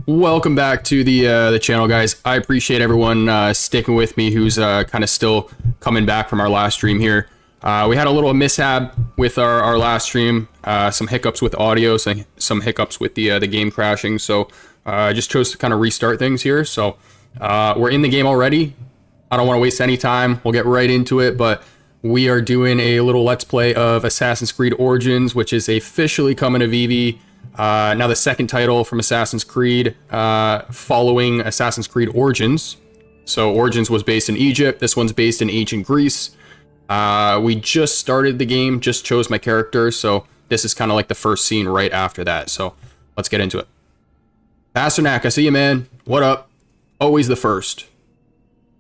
Welcome back to the channel, guys. I appreciate everyone sticking with me who's kind of still coming back from our last stream here. We had a little mishap with our last stream, some hiccups with audio, some hiccups with the game crashing, so I just chose to kind of restart things here. So we're in the game already. I don't want to waste any time. We'll get right into it, but we are doing a little Let's Play of Assassin's Creed Origins, which is officially coming to VeVe. Now the second title from Assassin's Creed, following Assassin's Creed Origins. So Origins was based in Egypt. This one's based in ancient Greece. We just started the game, just chose my character, so this is kind of like the first scene right after that. So let's get into it. Pasternak, I see you, man. What up? Always the first.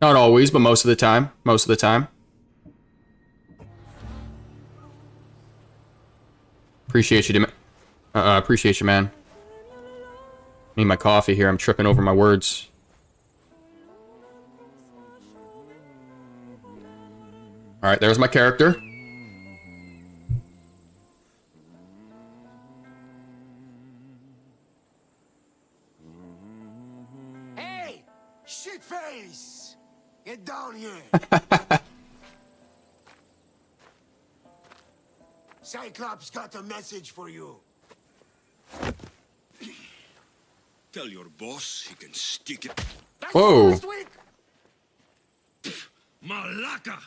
Not always, but most of the time. Most of the time. Appreciate you, appreciate you, man. Need my coffee here. I'm tripping over my words. Alright, there's my character. Hey! Shitface! Get down here! Cyclops got a message for you. Tell your boss he can stick it. That's Whoa. last week. Malaka!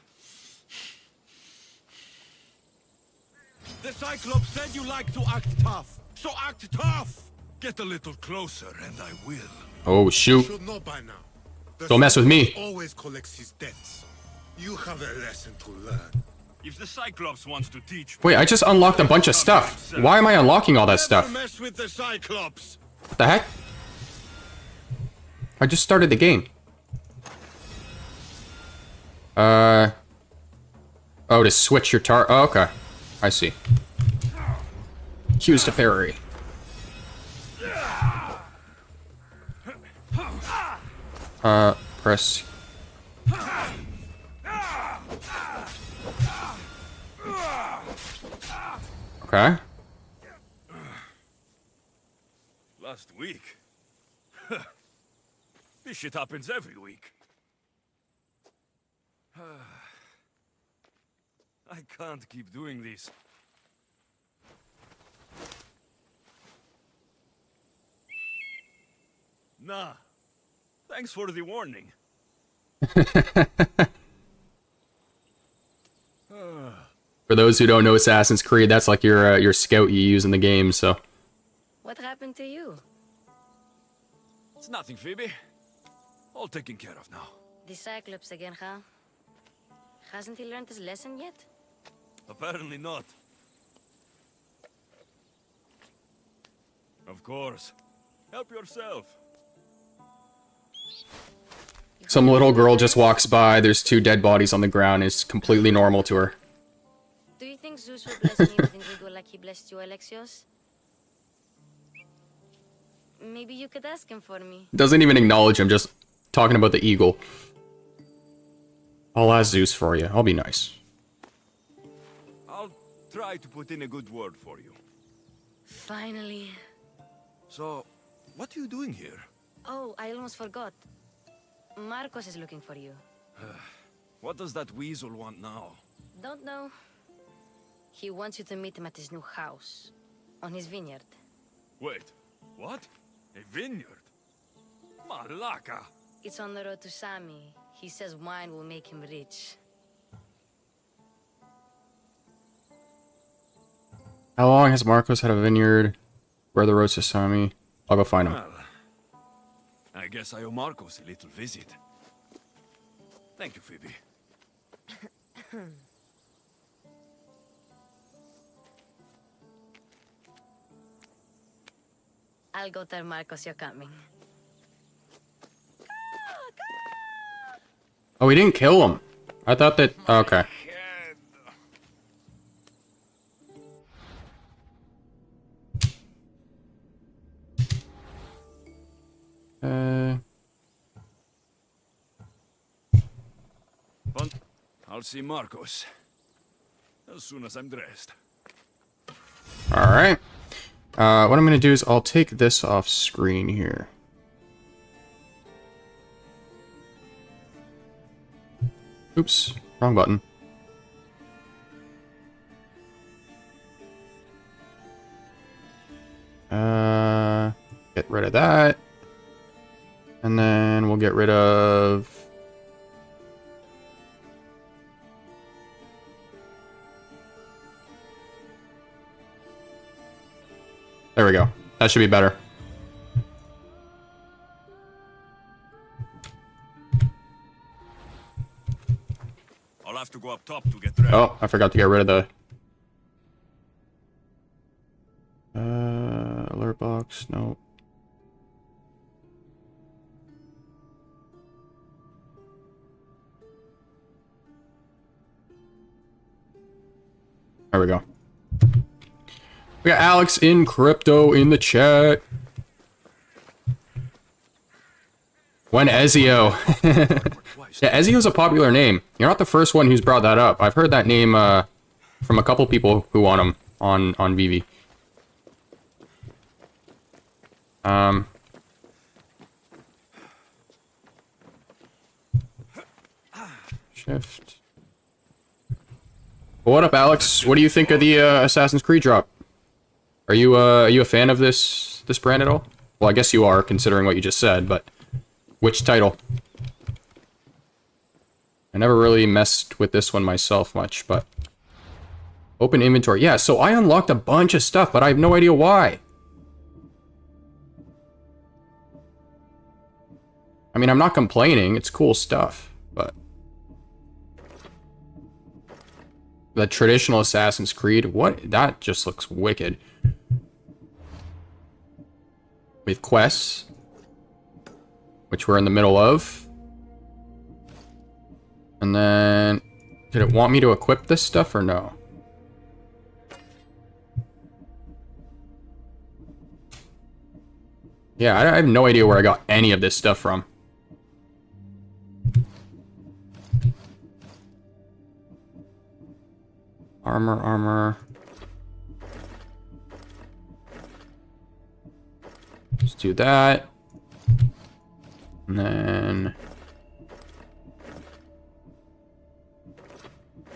The Cyclops said you like to act tough, so act tough! Get a little closer and I will. Oh, shoot. Should know by now. The Don't mess with me. Cyclops always collects his debts. You have a lesson to learn. If the Cyclops wants to teach... Wait, I just unlocked a bunch of stuff. Why am I unlocking all that stuff? Never mess with the Cyclops! What the heck? I just started the game. Oh, to switch your oh, okay. I see. Q's to parry. Press. Okay. Last week? This shit happens every week. I can't keep doing this. Nah. Thanks for the warning. For those who don't know Assassin's Creed, that's like your scout you use in the game, so. What happened to you? It's nothing, Phoebe. All taken care of now. The Cyclops again, huh? Hasn't he learned his lesson yet? Apparently not. Of course. Help yourself. Some little girl just walks by, there's 2 dead bodies on the ground, it's completely normal to her. Do you think Zeus will bless me with an eagle like he blessed you, Alexios? Maybe you could ask him for me. Doesn't even acknowledge him, just talking about the eagle. I'll ask Zeus for you, I'll be nice. I'll try to put in a good word for you. Finally. So, what are you doing here? Oh, I almost forgot. Marcos is looking for you. What does that weasel want now? Don't know. He wants you to meet him at his new house. On his vineyard. Wait, what? A vineyard? Malaka! It's on the road to Sami. He says wine will make him rich. How long has Marcos had a vineyard? Where are the roads to Sami? I'll go find him. Well, I guess I owe Marcos a little visit. Thank you, Phoebe. I'll go tell Marcos you're coming. Oh, we didn't kill him. I thought that... okay. I'll see Marcos as soon as I'm dressed. Alright. What I'm going to do is I'll take this off screen here. Oops, wrong button. Get rid of that. And then we'll get rid of... There we go. That should be better. I'll have to go up top to get ready. Oh, I forgot to get rid of the... alert box, no. There we go. We got Alex in crypto in the chat. When Ezio. Yeah, Ezio's a popular name. You're not the first one who's brought that up. I've heard that name from a couple people who want him on VeVe. Shift. Well, what up, Alex? What do you think of the Assassin's Creed drop? Are you a fan of this brand at all? Well, I guess you are, considering what you just said, but which title? I never really messed with this one myself much, but open inventory. Yeah, so I unlocked a bunch of stuff, but I have no idea why. I mean, I'm not complaining. It's cool stuff, but the traditional Assassin's Creed, what? That just looks wicked. With quests, which we're in the middle of. And then, did it want me to equip this stuff or no? Yeah, I have no idea where I got any of this stuff from. Armor. Let's do that. And then...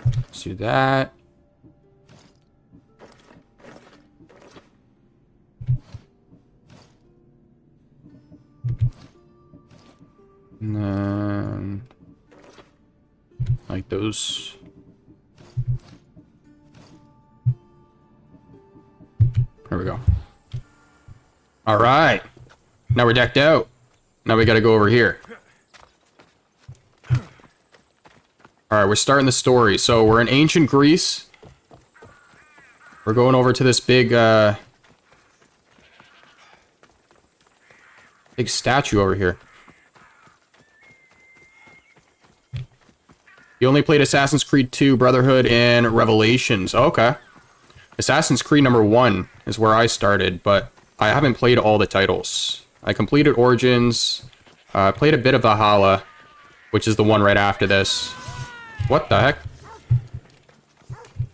let's do that. And then... like those... there we go. All right. Now we're decked out. Now we got to go over here. All right, we're starting the story. So we're in ancient Greece. We're going over to this big statue over here. You only played Assassin's Creed 2, Brotherhood, and Revelations. Oh, okay. Assassin's Creed number 1 is where I started, but I haven't played all the titles. I completed Origins, played a bit of Valhalla, which is the one right after this. What the heck?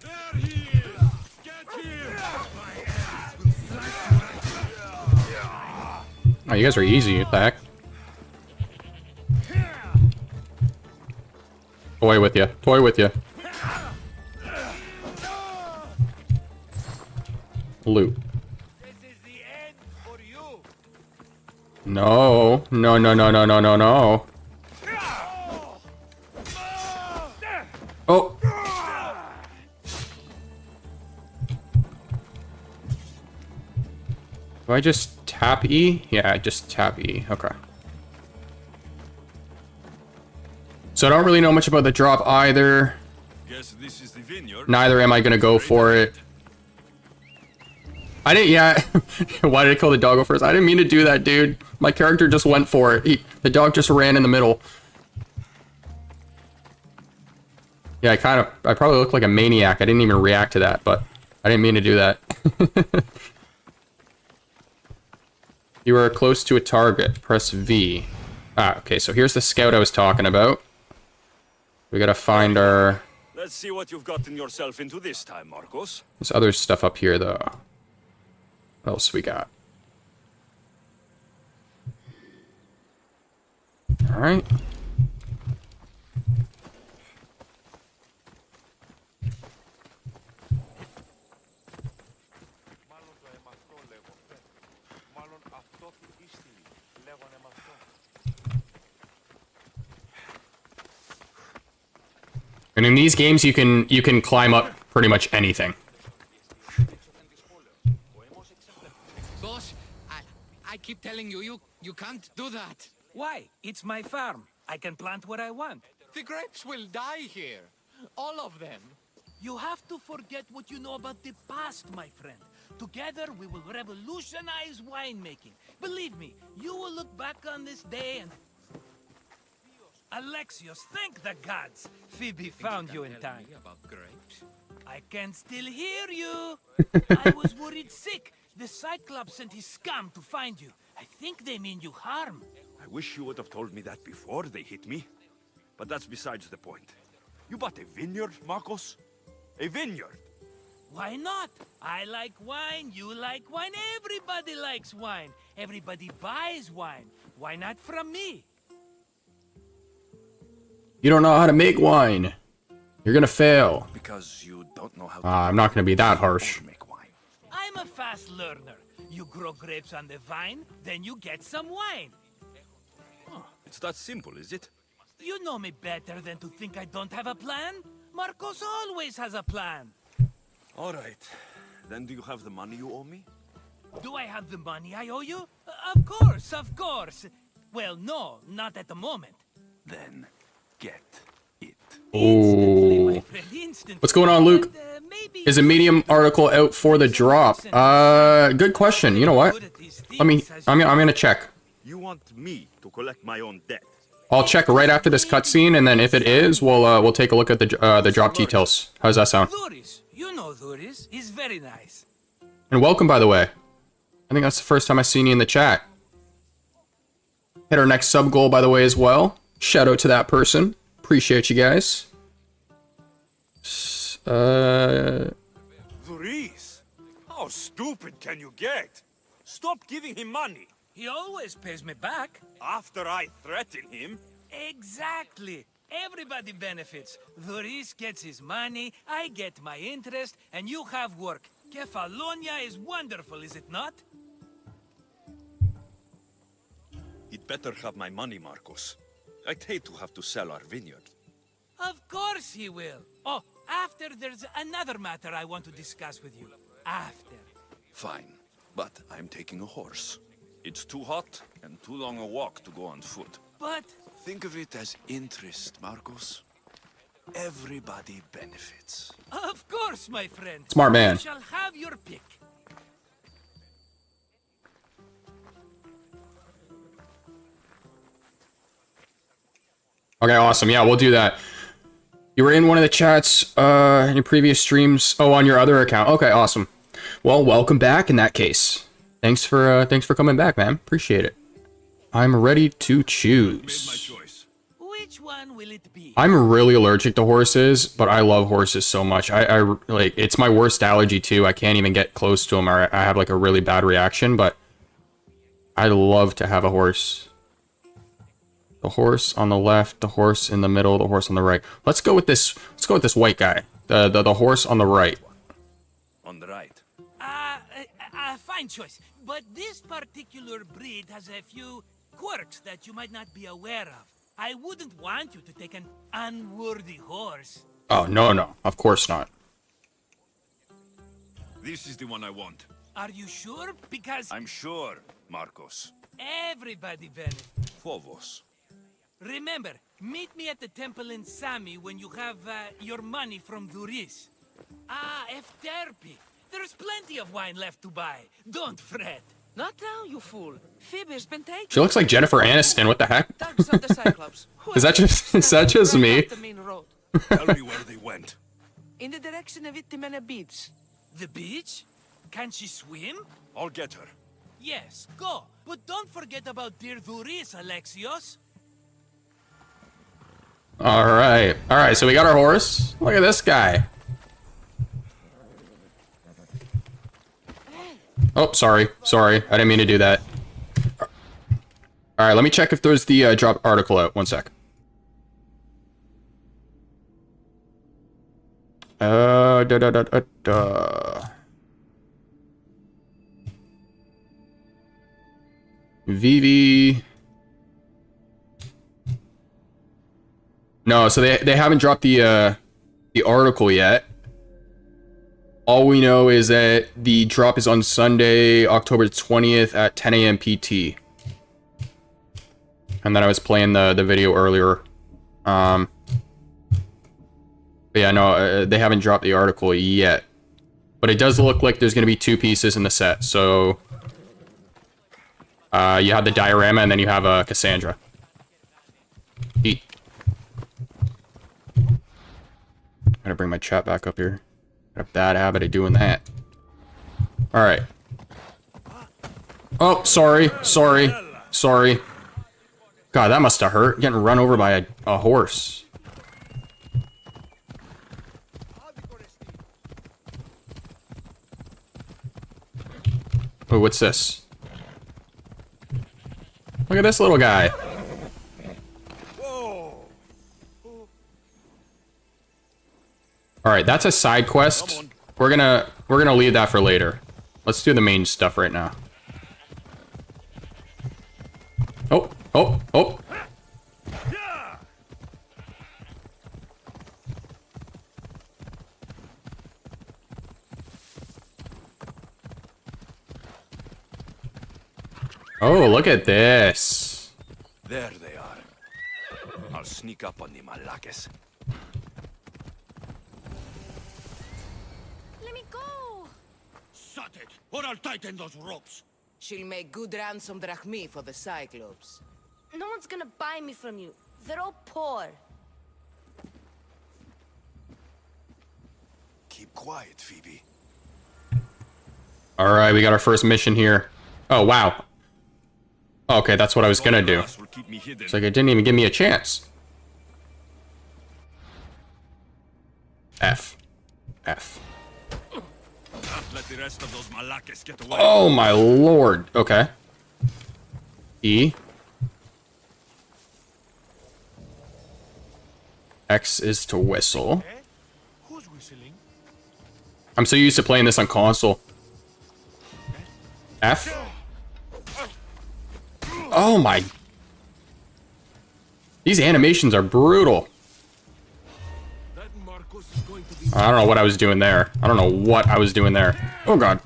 There he is! Get here! Oh, you guys are easy. What the heck? Toy with you. Toy with you. Loot. This is the end for you. No. No, no, no, no, no, no, no. Oh. Do I just tap E? Yeah, I just tap E. Okay. So I don't really know much about the drop either. Guess this is the vineyard. Neither am I gonna go for it. I didn't, yeah. Why did I kill the doggo first? I didn't mean to do that, dude. My character just went for it. The dog just ran in the middle. Yeah, I probably look like a maniac. I didn't even react to that, but I didn't mean to do that. You are close to a target. Press V. Ah, okay, so here's the scout I was talking about. We gotta find our... Let's see what you've gotten yourself into this time, Marcos. There's other stuff up here, though. What else we got? Alright. And in these games, you can climb up pretty much anything. Boss, I keep telling you, you can't do that. Why? It's my farm. I can plant what I want. The grapes will die here. All of them. You have to forget what you know about the past, my friend. Together, we will revolutionize winemaking. Believe me, you will look back on this day and... Alexios, thank the gods! VeVe found you in time. About grapes? I can still hear you! I was worried sick. The Cyclops sent his scum to find you. I think they mean you harm. I wish you would have told me that before they hit me. But that's besides the point. You bought a vineyard, Marcos? A vineyard? Why not? I like wine, you like wine, everybody likes wine. Everybody buys wine. Why not from me? You don't know how to make wine. You're gonna fail. Because you don't know how to I'm not gonna be that harsh. make wine. I'm a fast learner. You grow grapes on the vine, then you get some wine. It's that simple, is it? You know me better than to think I don't have a plan. Marcos always has a plan. All right. Then do you have the money you owe me? Do I have the money I owe you? Of course, of course. Well, no, not at the moment. Then get it. Instantly, my Oh. friend, instantly. What's going on, Luke? And, maybe Is a Medium article out for the drop? Good question. You know what? I'm gonna check. You want me to collect my own debt? I'll check right after this cutscene, and then if it is, we'll take a look at the drop details. How's that sound? Thuris, you know Thuris. He's very nice. And welcome, by the way. I think that's the first time I've seen you in the chat. Hit our next sub goal, by the way, as well. Shout out to that person. Appreciate you guys. Luis, how stupid can you get? Stop giving him money. He always pays me back. After I threaten him, Exactly. Everybody benefits. Thuris gets his money, I get my interest, and you have work. Kefalonia is wonderful, is it not? he'd better have my money, Marcos. I'd hate to have to sell our vineyard. Of course he will. Oh, after there's another matter I want to discuss with you. After. Fine, but I'm taking a horse. It's too hot and too long a walk to go on foot. But Think of it as interest, Marcos. Everybody benefits. of course, my friend. Smart man. You shall have your pick. Okay, awesome. Yeah, we'll do that. You were in one of the chats in your previous streams. Oh, on your other account. Okay, awesome. Well, welcome back in that case. Thanks for coming back, man. Appreciate it. I'm ready to Made my choose. choice. Which one will it be? I'm really allergic to horses, but I love horses so much. I like, it's my worst allergy too. I can't even get close to them, or I have like a really bad reaction, but I love to have a horse. The horse on the left, the horse in the middle, the horse on the right. Let's go with this white guy. The horse on the right. On the right. Fine choice. But this particular breed has a few quirks that you might not be aware of. I wouldn't want you to take an unworthy horse. Oh, no. Of course not. This is the one I want. Are you sure? Because I'm sure, Marcos. everybody benefits. Phobos. Remember, meet me at the temple in Sami when you have your money from Duris. Efterpi. There's plenty of wine left to buy. Don't fret. Not now, you fool. Phoebe's been taken. She looks like Jennifer Aniston. What the heck? Thugs of the Cyclops. Is that just Right me? off the main road, Tell me where they went. in the direction of Itimena Beach. The beach? Can she swim? I'll get her. Yes, go. But don't forget about dear Duris, Alexios. All right. So we got our horse. Look at this guy. Oh, sorry. I didn't mean to do that. All right, let me check if there's the drop article out. One sec. VeVe. No, so they haven't dropped the the article yet. All we know is that the drop is on Sunday, October 20th at 10 a.m. PT. And then I was playing the video earlier. But yeah, no, they haven't dropped the article yet. But it does look like there's going to be 2 pieces in the set. So you have the diorama and then you have Cassandra. Eat. Gotta bring my chat back up here. Got a bad habit of doing that. Alright. Oh, sorry. God, that must have hurt. Getting run over by a horse. Oh, what's this? Look at this little guy. All right, that's a side quest. We're gonna leave that for later. Let's do the main stuff right now. Oh. Oh, look at this. There they are. I'll sneak up on the Malakes. Let me go! Shut it, or I'll tighten those ropes. She'll make good ransom drachmi for the Cyclops. No one's gonna buy me from you. They're all poor. Keep quiet, Phoebe. All right, we got our first mission here. Oh, wow. Okay, that's what I was gonna do. It's like it didn't even give me a chance. F. Let the rest of those Malakes get away. Oh my lord. Okay. E. X is to whistle. Who's whistling? I'm so used to playing this on console. F. Oh my. These animations are brutal. That Marcos is going to be... I don't know what I was doing there. Oh god.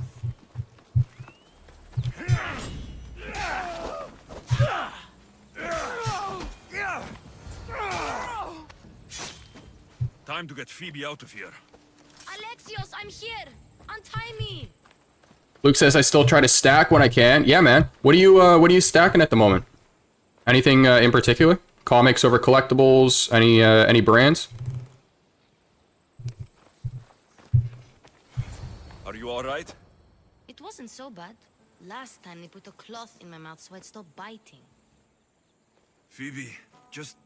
Time to get Phoebe out of here. Alexios, I'm here! Untie me! Luke says I still try to stack when I can. Yeah, man. What are you stacking at the moment? Anything in particular? Comics over collectibles? Any brands? Are you all right? It wasn't so bad. Last time they put a cloth in my mouth so I'd stop biting. Phoebe, just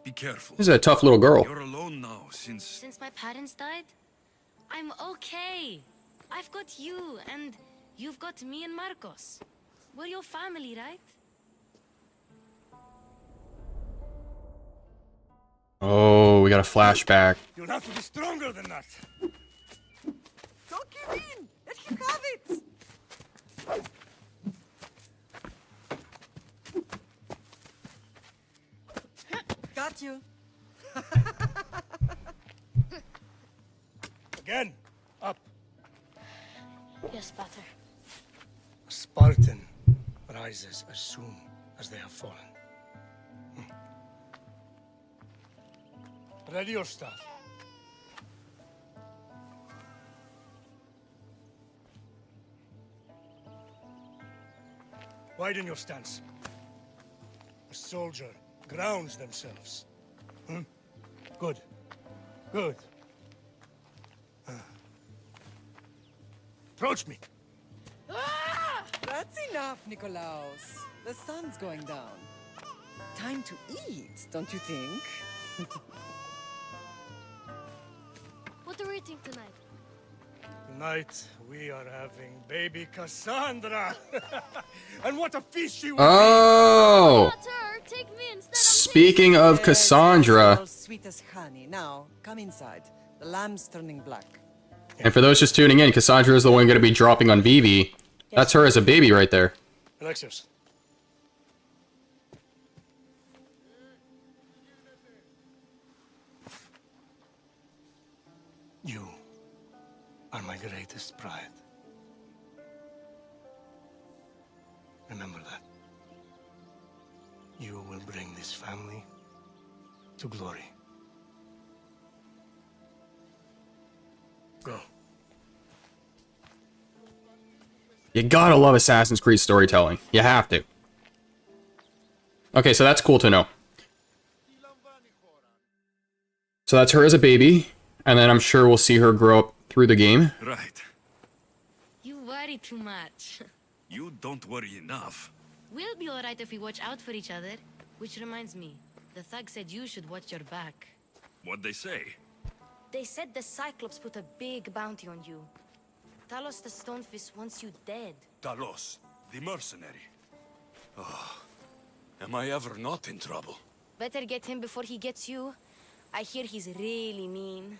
be careful. This is a tough little girl. You're alone now since... Since my parents died, I'm okay. I've got you, and you've got me and Marcos. We're your family, right? Oh, we got a flashback. You'll have to be stronger than that. Don't give in! Let him have it! Got you. Again, up. Yes, Pater. A Spartan rises as soon as they have fallen. Ready your stuff. Widen your stance. A soldier grounds themselves. Good. Good. Approach me. That's enough, Nikolaos. The sun's going down. Time to eat, don't you think? What are we eating tonight? Tonight, we are having baby Cassandra. And what a feast she will Oh! Pater, take me instead. Speaking of Cassandra, Yes, sweet as honey. Now, come inside. The lamb's turning black. and for those just tuning in, Cassandra is the one going to be dropping on VeVe. That's her as a baby right there. be. Alexios. my greatest pride. Remember that. You will bring this family to glory. Go. You gotta love Assassin's Creed storytelling. You have to. Okay, so that's cool to know. So that's her as a baby, and then I'm sure we'll see her grow up through the game. Right. You worry too much. You don't worry enough. We'll be alright if we watch out for each other. Which reminds me, the thug said you should watch your back. What'd they say? They said the Cyclops put a big bounty on you. Talos the Stonefist wants you dead. Talos, the mercenary. Oh, am I ever not in trouble? Better get him before he gets you. I hear he's really mean.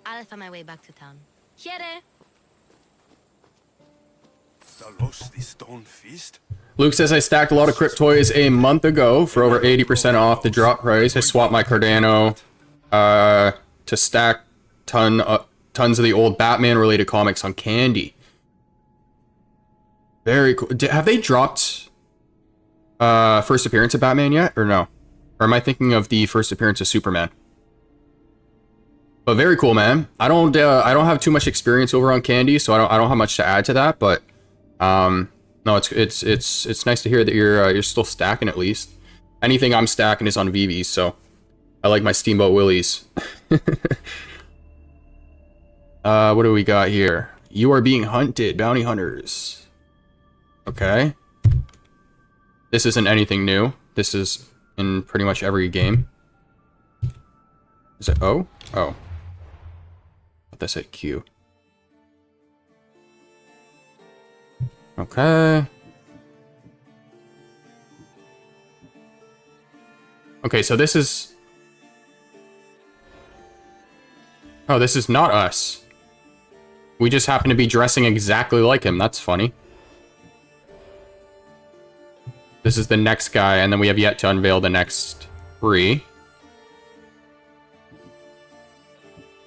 I'll find my way back to town. Here! Talos, the Stone Fist? Luke says, I stacked a lot of Crypt toys a month ago for over 80% off the drop price. I swapped my Cardano to stack tons of the old Batman-related comics on Candy. Very cool. Have they dropped first appearance of Batman yet, or no? Or am I thinking of the first appearance of Superman? But very cool, man. I don't have too much experience over on Candy, so I don't have much to add to that. But no, it's nice to hear that you're still stacking at least. Anything I'm stacking is on VeVe, so I like my Steamboat Willies. What do we got here? You are being hunted, bounty hunters. Okay. This isn't anything new. This is in pretty much every game. Is it O? Oh. I thought that said Q. Okay. Okay, so this is... Oh, this is not us. We just happen to be dressing exactly like him. That's funny. This is the next guy, and then we have yet to unveil the next 3.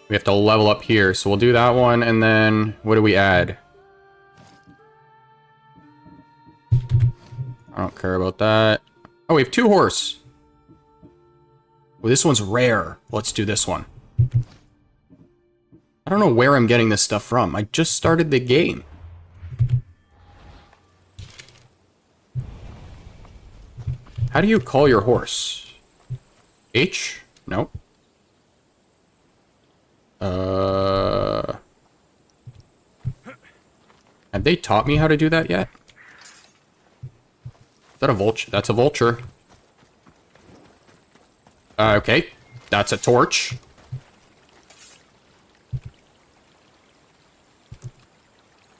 We have to level up here, so we'll do that one, and then what do we add? I don't care about that. Oh, we have 2 horse. Well, this one's rare. Let's do this one. I don't know where I'm getting this stuff from. I just started the game. How do you call your horse? H? Nope. Have they taught me how to do that yet? Is that a vulture? That's a vulture. Okay. That's a torch.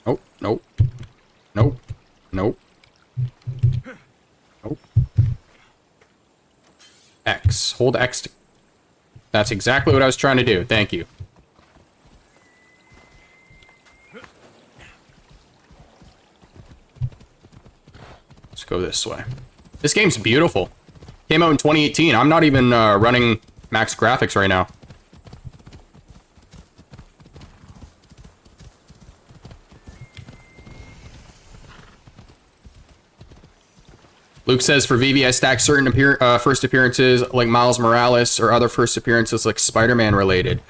Nope, nope. Nope. Nope. Nope. X. Hold X to... That's exactly what I was trying to do. Thank you. Let's go this way. This game's beautiful. Came out in 2018. I'm not even running max graphics right now. Luke says, for VeVe, I stack certain first appearances like Miles Morales or other first appearances like Spider-Man related.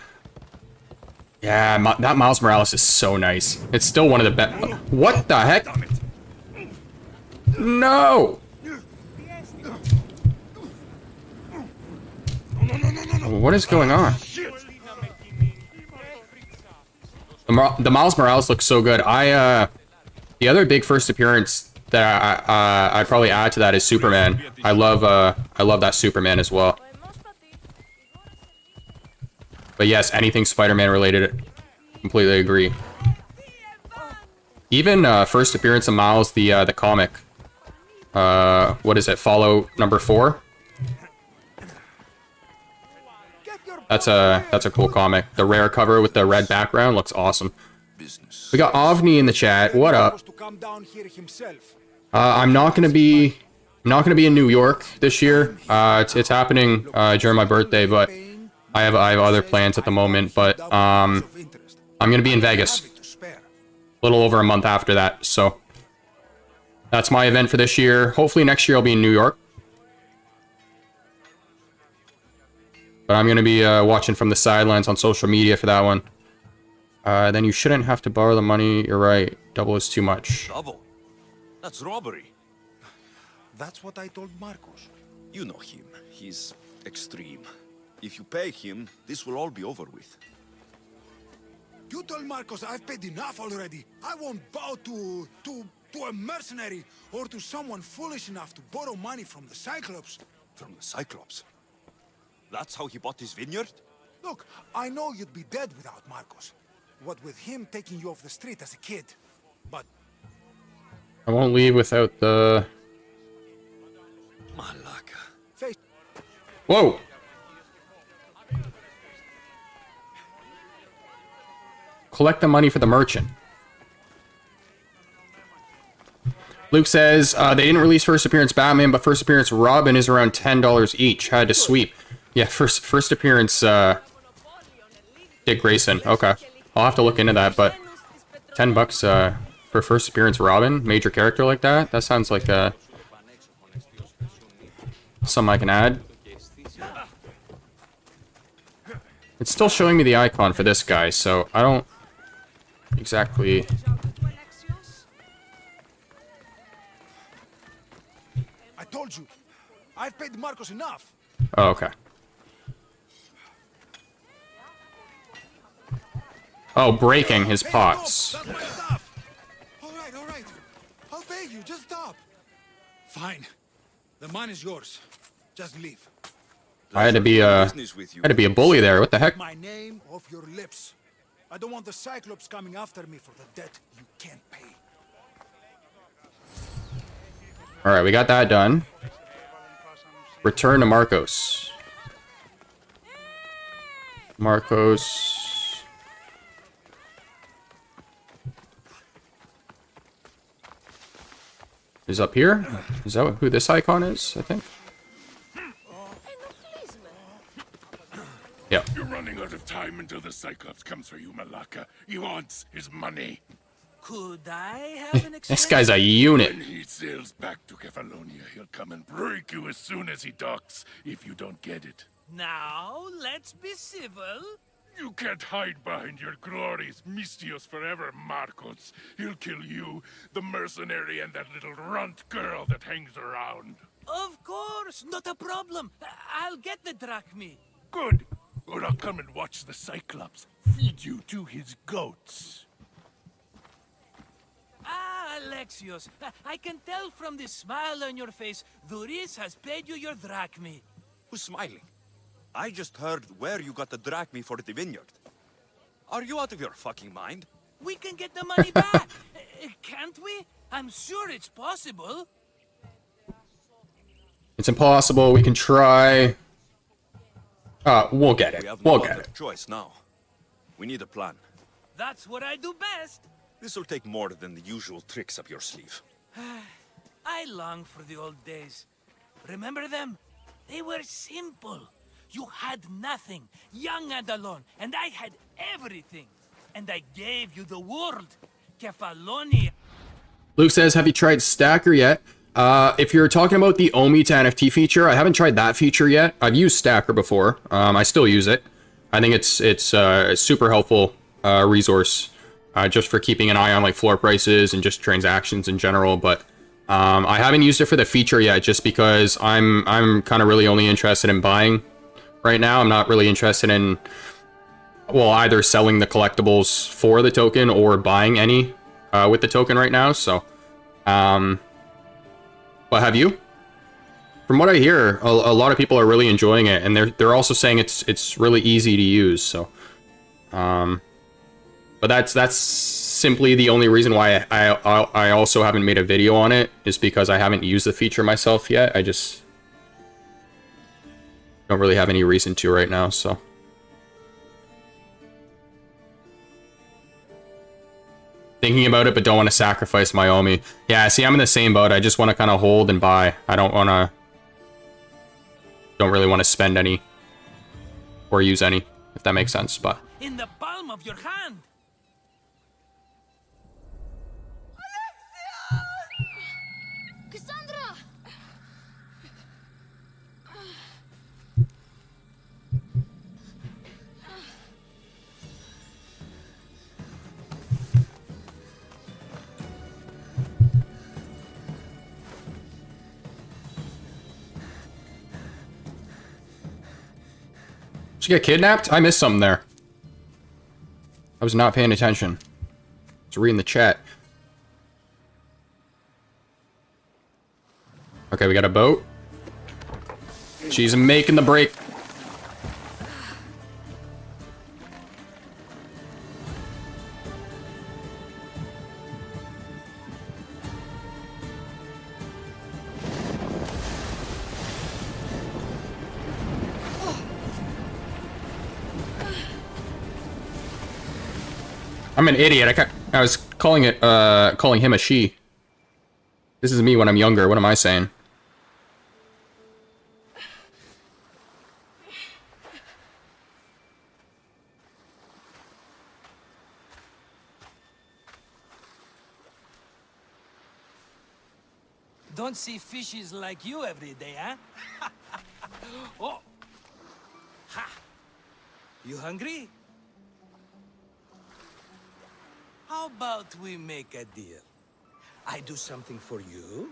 Yeah, that Miles Morales is so nice. It's still one of the best. What the heck? No! What is going on? The Miles Morales looks so good. The other big first appearance that I'd probably add to that is Superman. I love that Superman as well. But yes, anything Spider-Man related, completely agree. Even first appearance of Miles, the comic. What is it? Fallout number 4. That's a cool comic. The rare cover with the red background looks awesome. We got Ovni in the chat. What up? I'm not gonna be in New York this year. It's happening during my birthday, but I have other plans at the moment, but I'm gonna be in Vegas a little over a month after that, so that's my event for this year. Hopefully next year I'll be in New York, but I'm gonna be watching from the sidelines on social media for that one. Then you shouldn't have to borrow the money. You're right. Double is too much. Double? That's robbery. That's what I told Marcos. You know him. He's extreme. If you pay him, this will all be over with. You told Marcos I've paid enough already. I won't bow to a mercenary or to someone foolish enough to borrow money from the Cyclops. From the Cyclops? That's how he bought his vineyard? Look, I know you'd be dead without Marcos. What with him taking you off the street as a kid. But I won't leave without the... Malaka. face... Whoa! Collect the money for the merchant. Luke says, they didn't release first appearance Batman, but first appearance Robin is around $10 each. Had to sweep. Yeah, first appearance, Dick Grayson. Okay. I'll have to look into that, but $10 for first appearance Robin, major character like that. That sounds like something I can add. It's still showing me the icon for this guy, so I don't exactly. I told you, I've paid Marcos enough. Oh, okay. Oh, breaking his pots. That's my stuff. All right. I'll pay you. Just stop. Fine. The money's yours. Just leave. I had to be a bully there. What the heck? My name off your lips. I don't want the Cyclops coming after me for the debt you can't pay. All right, we got that done. Return to Marcos. Marcos. Is up here? Is that who this icon is, I think? Yeah. You're running out of time until the Cyclops comes for you, Malaka. He wants his money. Could I have an This guy's a unit. When he sails back to Kefalonia, he'll come and break you as soon as he docks, if you don't get it. Now, let's be civil. You can't hide behind your glories, Mistios forever, Marcos. He'll kill you, the mercenary, and that little runt girl that hangs around. Of course, not a problem. I'll get the drachmi. Good. Or I'll come and watch the Cyclops feed you to his goats. Ah, Alexios, I can tell from the smile on your face, Duris has paid you your drachmi. Who's smiling? I just heard where you got the drachmi for the vineyard. Are you out of your fucking mind? We can get the money back, can't we? I'm sure it's possible. It's impossible. We can try. We'll get it. We have We'll no get other it. choice now. We need a plan. That's what I do best. This will take more than the usual tricks up your sleeve. I long for the old days. Remember them? They were simple. You had nothing, young and alone, and I had everything. And I gave you the world. Kefalonia. Luke says, have you tried Stacker yet? If you're talking about the Omi to NFT feature, I haven't tried that feature yet. I've used Stacker before. I still use it. I think it's a super helpful resource just for keeping an eye on like floor prices and just transactions in general. But I haven't used it for the feature yet, just because I'm kind of really only interested in buying right now. I'm not really interested in, well, either selling the collectibles for the token or buying any with the token right now. So, but have you? From what I hear, a lot of people are really enjoying it, and they're also saying it's really easy to use. So, but that's simply the only reason why I also haven't made a video on it, is because I haven't used the feature myself yet. I just don't really have any reason to right now. So. Thinking about it, but don't want to sacrifice my Omi. Yeah, see, I'm in the same boat. I just want to kind of hold and buy. I don't really want to spend any or use any, if that makes sense. But In the palm of your hand. Cassandra! did you get kidnapped? I missed something there. I was not paying attention. I was reading the chat. Okay, we got a boat. She's making the break. I'm an idiot. I was calling him a she. This is me when I'm younger. What am I saying? Don't see fishes like you every day, huh? Oh. Ha. You hungry? How about we make a deal? I do something for you.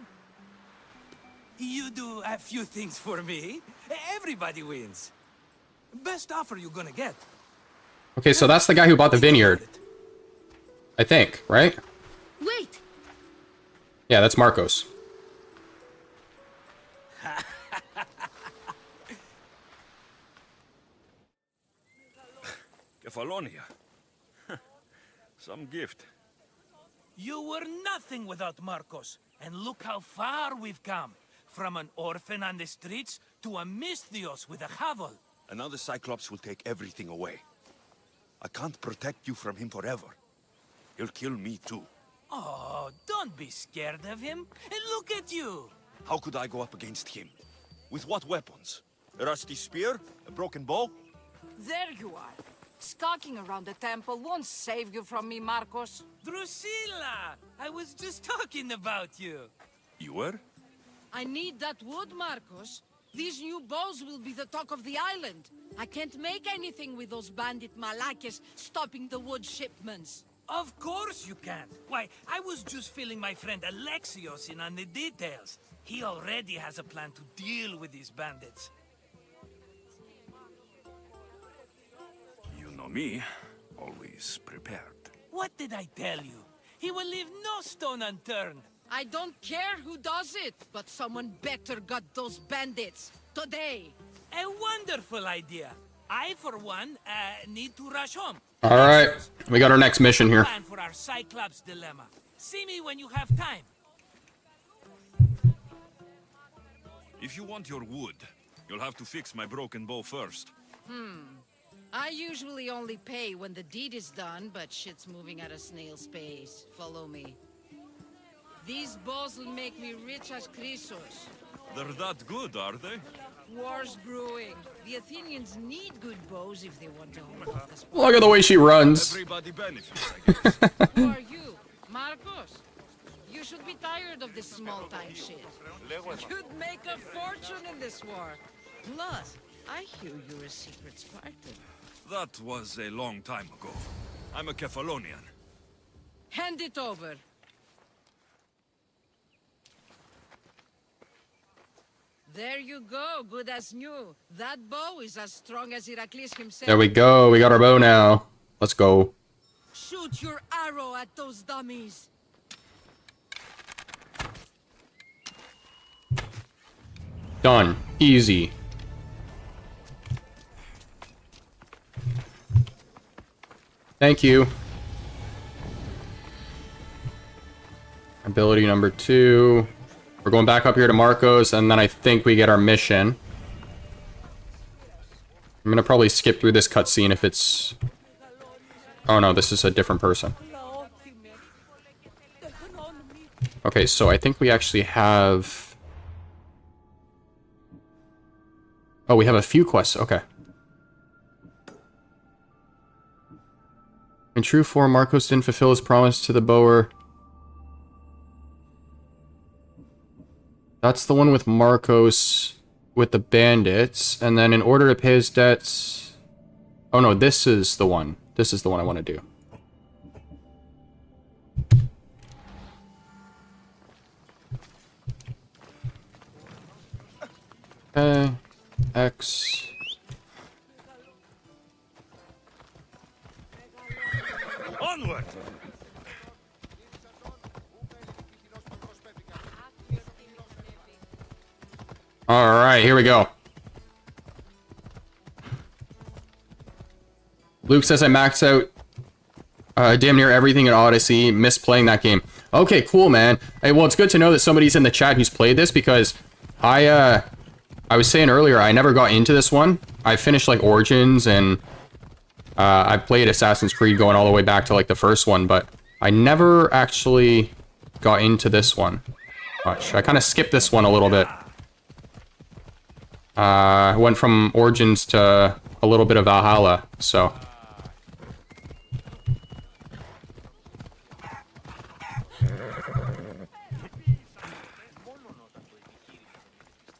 You do a few things for me. Everybody wins. Best offer you're gonna get. Okay, so that's the guy who bought the vineyard. I think, right? Wait! Yeah, that's Marcos. Kefalonia. Some gift. You were nothing without Marcos. And look how far we've come. From an orphan on the streets to a Misthios with a hovel. And now the Cyclops will take everything away. I can't protect you from him forever. He'll kill me too. Oh, don't be scared of him. And look at you. How could I go up against him? With what weapons? A rusty spear? A broken bow? There you are. Skulking around the temple won't save you from me, Marcos. Drusilla! I was just talking about you. You were? I need that wood, Marcos. These new bows will be the talk of the island. I can't make anything with those bandit malakes stopping the wood shipments. Of course you can't. Why, I was just filling my friend Alexios in on the details. He already has a plan to deal with these bandits. You know me. Always prepared. What did I tell you? He will leave no stone unturned. I don't care who does it, but someone better got those bandits. Today. A wonderful idea. I, for one, need to rush home. All right, we got our next mission here. Plan for our Cyclops dilemma. See me when you have time. If you want your wood, you'll have to fix my broken bow first. I usually only pay when the deed is done, but shit's moving at a snail's pace. Follow me. These bows will make me rich as Chrysos. They're that good, are they? War's brewing. The Athenians need good bows if they want to hold off the spot. Look at the way she runs. Everybody benefits, I guess. Who are you? Marcos? You should be tired of this small-time shit. You'd make a fortune in this war. Plus, I hear you're a secret Spartan. That was a long time ago. I'm a Kefalonian. Hand it over. There you go, good as new. That bow is as strong as Heracles himself. There we go. We got our bow now. Let's go. Shoot your arrow at those dummies. Done. Easy. Thank you. Ability number 2. We're going back up here to Marcos, and then I think we get our mission. I'm gonna probably skip through this cutscene if it's... Oh no, this is a different person. Okay, so I think we actually have... Oh, we have a few quests. Okay. In true form, Marcos didn't fulfill his promise to the Boer. That's the one with Marcos with the bandits. And then in order to pay his debts... Oh no, this is the one. This is the one I want to do. Okay. X. Onward! Alright, here we go. Luke says I maxed out damn near everything in Odyssey. Miss playing that game. Okay, cool, man. Hey, well, it's good to know that somebody's in the chat who's played this, because I was saying earlier, I never got into this one. I finished, like, Origins, and I played Assassin's Creed going all the way back to, like, the first one, but I never actually got into this one much. I kind of skipped this one a little bit. I went from Origins to a little bit of Valhalla, so...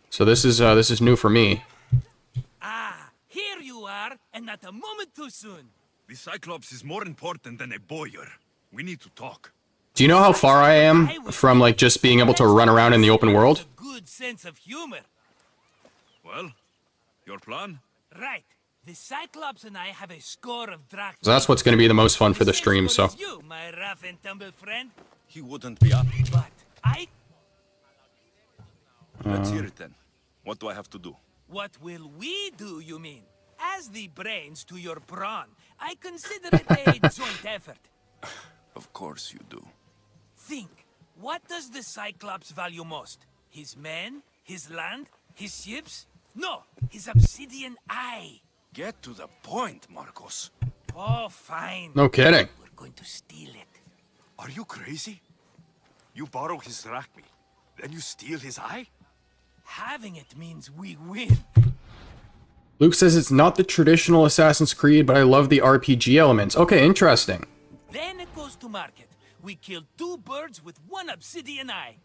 So this is new for me. Ah, here you are, and not a moment too soon. The Cyclops is more important than a boyar. We need to talk. Do you know how far I am from, like, just being able to run around in the open world? Good sense of humor. Well, your plan? Right. The Cyclops and I have a score of drachmas. So that's what's going to be the most fun for the stream, so... You, my rough and tumble friend. He wouldn't be up. But I... Let's hear it then. What do I have to do? What will we do, you mean? As the brains to your brawn, I consider it a joint effort. Of course you do. Think, what does the Cyclops value most? His men? His land? His ships? No, his obsidian eye. Get to the point, Marcos. Oh, fine. No kidding. We're going to steal it. Are you crazy? You borrow his drachmi, then you steal his eye? Having it means we win. Luke says it's not the traditional Assassin's Creed, but I love the RPG elements. Okay, interesting. Then it goes to market. We kill 2 birds with 1 obsidian eye.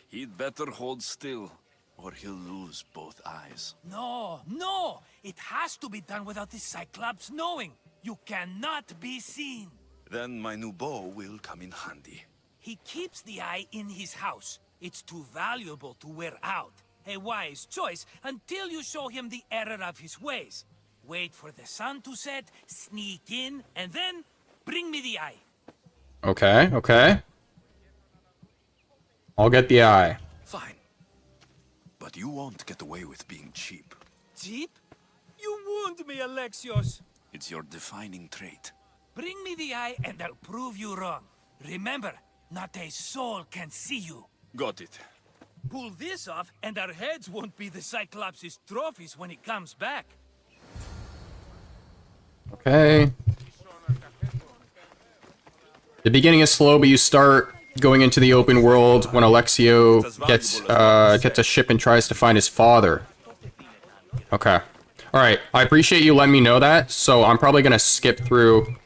He'd better hold still, or he'll lose both eyes. No, no! It has to be done without the Cyclops knowing. You cannot be seen. Then my new bow will come in handy. He keeps the eye in his house. It's too valuable to wear out. A wise choice until you show him the error of his ways. Wait for the sun to set, sneak in, and then bring me the eye. Okay, okay. I'll get the eye. Fine. But you won't get away with being cheap. Cheap? You wound me, Alexios. It's your defining trait. Bring me the eye and I'll prove you wrong. Remember, not a soul can see you. Got it. Pull this off and our heads won't be the Cyclops' trophies when he comes back. Okay. The beginning is slow, but you start going into the open world when Alexio gets a ship and tries to find his father. Okay. Alright, I appreciate you letting me know that, so I'm probably gonna skip through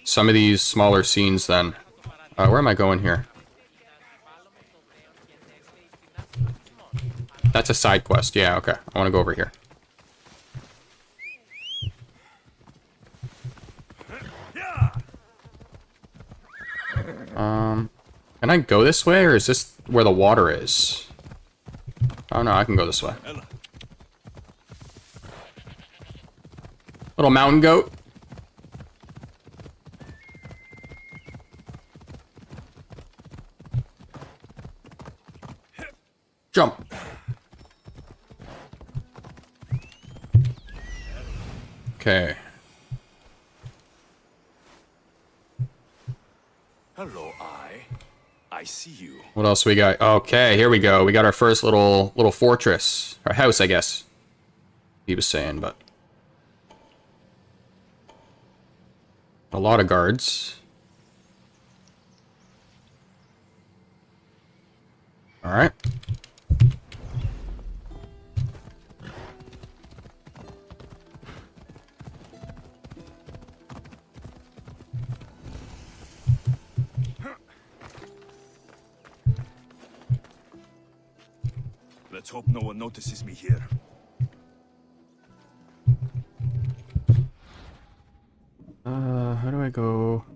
some of these smaller scenes then. Where am I going here? That's a side quest. Yeah, okay. I want to go over here. Can I go this way, or is this where the water is? Oh no, I can go this way. Little mountain goat. Jump. Okay. Hello, I see you. What else we got? Okay, here we go. We got our first little fortress. Or house, I guess. He was saying, but... a lot of guards. Alright. Let's hope no one notices me here. How do I go?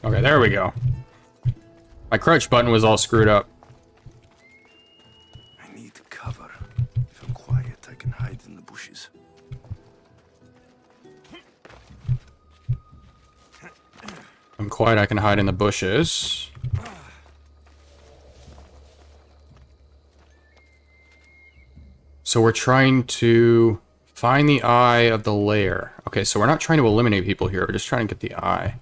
Okay, there we go. My crouch button was all screwed up. I need cover. If I'm quiet, I can hide in the bushes. I'm quiet, I can hide in the bushes. So we're trying to find the eye of the lair. Okay, so we're not trying to eliminate people here, we're just trying to get the eye.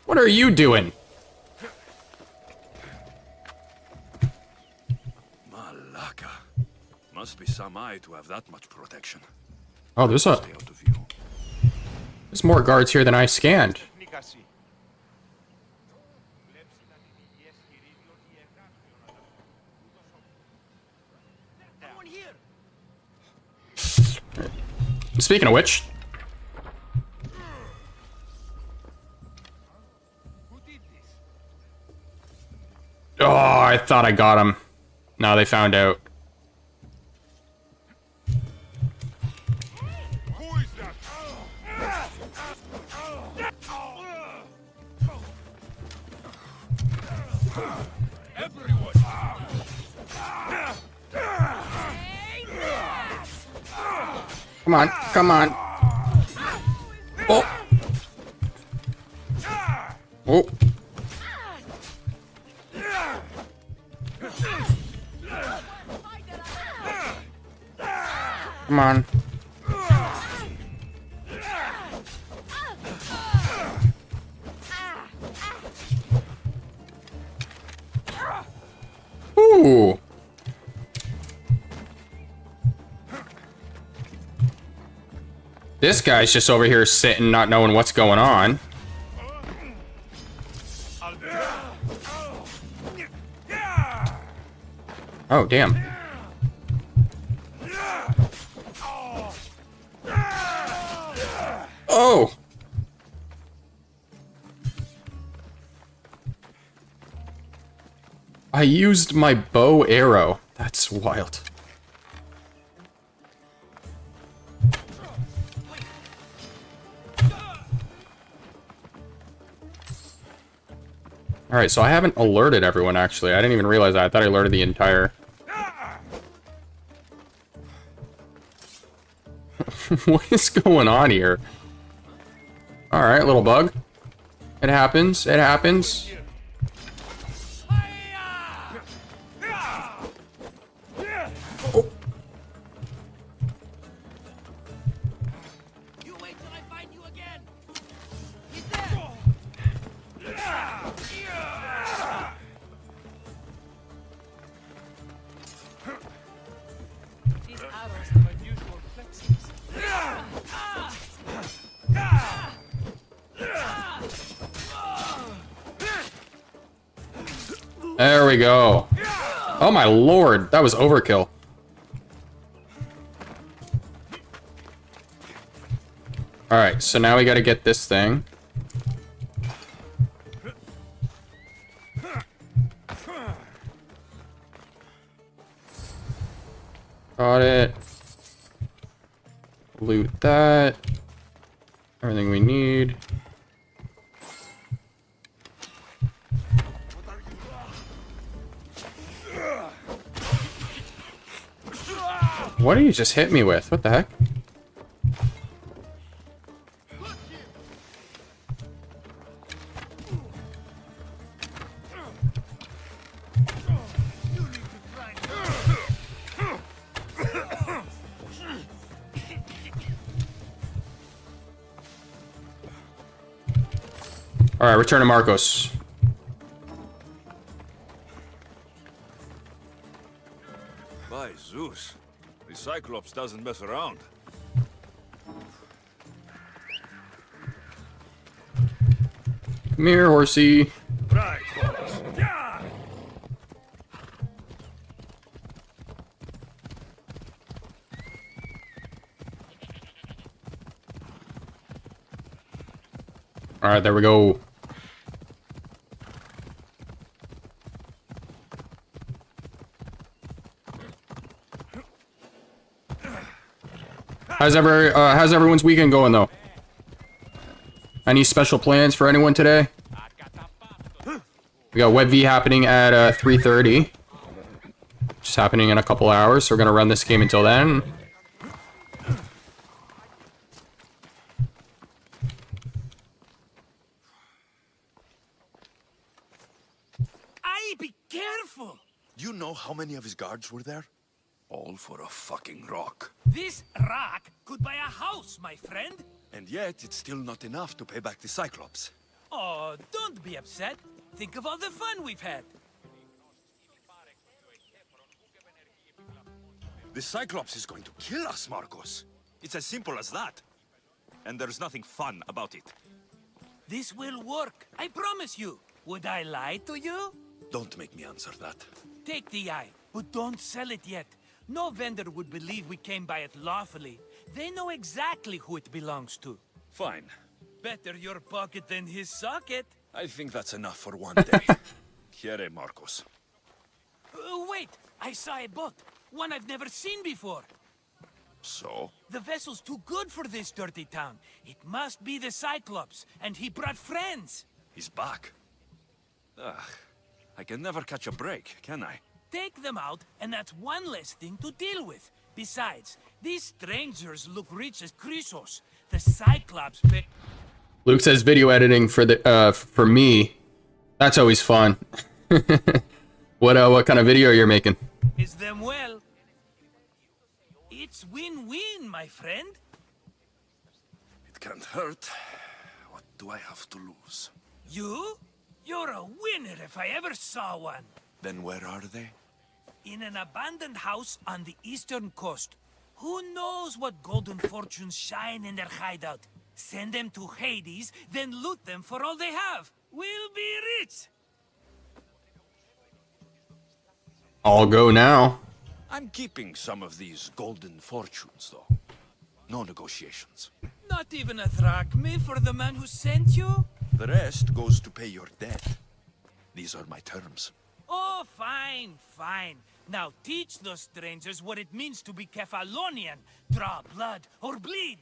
What are you doing? Malaka. Must be some eye to have that much protection. Oh, there's Stay out of view. there's more guards here than I scanned. Speaking of which, oh, I thought I got him. No, they found out. Come on, come on. Oh. Oh. Come on. Ooh. This guy's just over here sitting, not knowing what's going on. Oh, damn. Oh! I used my bow arrow. That's wild. Alright, so I haven't alerted everyone, actually. I didn't even realize that. I thought I alerted the entire... What is going on here? Alright, little bug. It happens. It happens. Oh. You wait till I find you again. These arrows have unusual reflexes. There we go. Oh my lord, that was overkill. Alright, so now we gotta get this thing. Got it. Loot that. Everything we need. What did you just hit me with? What the heck? All right, return to Marcos. By Zeus, the Cyclops doesn't mess around. Come here, horsey. Right, fellas. Yeah! All right, there we go. How's everyone's weekend going though? Any special plans for anyone today? We got VeVe happening at 3:30. Just happening in a couple hours, so we're gonna run this game until then. Aye, be careful! You know how many of his guards were there? All for a fucking rock. This rock could buy a house, my friend. And yet, it's still not enough to pay back the Cyclops. Oh, don't be upset. Think of all the fun we've had. The Cyclops is going to kill us, Marcos. It's as simple as that. And there's nothing fun about it. This will work, I promise you. Would I lie to you? Don't make me answer that. Take the eye, but don't sell it yet. No vendor would believe we came by it lawfully. They know exactly who it belongs to. Fine. Better your pocket than his socket. I think that's enough for one day. Here, Marcos. Wait, I saw a boat. One I've never seen before. So? The vessel's too good for this dirty town. It must be the Cyclops, and he brought friends. He's back. Ugh. I can never catch a break, can I? Take them out, and that's one less thing to deal with. Besides, these strangers look rich as Chrysos. The Cyclops pay... Luke says video editing for me. That's always fun. What kind of video you're making? Is them well. It's win-win, my friend. It can't hurt. What do I have to lose? You? You're a winner if I ever saw one. Then where are they? In an abandoned house on the eastern coast. Who knows what golden fortunes shine in their hideout? Send them to Hades, then loot them for all they have. We'll be rich. I'll go now. I'm keeping some of these golden fortunes, though. No negotiations. Not even a drachma for the man who sent you? The rest goes to pay your debt. These are my terms. Oh, fine, fine. Now teach those strangers what it means to be Kephalonian. Draw blood or bleed.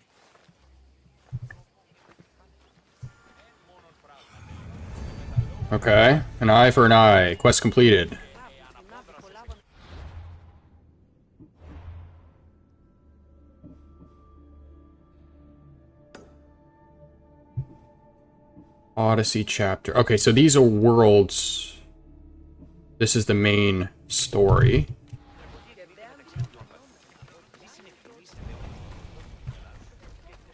Okay, an eye for an eye. Quest completed. Odyssey chapter. Okay, so these are worlds. This is the main story.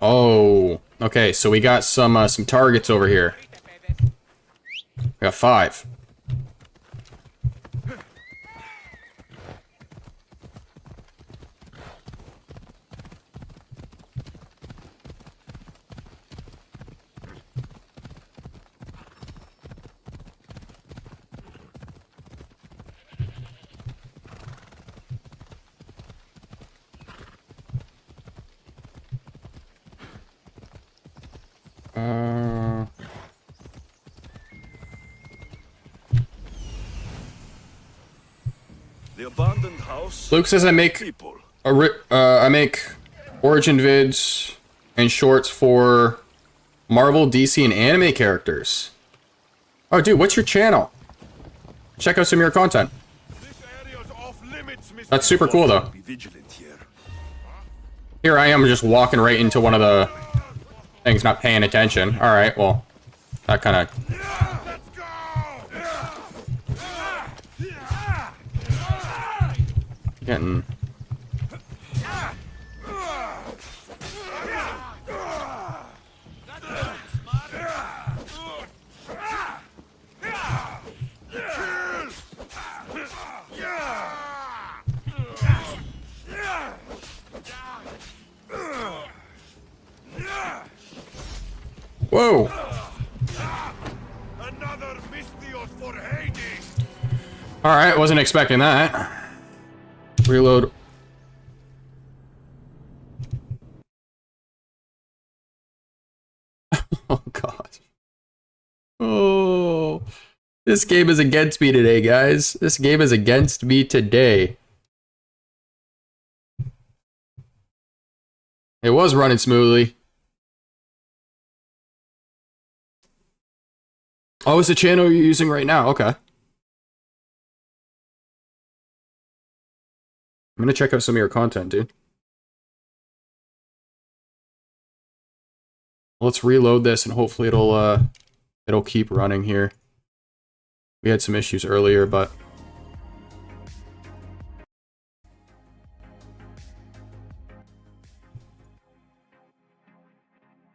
Oh, okay. So we got some targets over here. We got 5. The abandoned house. Luke says I make I make origin vids and shorts for Marvel, DC, and anime characters. Oh, dude, what's your channel? Check out some of your content. That's super cool, though. Be vigilant here. Here I am just walking right into one of the things, not paying attention. Alright, well, that kind of... Getting... Whoa! Another Mystios for Hades! Alright, wasn't expecting that. Reload. Oh god. Oh. This game is against me today, guys. This game is against me today. It was running smoothly. Oh, it's the channel you're using right now. Okay. I'm gonna check out some of your content, dude. Let's reload this and hopefully it'll keep running here. We had some issues earlier, but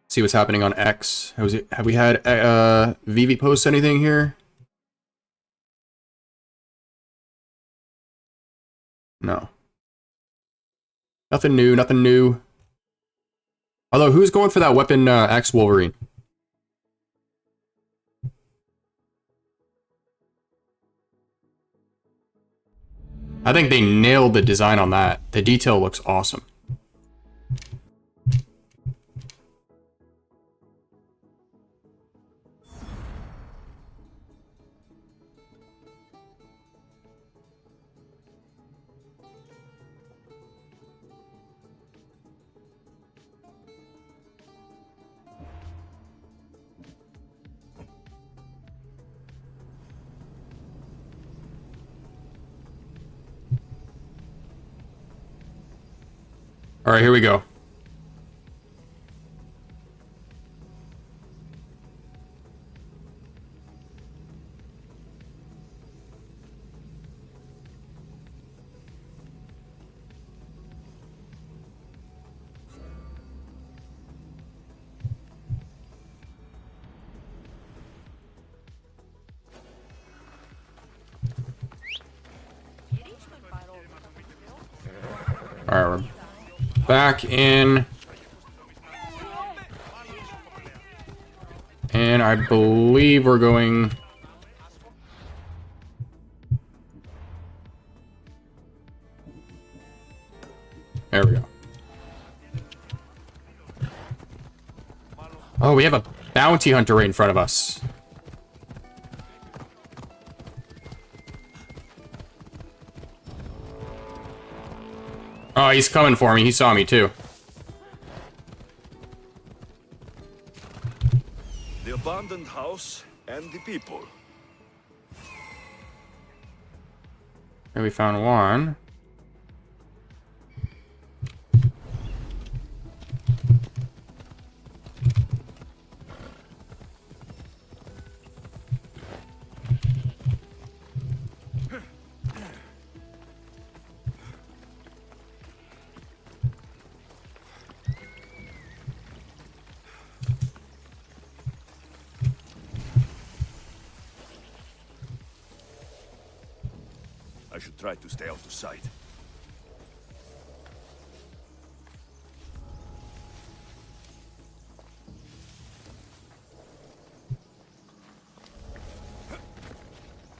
see what's happening on X. Have we had VeVe post anything here? No. Nothing new, nothing new. Although, who's going for that weapon X Wolverine? I think they nailed the design on that. The detail looks awesome. All right, here we go. All right, we're back in. And I believe we're going... There we go. Oh, we have a bounty hunter right in front of us. Oh, he's coming for me. He saw me too. The abandoned house and the people. And we found one. I should try to stay out of sight.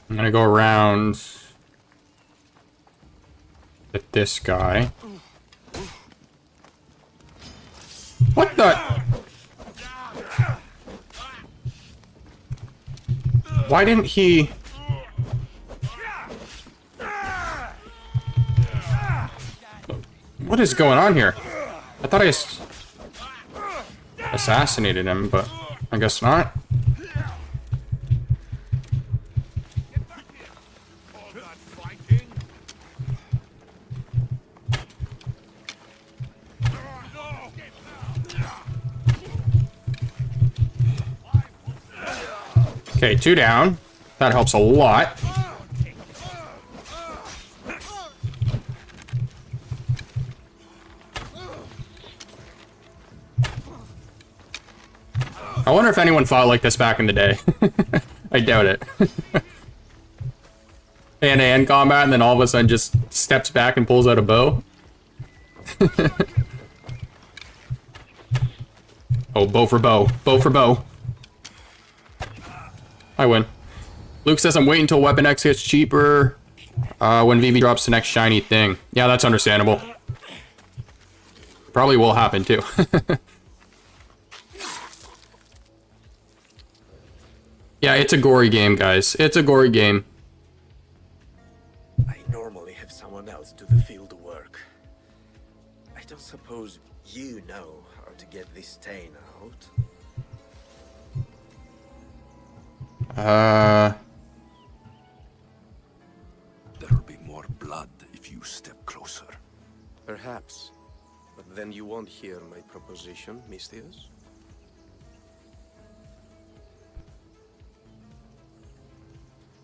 I'm gonna go around at this guy. What the? Why didn't he? What is going on here? I thought I assassinated him, but I guess not. Okay, 2 down. That helps a lot. I wonder if anyone fought like this back in the day. I doubt it. Hand-to-hand combat, and then all of a sudden just steps back and pulls out a bow. Oh, bow for bow. Bow for bow. I win. Luke says I'm waiting until Weapon X gets cheaper when VeVe drops the next shiny thing. Yeah, that's understandable. Probably will happen too. Yeah, it's a gory game, guys. It's a gory game. I normally have someone else do the field work. I don't suppose you know how to get this stain out? There'll be more blood if you step closer. Perhaps. But then you won't hear my proposition, Mistius.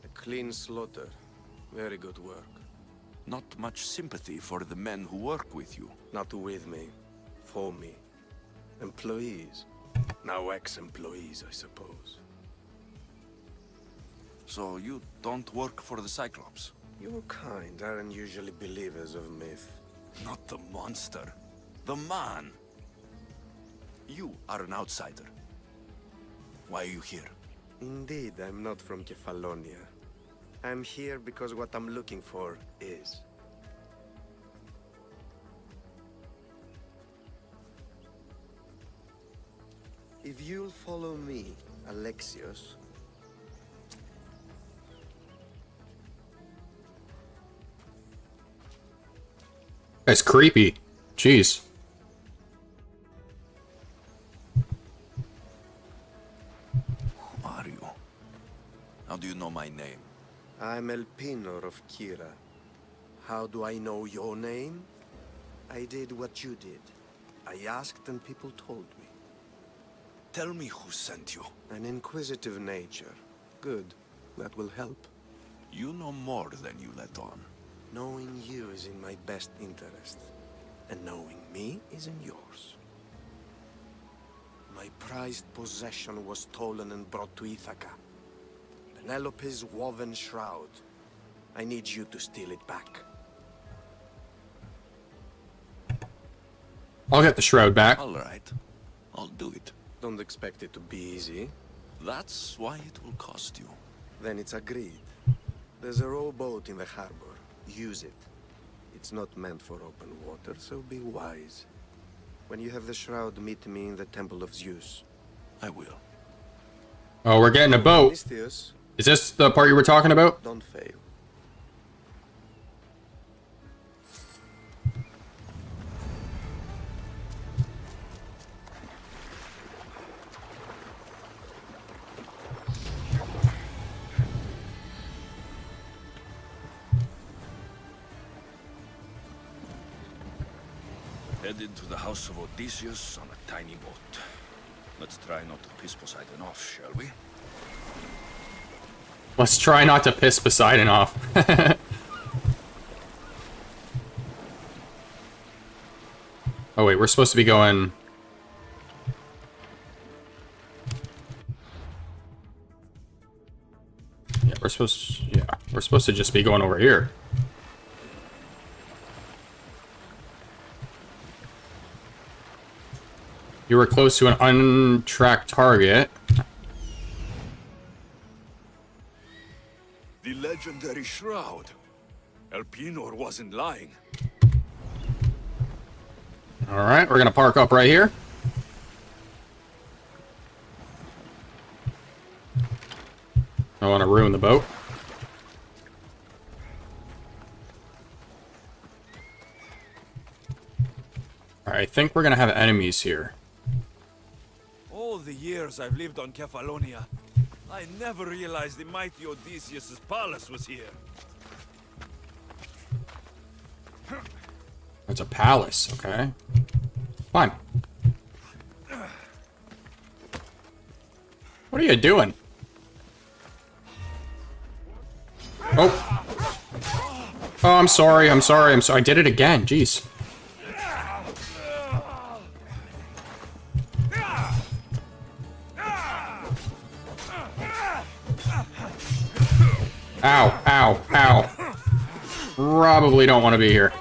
A clean slaughter. Very good work. Not much sympathy for the men who work with you. Not with me. For me. Employees. Now ex-employees, I suppose. So you don't work for the Cyclops? Your kind aren't usually believers of myth. Not the monster. The man. You are an outsider. Why are you here? Indeed, I'm not from Kefalonia. I'm here because what I'm looking for is. If you'll follow me, Alexios. That's creepy. Jeez. Who are you? How do you know my name? I'm Elpinor of Kira. How do I know your name? I did what you did. I asked and people told me. Tell me who sent you. An inquisitive nature. Good. That will help. You know more than you let on. Knowing you is in my best interest. And knowing me is in yours. My prized possession was stolen and brought to Ithaca. Penelope's woven shroud. I need you to steal it back. I'll get the shroud back. All right. I'll do it. Don't expect it to be easy. That's why it will cost you. Then it's agreed. There's a rowboat in the harbor. Use it. It's not meant for open water, so be wise. When you have the shroud, meet me in the Temple of Zeus. I will. Oh, we're getting a boat. Mistius, Is this the part you were talking about? don't fail. Headed to the house of Odysseus on a tiny boat. Let's try not to piss Poseidon off, shall we? Let's try not to piss Poseidon off. Oh wait, we're supposed to be going... Yeah, we're supposed to just be going over here. You were close to an untracked target. The legendary shroud. Elpinor wasn't lying. Alright, we're gonna park up right here. I don't want to ruin the boat. Alright, I think we're gonna have enemies here. All the years I've lived on Kefalonia, I never realized the mighty Odysseus' palace was here. It's a palace, okay. Fine. What are you doing? Oh. Oh, I'm sorry, I'm sorry, I'm sorry. I did it again, jeez. Ow, ow, ow. Probably don't want to be here.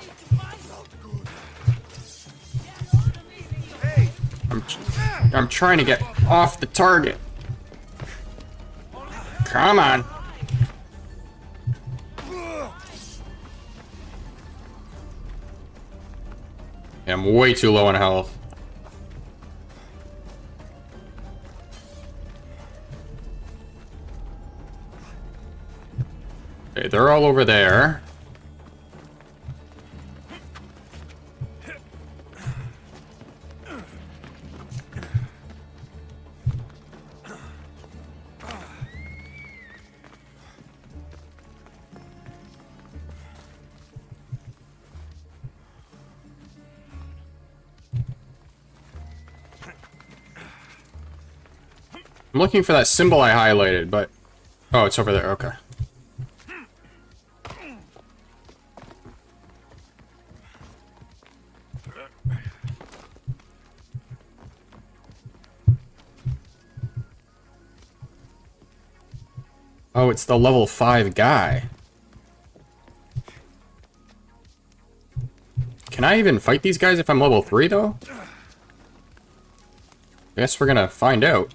I'm I'm trying to get off the target. Come on. Yeah, I'm way too low on health. Okay, they're all over there. I'm looking for that symbol I highlighted, but... Oh, it's over there, okay. Oh, it's the level 5 guy. Can I even fight these guys if I'm level 3, though? I guess we're gonna find out.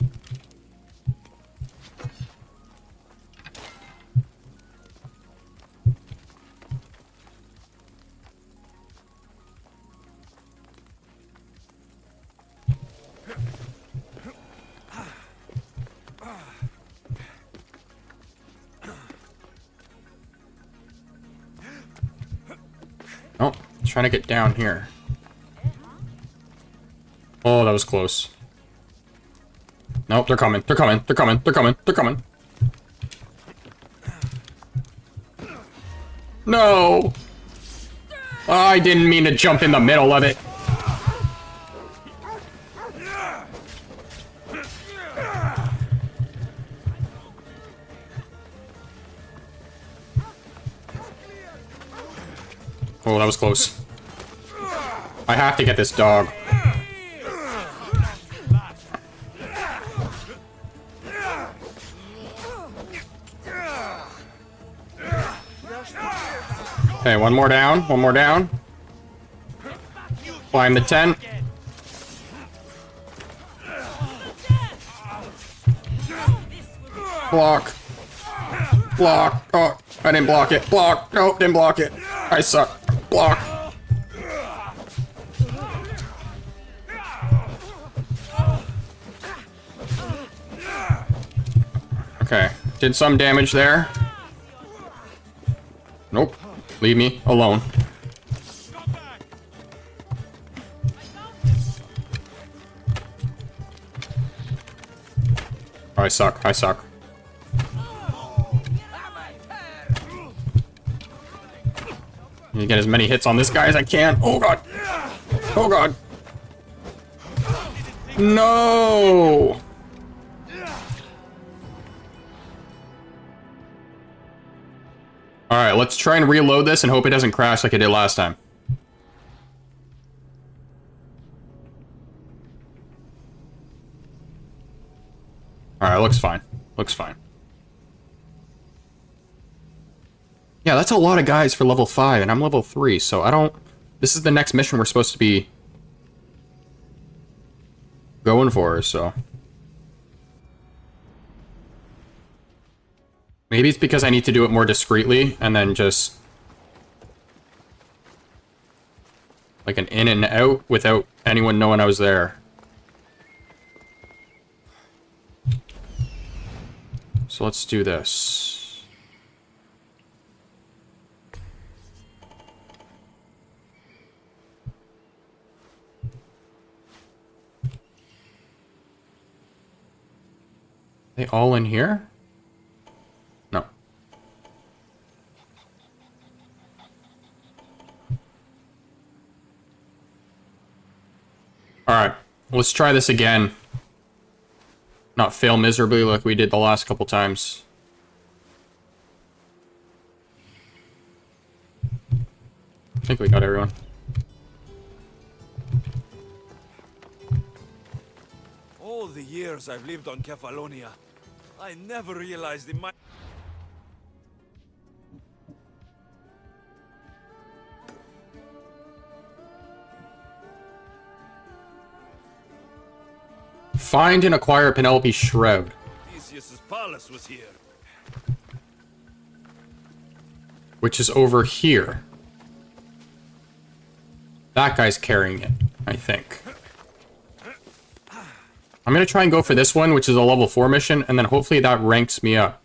Oh, trying to get down here. Oh, that was close. Nope, they're coming. They're coming. They're coming. They're coming. They're coming. No! I didn't mean to jump in the middle of it. Oh, that was close. I have to get this dog. Okay, one more down. One more down. Climb the tent. Block. Block. Oh, I didn't block it. Block. Nope, didn't block it. I suck. Block. Okay, did some damage there. Nope. Leave me alone. Oh, I suck. I suck. Need to get as many hits on this guy as I can. Oh god. Oh god. No. Alright, let's try and reload this and hope it doesn't crash like it did last time. Alright, looks fine. Looks fine. Yeah, that's a lot of guys for level 5, and I'm level 3, so I don't... This is the next mission we're supposed to be going for, so... Maybe it's because I need to do it more discreetly, and then just... like an in and out without anyone knowing I was there. So let's do this. They all in here? No. Alright, let's try this again. Not fail miserably like we did the last couple times. I think we got everyone. All the years I've lived on Kefalonia, I never realized in my... Find and acquire Penelope's shroud. Theseus's palace was here. Which is over here. That guy's carrying it, I think. I'm gonna try and go for this one, which is a level 4 mission, and then hopefully that ranks me up.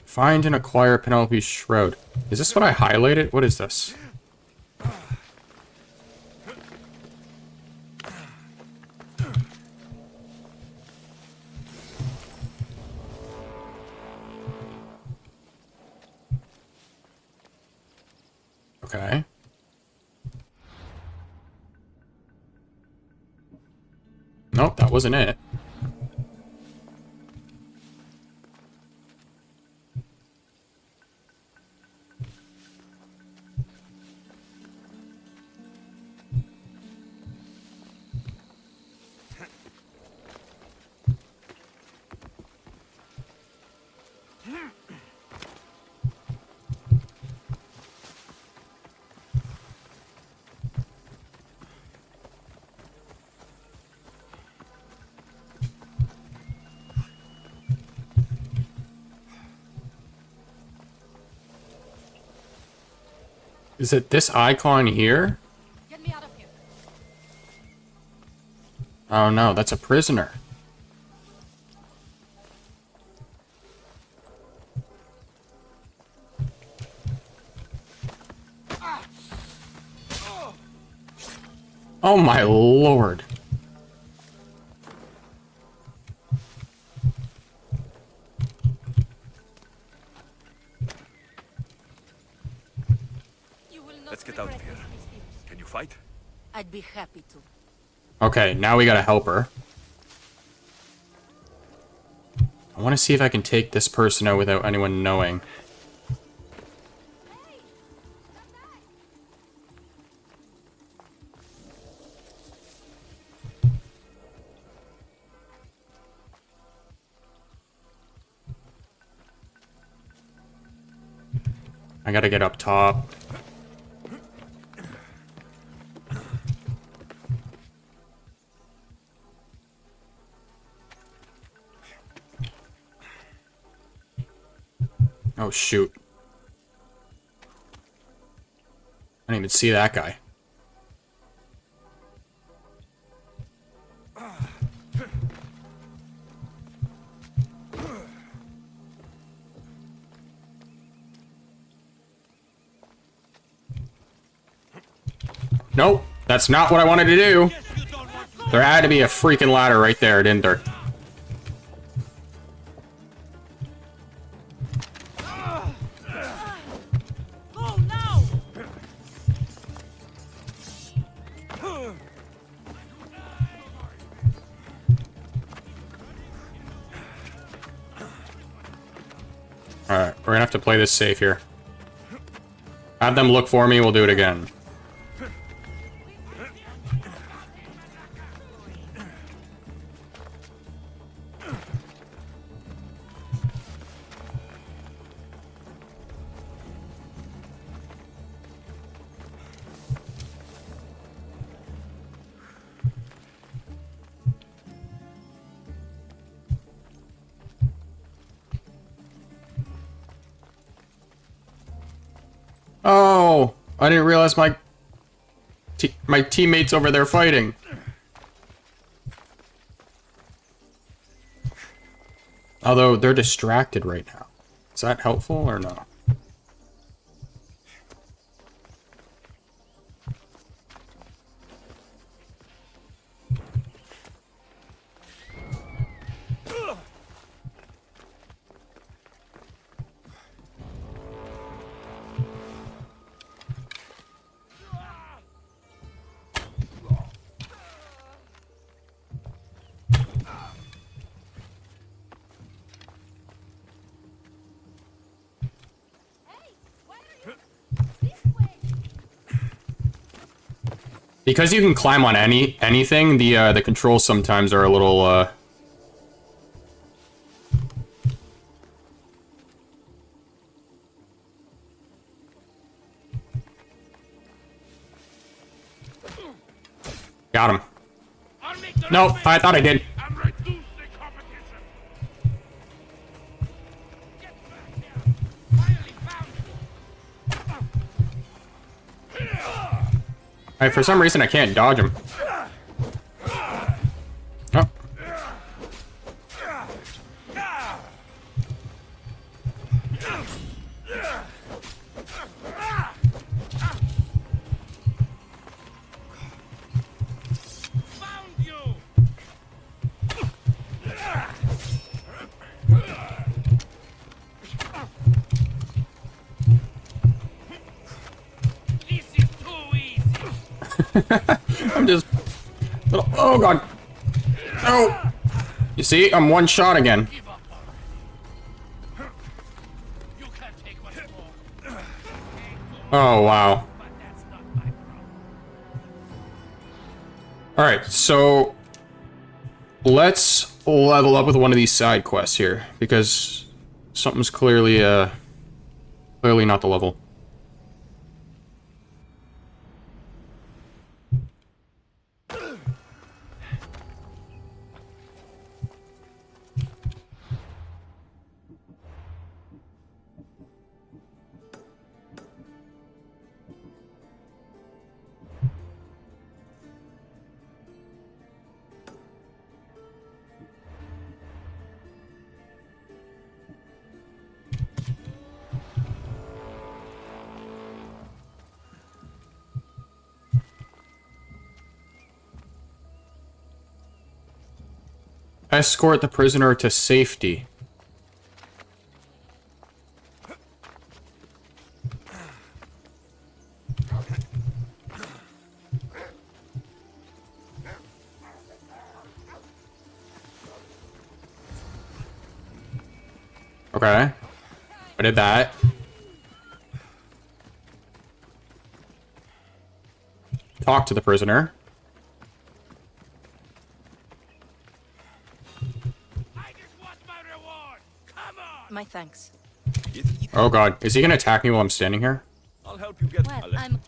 Find and acquire Penelope's shroud. Is this what I highlighted? What is this? Okay. Nope, that wasn't it. Is it this icon here? Get me out of here. Oh no, that's a prisoner. Oh my lord. Let's get out of here. Can you fight? I'd be happy to. Okay, now we gotta help her. I want to see if I can take this person out without anyone knowing. I gotta get up top. Oh shoot. I didn't even see that guy. Nope, that's not what I wanted to do. There had to be a freaking ladder right there, didn't there? Alright, we're gonna have to play this safe here. Have them look for me, we'll do it again. Oh, I didn't realize my teammates over there fighting. Although they're distracted right now. Is that helpful or no? Because you can climb on anything, the controls sometimes are a little Got him. Nope, I thought I did. Alright, for some reason I can't dodge him. Oh. I'm just... Oh, God. No! You see? I'm one shot again. Oh, wow. Alright, so... let's level up with one of these side quests here, because something's clearly, clearly not the level. Escort the prisoner to safety. Okay. I did that. Talk to the prisoner. My thanks. Oh god, is he gonna attack me while I'm standing here? I'll help you get Well, I'm...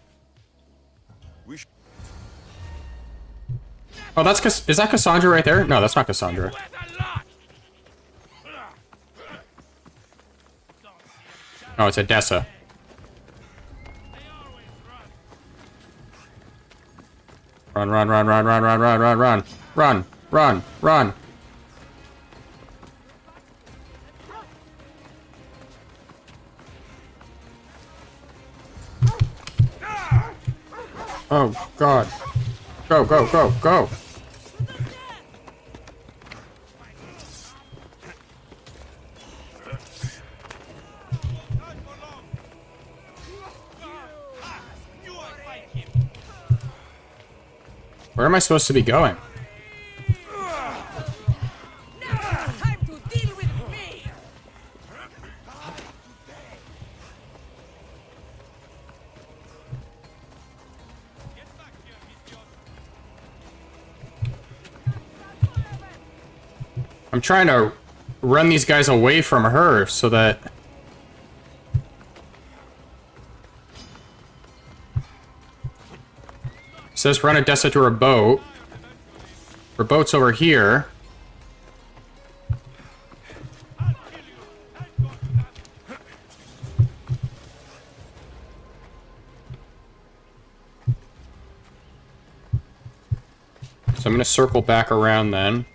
Oh, that's is that Cassandra right there? No, that's not Cassandra. Oh, it's Odessa. Run, run, run, run, run, run, run, run, run, run, run, run. Oh, God. Go, go, go, go. Where am I supposed to be going? I'm trying to run these guys away from her so that... It says run Odessa to her boat. Her boat's over here. So I'm gonna circle back around then.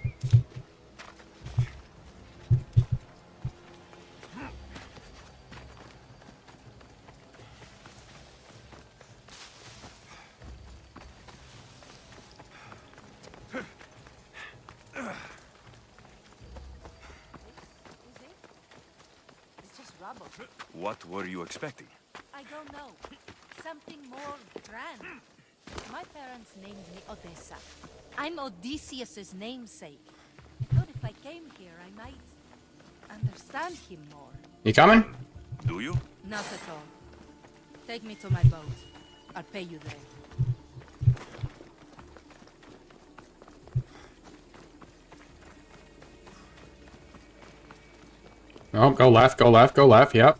What were you expecting? I don't know. Something more grand. My parents named me Odessa. I'm Odysseus's namesake. I thought if I came here, I might understand him more. You coming? Do you? Not at all. Take me to my boat. I'll pay you there. Oh, go left, go left, go left, yep.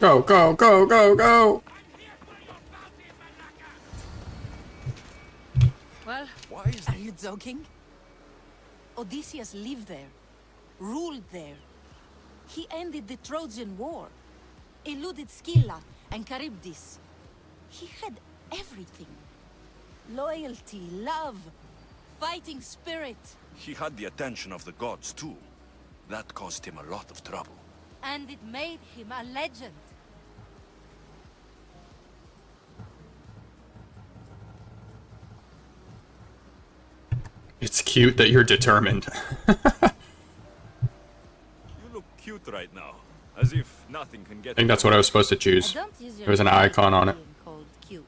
Go, go, go, go, go! Well, are you joking? Odysseus lived there, ruled there. He ended the Trojan War, eluded Scylla and Charybdis. He had everything. Loyalty, love, fighting spirit. He had the attention of the gods, too. That caused him a lot of trouble. And it made him a legend. It's cute that you're determined. You look cute right now. As if nothing can get... I think that's what I was supposed to choose. There was an icon on it. Called cute.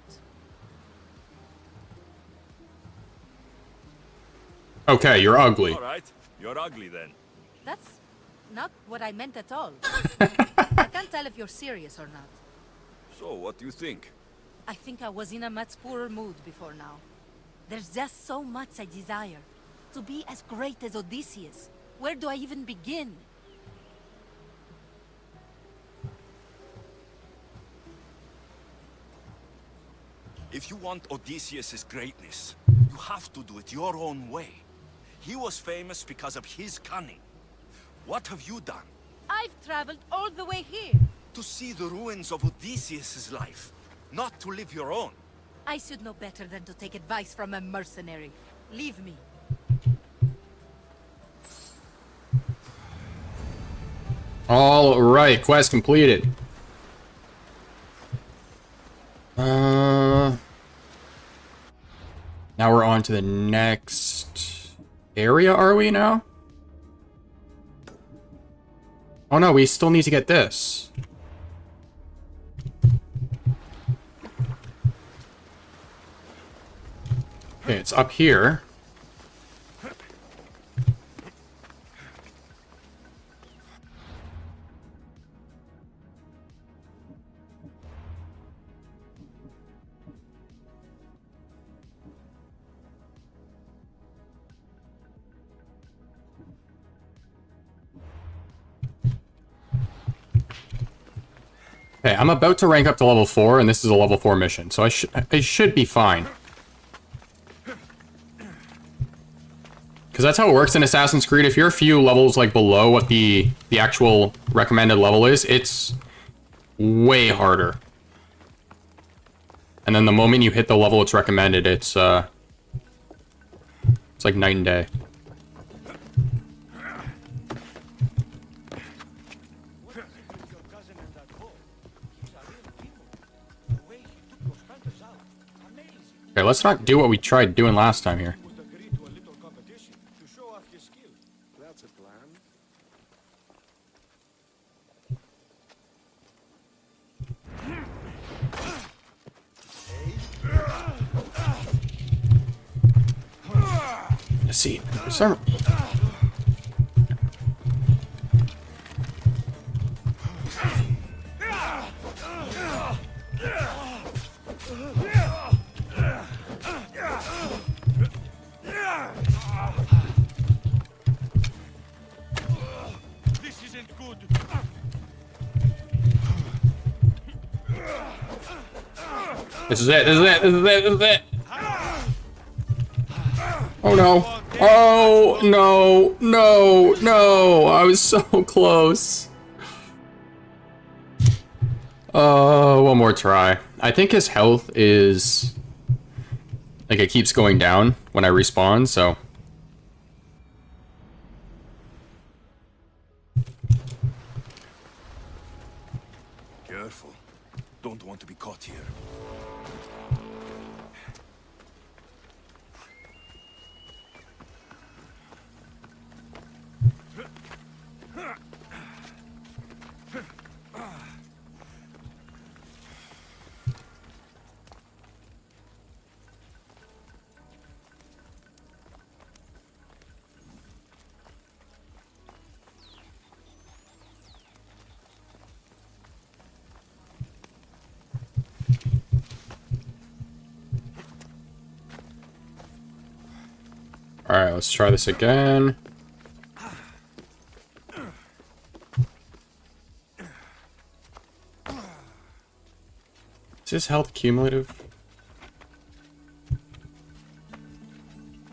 Okay, you're ugly. Alright, you're ugly then. That's not what I meant at all. I can't tell if you're serious or not. So, what do you think? I think I was in a much poorer mood before now. There's just so much I desire. To be as great as Odysseus. Where do I even begin? If you want Odysseus' greatness, you have to do it your own way. He was famous because of his cunning. What have you done? I've traveled all the way here. To see the ruins of Odysseus' life, not to live your own. I should know better than to take advice from a mercenary. Leave me. All right, quest completed. Now we're on to the next area, are we now? Oh no, we still need to get this. Okay, it's up here. Okay, I'm about to rank up to level 4, and this is a level 4 mission, so I should be fine. Because that's how it works in Assassin's Creed. If you're a few levels like below what the actual recommended level is, it's way harder. And then the moment you hit the level it's recommended, it's like night and day. Okay, let's not do what we tried doing last time here. That's a plan. Let's see. Some... This isn't good. This is it, this is it, this is it, this is it! Oh no. Oh no, no, no! I was so close. One more try. I think his health is... like, it keeps going down when I respawn, so... Careful. Don't want to be caught here. Alright, let's try this again. Is this health cumulative?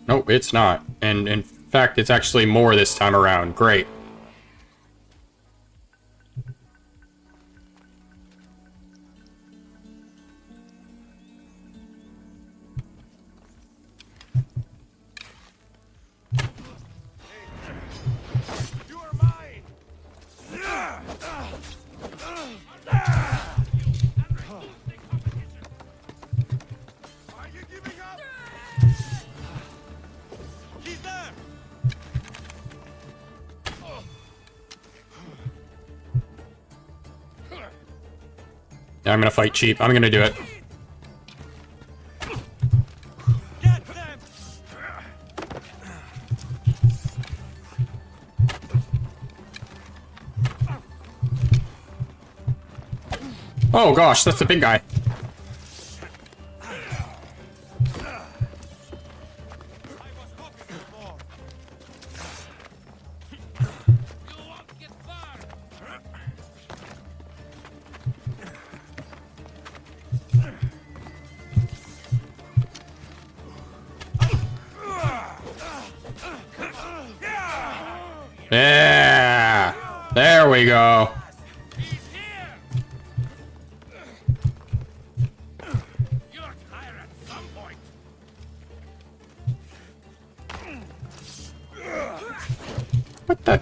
Nope, it's not. And in fact, it's actually more this time around. Great. Yeah, I'm gonna fight cheap. I'm gonna do it. Oh gosh, that's the big guy. Yeah, there we go. What the?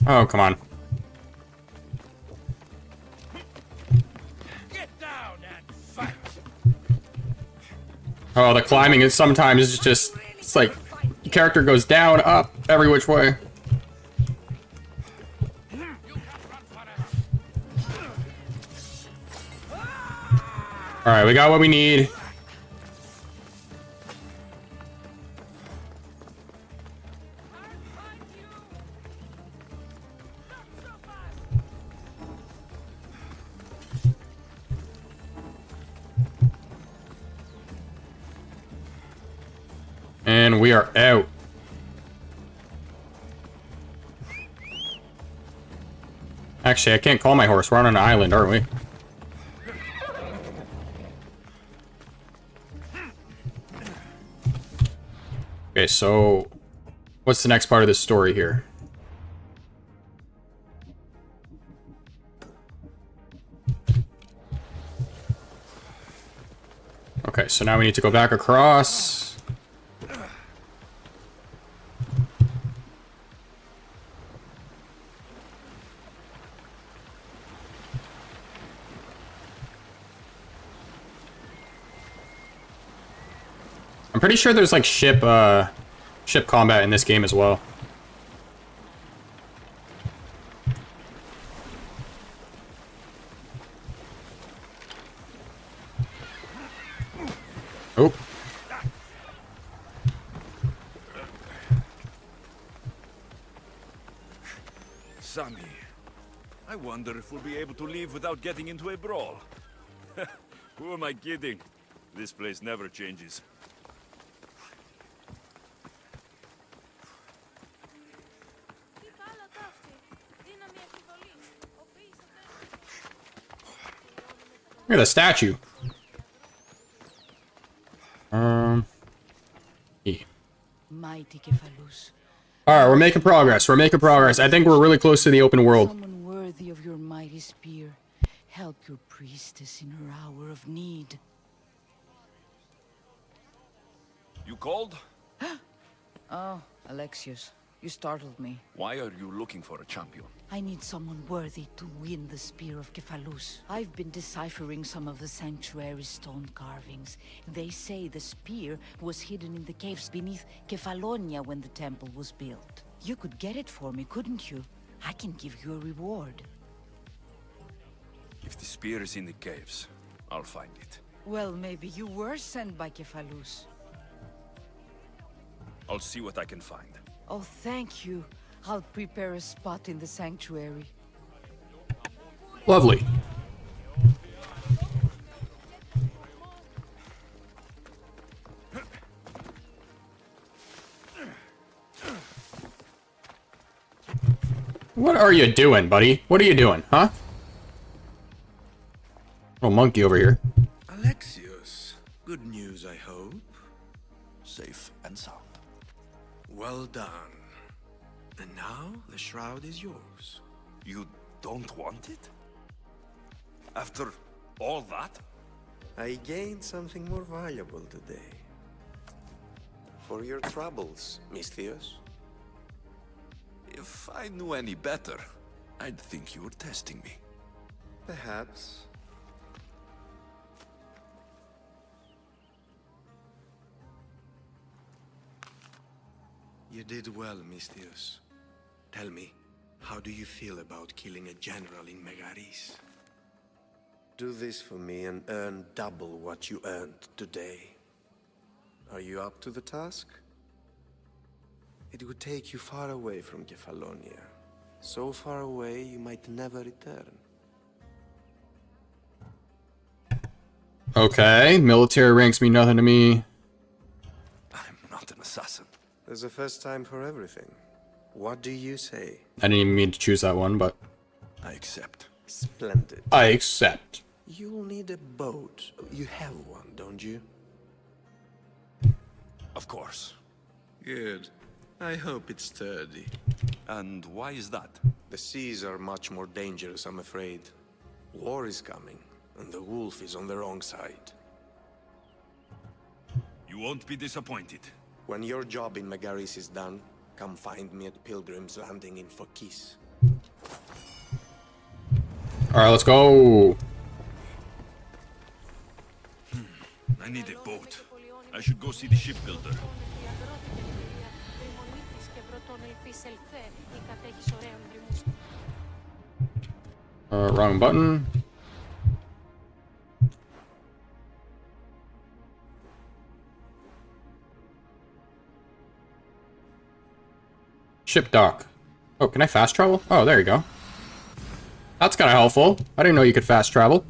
Oh, come on. Oh, the climbing is sometimes just, it's like, the character goes down, up, every which way. Alright, we got what we need. And we are out. Actually, I can't call my horse. We're on an island, aren't we? Okay, so what's the next part of this story here? Okay, so now we need to go back across. I'm pretty sure there's like ship combat in this game as well. Oh. Sammy, I wonder if we'll be able to leave without getting into a brawl. Who am I kidding? This place never changes. Look at the statue. E. Mighty Kephalus. Alright, we're making progress. We're making progress. I think we're really close to the open world. Someone worthy of your mighty spear. Help your priestess in her hour of need. You called? Oh, Alexius. You startled me. Why are you looking for a champion? I need someone worthy to win the Spear of Kephalus. I've been deciphering some of the sanctuary's stone carvings. They say the spear was hidden in the caves beneath Kefalonia when the temple was built. You could get it for me, couldn't you? I can give you a reward. If the spear is in the caves, I'll find it. Well, maybe you were sent by Kephalus. I'll see what I can find. Oh, thank you. I'll prepare a spot in the sanctuary. Lovely. What are you doing, buddy? What are you doing, huh? Little monkey over here. Alexios, good news, I hope. Safe and sound. Well done. And now the shroud is yours. You don't want it? After all that? I gained something more valuable today. For your troubles, Misthios. If I knew any better, I'd think you were testing me. Perhaps. You did well, Misthios. Tell me, how do you feel about killing a general in Megaris? Do this for me and earn double what you earned today. Are you up to the task? It would take you far away from Kefalonia. So far away you might never return. Okay, military ranks mean nothing to me. I'm not an assassin. There's a first time for everything. What do you say? I didn't even mean to choose that one, but... I accept. Splendid. I accept. You'll need a boat. You have one, don't you? Of course. Good. I hope it's sturdy. And why is that? The seas are much more dangerous, I'm afraid. War is coming, and the wolf is on the wrong side. You won't be disappointed. When your job in Megaris is done, come find me at Pilgrim's Landing in Phokis. Alright, let's go. I need a boat. I should go see the shipbuilder. Wrong button. Ship dock. Oh, can I fast travel? Oh, there you go. That's kind of helpful. I didn't know you could fast travel.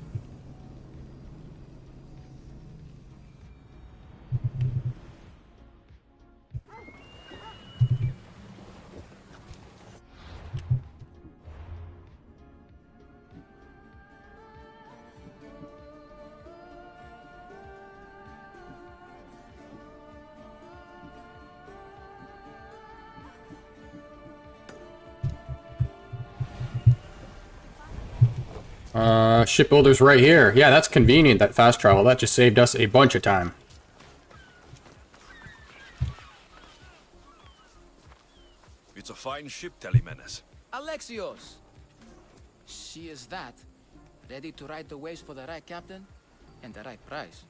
Shipbuilder's right here. Yeah, that's convenient, that fast travel. That just saved us a bunch of time. It's a fine ship, Telemenes. Alexios! She is that. Ready to ride the waves for the right captain and the right price.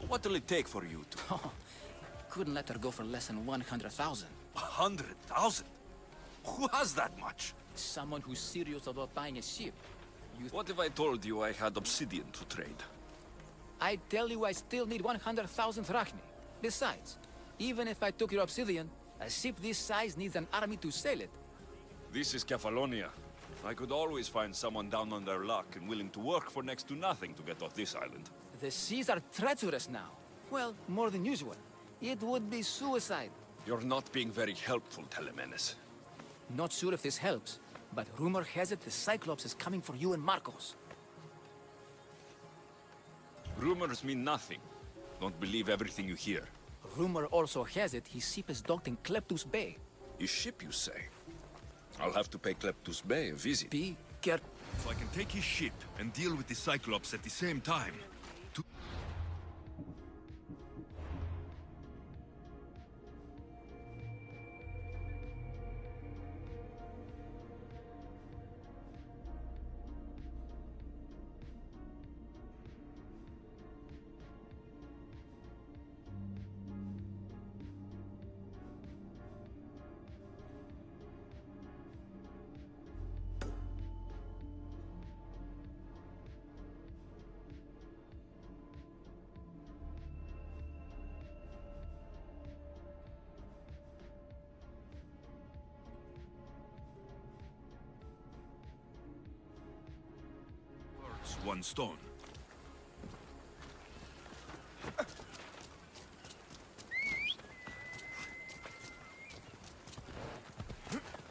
What will it take for you to? Oh, couldn't let her go for less than 100,000. 100,000? Who has that much? Someone who's serious about buying a ship. What if I told you I had obsidian to trade? I tell you I still need 100,000 drachmi. Besides, even if I took your obsidian, a ship this size needs an army to sail it. This is Kefalonia. I could always find someone down on their luck and willing to work for next to nothing to get off this island. The seas are treacherous now. Well, more than usual. It would be suicide. You're not being very helpful, Telemenes. Not sure if this helps, but rumor has it the Cyclops is coming for you and Marcos. Rumors mean nothing. Don't believe everything you hear. Rumor also has it his ship is docked in Kleptus Bay. His ship, you say? I'll have to pay Kleptus Bay a visit. Be careful. So I can take his ship and deal with the Cyclops at the same time. One stone.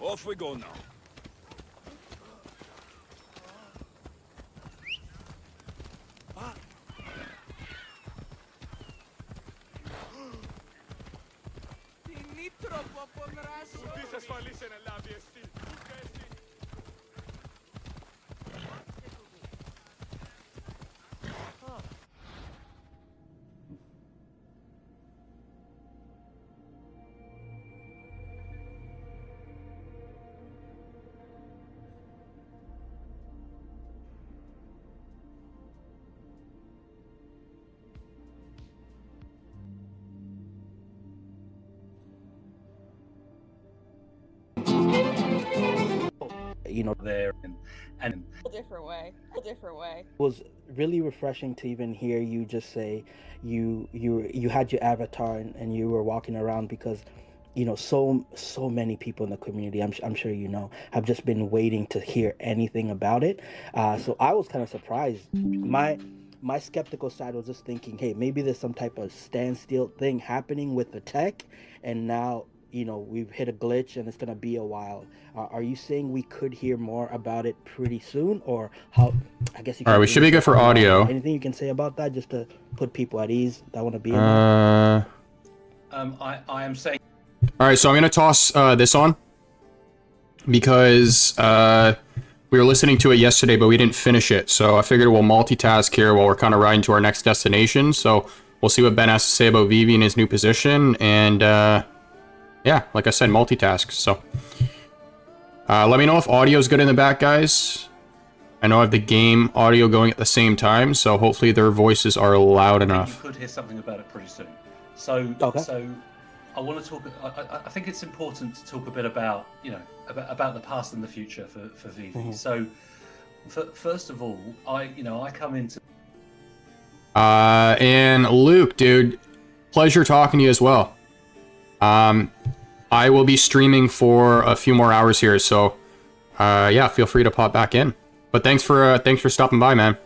Off we go now. You know, there and A different way. A different way. it was really refreshing to even hear you just say you had your avatar and you were walking around, because you know so many people in the community, I'm sure you know, have just been waiting to hear anything about it. So I was kind of surprised. My skeptical side was just thinking, hey, maybe there's some type of standstill thing happening with the tech, and now you know we've hit a glitch and it's gonna be a while. Are you saying we could hear more about it pretty soon, or how? I guess you. All right, we should be good for audio. Anything you can say about that, just to put people at ease that want to be in there? I am saying. All right, so I'm gonna toss this on because we were listening to it yesterday, but we didn't finish it. So I figured we'll multitask here while we're kind of riding to our next destination. So we'll see what Ben has to say about VeVe in his new position, and yeah, like I said, multitask. So let me know if audio is good in the back, guys. I know I have the game audio going at the same time, so hopefully their voices are loud enough. You could hear something about it pretty soon. So, so I want to talk. I think it's important to talk a bit about, you know, about the past and the future for VeVe. So, first of all, I come into. And Luke, dude, pleasure talking to you as well. I will be streaming for a few more hours here, so yeah, feel free to pop back in. But thanks for stopping by, man.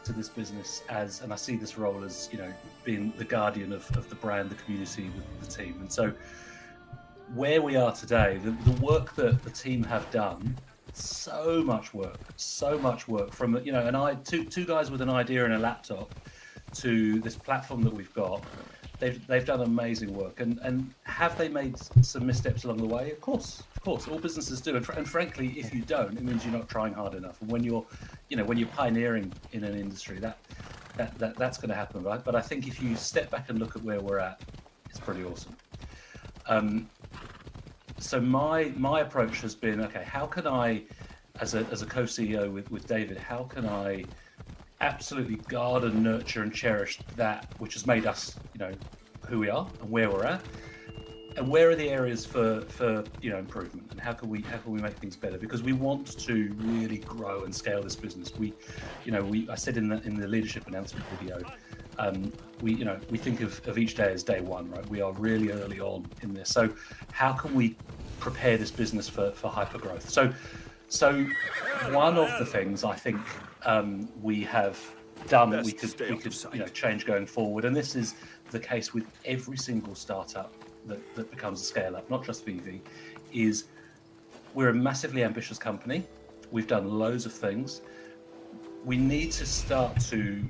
To this business as, and I see this role as, you know, being the guardian of the brand, the community, the team. And so where we are today, the work that the team have done, so much work from, you know, two guys with an idea and a laptop to this platform that we've got. They've done amazing work, and have they made some missteps along the way? Of course, all businesses do, and frankly, if you don't, it means you're not trying hard enough. And when you're pioneering in an industry, that's going to happen, right? But I think if you step back and look at where we're at, it's pretty awesome. So my approach has been, okay, how can I, as a co-CEO with David, how can I absolutely guard and nurture and cherish that which has made us, you know, who we are and where we're at, and where are the areas for you know, improvement, and how can we make things better, because we want to really grow and scale this business. I said in the leadership announcement video, we think of each day as day one, right? We are really early on in this, so how can we prepare this business for hyper growth? So one of the things I think we have done that we could change going forward, and this is the case with every single startup that becomes a scale up, not just VeVe, is we're a massively ambitious company. We've done loads of things. We need to start to.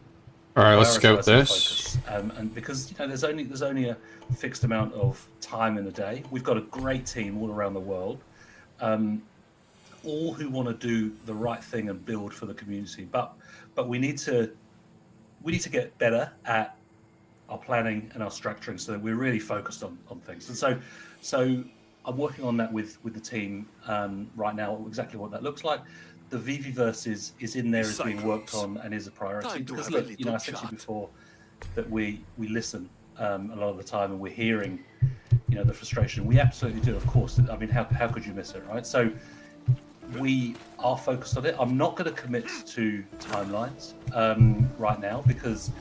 All right, let's scope this. And because, you know, there's only a fixed amount of time in a day. We've got a great team all around the world. All who want to do the right thing and build for the community, but we need to get better at our planning and our structuring, so that we're really focused on things. And so I'm working on that with the team right now, exactly what that looks like. The VeVeverse is in there, is being worked on, and is a priority, because look, you know, I said to you before that we listen a lot of the time, and we're hearing, you know, the frustration. We absolutely do, of course. I mean, how could you miss it, right? So we are focused on it. I'm not going to commit to timelines right now, because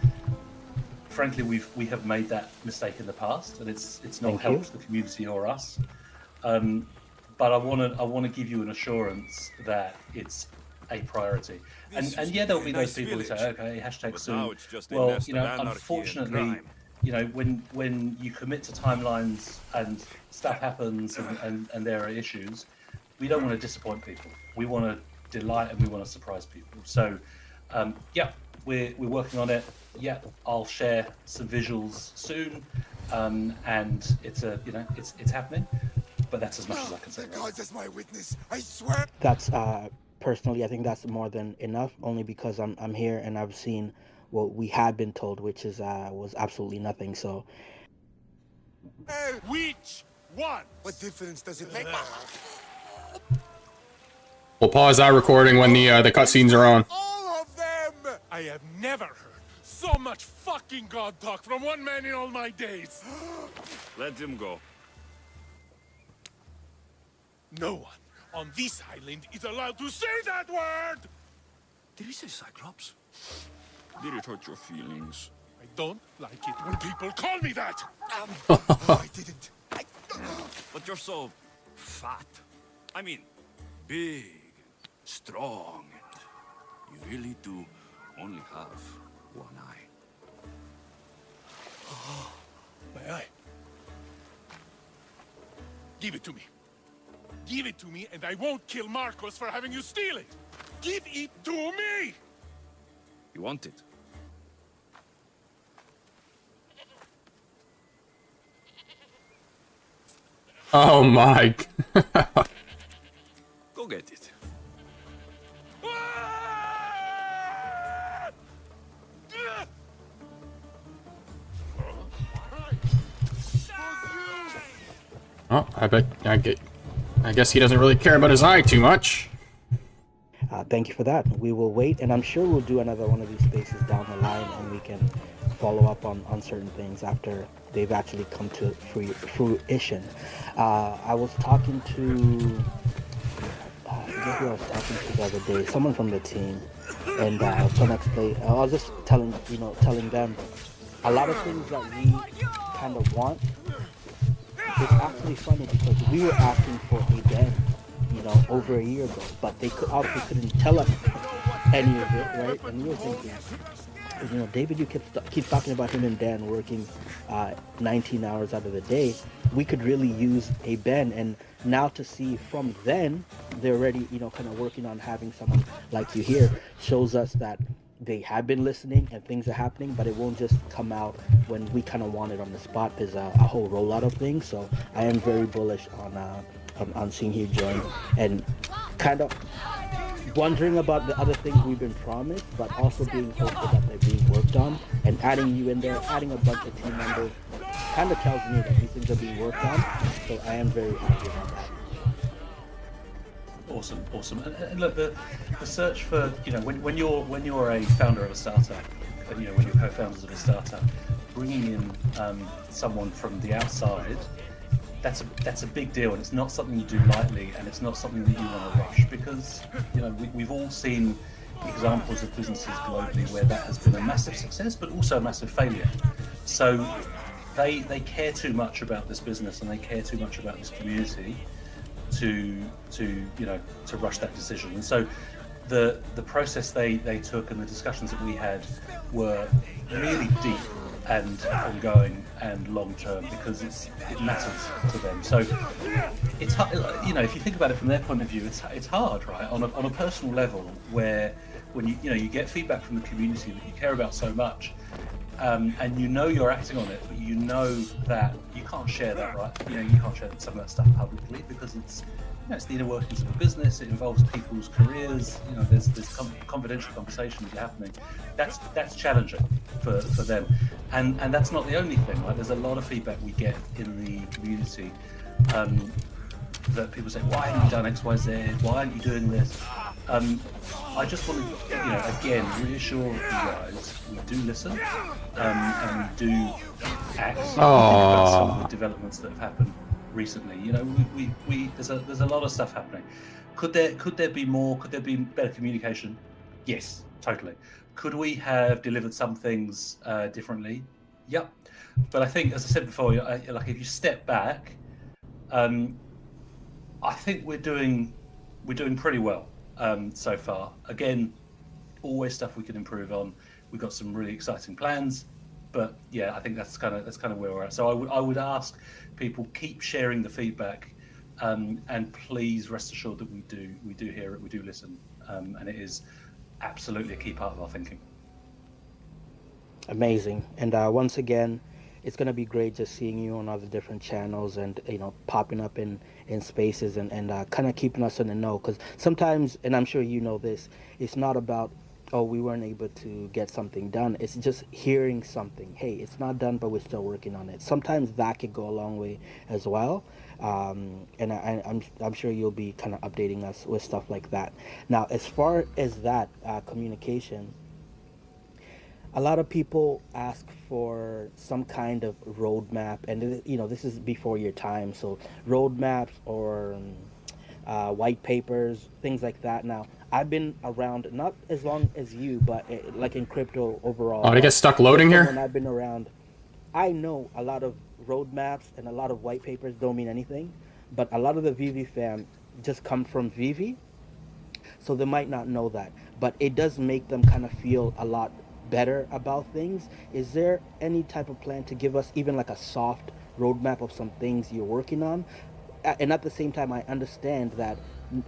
frankly we have made that mistake in the past, and it's not helped the community or us. But I want to give you an assurance that it's a priority. And yeah, there'll be those people who say, okay, hashtag soon. Well, you know, unfortunately, you know, when you commit to timelines and stuff happens and there are issues, we don't want to disappoint people. We want to delight and we want to surprise people. So, yeah, we're working on it. Yeah, I'll share some visuals soon, and it's happening. But that's as much as I can say. The gods as my witness, I swear. That's personally, I think that's more than enough. Only because I'm here and I've seen what we had been told, which is was absolutely nothing. So. Which one? What difference does it make? We'll pause our recording when the cutscenes are on. All of them. I have never heard so much fucking god talk from one man in all my days. Let him go. No one on this island is allowed to say that word! Did he say Cyclops? Did it hurt your feelings? I don't like it when people call me that! I didn't. But you're so fat. I mean, big, strong, and you really do only have one eye. My eye. Give it to me. Give it to me, and I won't kill Marcos for having you steal it! Give it to me! You want it? Oh my. Go get it. Oh, I guess he doesn't really care about his eye too much. Thank you for that. We will wait, and I'm sure we'll do another one of these spaces down the line, and we can follow up on certain things after they've actually come to fruition. I was talking to, I forget who I was talking to the other day, someone from the team, and I was trying to explain. I was just telling them a lot of things that we kind of want. It's actually funny because we were asking for a den, over a year ago, but they obviously couldn't tell us any of it, right? And we were thinking, David, you keep talking about him and Dan working 19 hours out of the day. We could really use a Ben, and now to see from then they're already, kind of working on having someone like you here shows us that they have been listening and things are happening, but it won't just come out when we kind of want it on the spot. There's a whole rollout of things, so I am very bullish on seeing you join and kind of wondering about the other things we've been promised, but also being hopeful that they're being worked on, and adding you in there, adding a bunch of team members kind of tells me that these things are being worked on, so I am very happy about that. Awesome. And look, the search for, when you're a founder of a startup, and when you're co-founders of a startup, bringing in someone from the outside, that's a big deal, and it's not something you do lightly, and it's not something that you want to rush, because we've all seen examples of businesses globally where that has been a massive success, but also a massive failure. So they care too much about this business, and they care too much about this community to rush that decision. And so the process they took and the discussions that we had were really deep and ongoing and long term, because it matters to them. So it's hard, if you think about it from their point of view, it's hard, right, on a personal level, where when you get feedback from the community that you care about so much, and you're acting on it, but that you can't share that, right? You can't share some of that stuff publicly, because it's the inner workings of a business. It involves people's careers. There's confidential conversations happening. That's challenging for them, and that's not the only thing, right? There's a lot of feedback we get in the community that people say, why haven't you done X, Y, Z? Why aren't you doing this? I just want to, again, reassure you guys, we do listen, and we do act. Think about some of the developments that have happened recently. There's a lot of stuff happening. Could there be more? Could there be better communication? Yes, totally. Could we have delivered some things differently? Yep. But I think, as I said before, if you step back, I think we're doing pretty well so far. Again, always stuff we can improve on. We've got some really exciting plans, but yeah, I think that's kind of where we're at. So I would ask people, keep sharing the feedback, and please rest assured that we do hear it, we do listen, and it is absolutely a key part of our thinking. Amazing. And once again, it's gonna be great just seeing you on other different channels and popping up in spaces and kind of keeping us in the know. Because sometimes, and I'm sure you know this, it's not about, oh, we weren't able to get something done. It's just hearing something. Hey, it's not done, but we're still working on it. Sometimes that could go a long way as well. And I'm sure you'll be kind of updating us with stuff like that. Now, as far as that communication, a lot of people ask for some kind of roadmap, and this is before your time. So roadmaps or white papers, things like that. Now, I've been around not as long as you, but like in crypto overall. Oh, did it get stuck loading here? When I've been around, I know a lot of roadmaps and a lot of white papers don't mean anything, but a lot of the VeVe fam just come from VeVe, so they might not know that, but it does make them kind of feel a lot better about things. Is there any type of plan to give us even like a soft roadmap of some things you're working on? And at the same time, I understand that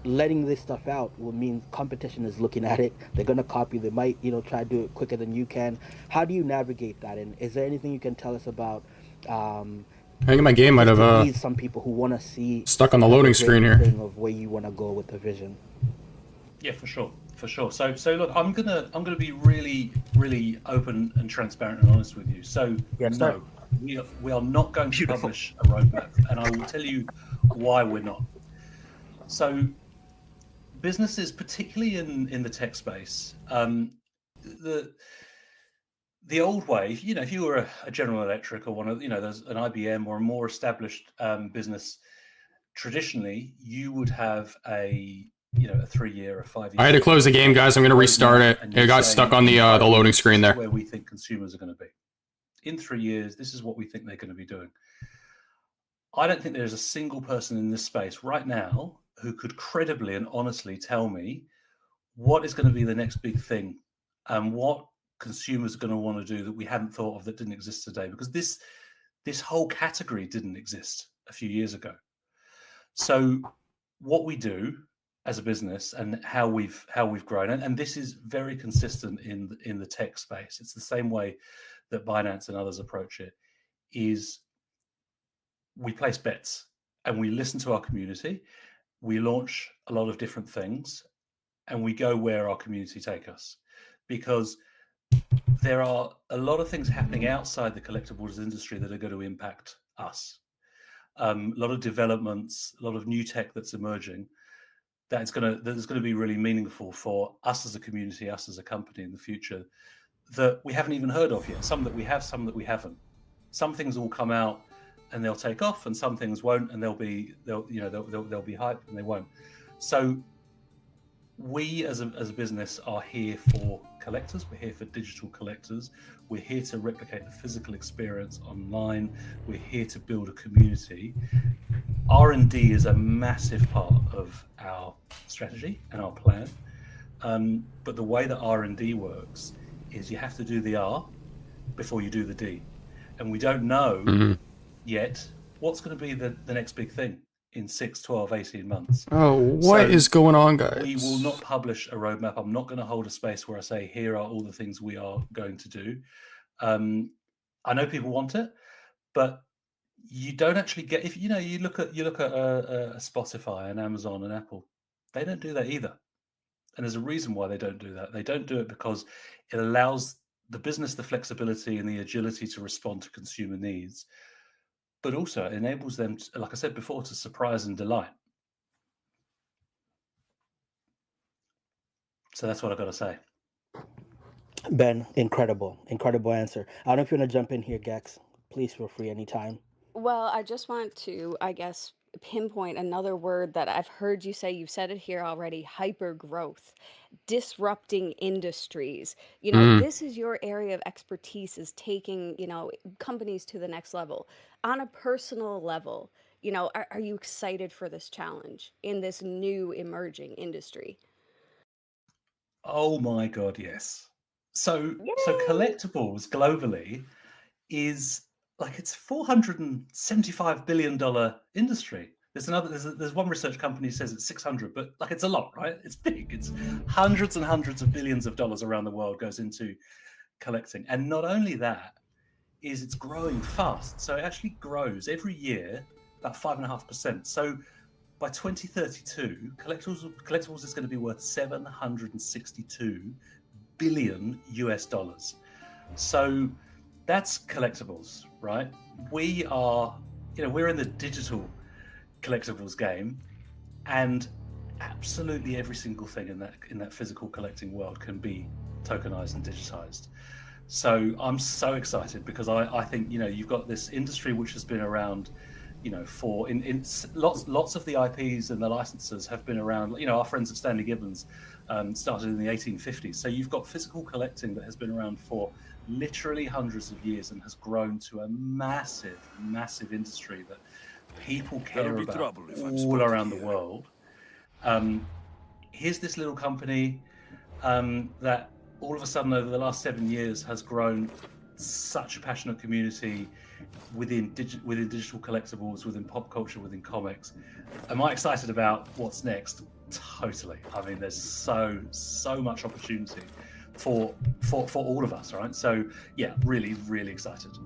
letting this stuff out will mean competition is looking at it. They're gonna copy. They might, try to do it quicker than you can. How do you navigate that? And is there anything you can tell us about? I think my game might have some people who want to see stuck on the loading screen here. Of where you want to go with the vision. Yeah, for sure. So look, I'm gonna be really, really open and transparent and honest with you. So no, we are not going to publish a roadmap, and I will tell you why we're not. So businesses, particularly in the tech space, the old way, if you were a General Electric or one of there's an IBM or a more established business, traditionally you would have a 3-year or 5-year. I had to close the game, guys. I'm going to restart it. It got stuck on the loading screen there. Where we think consumers are going to be in 3 years. This is what we think they're going to be doing. I don't think there's a single person in this space right now who could credibly and honestly tell me what is going to be the next big thing and what consumers are going to want to do that we hadn't thought of, that didn't exist today, because this whole category didn't exist a few years ago. So what we do as a business and how we've grown, and this is very consistent in the tech space. It's the same way that Binance and others approach it. Is we place bets and we listen to our community. We launch a lot of different things, and we go where our community take us, because there are a lot of things happening outside the collectibles industry that are going to impact us. A lot of developments, a lot of new tech that's emerging. That's going to be really meaningful for us as a community, us as a company in the future, that we haven't even heard of yet. Some that we have, some that we haven't. Some things will come out and they'll take off, and some things won't, and they'll be hype and they won't. So we as a business are here for collectors. We're here for digital collectors. We're here to replicate the physical experience online. We're here to build a community. R&D is a massive part of our strategy and our plan. But the way that R&D works is you have to do the R before you do the D. And we don't know yet what's going to be the next big thing in 6, 12, 18 months. Oh, what is going on, guys? We will not publish a roadmap. I'm not going to hold a space where I say, here are all the things we are going to do. I know people want it, but you don't actually get, if you look at a Spotify and Amazon and Apple, they don't do that either. And there's a reason why they don't do that. They don't do it because it allows the business the flexibility and the agility to respond to consumer needs, but also it enables them, to, like I said before, to surprise and delight. So that's what I've got to say. Ben, incredible answer. I don't know if you want to jump in here, Gex. Please feel free anytime. Well, I just want to, I guess, pinpoint another word that I've heard you say. You've said it here already: hyper growth, disrupting industries. This is your area of expertise, is taking, companies to the next level. On a personal level, are you excited for this challenge in this new emerging industry? Oh my God, yes. So collectibles globally is like it's $475 billion industry. There's one research company says it's 600, but like it's a lot, right? It's big. It's hundreds and hundreds of billions of dollars around the world goes into collecting. And not only that, is it's growing fast. So it actually grows every year about 5.5%. So by 2032, collectibles is going to be worth 762 billion US dollars. So that's collectibles, right? We are, we're in the digital collectibles game, and absolutely every single thing in that physical collecting world can be tokenized and digitized. So I'm so excited because I think you've got this industry which has been around, for in lots of the IPs and the licenses have been around. Our friends at Stanley Gibbons started in the 1850s. So you've got physical collecting that has been around for literally hundreds of years and has grown to a massive, massive industry that people care about all around the world. Here's this little company that all of a sudden over the last 7 years has grown such a passionate community within digital collectibles, within pop culture, within comics. Am I excited about what's next? Totally. I mean, there's so much opportunity for all of us, right? So yeah, really, really excited.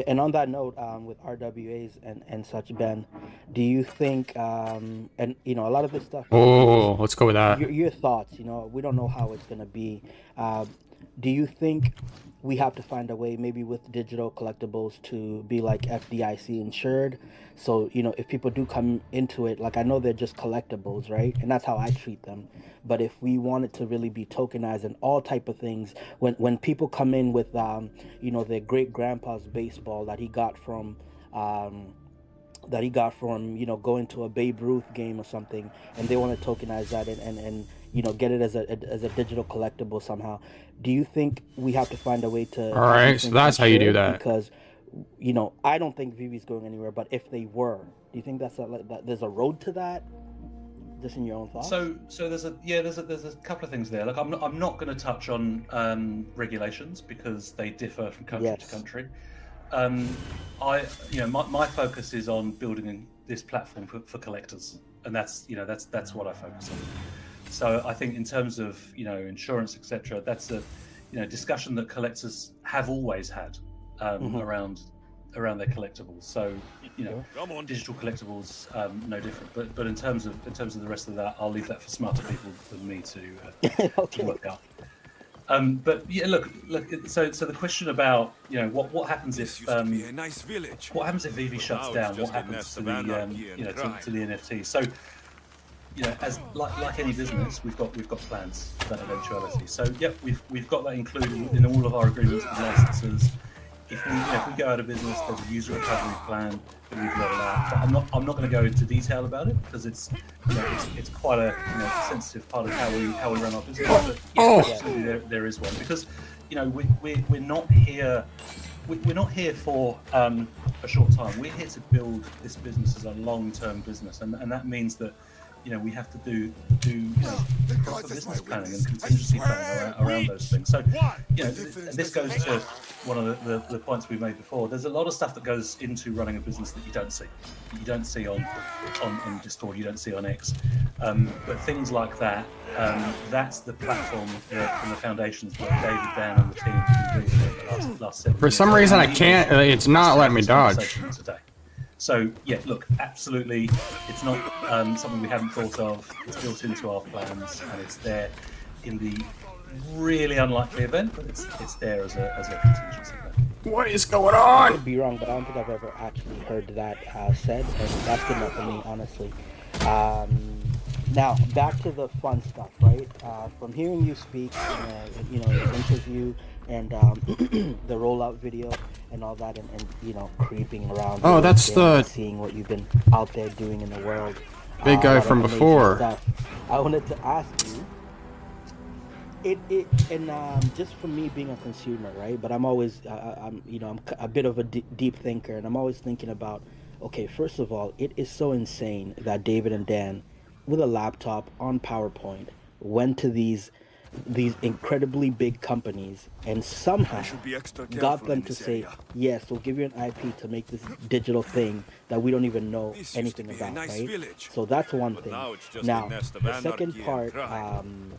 And on that note, with RWAs and such, Ben, do you think, and a lot of this stuff... let's go with that. Your thoughts, we don't know how it's going to be. Do you think we have to find a way, maybe with digital collectibles, to be like FDIC insured? So, if people do come into it, like I know they're just collectibles, right? And that's how I treat them. But if we want it to really be tokenized and all type of things, when people come in with, their great grandpa's baseball that he got from, going to a Babe Ruth game or something, and they want to tokenize that and get it as a digital collectible somehow. Do you think we have to find a way to... All right, so that's how you do that. Because, I don't think VeVe's going anywhere, but if they were, do you think there's a road to that? Just in your own thoughts? So there's a couple of things there. Like I'm not going to touch on regulations because they differ from country to country. My focus is on building this platform for collectors, and that's what I focus on. So I think in terms of insurance, etc., that's a discussion that collectors have always had around their collectibles. So digital collectibles, no different. But in terms of the rest of that, I'll leave that for smarter people than me to work out. But yeah, look. So the question about what happens if what happens if VeVe shuts down? What happens to the to the NFT? So as like any business, we've got plans for that eventuality. So yep, we've got that included in all of our agreements with licenses. If we go out of business, there's a user recovery plan that we've rolled out. But I'm not going to go into detail about it because it's quite a sensitive part of how we run our business. But absolutely there is one because we're not here. We're not here for a short time. We're here to build this business as a long-term business, and that means that we have to do proper business planning and contingency planning around those things. So this goes to one of the points we made before. There's a lot of stuff that goes into running a business that you don't see. You don't see on Discord, you don't see on X. But things like that, that's the platform and the foundations that David, Dan, and the team have been building over the last 7 years. For some reason, I can't. It's not letting me dodge. Today. So yeah, look, absolutely, it's not something we haven't thought of. It's built into our plans, and it's there in the really unlikely event, but it's there as a contingency plan. What is going on? I could be wrong, but I don't think I've ever actually heard that said, and that's good enough for me, honestly. Now back to the fun stuff, right? From hearing you speak, the interview and the rollout video and all that, and creeping around. Oh, that's seeing what you've been out there doing in the world. Big guy from before. Stuff. I wanted to ask you. Just for me being a consumer, right? But I'm always, I'm a bit of a deep thinker, and I'm always thinking about, okay, first of all, it is so insane that David and Dan, with a laptop on PowerPoint, went to these these incredibly big companies and somehow should be extra got careful them in to this say, area. yes, we'll give you an IP to make this digital thing that we don't even know This used to anything be a about, nice right? village. So that's one But thing. now it's just a Now, nest of the second anarchy and part, crime.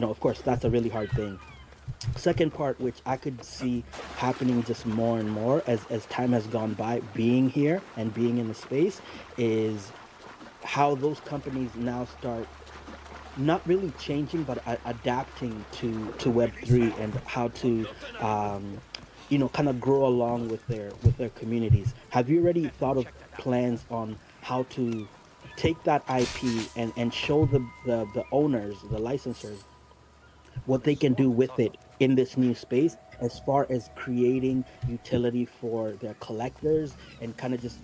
of course, that's a really hard thing. Second part, which I could see happening just more and more as time has gone by, being here and being in the space, is how those companies now start not really changing but adapting to Web3 and how to kind of grow along with their communities. Have you already thought of plans on how to take that IP and show the owners, the licensors, what they can do with it in this new space as far as creating utility for their collectors and kind of just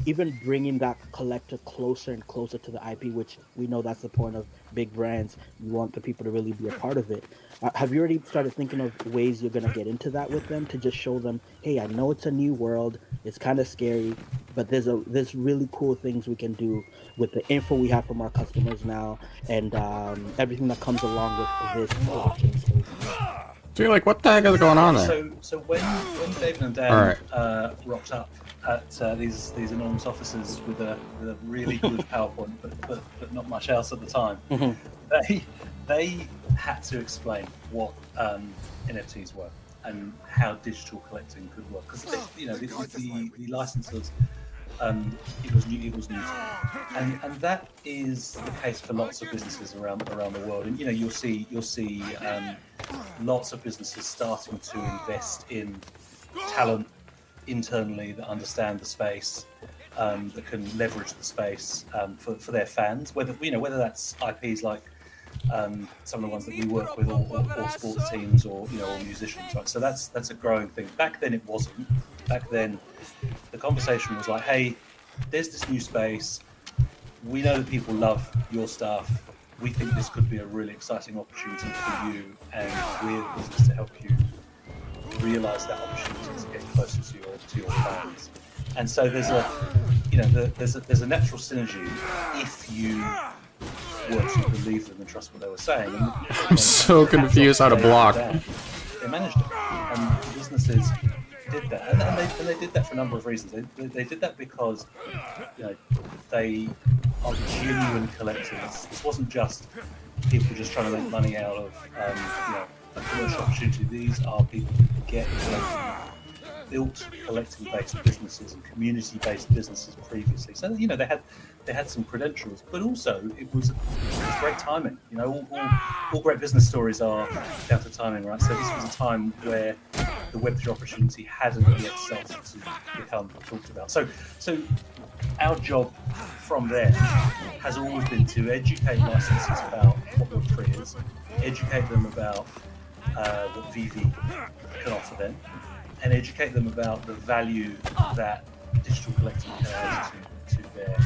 even bringing that collector closer and closer to the IP, which we know that's the point of big brands. You want the people to really be a part of it. Have you already started thinking of ways you're going to get into that with them to just show them, hey, I know it's a new world, it's kind of scary, but there's really cool things we can do with the info we have from our customers now and everything that comes along with this blockchain space. So you're like, what the heck is going on there? So when David and Dan Alright. rocked up at these enormous offices with a really good PowerPoint, but not much else at the time, they had to explain what NFTs were and how digital collecting could work, because the licensors, it was new to them. And that is the case for lots of businesses around the world. And you'll see lots of businesses starting to invest in talent internally that understand the space, that can leverage the space for their fans. Whether that's IPs like some of the ones that we work with, or sports teams, or musicians, right? So that's a growing thing. Back then it wasn't. Back then the conversation was like, hey, there's this new space. We know that people love your stuff. We think this could be a really exciting opportunity for you, and we're the business to help you realize that opportunity to get closer to your fans. And so there's a natural synergy if you were to believe them and trust what they were saying. And, I'm so confused how to block. They managed it, and the businesses did that, and they did that for a number of reasons. They did that because they are genuine collectors. This wasn't just people just trying to make money out of a commercial opportunity. These are people who get collecting, built collecting-based businesses and community-based businesses previously. So they had some credentials, but also it was great timing. All great business stories are down to timing, right? So this was a time where the Web3 opportunity hadn't yet started to become talked about. So our job from there has always been to educate licensors about what Web3 is, educate them about what VeVe can offer them, and educate them about the value that digital collecting can add to their.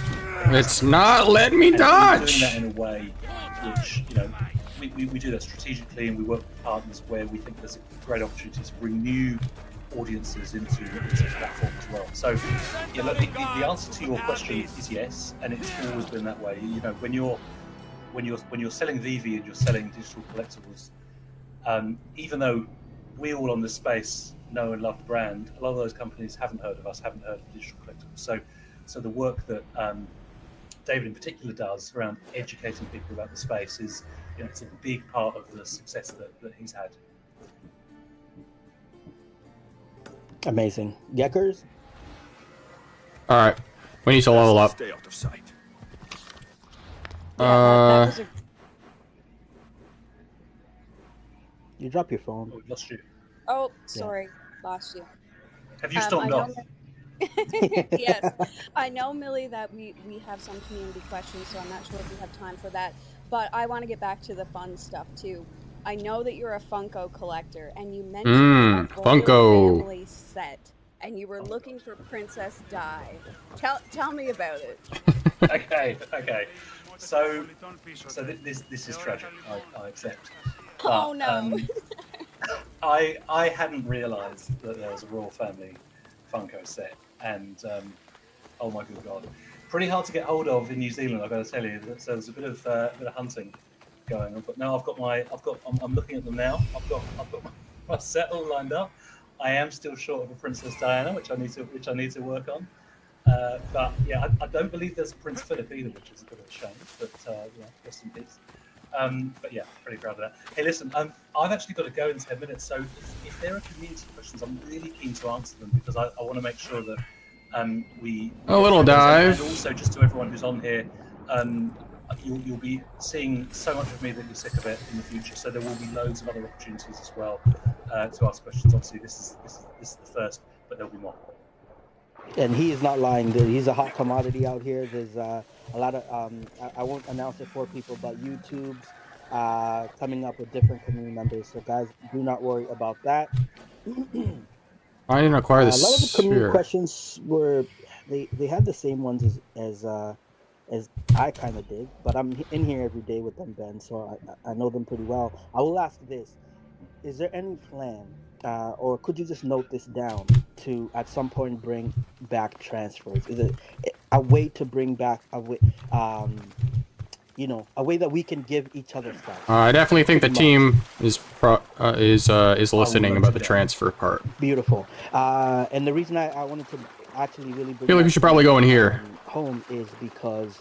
It's not letting me dodge. Doing that in a way which we do that strategically, and we work with partners where we think there's a great opportunity to bring new audiences into the platform as well. So, the answer to your question is yes, and it's always been that way. When you're selling VeVe and you're selling digital collectibles, even though we all on this space know and love the brand, a lot of those companies haven't heard of us, haven't heard of digital collectibles. So the work that David in particular does around educating people about the space is, it's a big part of the success that he's had. Amazing. Geckers? Alright. We need to level up. Stay out of sight. You drop your phone. Oh, we lost you. Oh, sorry, lost you. Have you stormed off? Yes, I know, Millie, that we have some community questions, so I'm not sure if we have time for that. But I want to get back to the fun stuff too. I know that you're a Funko collector, and you mentioned a Funko family set, and you were looking for Princess Di. Tell me about it. Okay. So this is tragic. I accept. Oh no. I hadn't realised that there was a royal family Funko set, and oh my good god, pretty hard to get hold of in New Zealand, I've got to tell you. So there's a bit of hunting going on. But now I'm looking at them now. I've got my set all lined up. I am still short of a Princess Diana, which I need to work on. But yeah, I don't believe there's a Prince Philip either, which is a bit of a shame. But yeah, rest in peace. But yeah, pretty proud of that. Hey, listen, I've actually got to go in 10 minutes. So if there are community questions, I'm really keen to answer them because I want to make sure that we a little dive. And also, just to everyone who's on here, you'll be seeing so much of me that you're sick of it in the future. So there will be loads of other opportunities as well to ask questions. Obviously, this is the first, but there'll be more. And he is not lying. He's a hot commodity out here. There's a lot of I won't announce it for people, but YouTube's coming up with different community members. So guys, do not worry about that. I didn't acquire A this. lot of the community questions were they had the same ones as I kind of did, but I'm in here every day with them, Ben, so I know them pretty well. I will ask this: is there any plan, or could you just note this down to at some point bring back transfers? Is it a way to bring back a way, a way that we can give each other stuff? I definitely think the team is listening about the transfer part. Beautiful. And the reason I wanted to actually really bring I feel like we should probably go in here. Home is because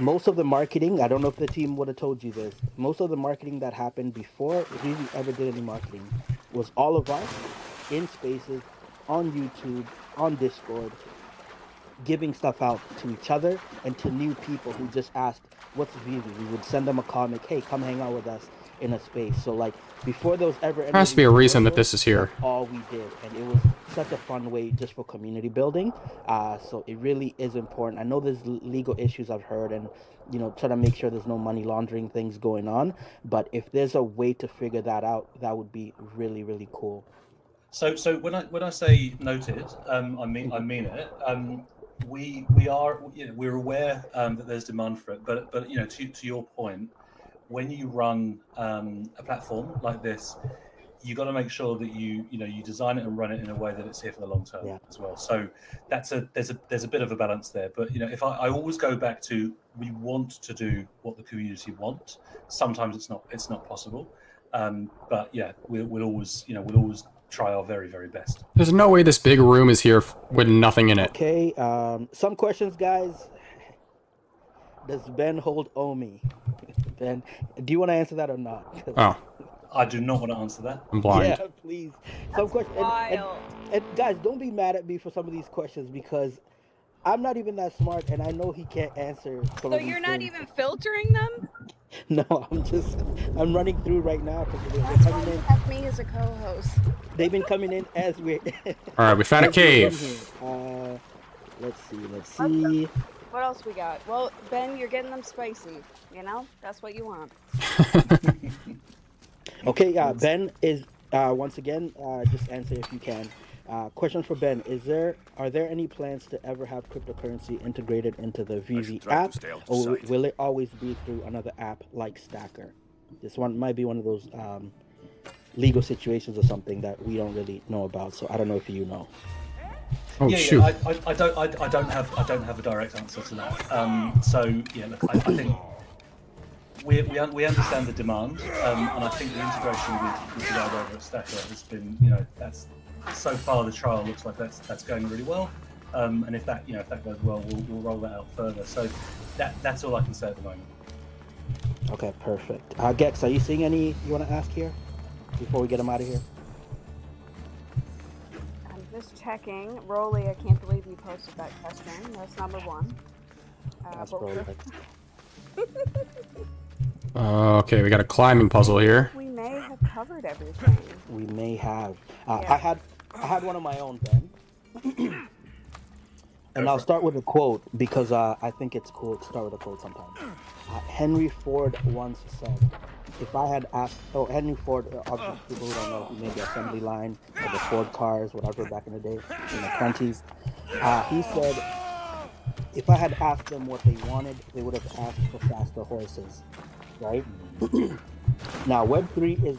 most of the marketing, I don't know if the team would have told you this, most of the marketing that happened before we ever did any marketing was all of us in spaces, on YouTube, on Discord, giving stuff out to each other and to new people who just asked, what's VeVe? We would send them a comic, hey, come hang out with us in a space. So like before there was ever any, there has to be a reason that this is here. that's all we did, and it was such a fun way just for community building. So it really is important. I know there's legal issues I've heard, and try to make sure there's no money laundering things going on, but if there's a way to figure that out, that would be really, really cool. So when I say noted, I mean it. We're aware that there's demand for it, but to your point, when you run a platform like this, you got to make sure that you design it and run it in a way that it's here for the long term as well. So there's a bit of a balance there. But if I always go back to, we want to do what the community want. Sometimes it's not possible. But yeah, we'll always try our very, very best. There's no way this big room is here with nothing in it. Okay, some questions, guys. Does Ben hold Omi? Ben, do you want to answer that or not? Oh. I do not want to answer that. I'm blind. Yeah, please. Some questions. And guys, don't be mad at me for some of these questions because I'm not even that smart, and I know he can't answer. So you're not even filtering them? No, I'm running through right now because they're That's why coming you in. have me as a co-host. They've been coming in as we're. All right, we found a as we're in cave. here. Let's see. What else we got? Well, Ben, you're getting them spicy. That's what you want. Okay, Ben is once again. Just answer if you can. Question for Ben: are there any plans to ever have cryptocurrency integrated into the VeVe app, or will it always be through another app like Stacker? This one might be one of those legal situations or something that we don't really know about. So I don't know if you know. Oh, shoot. I don't have a direct answer to that. So yeah, look, I think we understand the demand, and I think the integration with the guy over at Stacker has been, that's so far the trial looks like that's going really well. And if that goes well, we'll roll that out further. So that's all I can say at the moment. Okay, perfect. Gex, are you seeing any you want to ask here before we get them out of here? I'm just checking. Rolly, I can't believe you posted that question. That's number one. That's Rolly. Okay, we got a climbing puzzle here. We may have covered everything. We may have. Yeah. I had one of my own, Ben. And I'll start with a quote because I think it's cool to start with a quote sometimes. Henry Ford once said, if I had asked... Oh, Henry Ford, obviously people who don't know, he made the assembly line for the Ford cars, whatever, back in the day, in the 20s. He said, if I had asked them what they wanted, they would have asked for faster horses, right? Now, Web3 is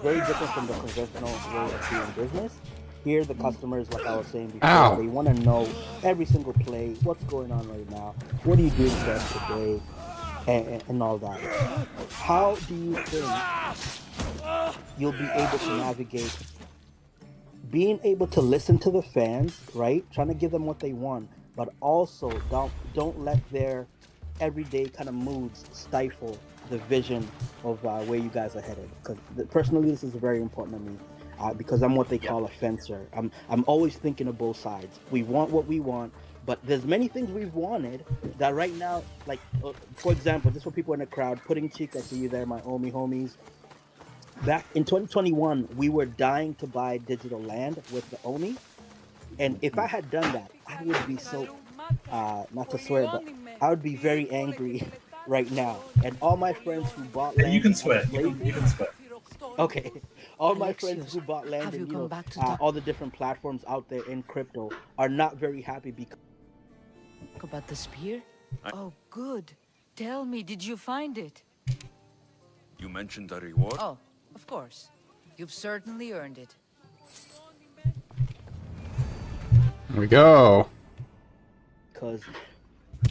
very different from the conventional way of doing business. Here, the customers, like I was saying before, they want to know every single play, what's going on right now, what are you doing for us today? and all that. How do you think you'll be able to navigate being able to listen to the fans, right? Trying to give them what they want, but also don't let their everyday kind of moods stifle the vision of where you guys are headed. Because personally, this is very important to me. Because I'm what they call a fencer. I'm always thinking of both sides. We want what we want, but there's many things we've wanted that right now, like for example, just for people in the crowd, Pudding Cheek, I see you there, my homies. Back in 2021, we were dying to buy digital land with the Oni, and if I had done that, I would be so not to swear, but I would be very angry right now. And all my friends who bought land, you can swear. You can swear. Okay, all my friends who bought land and all the different platforms out there in crypto are not very happy because about the spear. Oh, good. Tell me, did you find it? You mentioned the reward? Oh, of course. You've certainly earned it. There we go. Because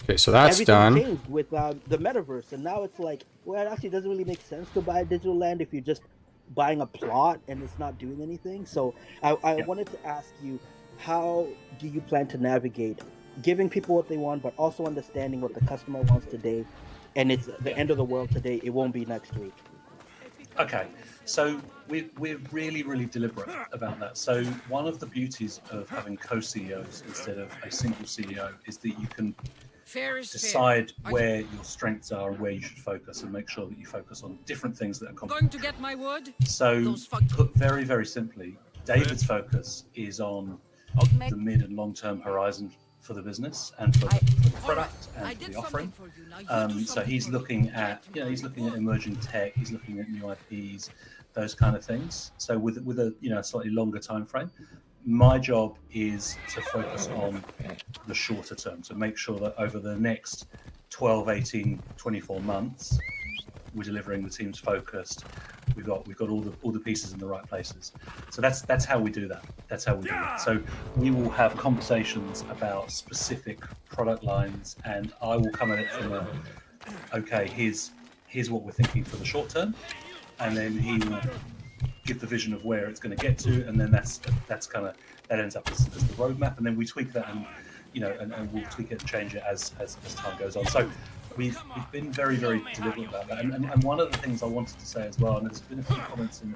okay, so that's everything done. changed with the metaverse, and now it's like, well, it actually doesn't really make sense to buy digital land if you're just buying a plot and it's not doing anything. So I wanted to ask you, how do you plan to navigate giving people what they want, but also understanding what the customer wants today, and it's the end of the world today, it won't be next week? Okay, so we're really, really deliberate about that. So one of the beauties of having co-CEOs instead of a single CEO is that you can decide where your strengths are and where you should focus, and make sure that you focus on different things that are going to get my wood. So put very, very simply, David's focus is on the mid and long-term horizon for the business and for the product and for the offering. So he's looking at emerging tech, he's looking at new IPs, those kind of things. So with a slightly longer time frame. My job is to focus on the shorter term, to make sure that over the next 12, 18, 24 months, we're delivering, the team's focused, we've got all the pieces in the right places. So that's how we do that. That's how we do it. So we will have conversations about specific product lines, and I will come at it from here's what we're thinking for the short term, and then he will give the vision of where it's going to get to, and then that ends up as the roadmap, and then we tweak that, and we'll tweak it and change it as time goes on. So we've been very, very deliberate about that, and one of the things I wanted to say as well, and there's been a few comments in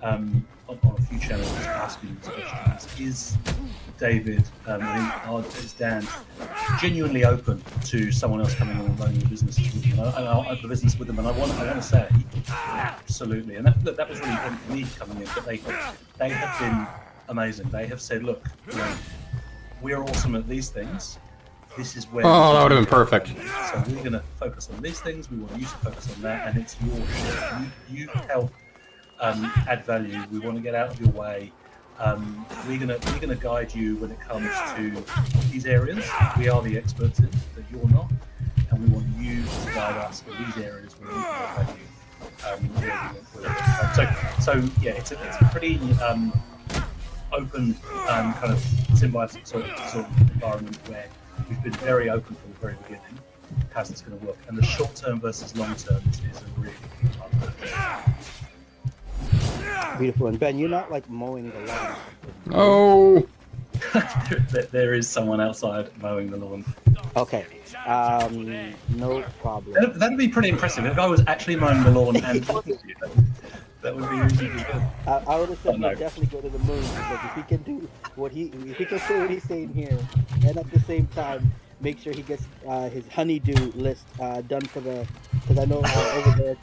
on a few channels asking these questions, is David, is Dan genuinely open to someone else coming on and running the business with them? And I want to say absolutely, and that was really important for me coming in. But they have been amazing. They have said, look, we're awesome at these things. This is where. Oh, that would have been perfect. So we're going to focus on these things. We want you to focus on that, and it's your shit. You help add value. We want to get out of your way. We're gonna guide you when it comes to these areas we are the experts in that you're not, and we want you to guide us in these areas where we can add value. So yeah, it's a pretty open kind of symbiotic sort of environment where we've been very open from the very beginning. How's this going to work? And the short term versus long term is a really key part of that. Beautiful. And Ben, you're not like mowing the lawn. Oh. There is someone outside mowing the lawn. Okay. No problem. That'd be pretty impressive if I was actually mowing the lawn and talking to you. That would be really good. I would have said definitely go to the moon, because if he can do if he can say what he's saying here, and at the same time make sure he gets his honeydew list done because I know over there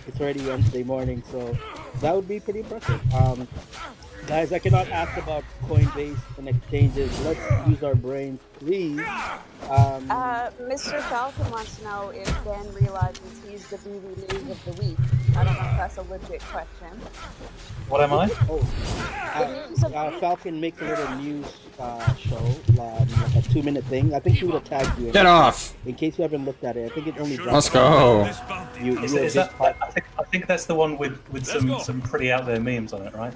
it's already Wednesday morning, so that would be pretty impressive. Guys, I cannot ask about Coinbase and exchanges. Let's use our brains, please. Mr. Falcon wants to know if Ben realizes he's the VeVe News of the week. I don't know if that's a legit question. What am I? Falcon makes a little news show, like a 2-minute thing. I think he would have tagged you. Get off! In case you haven't looked at it, I think it only dropped. Let's go. I think that's the one with some pretty out there memes on it, right?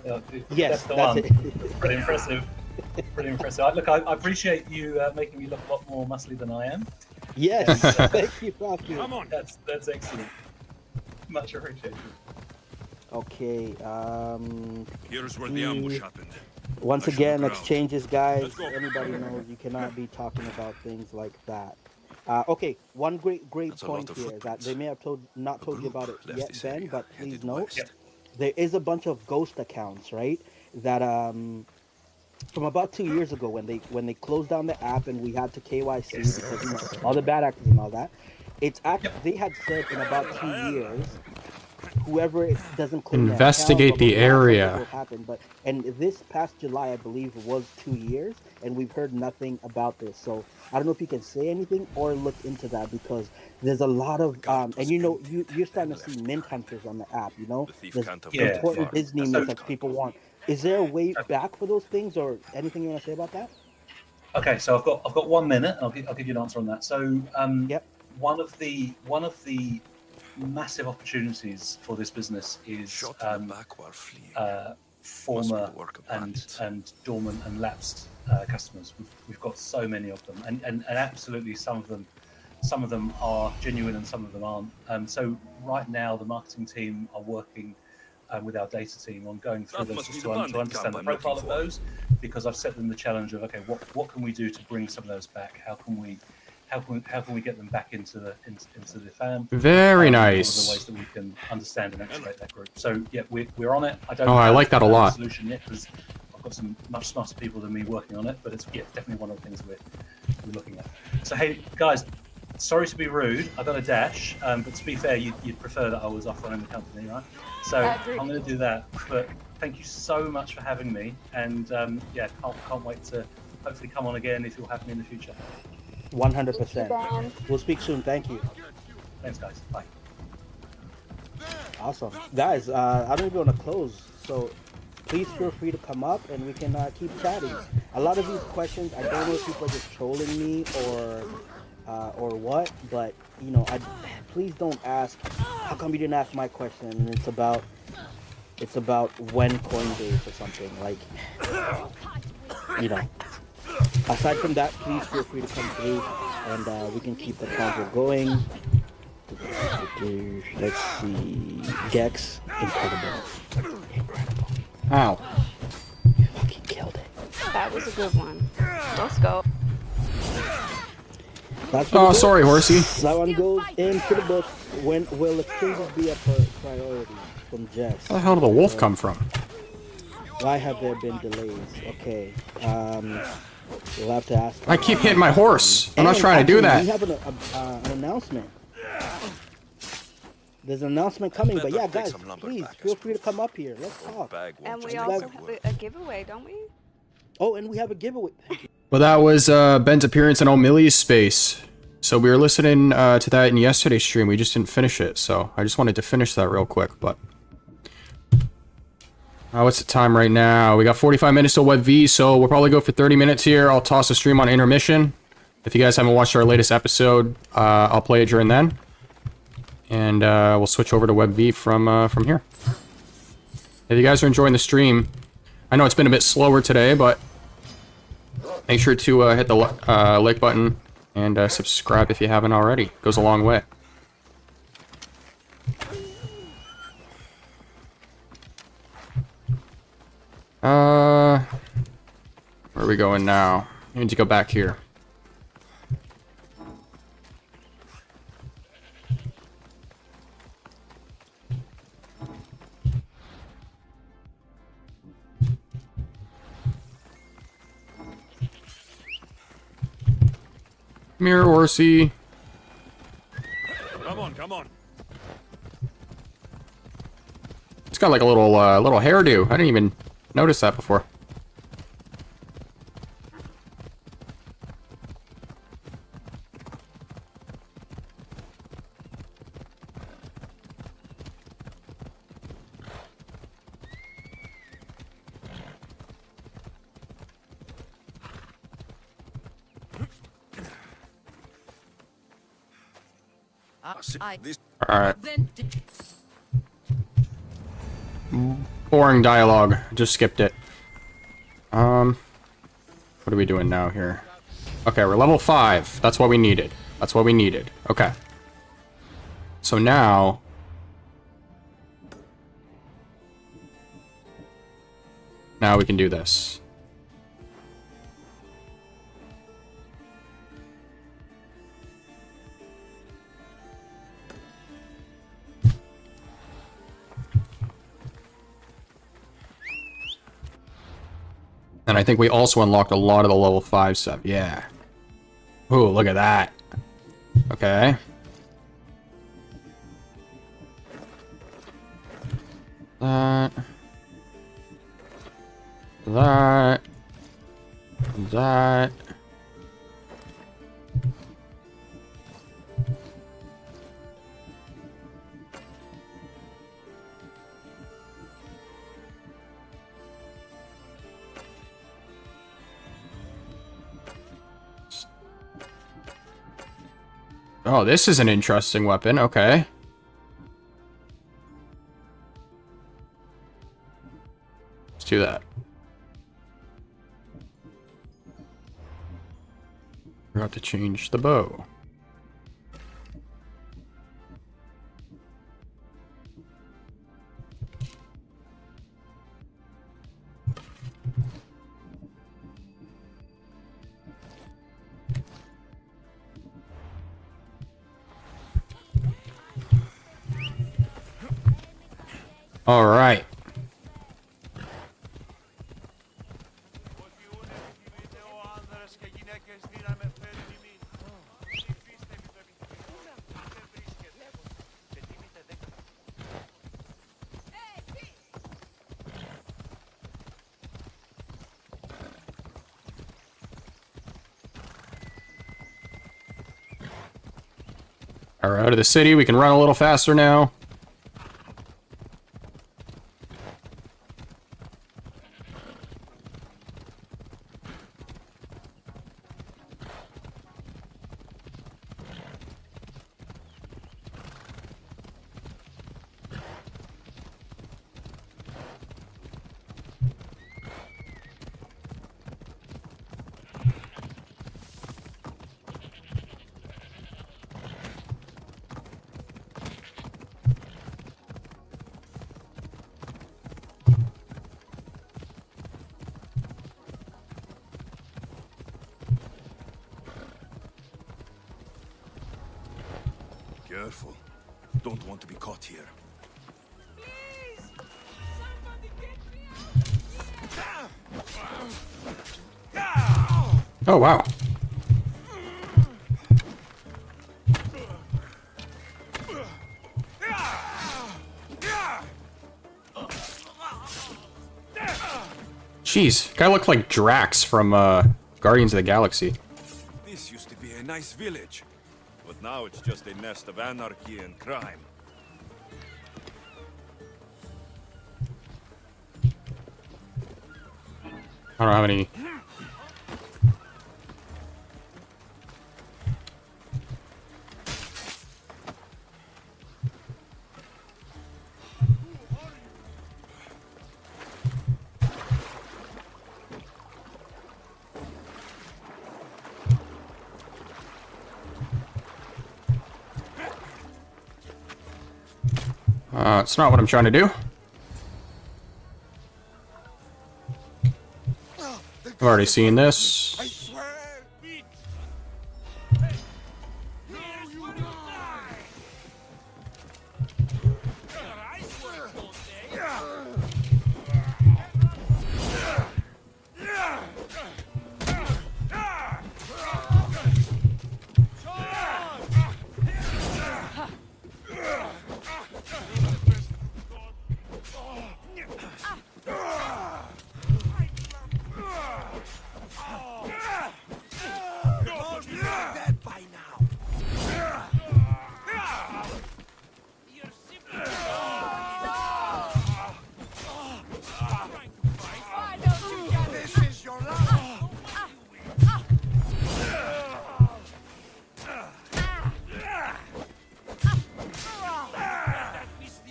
Yes, that's the that's one. it. Pretty impressive. Pretty impressive. Look, I appreciate you making me look a lot more muscly than I am. Yes, thank you, Falcon. Come on. That's excellent. Much appreciated. Okay, Here's where the ambush happened. once Flesh on the again, ground. exchanges, guys. Let's go. Anybody knows you cannot be talking about things like that. Okay, one great That's a lot point of here that footprints. they may have not told you about it left yet, this Ben, area, but headed please note west. there is a bunch of ghost accounts, right? That from about 2 years ago when they closed down the app and we had to KYC because all the bad actors and all that. It's they had said in about 2 years, whoever doesn't claim their Investigate account, blah, the blah, blah, something area. will happen. But and this past July, I believe, was 2 years, and we've heard nothing about this. So I don't know if you can say anything or look into that because there's a lot of and you're starting to see mint hunters on the app. There's important Disney mints that people want. Is there a way back for those things or anything you want to say about that? Okay, so I've got 1 minute. I'll give you an answer on that. So one of the massive opportunities for this business is former and dormant and lapsed customers. We've got so many of them, and absolutely some of them are genuine and some of them aren't. So right now the marketing team are working with our data team on going through those just to understand the profile of those, because I've set them the challenge of what can we do to bring some of those back? How can we get them back into the fam? Very One of nice. the ways that we can understand and activate that group. So yeah, we're on it. I don't. I like that a lot. Solution yet because I've got some much smarter people than me working on it, but it's definitely one of the things we're looking at. So hey guys, sorry to be rude. I got a dash, but to be fair, you'd prefer that I was off running the company, right? So I'm going to do that. But thank you so much for having me, and can't wait to hopefully come on again if you'll have me in the future. 100%. We'll speak soon. Thank you. Thanks, guys. Bye. Awesome, guys. I don't even want to close, so please feel free to come up and we can keep chatting. A lot of these questions, I don't know if people are just trolling me or what, but please don't ask. How come you didn't ask my question? And it's about when Coinbase or something like. Aside from that, please feel free to come through and we can keep the convo going. Let's see. Gex, incredible. Ow. You fucking killed it. That was a good one. Let's go. Oh, sorry, horsey. That one goes into the book. When will exchanges be a priority? From Jess. Where the hell did the wolf come from? Why have there been delays? Okay. We'll have to ask. I keep hitting my horse. I'm not trying to do that. We have an announcement. There's an announcement coming, but yeah, guys, please feel free to come up here. Let's talk. And we also have a giveaway, don't we? Oh, and we have a giveaway. Well, that was Ben's appearance in O'Malley's space. So we were listening to that in yesterday's stream. We just didn't finish it, so I just wanted to finish that real quick. But what's the time right now? We got 45 minutes till VeVe, so we'll probably go for 30 minutes here. I'll toss the stream on intermission. If you guys haven't watched our latest episode, I'll play it during then. And we'll switch over to VeVe from here. If you guys are enjoying the stream, I know it's been a bit slower today, but make sure to hit the like button and subscribe if you haven't already. It goes a long way. Where are we going now? I need to go back here. Come here, horsey. Come on. It's got like a little hairdo. I didn't even notice that before. Alright. Boring dialogue. Just skipped it. What are we doing now here? Okay, we're level 5. That's what we needed. That's what we needed. Okay. So now... Now we can do this. And I think we also unlocked a lot of the level 5 stuff. Yeah. Ooh, look at that. Okay. That. Oh, this is an interesting weapon. Okay. Let's do that. Forgot to change the bow. All right. We're out of the city. We can run a little faster now. Careful. Don't want to be caught here. Oh, wow. Jeez, guy looked like Drax from Guardians of the Galaxy. This used to be a nice village, but now it's just a nest of anarchy and crime. I don't have any... it's not what I'm trying to do. I've already seen this. I swear.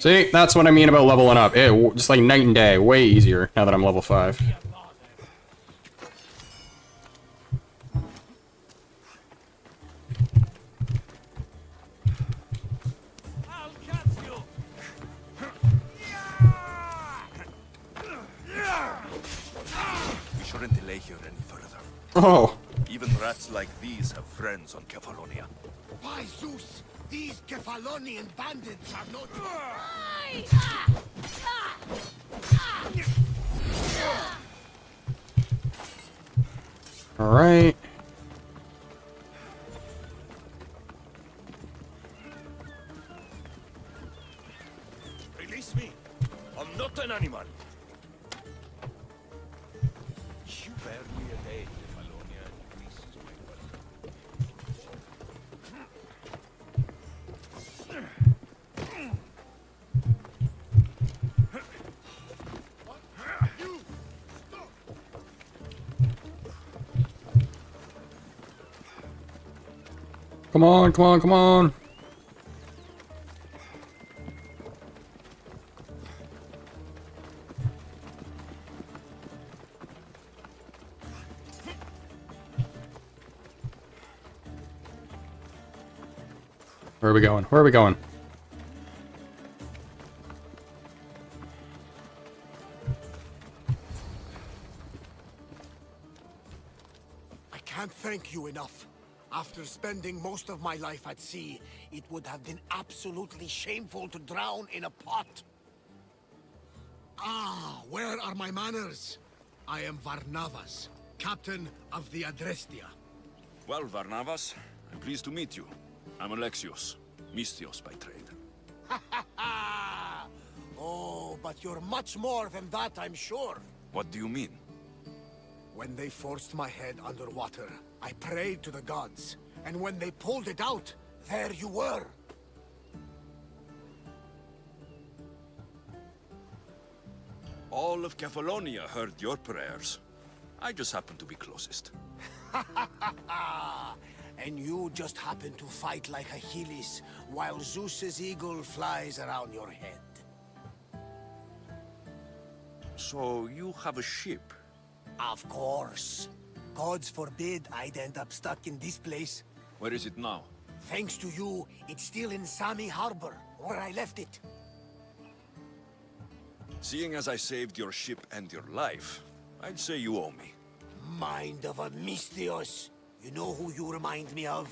See, that's what I mean about leveling up. Just like night and day, way easier now that I'm level 5. shouldn't delay here any further. Oh. Even rats like these have friends on Kefalonia. By Zeus, these Kefalonian bandits are not... All right. Release me. I'm not an animal. You bear me a day, Kefalonia, and this is my welcome. Come on, come on, come on. Where are we going? Where are we going? I can't thank you enough. After spending most of my life at sea, it would have been absolutely shameful to drown in a pot. Ah, where are my manners? I am Varnavas, captain of the Adrestia. Well, Varnavas, I'm pleased to meet you. I'm Alexios, Mystios by trade. Oh, but you're much more than that, I'm sure. What do you mean? When they forced my head underwater, I prayed to the gods. And when they pulled it out, there you were. All of Kefalonia heard your prayers. I just happened to be closest. And you just happen to fight like Achilles, while Zeus's eagle flies around your head. So you have a ship? Of course. Gods forbid I'd end up stuck in this place. Where is it now? Thanks to you, it's still in Sami Harbor, where I left it. Seeing as I saved your ship and your life, I'd say you owe me. Mind of a Mystios. You know who you remind me of?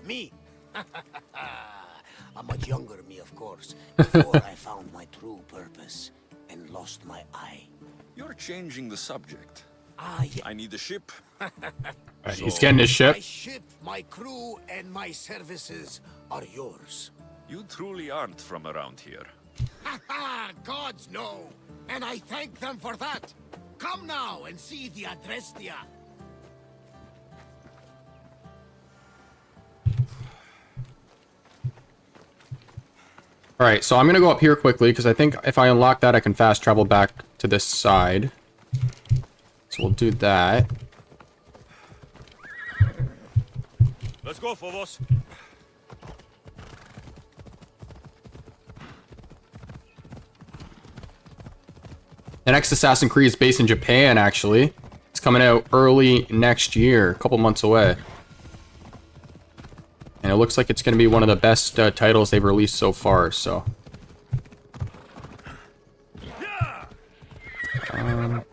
Me. A much younger me, of course, before I found my true purpose and lost my eye. You're changing the subject. Yeah. I need a ship. He's getting his ship. My ship, my crew, and my services are yours. You truly aren't from around here. Gods know, and I thank them for that. Come now and see the Adrestia. All right, so I'm gonna go up here quickly because I think if I unlock that, I can fast travel back to this side. So we'll do that. Let's go, Phobos. The next Assassin's Creed is based in Japan, actually. It's coming out early next year, a couple months away. And it looks like it's going to be one of the best titles they've released so far, so... I'm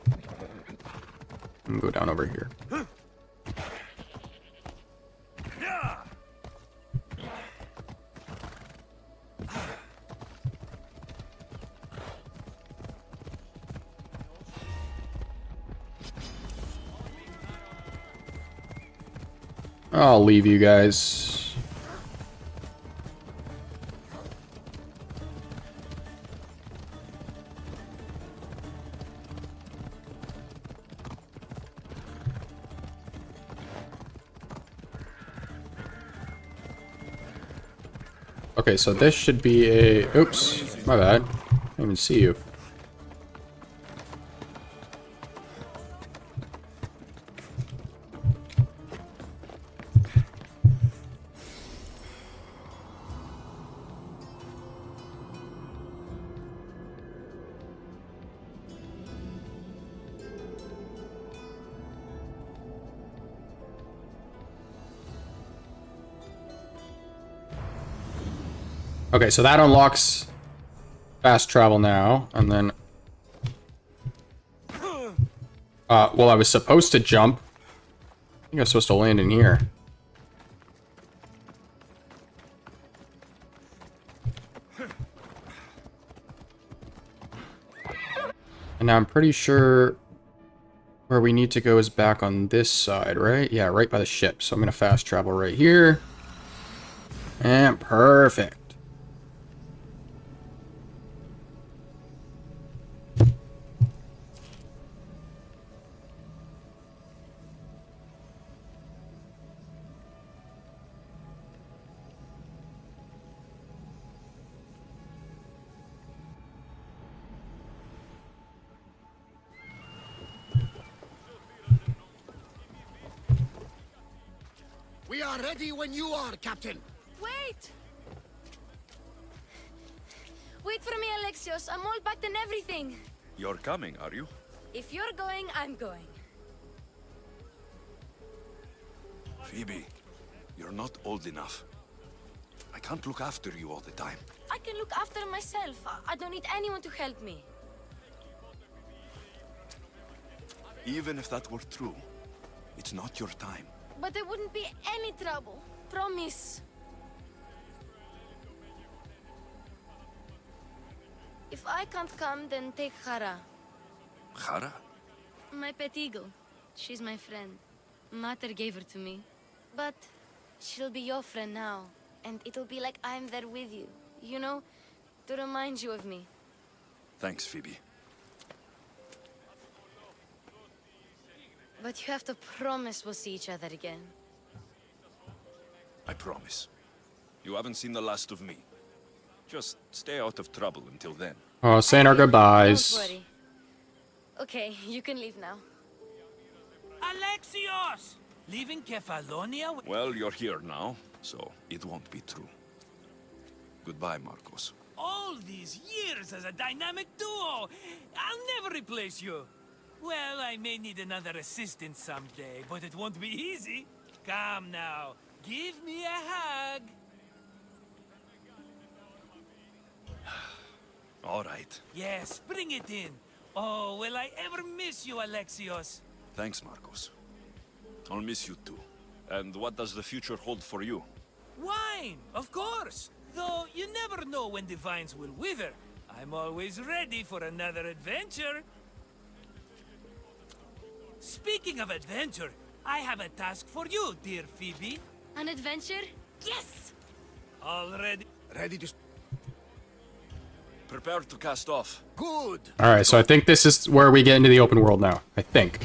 gonna go down over here. I'll leave you guys. Okay, so this should be a... Oops, my bad. I didn't even see you. Okay, so that unlocks fast travel now, and then... Well, I was supposed to jump. I think I was supposed to land in here. And now I'm pretty sure where we need to go is back on this side, right? Yeah, right by the ship. So I'm going to fast travel right here. And perfect. We are ready when you are, Captain. Wait! Wait for me, Alexios. I'm all packed and everything. You're coming, are you? If you're going, I'm going. Phoebe, you're not old enough. I can't look after you all the time. I can look after myself. I don't need anyone to help me. Even if that were true, it's not your time. But there wouldn't be any trouble. Promise. If I can't come, then take Hara. Hara? My pet eagle. She's my friend. Mater gave her to me. But she'll be your friend now. And it'll be like I'm there with you. You know, to remind you of me. Thanks, Phoebe. But you have to promise we'll see each other again. I promise. You haven't seen the last of me. Just stay out of trouble until then. Oh, saying our goodbyes. Don't worry. Okay, you can leave now. Alexios! Leaving Kefalonia? Well, you're here now, so it won't be true. Goodbye, Marcos. All these years as a dynamic duo! I'll never replace you! Well, I may need another assistant someday, but it won't be easy. Come now, give me a hug. All right. Yes, bring it in. Oh, will I ever miss you, Alexios? Thanks, Marcos. I'll miss you too. And what does the future hold for you? Wine, of course. Though you never know when the vines will wither. I'm always ready for another adventure. Speaking of adventure, I have a task for you, dear Phoebe. An adventure? Yes! Already ready to... Prepare to cast off. Good. Alright, so I think this is where we get into the open world now. I think.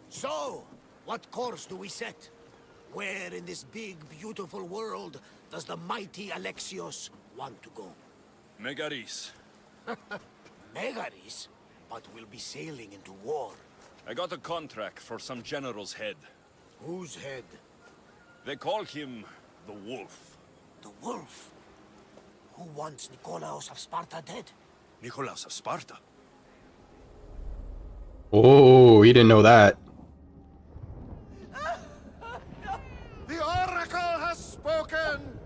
So, what course do we set? Where in this big, beautiful world does the mighty Alexios want to go? Megaris. Megaris? But we'll be sailing into war. I got a contract for some general's head. Whose head? They call him the Wolf. The Wolf? Who wants Nikolaos of Sparta dead? Nikolaos of Sparta? Oh, you didn't know that. The Oracle has spoken!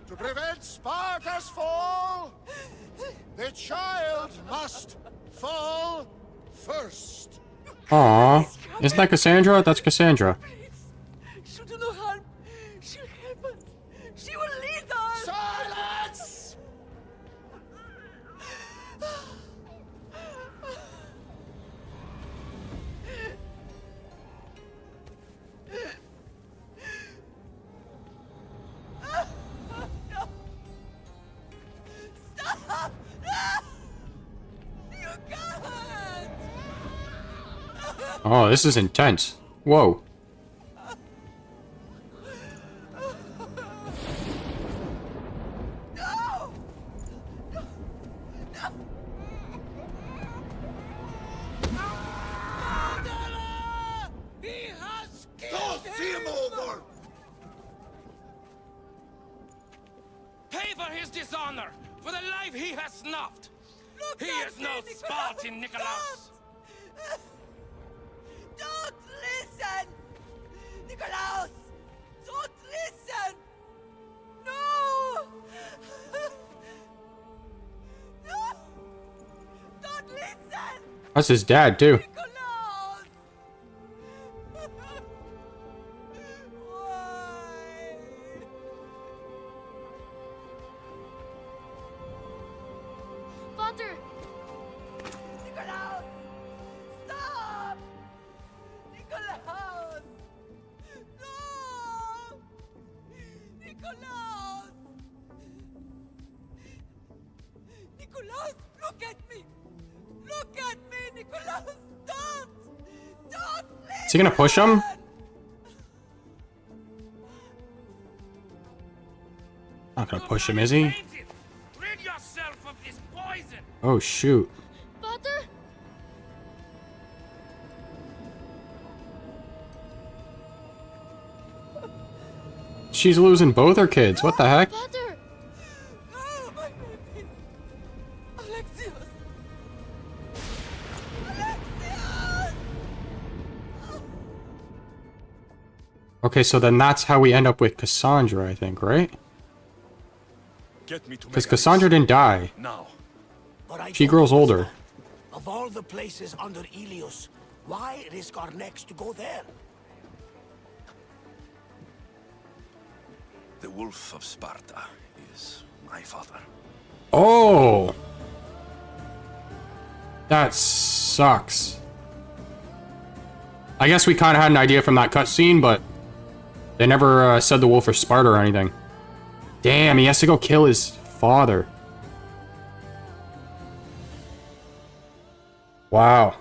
To prevent Sparta's fall, the child must fall first. Aww. Isn't that Cassandra? That's Cassandra. She'll do no harm. She'll help us. She will lead us. Silence! Stop! You can't! Oh, this is intense. Whoa. No! He has Don't see him over! Pay for his dishonor, for the life he has snuffed. Look He at is no me, Spartan, Nikolaos. Don't listen! Nikolaos! Don't listen! No! That's his dad, too. Father! Nikolaus! Stop! Nikolaus! No! Nikolaus! Nikolaus, look at me! Look at me, Nikolaus! Don't! Don't! Is he gonna push him? Not gonna push him, is he? Rid yourself of this poison! Oh, shoot. Father? She's losing both her kids. What the heck? Father! No, my baby! Alexios! Okay, so then that's how we end up with Cassandra, I think, right? Get me to Because Cassandra didn't die. now. But I She don't grows older. understand. Of all the places under Ilios, why risk our necks to go there? The Wolf of Sparta is my father. Oh! That sucks. I guess we kind of had an idea from that cutscene, but they never said the Wolf of Sparta or anything. Damn, he has to go kill his father. Wow.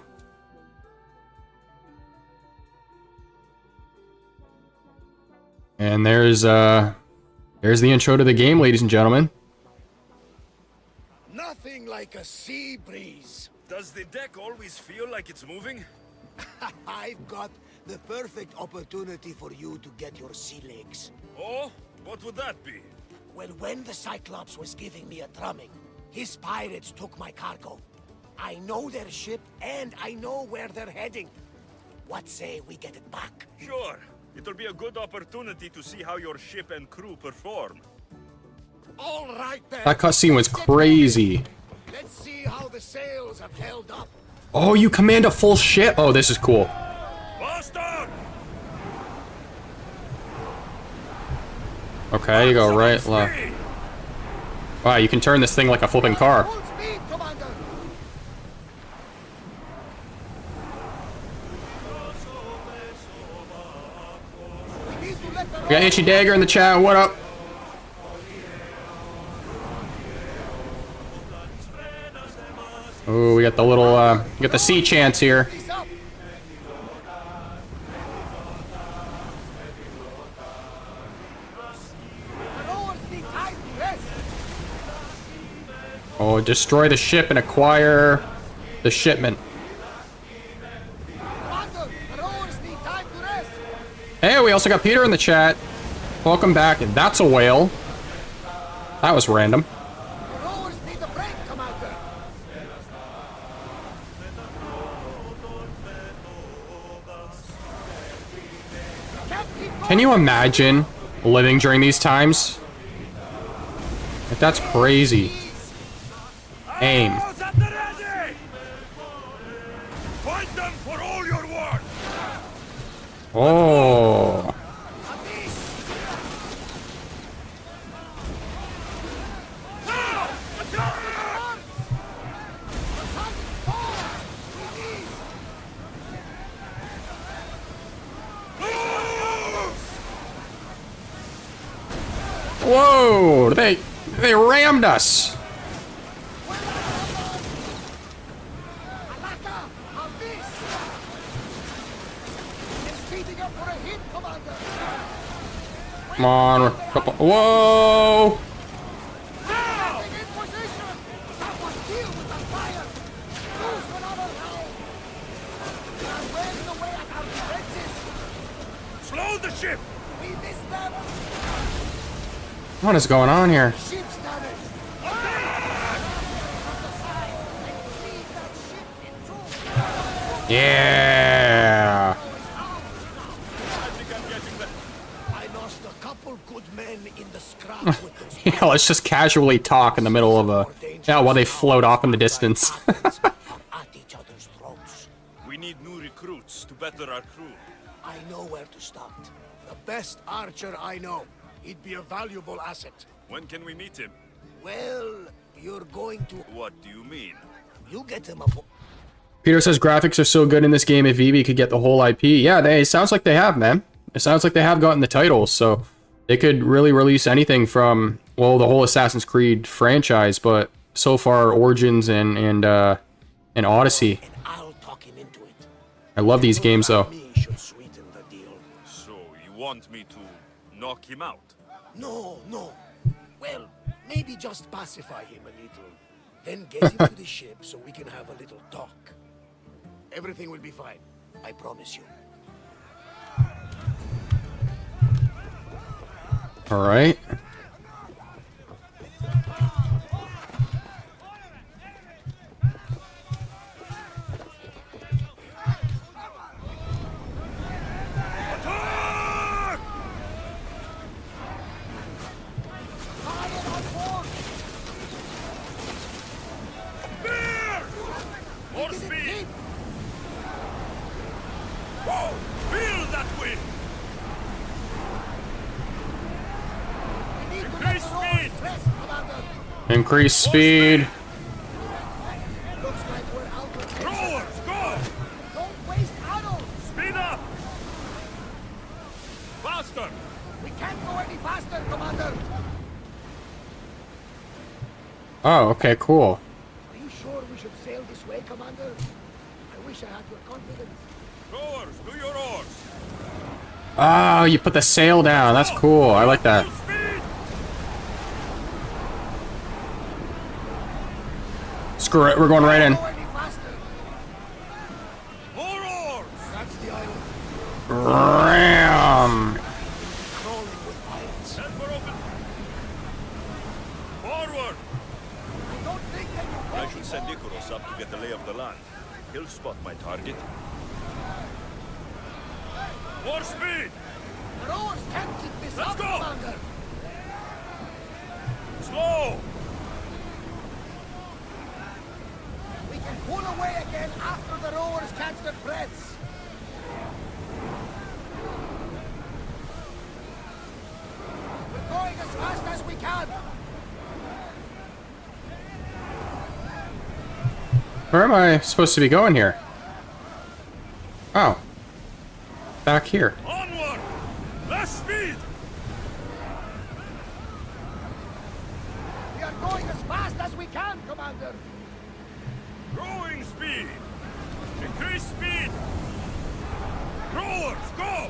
And there's the intro to the game, ladies and gentlemen. Nothing like a sea breeze. Does the deck always feel like it's moving? I've got the perfect opportunity for you to get your sea legs. Oh? What would that be? Well, when the Cyclops was giving me a drumming, his pirates took my cargo. I know their ship, and I know where they're heading. What say we get it back? Sure. It'll be a good opportunity to see how your ship and crew perform. All right, then. That cutscene was crazy. Let's see how the sails have held up. Oh, you command a full ship? Oh, this is cool. Boston! Okay, you go right, left. Wow, you can turn this thing like a flipping car. Full speed, Commander. We need to let the We got Itchy Dagger in the chat. What up? Oh, we got the little, we got the sea chants here. Oh, destroy the ship and acquire the shipment. Hey, we also got Peter in the chat. Welcome back. That's a whale. That was random. Can you imagine living during these times? Like, that's crazy. Aim. Fight them for all your worth! Oh. Whoa! They rammed us. Come on. Whoa! Slow the ship! What is going on here? Yeah. I lost a couple good men in the scrap with Yeah, let's just casually talk in the middle of a... Yeah, while they float off in the distance. at each other's throats. recruits to better our crew. I know where to start. The best archer I know. He'd be a valuable asset. When can we meet him? Well, you're going to... What do you mean? You get him a... Peter says graphics are so good in this game if VeVe could get the whole IP. Yeah, it sounds like they have, man. It sounds like they have gotten the titles, so they could really release anything from, well, the whole Assassin's Creed franchise, but so far Origins and Odyssey. I'll talk him into it. I love these games though. So you want me to knock him out? No, no. Well, maybe just pacify him a little. Then get him to the ship so we can have a little talk. Everything will be fine. I promise you. All right. More speed! Whoa! Feel that wind! Increase speed! Increase speed. Rowers, go! Don't waste ammo! Speed up! Faster! We can't go any faster, Commander! Oh, okay, cool. Are you sure we should sail this way, Commander? I wish I had your confidence. Rowers, do your oars! Oh, you put the sail down. That's cool. I like that. Screw it. We're going right in. More oars! That's the island. Ram. Crawling with pirates. Head for open. Forward! I don't think they will I should send Icarus up to get the lay of the land. He'll spot my target. More speed! The rowers can't keep this Let's up, go! Commander! Slow! We can pull away again after the rowers catch their breaths. We're going as fast as we can. Where am I supposed to be going here? Oh. Back here. Onward! Less speed! We are going as fast as we can, Commander. Growing speed! Increase speed! Rowers, go!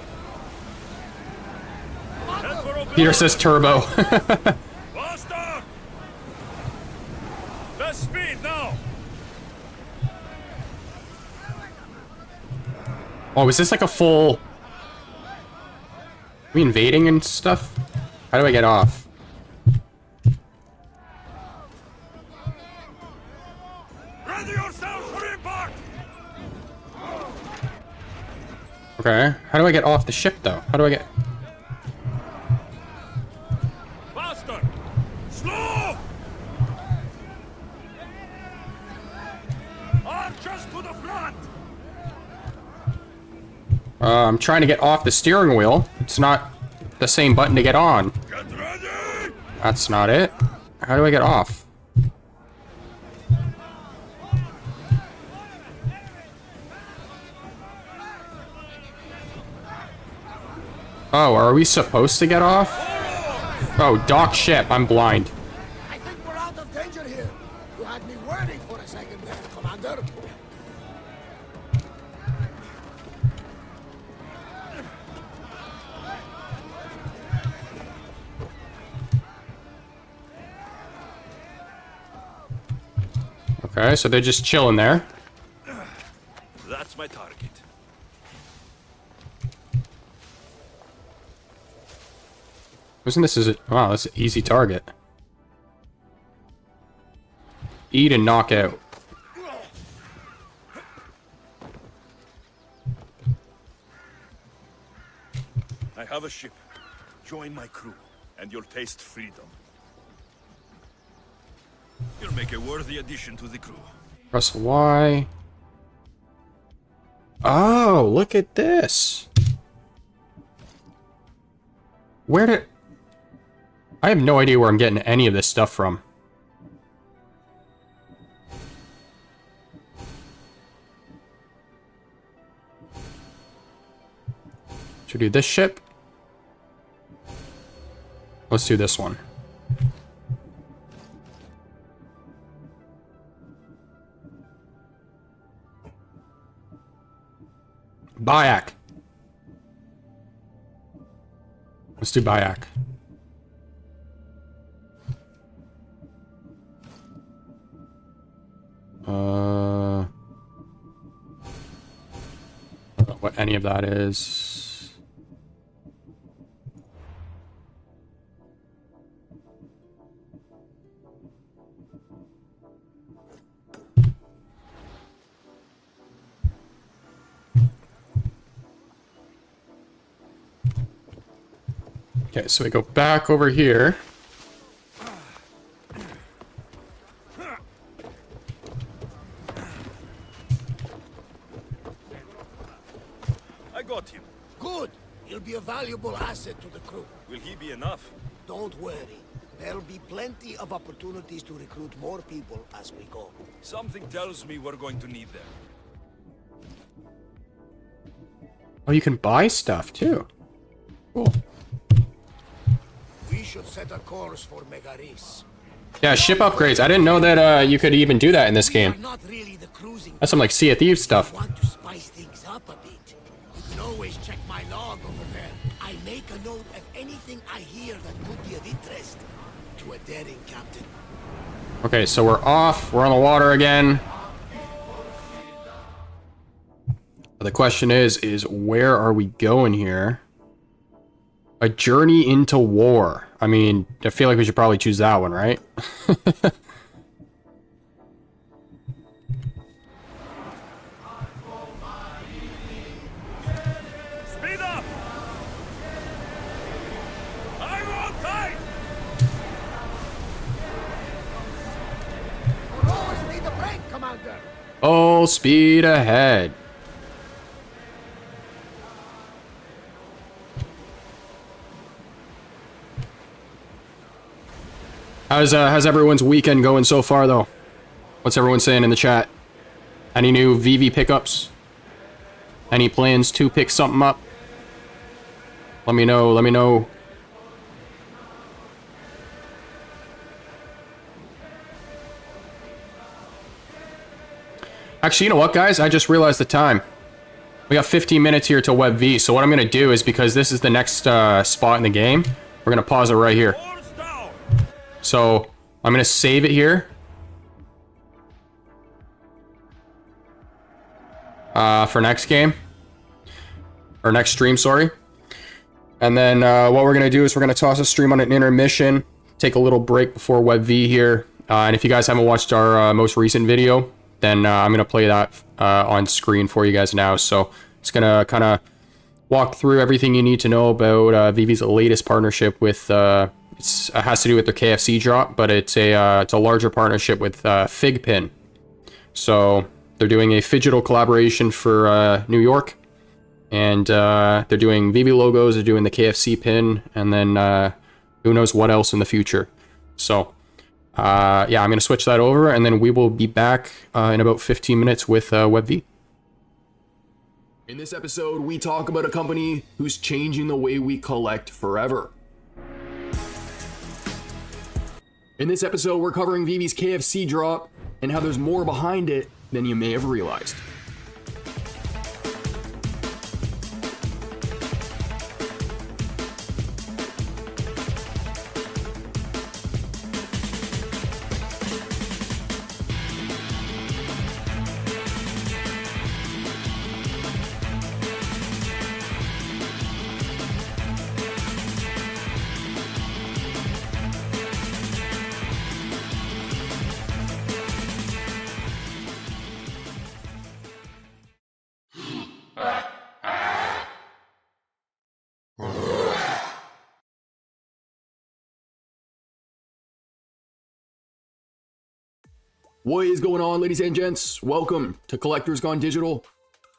Head for open Peter says turbo. Faster! Less speed now! Oh, is this like a full... Are we invading and stuff? How do I get off? Ready yourselves for impact! Okay. How do I get off the ship, though? How do I get... Faster! Slow! Archers to the front! I'm trying to get off the steering wheel. It's not the same button to get on. Get ready! That's not it. How do I get off? Oh, are we supposed to get off? Oh, dock ship. I'm blind. I think we're out of danger here. You had me worried for a second there, Commander. Okay, so they're just chilling there. That's my target. Wasn't this is it? Wow, that's an easy target. Eat and knock out. I have a ship. Join my crew, and you'll taste freedom. You'll make a worthy addition to the crew. Press Y. Oh, look at this. Where did... I have no idea where I'm getting any of this stuff from. Should we do this ship? Let's do this one. Bayak. Let's do Bayak. I don't know what any of that is. Okay, so we go back over here. I got him. Good. He'll be a valuable asset to the crew. Will he be enough? Don't worry. There'll be plenty of opportunities to recruit more people as we go. Something tells me we're going to need them. Oh, you can buy stuff too. Cool. We should set a course for Megaris. Yeah, ship upgrades. I didn't know that you could even do that in this game. Not really the cruising. That's some like Sea of Thieves stuff. Want to spice things up a bit? You can always check my log over there. I make a note of anything I hear that could be of interest to a daring captain. Okay, so we're off. We're on the water again. The question is where are we going here? A journey into war. I mean, I feel like we should probably choose that one, right? Speed up! I'm on tight! We'll always need a break, Commander. Full speed ahead. How's everyone's weekend going so far, though? What's everyone saying in the chat? Any new VeVe pickups? Any plans to pick something up? Let me know, let me know. Actually, you know what, guys? I just realized the time. We got 15 minutes here till VeVe, so what I'm going to do is, because this is the next spot in the game, we're going to pause it right here. So, I'm going to save it here. For next game. Or next stream, sorry. And then what we're going to do is we're going to toss a stream on an intermission. Take a little break before VeVe here. And if you guys haven't watched our most recent video, then I'm going to play that on screen for you guys now. So, it's going to kind of walk through everything you need to know about VeVe's latest partnership with... it has to do with their KFC drop, but it's a larger partnership with Figpin. So they're doing a phygital collaboration for New York, and they're doing VeVe logos, they're doing the KFC pin, and then who knows what else in the future. So yeah, I'm gonna switch that over, and then we will be back in about 15 minutes with VeVe. In this episode, we talk about a company who's changing the way we collect forever. In this episode, we're covering VeVe's KFC drop and how there's more behind it than you may have realized. What is going on, ladies and gents? Welcome to Collectors Gone Digital.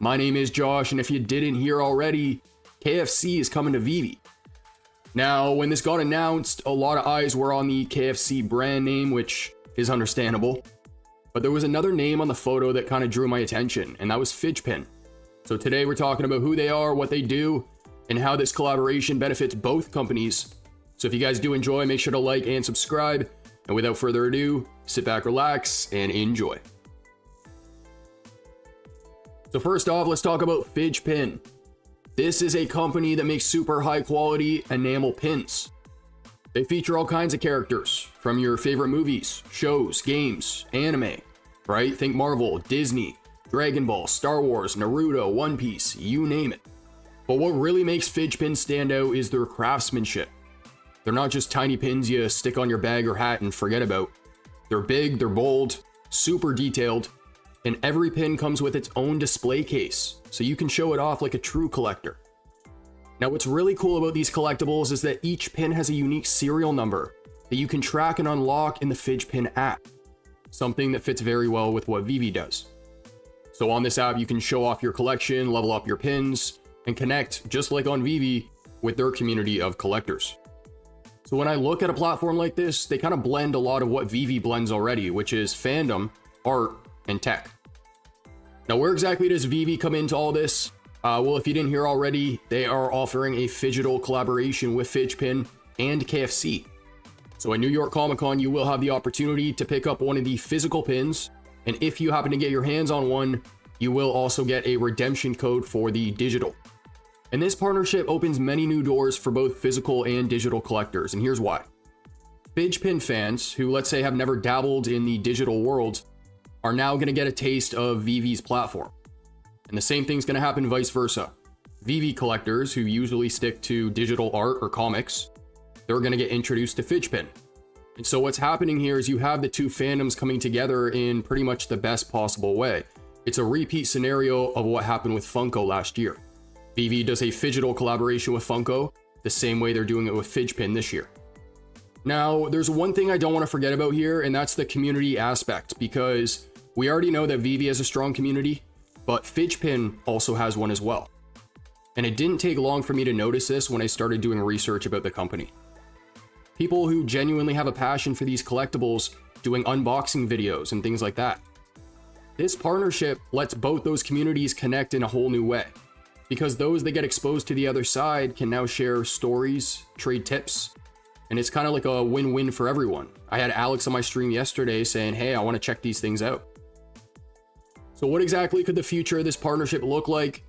My name is Josh, and if you didn't hear already, KFC is coming to VeVe. Now, when this got announced, a lot of eyes were on the KFC brand name, which is understandable. But there was another name on the photo that kind of drew my attention, and that was Fidgepin. So today we're talking about who they are, what they do, and how this collaboration benefits both companies. So if you guys do enjoy, make sure to like and subscribe. And without further ado, sit back, relax, and enjoy. So first off, let's talk about Fidgepin. This is a company that makes super high quality enamel pins. They feature all kinds of characters from your favorite movies, shows, games, anime, right? Think Marvel, Disney, Dragon Ball, Star Wars, Naruto, One Piece, you name it. But what really makes Fidgepin stand out is their craftsmanship. They're not just tiny pins you stick on your bag or hat and forget about. They're big, they're bold, super detailed, and every pin comes with its own display case, so you can show it off like a true collector. Now, what's really cool about these collectibles is that each pin has a unique serial number that you can track and unlock in the Fidgepin app, something that fits very well with what VeVe does. So on this app, you can show off your collection, level up your pins, and connect, just like on VeVe, with their community of collectors. So when I look at a platform like this, they kind of blend a lot of what VeVe blends already, which is fandom, art, and tech. Now, where exactly does VeVe come into all this? Well, if you didn't hear already, they are offering a phygital collaboration with Fidgepin and KFC. So at New York Comic Con, you will have the opportunity to pick up one of the physical pins, and if you happen to get your hands on one, you will also get a redemption code for the digital. And this partnership opens many new doors for both physical and digital collectors, and here's why. Fidgepin fans who, let's say, have never dabbled in the digital world are now going to get a taste of VeVe's platform. And the same thing's going to happen vice versa. VeVe collectors who usually stick to digital art or comics, they're going to get introduced to Fidgepin. And so what's happening here is you have the two fandoms coming together in pretty much the best possible way. It's a repeat scenario of what happened with Funko last year. VeVe does a phygital collaboration with Funko the same way they're doing it with Fidgepin this year. Now, there's one thing I don't want to forget about here, and that's the community aspect, because we already know that VeVe has a strong community, but Fidgepin also has one as well. And it didn't take long for me to notice this when I started doing research about the company. People who genuinely have a passion for these collectibles doing unboxing videos and things like that. This partnership lets both those communities connect in a whole new way, because those that get exposed to the other side can now share stories, trade tips, and it's kind of like a win-win for everyone. I had Alex on my stream yesterday saying, hey, I want to check these things out. So what exactly could the future of this partnership look like?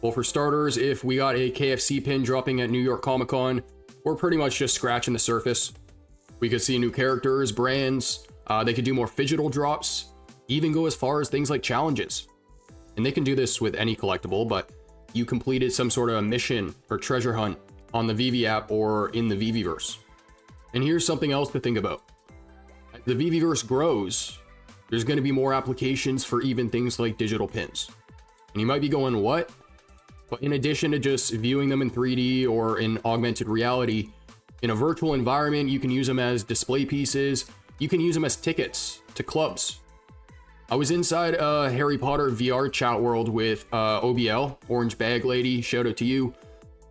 Well, for starters, if we got a KFC pin dropping at New York Comic Con, we're pretty much just scratching the surface. We could see new characters, brands, they could do more phygital drops, even go as far as things like challenges. And they can do this with any collectible, but you completed some sort of mission or treasure hunt on the VeVe app or in the VeVeverse. And here's something else to think about. As the VeVeverse grows, there's going to be more applications for even things like digital pins. And you might be going, what? But in addition to just viewing them in 3D or in augmented reality, in a virtual environment, you can use them as display pieces. You can use them as tickets to clubs. I was inside a Harry Potter VR chat world with OBL, Orange Bag Lady, shout out to you.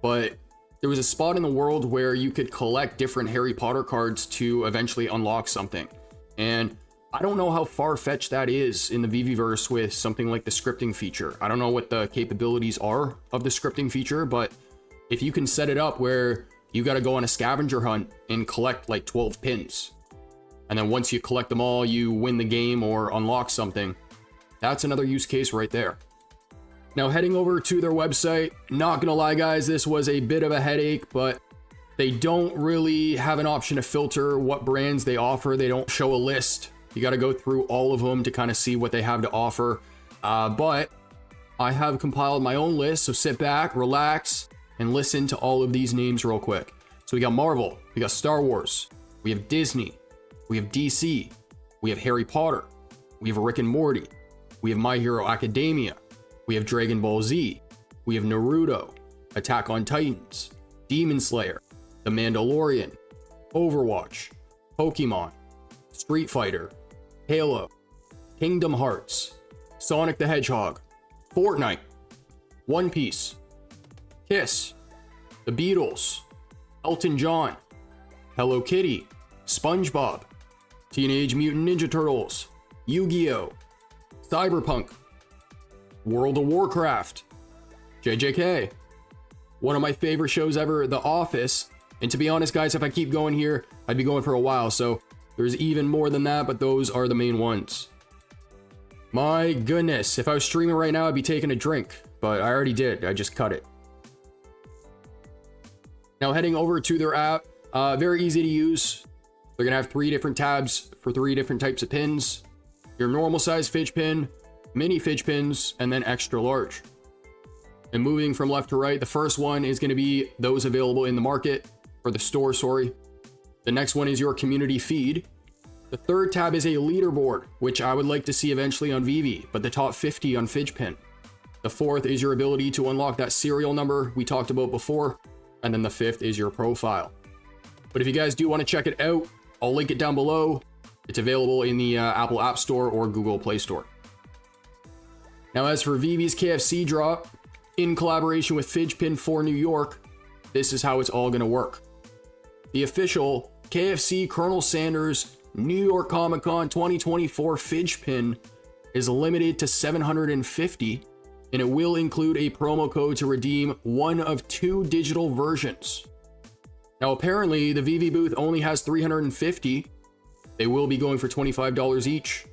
But there was a spot in the world where you could collect different Harry Potter cards to eventually unlock something. And I don't know how far-fetched that is in the VeVeverse with something like the scripting feature. I don't know what the capabilities are of the scripting feature, but if you can set it up where you got to go on a scavenger hunt and collect like 12 pins, and then once you collect them all, you win the game or unlock something, that's another use case right there. Now, heading over to their website, not gonna lie guys, this was a bit of a headache, but they don't really have an option to filter what brands they offer. They don't show a list. You got to go through all of them to kind of see what they have to offer. But I have compiled my own list, so sit back, relax, and listen to all of these names real quick. So we got Marvel, we got Star Wars, we have Disney, we have DC, we have Harry Potter, we have Rick and Morty, we have My Hero Academia, we have Dragon Ball Z, we have Naruto, Attack on Titans, Demon Slayer, The Mandalorian, Overwatch, Pokemon, Street Fighter, Halo, Kingdom Hearts, Sonic the Hedgehog, Fortnite, One Piece, Kiss, The Beatles, Elton John, Hello Kitty, SpongeBob, Teenage Mutant Ninja Turtles, Yu-Gi-Oh!, Cyberpunk, World of Warcraft, JJK, one of my favorite shows ever, The Office, and to be honest guys, if I keep going here, I'd be going for a while, so there's even more than that, but those are the main ones. My goodness, if I was streaming right now, I'd be taking a drink, but I already did, I just cut it. Now heading over to their app, very easy to use. They're gonna have 3 different tabs for 3 different types of pins. Your normal size fidge pin, mini fidge pins, and then extra large. And moving from left to right, the first one is gonna be those available in the market, or the store, sorry. The next one is your community feed. The third tab is a leaderboard, which I would like to see eventually on VeVe, but the top 50 on fidge pin. The fourth is your ability to unlock that serial number we talked about before. And then the fifth is your profile. But if you guys do want to check it out, I'll link it down below. It's available in the Apple App Store or Google Play Store. Now as for VeVe's KFC drop, in collaboration with Fidge Pin for New York, this is how it's all going to work. The official KFC Colonel Sanders New York Comic Con 2024 Fidge Pin is limited to 750, and it will include a promo code to redeem one of 2 digital versions. Now apparently the VeVe booth only has 350. They will be going for $25 each,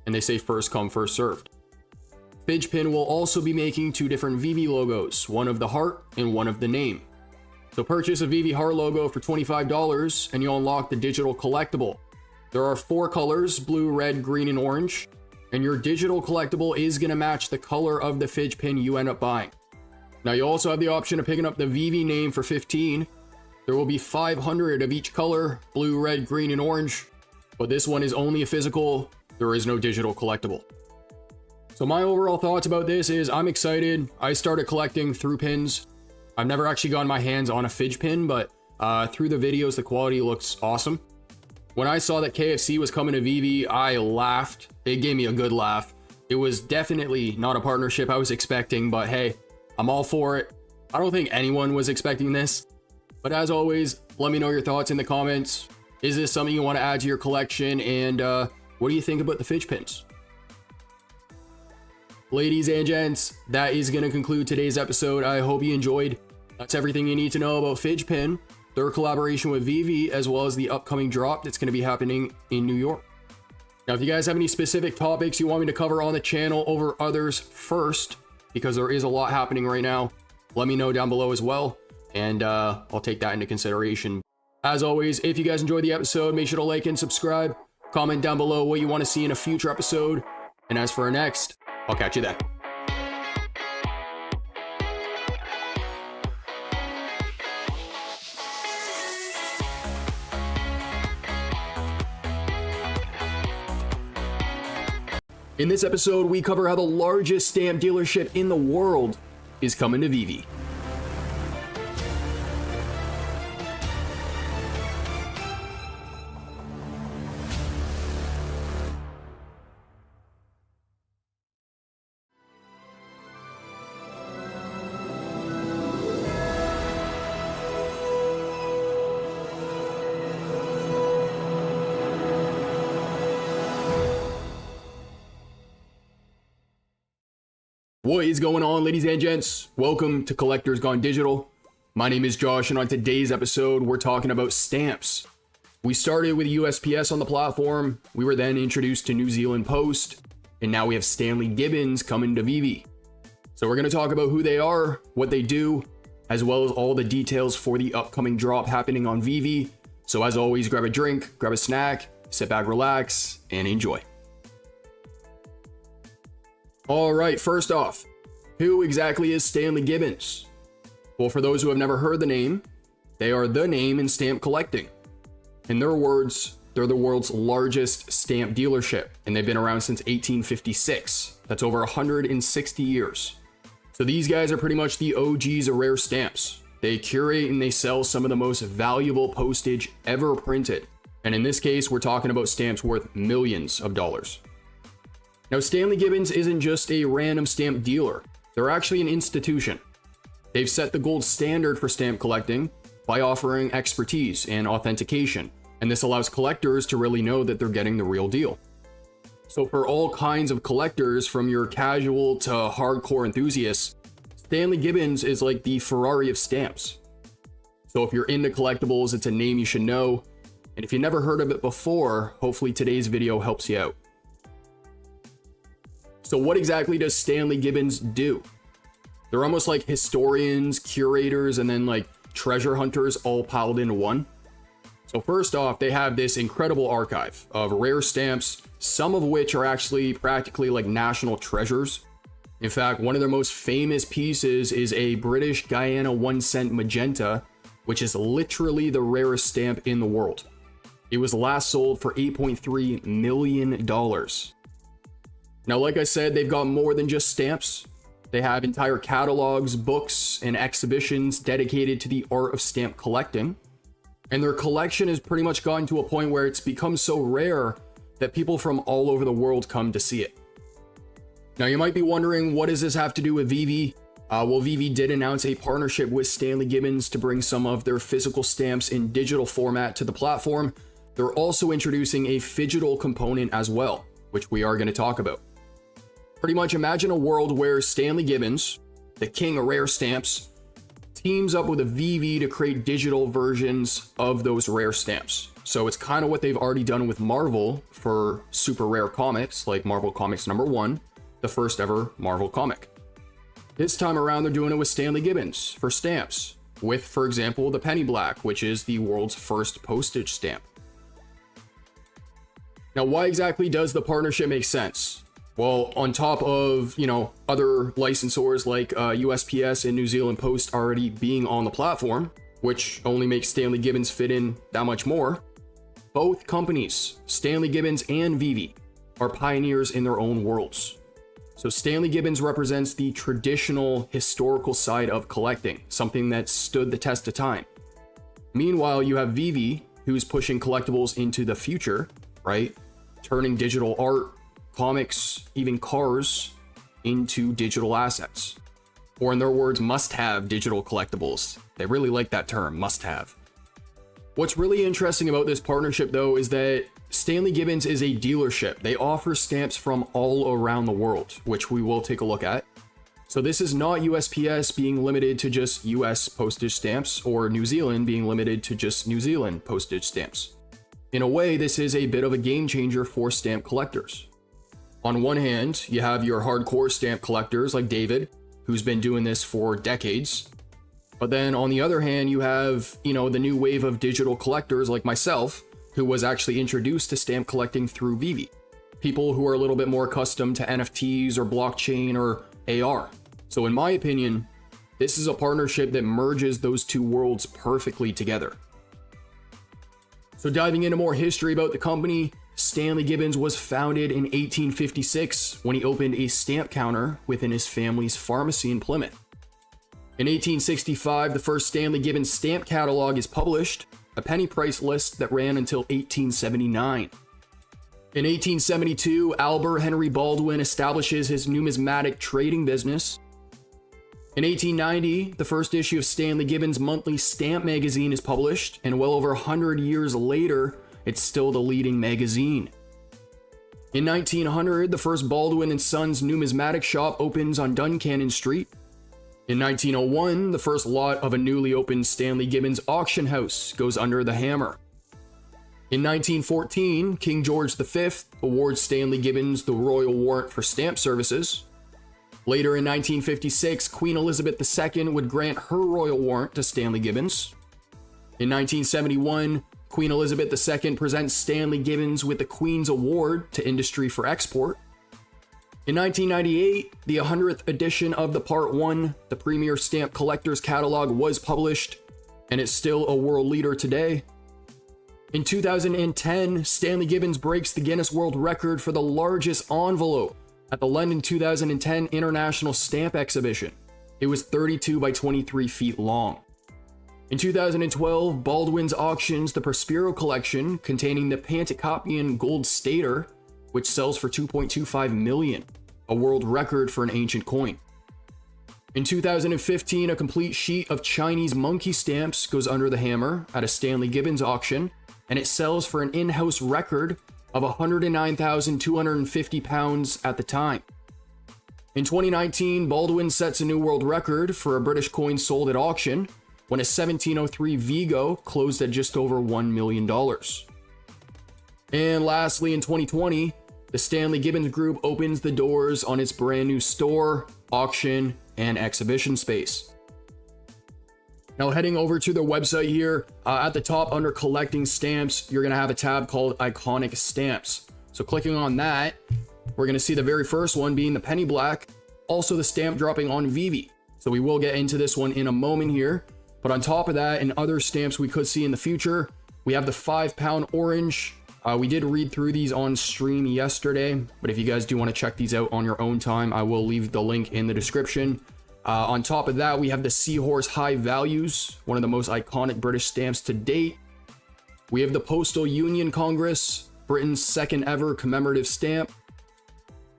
and they say first come first served. Fidge Pin will also be making 2 different VeVe logos, one of the heart and one of the name. So purchase a VeVe heart logo for $25 and you'll unlock the digital collectible. There are 4 colors, blue, red, green, and orange, and your digital collectible is going to match the color of the fidge pin you end up buying. Now you also have the option of picking up the VeVe name for $15. There will be 500 of each color, blue, red, green, and orange, but this one is only a physical, there is no digital collectible. So my overall thoughts about this is I'm excited. I started collecting through pins. I've never actually gotten my hands on a fidge pin, but through the videos, the quality looks awesome. When I saw that KFC was coming to VeVe, I laughed. It gave me a good laugh. It was definitely not a partnership I was expecting, but hey, I'm all for it. I don't think anyone was expecting this. But as always, let me know your thoughts in the comments. Is this something you want to add to your collection? And what do you think about the fidge pins? Ladies and gents, that is going to conclude today's episode. I hope you enjoyed. That's everything you need to know about Fidge Pin, their collaboration with VeVe, as well as the upcoming drop that's going to be happening in New York. Now, if you guys have any specific topics you want me to cover on the channel over others first, because there is a lot happening right now, let me know down below as well, and I'll take that into consideration. As always, if you guys enjoyed the episode, make sure to like and subscribe. Comment down below what you want to see in a future episode. And as for our next, I'll catch you then. In this episode, we cover how the largest stamp dealership in the world is coming to VeVe. What is going on, ladies and gents? Welcome to Collectors Gone Digital. My name is Josh, and on today's episode, we're talking about stamps. We started with USPS on the platform, we were then introduced to New Zealand Post, and now we have Stanley Gibbons coming to VeVe. So we're going to talk about who they are, what they do, as well as all the details for the upcoming drop happening on VeVe. So as always, grab a drink, grab a snack, sit back, relax, and enjoy. Alright, first off, who exactly is Stanley Gibbons? Well, for those who have never heard the name, they are the name in stamp collecting. In their words, they're the world's largest stamp dealership, and they've been around since 1856. That's over 160 years. So these guys are pretty much the OGs of rare stamps. They curate and they sell some of the most valuable postage ever printed. And in this case, we're talking about stamps worth millions of dollars. Now, Stanley Gibbons isn't just a random stamp dealer. They're actually an institution. They've set the gold standard for stamp collecting by offering expertise and authentication, and this allows collectors to really know that they're getting the real deal. So for all kinds of collectors, from your casual to hardcore enthusiasts, Stanley Gibbons is like the Ferrari of stamps. So if you're into collectibles, it's a name you should know, and if you never heard of it before, hopefully today's video helps you out. So what exactly does Stanley Gibbons do? They're almost like historians, curators, and then like treasure hunters all piled into one. So first off, they have this incredible archive of rare stamps, some of which are actually practically like national treasures. In fact, one of their most famous pieces is a British Guyana 1 cent magenta, which is literally the rarest stamp in the world. It was last sold for $8.3 million. Now, like I said, they've got more than just stamps. They have entire catalogs, books, and exhibitions dedicated to the art of stamp collecting. And their collection has pretty much gotten to a point where it's become so rare that people from all over the world come to see it. Now, you might be wondering, what does this have to do with VeVe? Well, VeVe did announce a partnership with Stanley Gibbons to bring some of their physical stamps in digital format to the platform. They're also introducing a phygital component as well, which we are going to talk about. Pretty much imagine a world where Stanley Gibbons, the king of rare stamps, teams up with a VeVe to create digital versions of those rare stamps. So it's kind of what they've already done with Marvel for super rare comics, like Marvel Comics #1, the first ever Marvel comic. This time around, they're doing it with Stanley Gibbons for stamps, with, for example, the Penny Black, which is the world's first postage stamp. Now, why exactly does the partnership make sense? Well, on top of, other licensors like USPS and New Zealand Post already being on the platform, which only makes Stanley Gibbons fit in that much more, both companies, Stanley Gibbons and VeVe, are pioneers in their own worlds. So Stanley Gibbons represents the traditional historical side of collecting, something that stood the test of time. Meanwhile, you have VeVe, who's pushing collectibles into the future, right? Turning digital art, comics, even cars into digital assets. Or in their words, must-have digital collectibles. They really like that term, must-have. What's really interesting about this partnership, though, is that Stanley Gibbons is a dealership. They offer stamps from all around the world, which we will take a look at. So this is not USPS being limited to just US postage stamps, or New Zealand being limited to just New Zealand postage stamps. In a way, this is a bit of a game changer for stamp collectors. On one hand, you have your hardcore stamp collectors like David, who's been doing this for decades. But then on the other hand, you have, the new wave of digital collectors like myself, who was actually introduced to stamp collecting through VeVe. People who are a little bit more accustomed to NFTs or blockchain or AR. So in my opinion, this is a partnership that merges those two worlds perfectly together. So diving into more history about the company, Stanley Gibbons was founded in 1856 when he opened a stamp counter within his family's pharmacy in Plymouth. In 1865, the first Stanley Gibbons stamp catalog is published, a penny price list that ran until 1879. In 1872, Albert Henry Baldwin establishes his numismatic trading business. In 1890, the first issue of Stanley Gibbons' monthly stamp magazine is published, and well over 100 years later, it's still the leading magazine. In 1900, the first Baldwin & Sons numismatic shop opens on Duncannon Street. In 1901, the first lot of a newly opened Stanley Gibbons auction house goes under the hammer. In 1914, King George V awards Stanley Gibbons the Royal Warrant for Stamp Services. Later in 1956, Queen Elizabeth II would grant her Royal Warrant to Stanley Gibbons. In 1971, Queen Elizabeth II presents Stanley Gibbons with the Queen's Award to Industry for Export. In 1998, the 100th edition of the Part 1, the premier stamp collector's catalog, was published, and it's still a world leader today. In 2010, Stanley Gibbons breaks the Guinness World Record for the largest envelope at the London 2010 International Stamp Exhibition. It was 32 by 23 feet long. In 2012, Baldwin's auctions the Prospero collection containing the Panticopian Gold Stater which sells for 2.25 million, a world record for an ancient coin. In 2015, a complete sheet of Chinese monkey stamps goes under the hammer at a Stanley Gibbons auction, and it sells for an in-house record of 109,250 pounds at the time. In 2019, Baldwin sets a new world record for a British coin sold at auction when a 1703 Vigo closed at just over $1 million. And lastly, in 2020, the Stanley Gibbons Group opens the doors on its brand new store, auction, and exhibition space. Now heading over to their website here, at the top under collecting stamps, you're gonna have a tab called iconic stamps. So clicking on that, we're gonna see the very first one being the penny black, also the stamp dropping on VeVe. So we will get into this one in a moment here. But on top of that, and other stamps we could see in the future, we have the 5-pound orange. We did read through these on stream yesterday, but if you guys do want to check these out on your own time, I will leave the link in the description. On top of that, we have the Seahorse High Values, one of the most iconic British stamps to date. We have the Postal Union Congress, Britain's second ever commemorative stamp.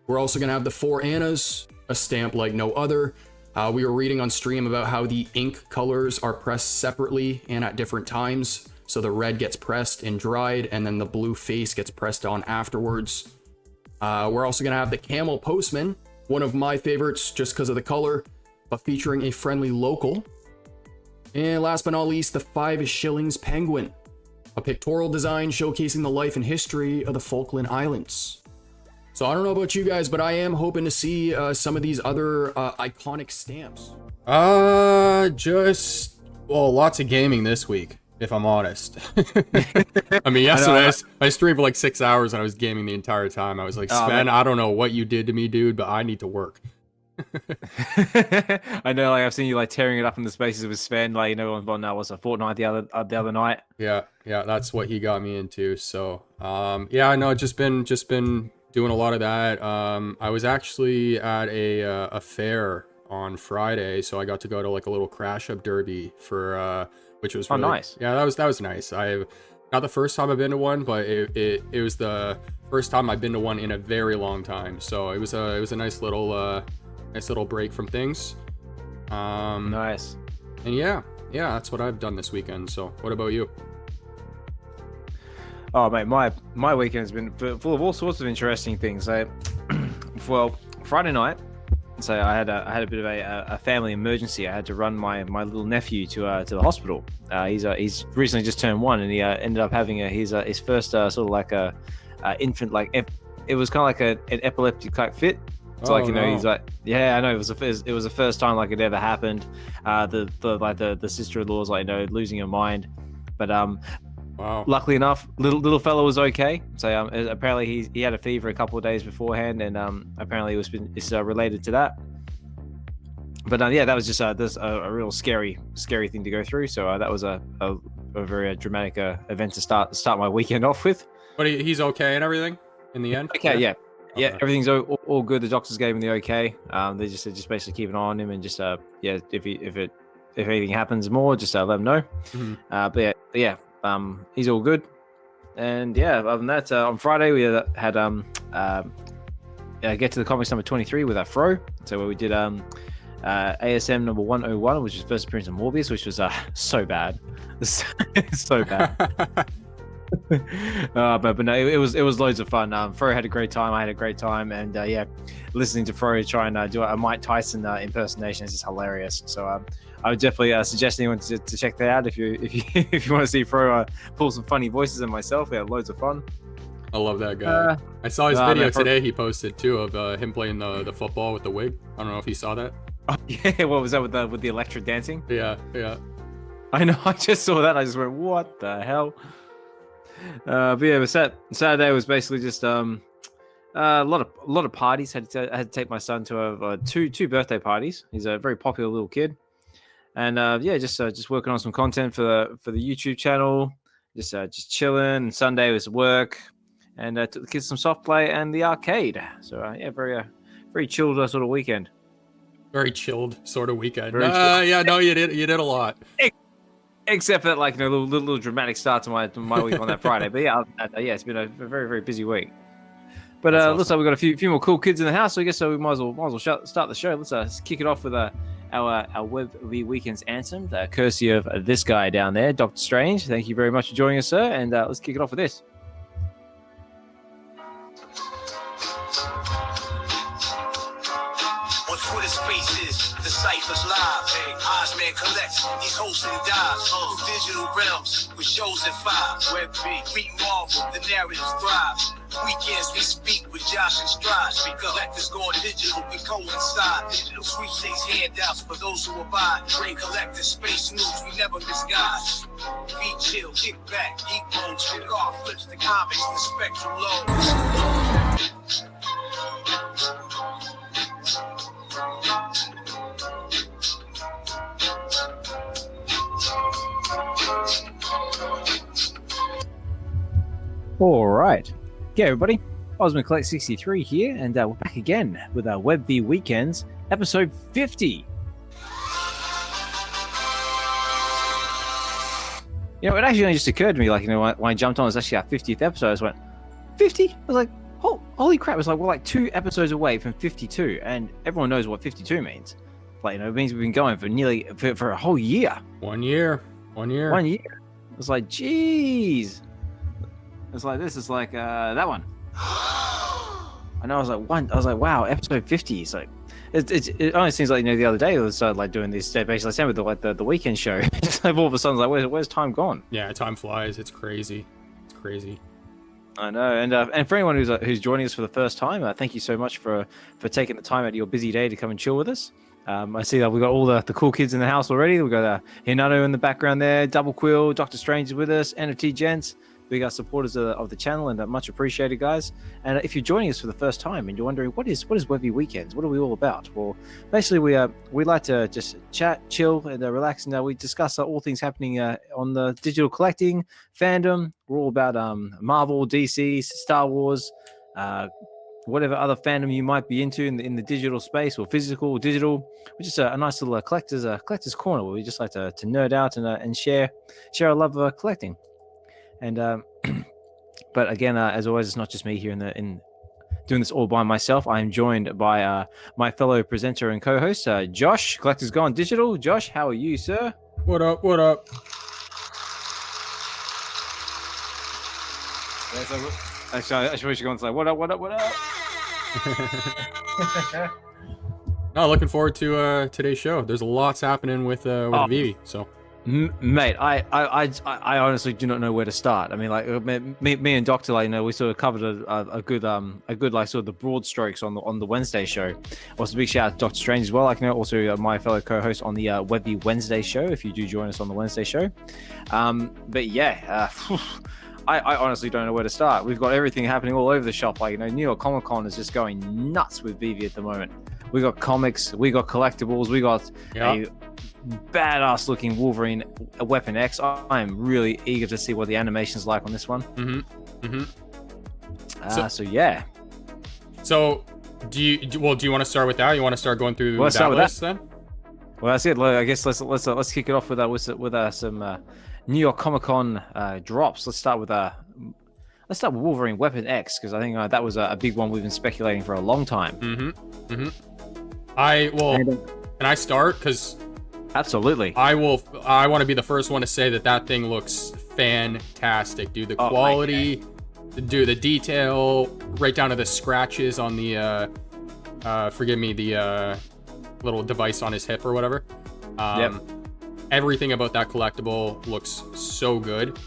We're also going to have the 4 Annas, a stamp like no other. We were reading on stream about how the ink colors are pressed separately and at different times. So the red gets pressed and dried, and then the blue face gets pressed on afterwards. We're also going to have the Camel Postman, one of my favorites just because of the color, but featuring a friendly local. And last but not least, the 5 Shillings Penguin, a pictorial design showcasing the life and history of the Falkland Islands. So I don't know about you guys, but I am hoping to see some of these other iconic stamps. Lots of gaming this week, if I'm honest. I mean, yesterday I streamed for like 6 hours and I was gaming the entire time. I was like, Sven, I don't know what you did to me, dude, but I need to work. I know, like I've seen you like tearing it up in the spaces with Sven, like you know, on was a Fortnite the other night. Yeah, that's what he got me into. So, yeah, I know, just been doing a lot of that. I was actually at a fair on Friday, so I got to go to like a little crash up derby for which was really nice. Yeah, that was nice. Not the first time I've been to one, but it was the first time I've been to one in a very long time. So it was a nice little break from things. Nice. And yeah, that's what I've done this weekend. So what about you? Oh mate, my weekend has been full of all sorts of interesting things. Well, Friday night, so I had a bit of a family emergency. I had to run my little nephew to the hospital. He's recently just turned 1, and he ended up having his first sort of like a infant, like it was kind of like an epileptic type fit. So like, you know, he's like, yeah, I know, it was the first time like it ever happened. The sister-in-law was like, you know, losing her mind, but wow. Luckily enough, little fella was okay. So apparently he had a fever a couple of days beforehand, and apparently it's related to that. But yeah, that was just a real scary thing to go through. So that was a very dramatic event to start my weekend off with. But he's okay and everything in the end. Okay, yeah. Yeah, Okay. everything's all good. The doctors gave him the okay. They just said basically keep an eye on him, and just if anything happens more, just let him know. Mm-hmm. But yeah, he's all good. And yeah, other than that, on Friday we had get to the comics number 23 with our Fro. So where we did ASM number 101, which was first appearance of Morbius, which was so bad, so bad. But no, it was loads of fun. Fro had a great time. I had a great time, and yeah, listening to Fro try and do a Mike Tyson impersonation is just hilarious. So I would definitely suggest anyone to check that out if you want to see Fro pull some funny voices and myself. We had loads of fun. I love that guy. I saw his video today. He posted too of him playing the football with the wig. I don't know if you saw that. Oh, yeah, what was that with the electric dancing? Yeah. I know. I just saw that. I just went, what the hell? But yeah, Saturday was basically just a lot of parties. I had to take my son to two birthday parties. He's a very popular little kid, and yeah, just working on some content for the YouTube channel. Just chilling. And Sunday was work, and took the kids some soft play and the arcade. So yeah, very chilled sort of weekend. Very chilled sort of weekend. Very yeah, no, you did a lot. Except for like, you know, little dramatic start to my week on that Friday. But yeah, yeah, it's been a very, very busy week. But looks like we've got a few more cool kids in the house, so I guess we might as well start the show. Let's kick it off with our VeVe Weekends anthem, courtesy of this guy down there, Dr. Strange. Thank you very much for joining us, sir, and let's kick it off with this. On Twitter Spaces, the Cypher's live. Ozman collects these hosts and dives through digital realms with shows at 5. Web meet Marvel, the narratives thrive. Weekends we speak with Josh and Stride. Collectors going digital, we coincide. Digital sweepstakes handouts for those who abide. Great collector space news, we never misguide. Be chill, kick back, geek mode, kick off, flips the comics, the spectrum loads. All right. Yeah, everybody. Osman Collect 63 here, and we're back again with our VeVe Weekends, episode 50. You know, it actually only just occurred to me, like, you know, when I jumped on, it's actually our 50th episode. I just went, 50? I was like, holy crap. It was like, we're like 2 episodes away from 52, and everyone knows what 52 means. Like, you know, it means we've been going for a whole year. 1 year. 1 year. It's like, geez. It's like, this is like that one. I know. I was like, wow, episode 50. It's like, it only seems like, you know, the other day I started like doing this basically same with the weekend show. Just like all of a sudden, like, where's time gone? Yeah, time flies. It's crazy. I know. And for anyone who's joining us for the first time, thank you so much for taking the time out of your busy day to come and chill with us. I see that we've got all the cool kids in the house already. We've got Hinano in the background there, Double Quill, Dr. Strange is with us, NFT Gents. Big supporters of the channel, and much appreciated, guys. And if you're joining us for the first time and you're wondering what is VeVe Weekends, what are we all about? Well, basically we like to just chat, chill, and relax, and we discuss all things happening on the digital collecting fandom. We're all about Marvel, DC, Star Wars, whatever other fandom you might be into in the digital space, or physical or digital. We're just a nice little collector's corner where we just like to nerd out and share our love of collecting. And but again, as always, it's not just me here in doing this all by myself. I am joined by my fellow presenter and co-host, Josh. Collector's Gone Digital. Josh, how are you, sir? What up? Actually, I should go and say, what up? No, looking forward to today's show. There's lots happening with VeVe, so. Mate, I honestly do not know where to start. I mean, like me and Doctor, like, you know, we sort of covered a good like sort of the broad strokes on the Wednesday show. Also, big shout out to Doctor Strange as well. Like, you know, also my fellow co-host on the VeVe Wednesday show. If you do join us on the Wednesday show, but yeah, I honestly don't know where to start. We've got everything happening all over the shop. Like, you know, New York Comic Con is just going nuts with VeVe at the moment. We got comics, we got collectibles, we got a badass looking Wolverine Weapon X. I am really eager to see what the animation's like on this one. So yeah. So do you want to start with that? You want to start going through that list then? Well, that's it. I guess let's kick it off with some New York Comic Con drops. Let's start with Wolverine Weapon X, because I think that was a big one we've been speculating for a long time. Can I start? Because absolutely, I want to be the first one to say that thing looks fantastic, dude. The quality, the detail, right down to the scratches on the the little device on his hip or whatever. Everything about that collectible looks so good.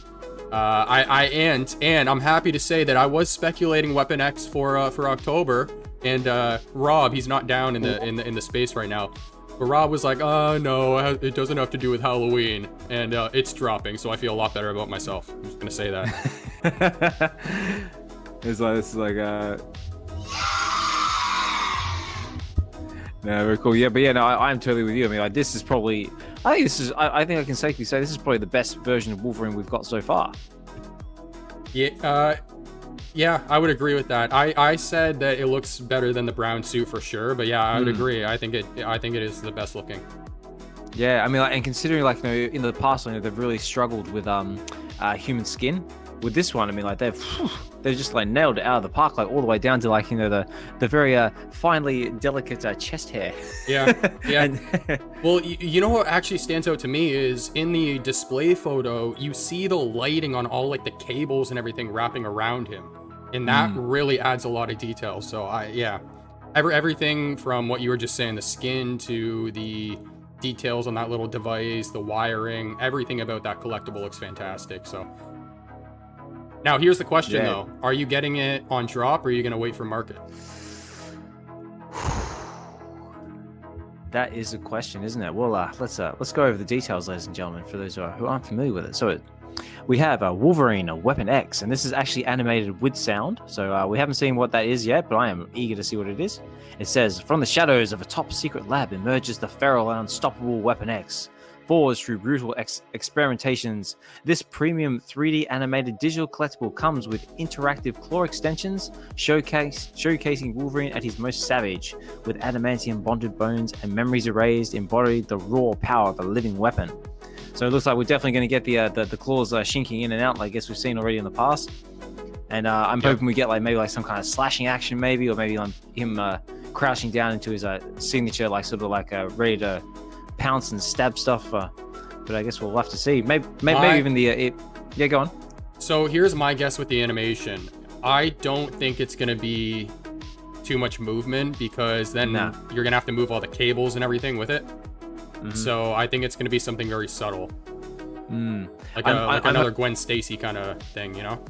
And I'm happy to say that I was speculating Weapon X for October, and Rob, he's not down in the space right now, but Rob was like, no, it doesn't have to do with Halloween, and it's dropping, so I feel a lot better about myself. I'm just gonna say that. No, very cool. Yeah, but yeah, no, I'm totally with you. I mean, like, this is probably, I think I can safely say this is probably the best version of Wolverine we've got so far. Yeah, I would agree with that. I said that it looks better than the brown suit for sure, but yeah, I would agree. I think it is the best looking. Yeah, I mean, like, and considering, like, you know, in the past, you know, they've really struggled with human skin. with this one, I mean, like they've just like nailed it out of the park, like all the way down to like, you know, the very finely delicate chest hair. Yeah, yeah. Well, you know what actually stands out to me is in the display photo, you see the lighting on all like the cables and everything wrapping around him, and that really adds a lot of detail. So everything from what you were just saying, the skin to the details on that little device, the wiring, everything about that collectible looks fantastic. So now here's the question though. Are you getting it on drop or are you going to wait for market? That is a question, isn't it? Well, let's go over the details, ladies and gentlemen, for those who aren't familiar with it. So we have Wolverine Weapon X, and this is actually animated with sound. So we haven't seen what that is yet, but I am eager to see what it is. It says, from the shadows of a top secret lab emerges the feral and unstoppable Weapon X. Forged through brutal experimentations, this premium 3D animated digital collectible comes with interactive claw extensions, showcasing Wolverine at his most savage, with adamantium bonded bones and memories erased, embody the raw power of a living weapon. So it looks like we're definitely going to get the claws shinking in and out, like I guess we've seen already in the past. And I'm hoping we get like maybe like some kind of slashing action, maybe, or maybe like him crouching down into his signature, like sort of like ready to pounce and stab stuff, but I guess we'll have to see. Maybe even the yeah, go on. So here's my guess with the animation. I don't think it's gonna be too much movement, because then you're gonna have to move all the cables and everything with it. So I think it's gonna be something very subtle, like another Gwen Stacy kind of thing, you know.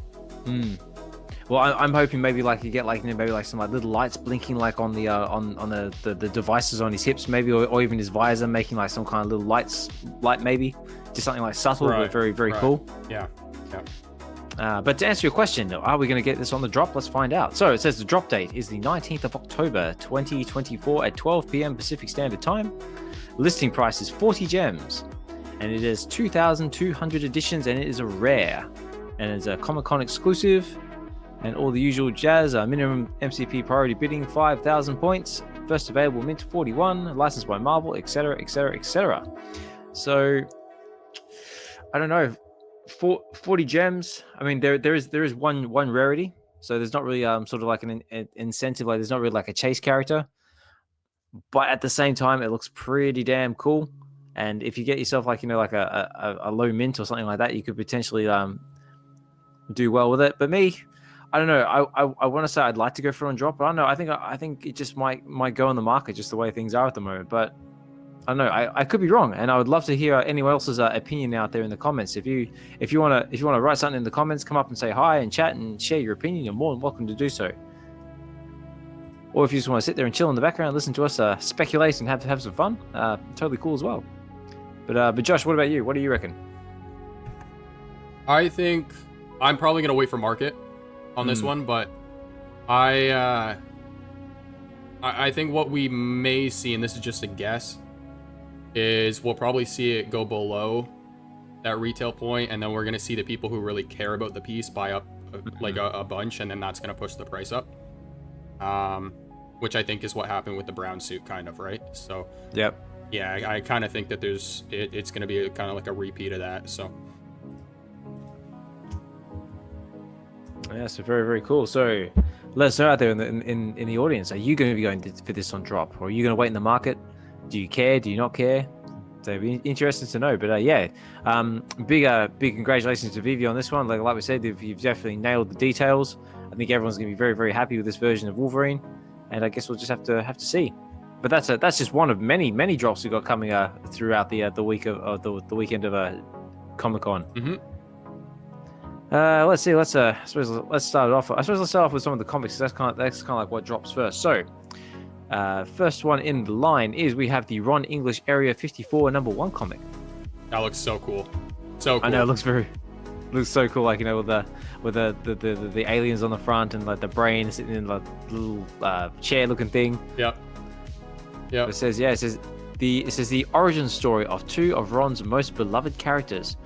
Well, I'm hoping maybe like you get like, you know, maybe like some like little lights blinking like on the on the devices on his hips, maybe, or even his visor, making like some kind of little light maybe, just something like subtle but very cool. Yeah. But to answer your question, are we going to get this on the drop? Let's find out. So it says the drop date is the 19th of October 2024 at 12 p.m. Pacific Standard Time. Listing price is 40 gems, and it is 2,200 editions, and it is a rare, and it's a Comic-Con exclusive. And all the usual jazz, minimum MCP priority bidding 5,000 points, first available mint 41, licensed by Marvel, etc, etc, etc. So I don't know, 40 gems. I mean, there is one rarity, so there's not really sort of like an incentive, like there's not really like a chase character, but at the same time it looks pretty damn cool. And if you get yourself like, you know, like a low mint or something like that, you could potentially do well with it. But me, I don't know. I want to say I'd like to go for it on drop, but I don't know. I think it just might go on the market just the way things are at the moment. But I don't know. I could be wrong, and I would love to hear anyone else's opinion out there in the comments. If you want to write something in the comments, come up and say hi and chat and share your opinion, you're more than welcome to do so. Or if you just want to sit there and chill in the background, listen to us speculate and have some fun, totally cool as well. But Josh, what about you? What do you reckon? I think I'm probably gonna wait for market on this one, but I think what we may see, and this is just a guess, is we'll probably see it go below that retail point, and then we're gonna see the people who really care about the piece buy up like a bunch, and then that's gonna push the price up. Which I think is what happened with the brown suit, kind of, right? So yeah, I kind of think that it's gonna be kind of like a repeat of that. So. Yeah, so very cool. So let us know out there in the audience, are you going to be going for this on drop, or are you going to wait in the market? Do you care? Do you not care? So it'd be interesting to know. But big congratulations to VeVe on this one. Like we said, you've definitely nailed the details. I think everyone's going to be very happy with this version of Wolverine, and I guess we'll just have to see. But that's just one of many drops we got coming throughout the week of the weekend of Comic-Con. Let's see. Let's start it off. I suppose let's start off with some of the comics. That's kind of like what drops first. So, first one in the line is we have the Ron English Area 54 #1 comic. That looks so cool. So cool. I know, it looks so cool. Like, you know, with the aliens on the front and like the brain sitting in like little chair looking thing. Yep. It says the origin story of two of Ron's most beloved characters.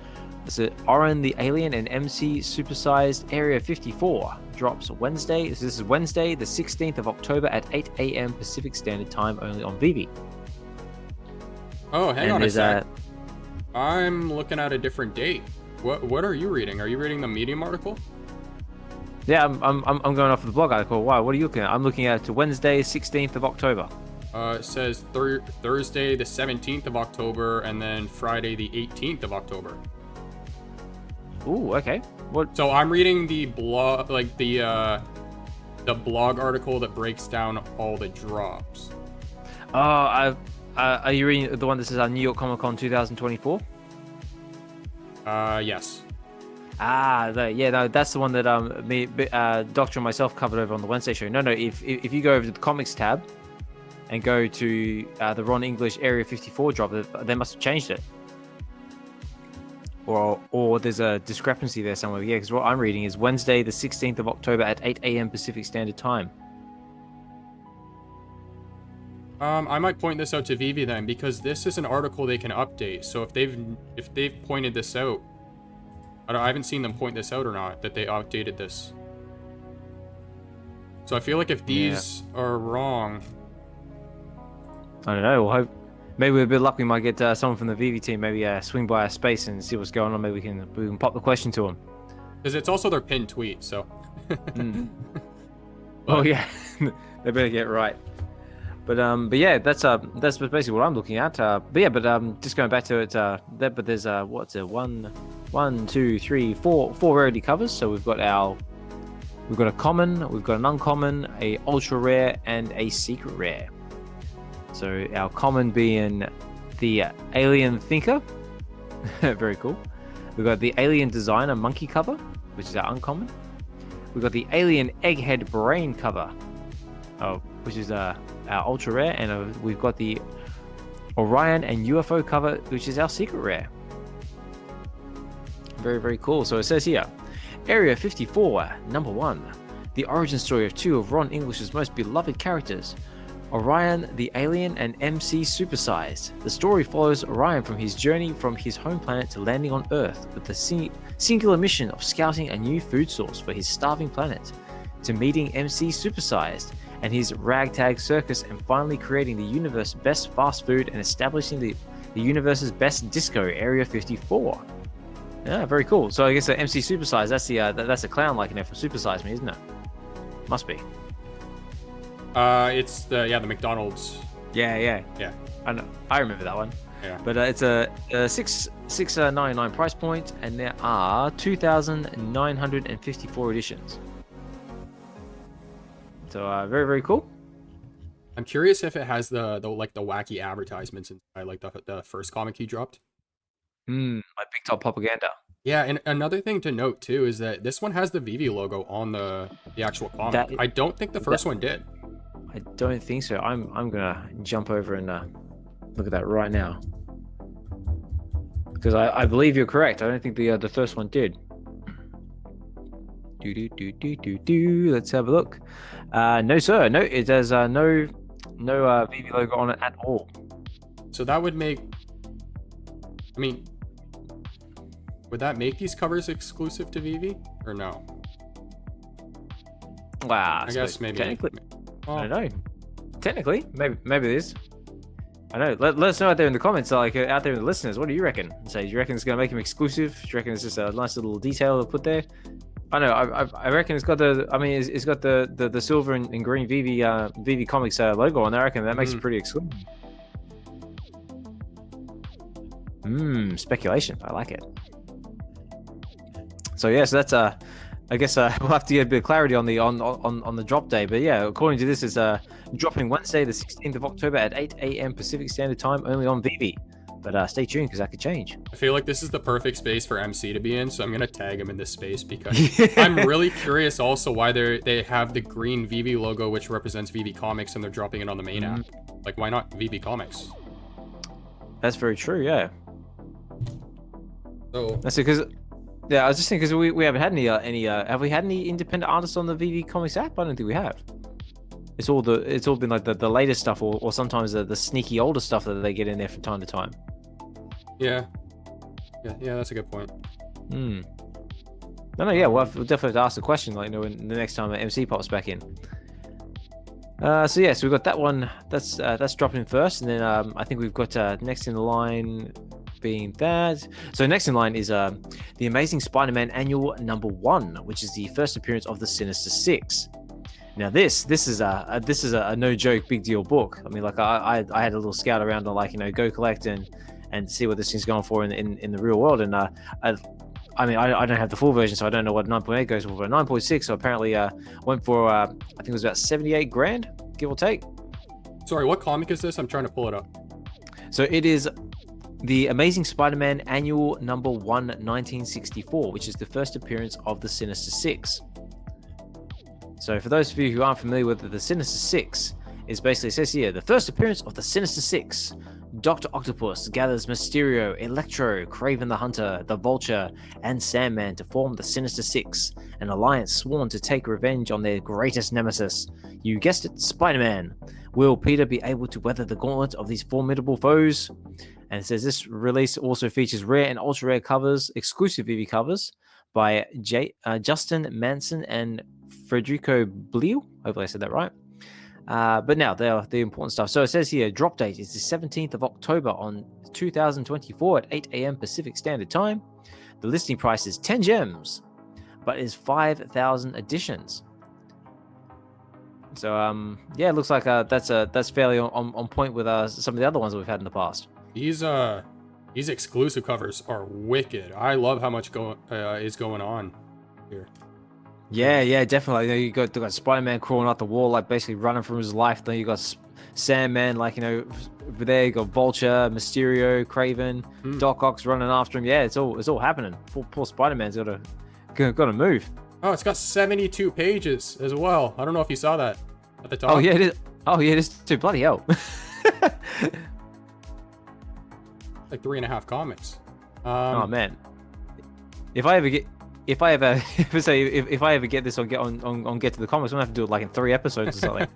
So Orin the Alien and MC Supersized Area 54 drops Wednesday. This is Wednesday, the 16th of October at 8 a.m. Pacific Standard Time, only on VeVe. Oh, hang on a sec. I'm looking at a different date. What are you reading? Are you reading the Medium article? Yeah, I'm going off of the blog article. Why? What are you looking at? I'm looking at Wednesday, 16th of October. It says Thursday, the 17th of October, and then Friday, the 18th of October. Ooh, okay. What? So I'm reading the blog, like the blog article that breaks down all the drops. Oh, are you reading the one that says New York Comic Con 2024? Yes. No, that's the one that me, Doctor and myself covered over on the Wednesday show. No, if you go over to the comics tab and go to the Ron English Area 54 drop, they must have changed it. Or there's a discrepancy there somewhere. Yeah, because what I'm reading is Wednesday, the 16th of October at 8 a.m. Pacific Standard Time. I might point this out to VeVe then, because this is an article they can update. So if they've pointed this out, I haven't seen them point this out or not, that they updated this. So I feel like if these are wrong, I don't know. We'll hope. Maybe with a bit of luck, we might get someone from the VeVe team. Maybe swing by our space and see what's going on. Maybe we can pop the question to them. Because it's also their pinned tweet. So. Oh yeah, they better get it right. But yeah, that's basically what I'm looking at. Just going back to it. But there's what's it? One, two, three, four rarity covers. So we've got a common, we've got an uncommon, a ultra rare, and a secret rare. So our common being the Alien Thinker, very cool. We've got the Alien Designer Monkey cover, which is our uncommon. We've got the Alien Egghead Brain cover, which is our ultra rare, and we've got the Orion and UFO cover, which is our secret rare. Very, very cool. So it says here, Area 54, number 1, the origin story of two of Ron English's most beloved characters, Orion the Alien and MC Supersized. The story follows Orion from his journey from his home planet to landing on Earth with the singular mission of scouting a new food source for his starving planet, to meeting MC Supersized and his ragtag circus, and finally creating the universe's best fast food and establishing the universe's best disco, Area 54. Yeah, very cool. So I guess the MC Supersize, that's a clown like from Supersize Me, isn't it? Must be. It's the McDonald's. Yeah. I know. I remember that one. Yeah. But it's a $6.99 price point, and there are 2,954 editions. So very, very cool. I'm curious if it has the wacky advertisements inside, like the first comic he dropped. Like Big Top Propaganda. Yeah, and another thing to note too is that this one has the VeVe logo on the actual comic. I don't think the first one did. I don't think so. I'm gonna jump over and look at that right now, because I believe you're correct. I don't think the first one did. Let's have a look. No sir, no, it has no VeVe logo on it at all. So that would make, I mean, would that make these covers exclusive to VeVe or no? Wow, I guess maybe. Technically, I don't know. Technically, maybe it is. I know. Let us know out there in the comments, like out there in the listeners. What do you reckon? So, do you reckon it's gonna make them exclusive? Do you reckon it's just a nice little detail to put there? I know. I reckon it's got the. I mean, it's got the silver and green VeVe Comics logo on there. I reckon that makes it pretty exclusive. Speculation. I like it. So yeah, so that's I guess we'll have to get a bit of clarity on the drop day. But yeah, according to this, is dropping Wednesday, the 16th of October at 8 a.m. Pacific Standard Time, only on VeVe. But stay tuned, because that could change. I feel like this is the perfect space for MC to be in, so I'm gonna tag him in this space, because I'm really curious also why they have the green VeVe logo, which represents VeVe Comics, and they're dropping it on the main app. Like, why not VeVe Comics? That's very true. Yeah. So that's it, because. Yeah, I was just thinking, because we haven't had any have we had any independent artists on the VeVe Comics app? I don't think we have. It's all been like the latest stuff, or sometimes the sneaky older stuff that they get in there from time to time. Yeah, that's a good point. No, yeah, we'll definitely have to ask the question, like, when the next time the MC pops back in. So yeah, so we've got that one. That's dropping first, and then I think we've got next in the line. being that. So next in line is The Amazing Spider-Man Annual #1, which is the first appearance of the Sinister Six. Now this is a no joke big deal book. I mean, like I had a little scout around on, like, go collect and see what this thing's going for in the real world. And I mean, I don't have the full version, so I don't know what 9.8 goes for, but 9.6 so apparently went for I think it was about 78 grand, give or take. Sorry, what comic is this? I'm trying to pull it up. So it is The Amazing Spider-Man Annual #1 1964, which is the first appearance of the Sinister Six. So for those of you who aren't familiar with the Sinister Six, is basically, it says here, the first appearance of the Sinister Six. Dr. Octopus gathers Mysterio, Electro, Kraven the Hunter, the Vulture, and Sandman to form the Sinister Six, an alliance sworn to take revenge on their greatest nemesis. You guessed it, Spider-Man. Will Peter be able to weather the gauntlet of these formidable foes? And it says this release also features rare and ultra-rare covers, exclusive VeVe covers, by Justin Manson and Federico Bleo. Hopefully I said that right. But now, the important stuff. So it says here, drop date is the 17th of October on 2024 at 8 a.m. Pacific Standard Time. The listing price is 10 gems, but is 5,000 editions. So, yeah, it looks like that's fairly on point with some of the other ones that we've had in the past. These exclusive covers are wicked. I love how much is going on here. Yeah, definitely. You got Spider-Man crawling out the wall, like basically running from his life. Then you got Sandman, like, over there. You got Vulture, Mysterio, Kraven, Doc Ock running after him. Yeah, it's all happening. Poor Spider-Man's got to move. Oh, it's got 72 pages as well. I don't know if you saw that at the top. Oh yeah, it is. Oh yeah, it is too. Bloody hell. Like 3.5 comics. Oh man, if I ever get this or get on Get to the Comics, I'm gonna have to do it like in 3 episodes or something.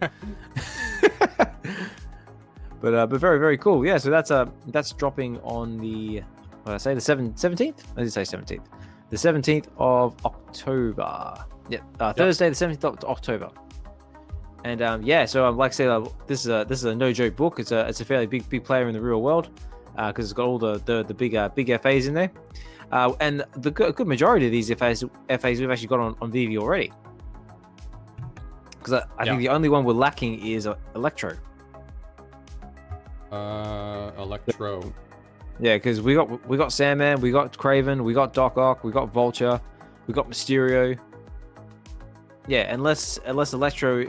But very, very cool. Yeah, so that's dropping on the, what did I say, the 17th? I did say 17th. The 17th of October. Yep. Thursday, the 17th of October. And yeah, so like I said, this is a no joke book. It's a fairly big player in the real world, because it's got all the big FAs in there. And the good majority of these FAs we've actually got on VeVe already. Because I think the only one we're lacking is Electro. Electro. Yeah, because we got Sandman, we got Kraven, we got Doc Ock, we got Vulture, we got Mysterio. Yeah, unless Electro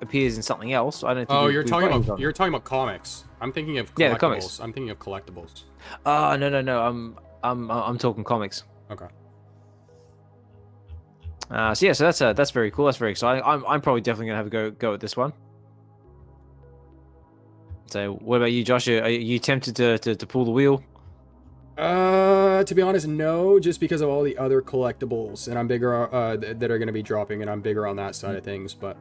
appears in something else, I don't think. Oh, you're talking about comics. I'm thinking of collectibles. Yeah, the comics. I'm thinking of collectibles. Oh no. I'm talking comics. Okay. So yeah, so that's very cool. That's very exciting. I'm probably definitely gonna have a go at this one. So, what about you, Josh? Are you tempted to pull the wheel? To be honest, no. Just because of all the other collectibles, and I'm bigger that are gonna be dropping, and I'm bigger on that side of things. But,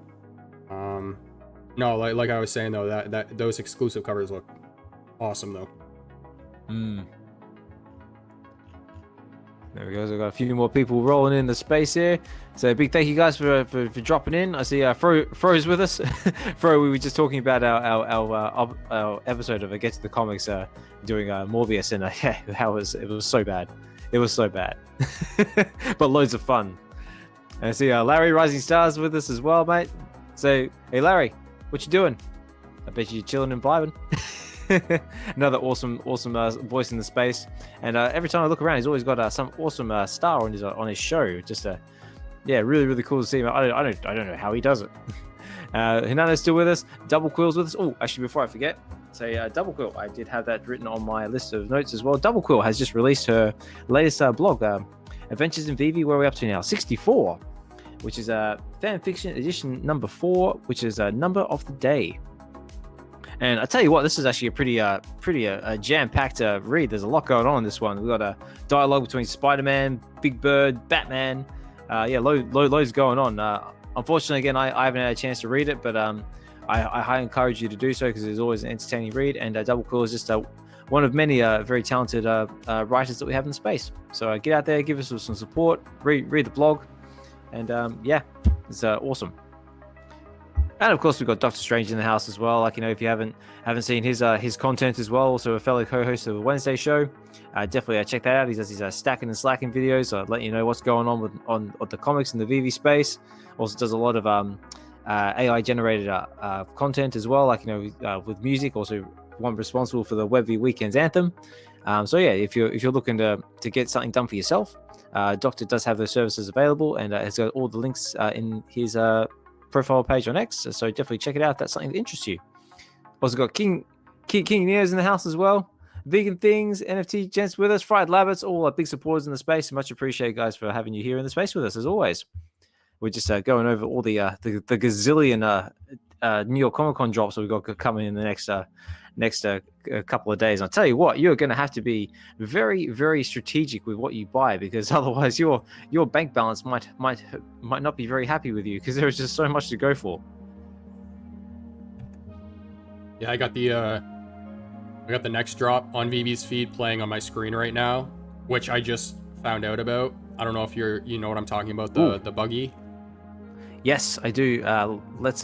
no, like I was saying though, that those exclusive covers look awesome though. There we go. So we've got a few more people rolling in the space here. So big thank you guys for dropping in. I see Fro's with us. Fro, we were just talking about our episode of Get to the Comics, doing Morbius, and yeah, it was so bad. It was so bad, but loads of fun. And I see Larry Rising Stars with us as well, mate. So hey Larry, what you doing? I bet you're chilling and vibing. Another awesome voice in the space, and every time I look around, he's always got some awesome star on his show. Just yeah, really cool to see him. I don't know how he does it. Hinana's still with us. Double Quill's with us. Oh, actually, before I forget, say Double Quill. I did have that written on my list of notes as well. Double Quill has just released her latest blog, Adventures in VeVe. Where are we up to now? 64, which is fan fiction edition number 4, which is number of the day. And I tell you what, this is actually a pretty jam-packed read. There's a lot going on in this one. We've got a dialogue between Spider-Man, Big Bird, Batman. Yeah, loads going on. Unfortunately, again, I haven't had a chance to read it, but I highly encourage you to do so because it's always an entertaining read. And Double Quill is just one of many very talented writers that we have in space. So get out there, give us some support, read the blog, and yeah, it's awesome. And of course, we've got Doctor Strange in the house as well. Like, you know, if you haven't seen his content as well, also a fellow co-host of the Wednesday show, definitely check that out. He does his stacking and slacking videos, so let you know what's going on with the comics in the VeVe space. Also does a lot of AI generated content as well, like, you know, with music. Also one responsible for the WebV Weekends anthem. So yeah, if you're looking to get something done for yourself, Doctor does have those services available, and has got all the links in his profile page on X. So definitely check it out if that's something that interests you. Also got King Neo's in the house as well. Vegan Things, NFT Gents with us, Fried Labbits, all our big supporters in the space. Much appreciated, guys, for having you here in the space with us as always. We're just going over all the gazillion New York Comic Con drops that we've got coming in the next couple of days. I'll tell you what, you're going to have to be very, very strategic with what you buy, because otherwise your bank balance might not be very happy with you, because there is just so much to go for. Yeah, I got the next drop on VeVe's feed playing on my screen right now, which I just found out about. I don't know if you know what I'm talking about, the buggy. Yes, I do. Let's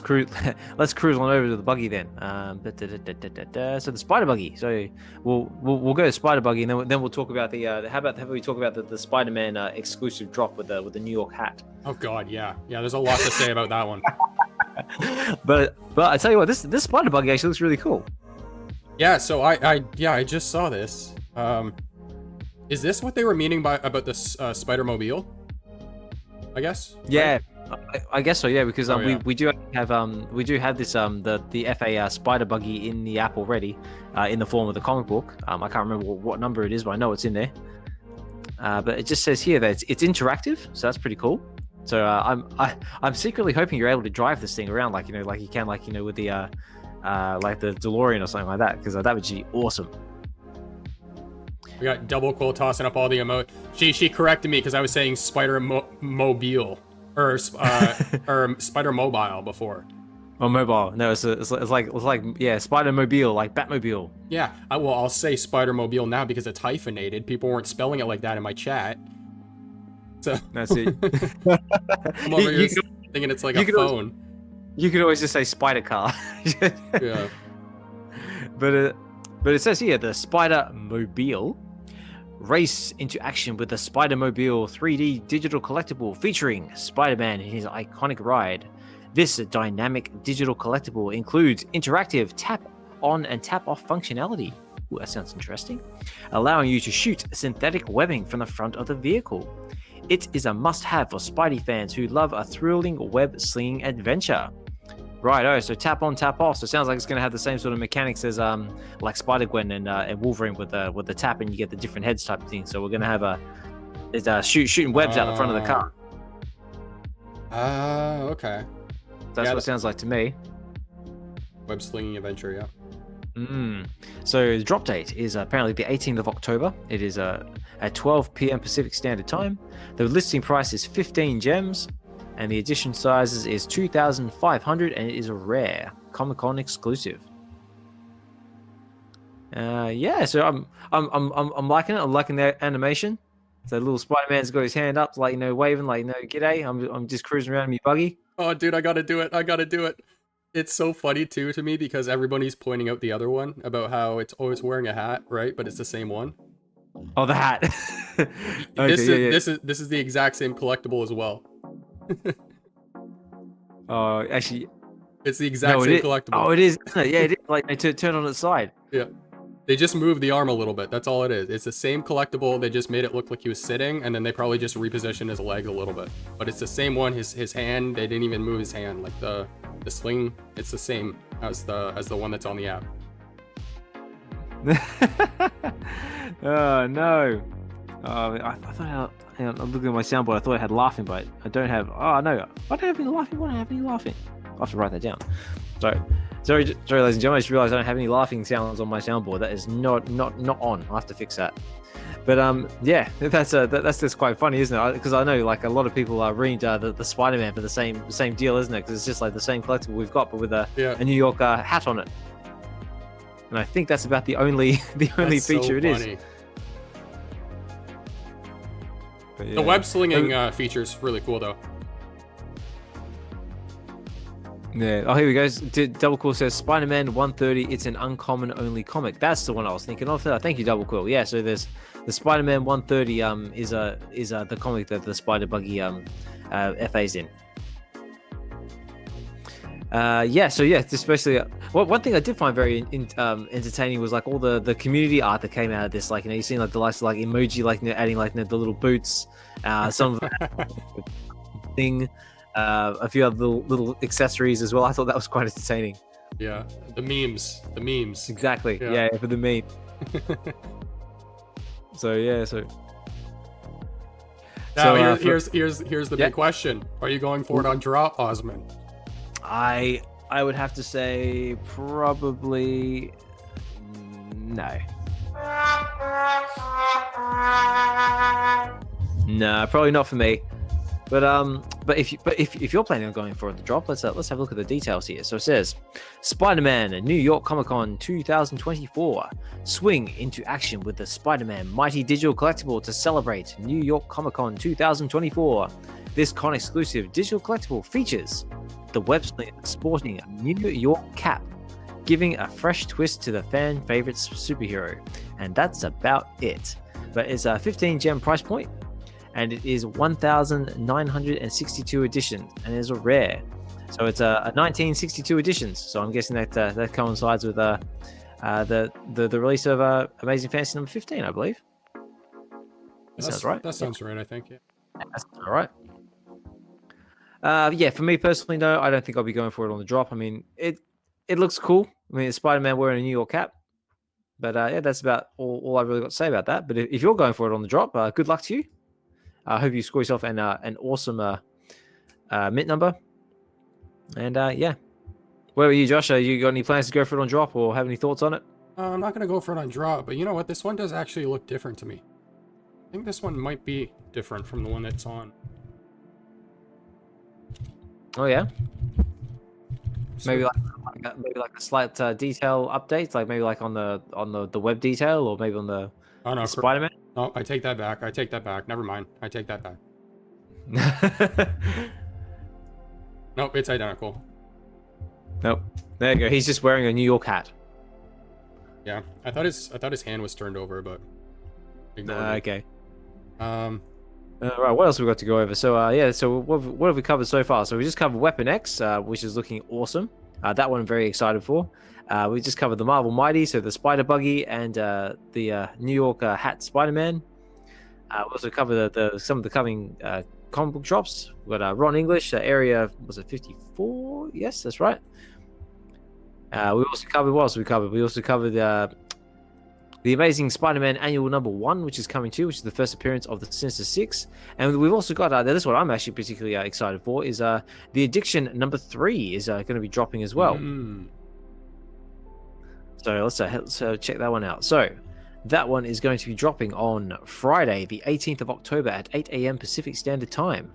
cruise on over to the buggy then. So the spider buggy. So we'll go to spider buggy, and then we'll talk about the. How about we talk about the Spider-Man exclusive drop with the New York hat. Oh God, yeah. There's a lot to say about that one. but I tell you what, this spider buggy actually looks really cool. Yeah. So I just saw this. Is this what they were meaning about this Spider-Mobile? I guess. Yeah, right? I guess so. Yeah, because we do have this the FA Spider Buggy in the app already, in the form of the comic book. I can't remember what number it is, but I know it's in there. But it just says here that it's interactive, so that's pretty cool. So I'm secretly hoping you're able to drive this thing around, like you can, with the like the DeLorean or something like that, because that would be awesome. We got Double Quill tossing up all the emote. She corrected me because I was saying Spider-Mobile or Spider-Mobile before. Oh, mobile. No, it's like yeah, Spider-Mobile, like Batmobile. Yeah, I'll say Spider-Mobile now because it's hyphenated. People weren't spelling it like that in my chat. So that's it. I'm over here thinking it's like a phone. You could always just say Spider Car. Yeah. But it says here the Spider-Mobile. Race into action with the Spider-Mobile 3D digital collectible featuring Spider-Man in his iconic ride. This dynamic digital collectible includes interactive tap-on and tap-off functionality. Ooh, that sounds interesting. Allowing you to shoot synthetic webbing from the front of the vehicle. It is a must-have for Spidey fans who love a thrilling web-slinging adventure. Right, so tap on, tap off. So it sounds like it's going to have the same sort of mechanics as like Spider-Gwen and Wolverine with the tap, and you get the different heads type of thing. So we're going to have shooting webs out the front of the car. Okay. That's what it sounds like to me. Web slinging adventure, yeah. So the drop date is apparently the 18th of October. It is at 12 p.m. Pacific Standard Time. The listing price is 15 gems. And the edition sizes is 2,500, and it is a rare Comic-Con exclusive. Yeah, so I'm liking it. I'm liking the animation. So little Spider-Man's got his hand up, like, waving, like, g'day. I'm just cruising around in my buggy. Oh, dude, I gotta do it. It's so funny too to me because everybody's pointing out the other one about how it's always wearing a hat, right? But it's the same one. Oh, the hat. This is the exact same collectible as well. Oh, actually, it's the exact same collectible. Oh, it is. Yeah, it is. Like they turn on its side. Yeah, they just moved the arm a little bit. That's all it is. It's the same collectible. They just made it look like he was sitting, and then they probably just repositioned his legs a little bit. But it's the same one. His hand. They didn't even move his hand. Like the sling. It's the same as the one that's on the app. Oh no. I thought hang on, I'm looking at my soundboard. I thought I had laughing, but I don't have. Oh no, I don't have any laughing. Why don't I have any laughing? I'll have to write that down. Sorry, ladies and gentlemen. I just realized I don't have any laughing sounds on my soundboard. That is not on. I'll have to fix that. But yeah, that's just quite funny, isn't it? Because I know like a lot of people read the Spider-Man for the same deal, isn't it? Because it's just like the same collectible we've got, but with a New York hat on it. And I think that's about the only feature so it is. Yeah. The web slinging feature is really cool, though. Yeah. Oh, here we go. Double Quill says Spider-Man 130. It's an uncommon only comic. That's the one I was thinking of. Thank you, Double Quill. Yeah. So there's the Spider-Man 130. Is the comic that the Spider Buggy FA's in. Yeah. So yeah, especially one thing I did find very entertaining was like all the community art that came out of this. Like, you know, you've seen like the likes of like emoji, like, you know, adding like, you know, the little boots, some thing. A few other little accessories as well. I thought that was quite entertaining. Yeah, the memes. Exactly. Yeah, for the meme. So now here's the big question: are you going for it on drop, Osman? I would have to say probably no. No, probably not for me. But if you're planning on going for the drop, let's have a look at the details here. So it says, Spider-Man New York Comic Con 2024. Swing into action with the Spider-Man Mighty Digital Collectible to celebrate New York Comic Con 2024. This con exclusive digital collectible features the web sling sporting a New York cap, giving a fresh twist to the fan favorite superhero, and that's about it. But it's a 15 gem price point. And it is 1,962 editions, and it is a rare. So it's a 1962 editions. So I'm guessing that that coincides with the release of Amazing Fantasy number 15, I believe. That sounds right. That sounds right, I think. Yeah. That's all right. Yeah, for me personally, no, I don't think I'll be going for it on the drop. I mean, it looks cool. I mean, it's Spider-Man wearing a New York cap. But yeah, that's about all I really got to say about that. But if you're going for it on the drop, good luck to you. I hope you score yourself an awesome mint number. And yeah. Where are you, Josh? You got any plans to go for it on drop or have any thoughts on it? I'm not going to go for it on drop, but you know what? This one does actually look different to me. I think this one might be different from the one that's on. Oh, yeah? Maybe like a slight detail update, like maybe like on the web detail, or maybe on the Spider-Man. No, I take that back. Never mind. I take that back. Nope, it's identical. Nope. There you go. He's just wearing a New York hat. Yeah, I thought his hand was turned over, but okay. Right, what else have we got to go over? So yeah, so what have we covered so far? So we just covered Weapon X, which is looking awesome. That one I'm very excited for. We just covered the Marvel Mighty, so the Spider Buggy and the New York hat Spider-Man. We also covered some of the coming comic book drops. We've got Ron English, area, was it 54? Yes, that's right. We also covered, what else we covered? We also covered the Amazing Spider-Man Annual Number 1, which is coming too, which is the first appearance of the Sinister Six. And we've also got, this is what I'm actually particularly excited for, is the Addiction Number 3 is going to be dropping as well. So let's check that one out. So that one is going to be dropping on Friday, the 18th of October at 8 a.m. Pacific Standard Time.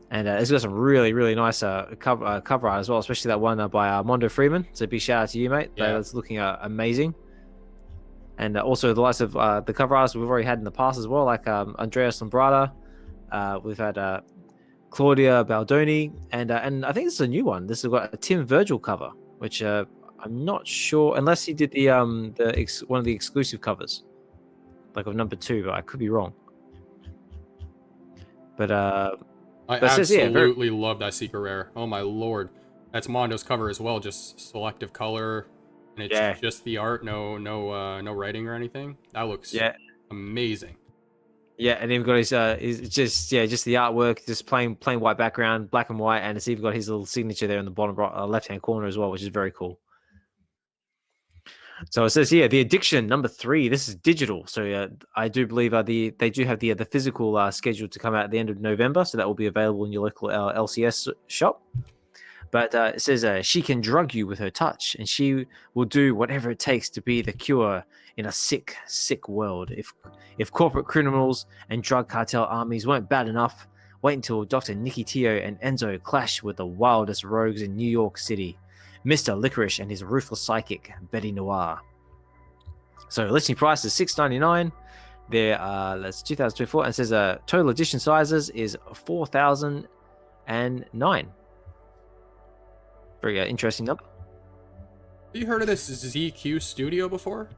And it's got some really, really nice cover art as well, especially that one by Mondo Freeman. So big shout out to you, mate. Yeah. That's looking amazing. And also the likes of the cover artists we've already had in the past as well, like Andreas Lombrada. We've had Claudia Baldoni, and I think this is a new one. This has got a Tim Virgil cover, which I'm not sure, unless he did one of the exclusive covers, like of number 2, but I could be wrong. But I absolutely love that secret rare. Oh my lord, that's Mondo's cover as well. Just selective color, and it's just the art, no writing or anything. That looks amazing. Yeah, and even got his just the artwork, just plain white background, black and white, and it's even got his little signature there in the bottom left hand corner as well, which is very cool. So it says here, the Addiction Number 3. This is digital, so I do believe they do have the physical scheduled to come out at the end of November, so that will be available in your local LCS shop. But it says she can drug you with her touch, and she will do whatever it takes to be the cure in a sick, sick world. If corporate criminals and drug cartel armies weren't bad enough, wait until Dr. Nicky Teo and Enzo clash with the wildest rogues in New York City. Mr. Licorice and his ruthless psychic, Betty Noir. So listing price is $6.99. That's 2024, and it says total edition sizes is 4,009. Very interesting number. Have you heard of this ZQ Studio before?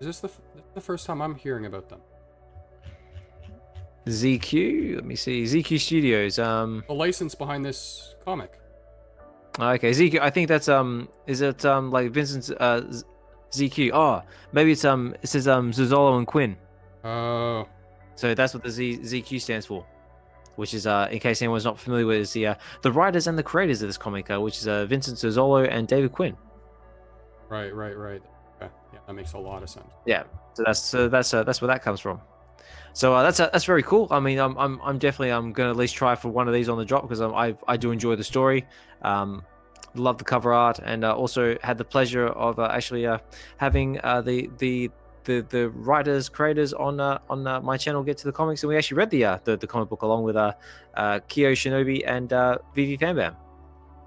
Is this the first time I'm hearing about them? ZQ. Let me see. ZQ Studios. The license behind this comic. Okay, ZQ. I think that's Is it like Vincent's ZQ? Oh, maybe it's It says Zuzolo and Quinn. Oh. So that's what the ZQ stands for. Which is in case anyone's not familiar with, is the writers and the creators of this comic, which is Vincent Zuzolo and David Quinn. Right. Okay. Yeah, that makes a lot of sense. Yeah. So that's where that comes from. So that's very cool. I mean, I'm definitely gonna at least try for one of these on the drop because I do enjoy the story, love the cover art, and also had the pleasure of actually having the writers creators on my channel get to the comics, and we actually read the comic book along with Kyo Shinobi and VeVe Fanbam.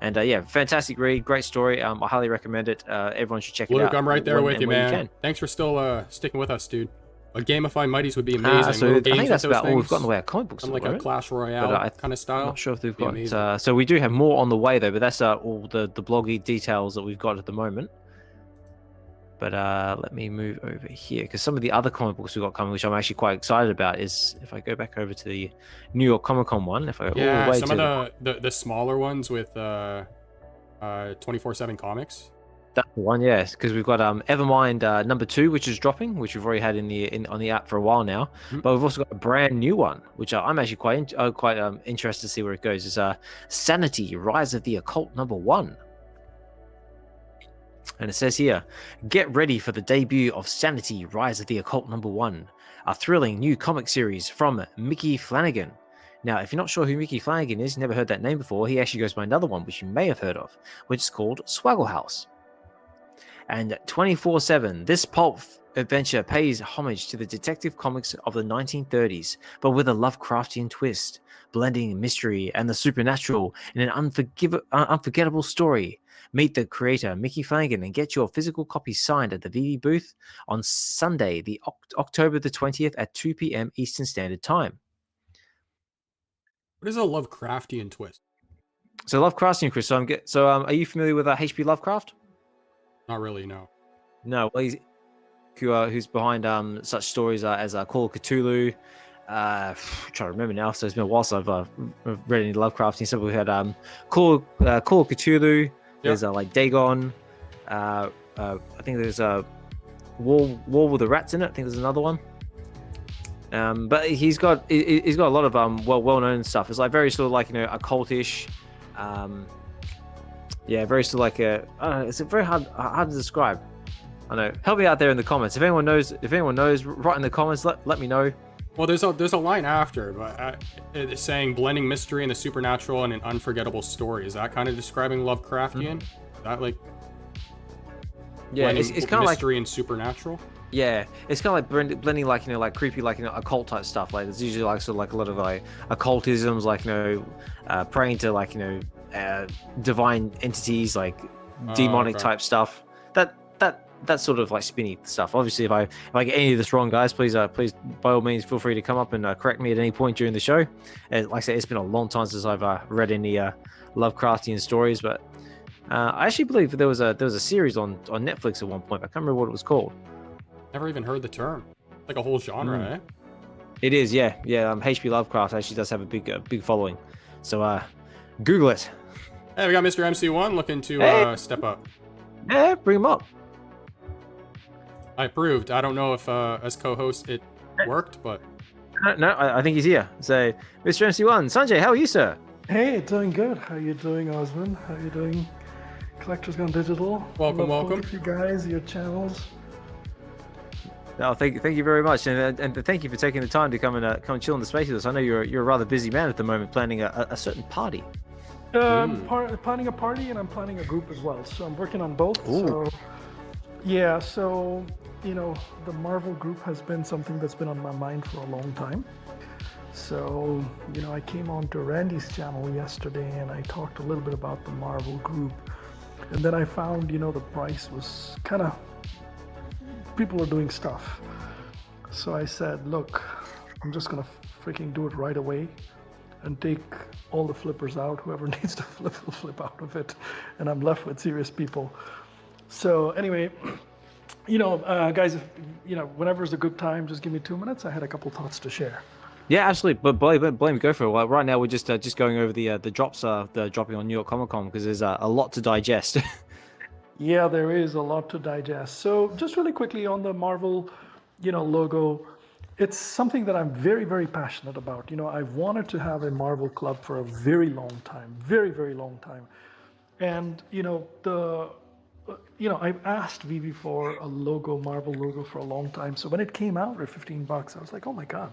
And yeah, fantastic read, great story. I highly recommend it. Everyone should check it out. Luke, I'm right there with you, man. Thanks for still sticking with us, dude. A Gamify Mighties would be amazing. So I think that's about all we've got in the way of comic books. Like a Clash Royale kind of style. I'm not sure if they've got. So we do have more on the way though, but that's all the bloggy details that we've got at the moment. But let me move over here because some of the other comic books we've got coming, which I'm actually quite excited about, is if I go back over to the New York Comic Con one. If I go all the way some of the smaller ones with 24/7 Comics. That's the one, yes, because we've got Evermind #2, which is dropping, which we've already had on the app for a while now. But we've also got a brand new one, which I'm actually quite interested to see where it goes. It's Sanity: Rise of the Occult #1. And it says here, get ready for the debut of Sanity: Rise of the Occult #1, a thrilling new comic series from Mickey Flanagan. Now, if you're not sure who Mickey Flanagan is, you never heard that name before, he actually goes by another one, which you may have heard of, which is called Swaggle House. And 24/7, this pulp adventure pays homage to the detective comics of the 1930s, but with a Lovecraftian twist, blending mystery and the supernatural in an unforgettable story. Meet the creator, Mickey Flanagan, and get your physical copy signed at the VeVe booth on Sunday, the October the 20th at 2 p.m. Eastern Standard Time. What is a Lovecraftian twist? So Lovecraftian, Chris. So are you familiar with H.P. Lovecraft? Not really, no. No, well, he's who's behind such stories as Call of Cthulhu. I'm trying to remember now, so it's been a while since I've read any Lovecraftian stuff. We had Call of Cthulhu. There's like Dagon. I think there's War with the Rats in it. I think there's another one. But he's got a lot of well-known stuff. It's like very sort of like occultish. Yeah, very sort of like it's a very hard to describe. I know. Help me out there in the comments. If anyone knows, write in the comments. Let me know. Well, there's a line after, but it's saying blending mystery and the supernatural in an unforgettable story. Is that kind of describing Lovecraftian? Is that like? Yeah, it's kind of like mystery and supernatural. Yeah, it's kind of like blending like like creepy occult type stuff. Like there's usually like sort of like a lot of like occultisms, like praying to like divine entities, like demonic type stuff. That's sort of like spinny stuff. Obviously, if I get any of this wrong, guys, please by all means feel free to come up and correct me at any point during the show. Like I said, it's been a long time since I've read any Lovecraftian stories, but I actually believe there was a series on Netflix at one point. I can't remember what it was called. Never even heard the term. Like a whole genre, eh? It is, yeah. H.P. Lovecraft actually does have a big following. So Google it. Hey, we got Mr. MC1 looking to step up. Yeah, bring him up. I approved. I don't know if as co-host it worked, but no, I think he's here. So, Mr. MC1, Sanjay, how are you, sir? Hey, doing good. How you doing, Osman? How you doing, Collectors Gone Digital? Welcome. You guys, your channels. No, thank you very much, and thank you for taking the time to come and chill in the space with us. I know you're a rather busy man at the moment, planning a certain party. Planning a party, and I'm planning a group as well. So I'm working on both. Ooh. So yeah, so the Marvel group has been something that's been on my mind for a long time. So I came on to Randy's channel yesterday, and I talked a little bit about the Marvel group, and then I found the price was kind of. People are doing stuff. So I said, look, I'm just gonna freaking do it right away. and take all the flippers out. Whoever needs to flip will flip out of it, and I'm left with serious people. So anyway, guys, whenever is a good time, just give me 2 minutes. I had a couple thoughts to share. Yeah, absolutely. But blame go for it. Well, right now we're just going over the drops the dropping on New York Comic Con because there's a lot to digest. Yeah, there is a lot to digest. So just really quickly on the Marvel, logo, it's something that I'm very, very passionate about. I've wanted to have a Marvel club for a very long time, very, very long time. And, I've asked VeVe for a logo, Marvel logo for a long time. So when it came out at $15, I was like, oh my God,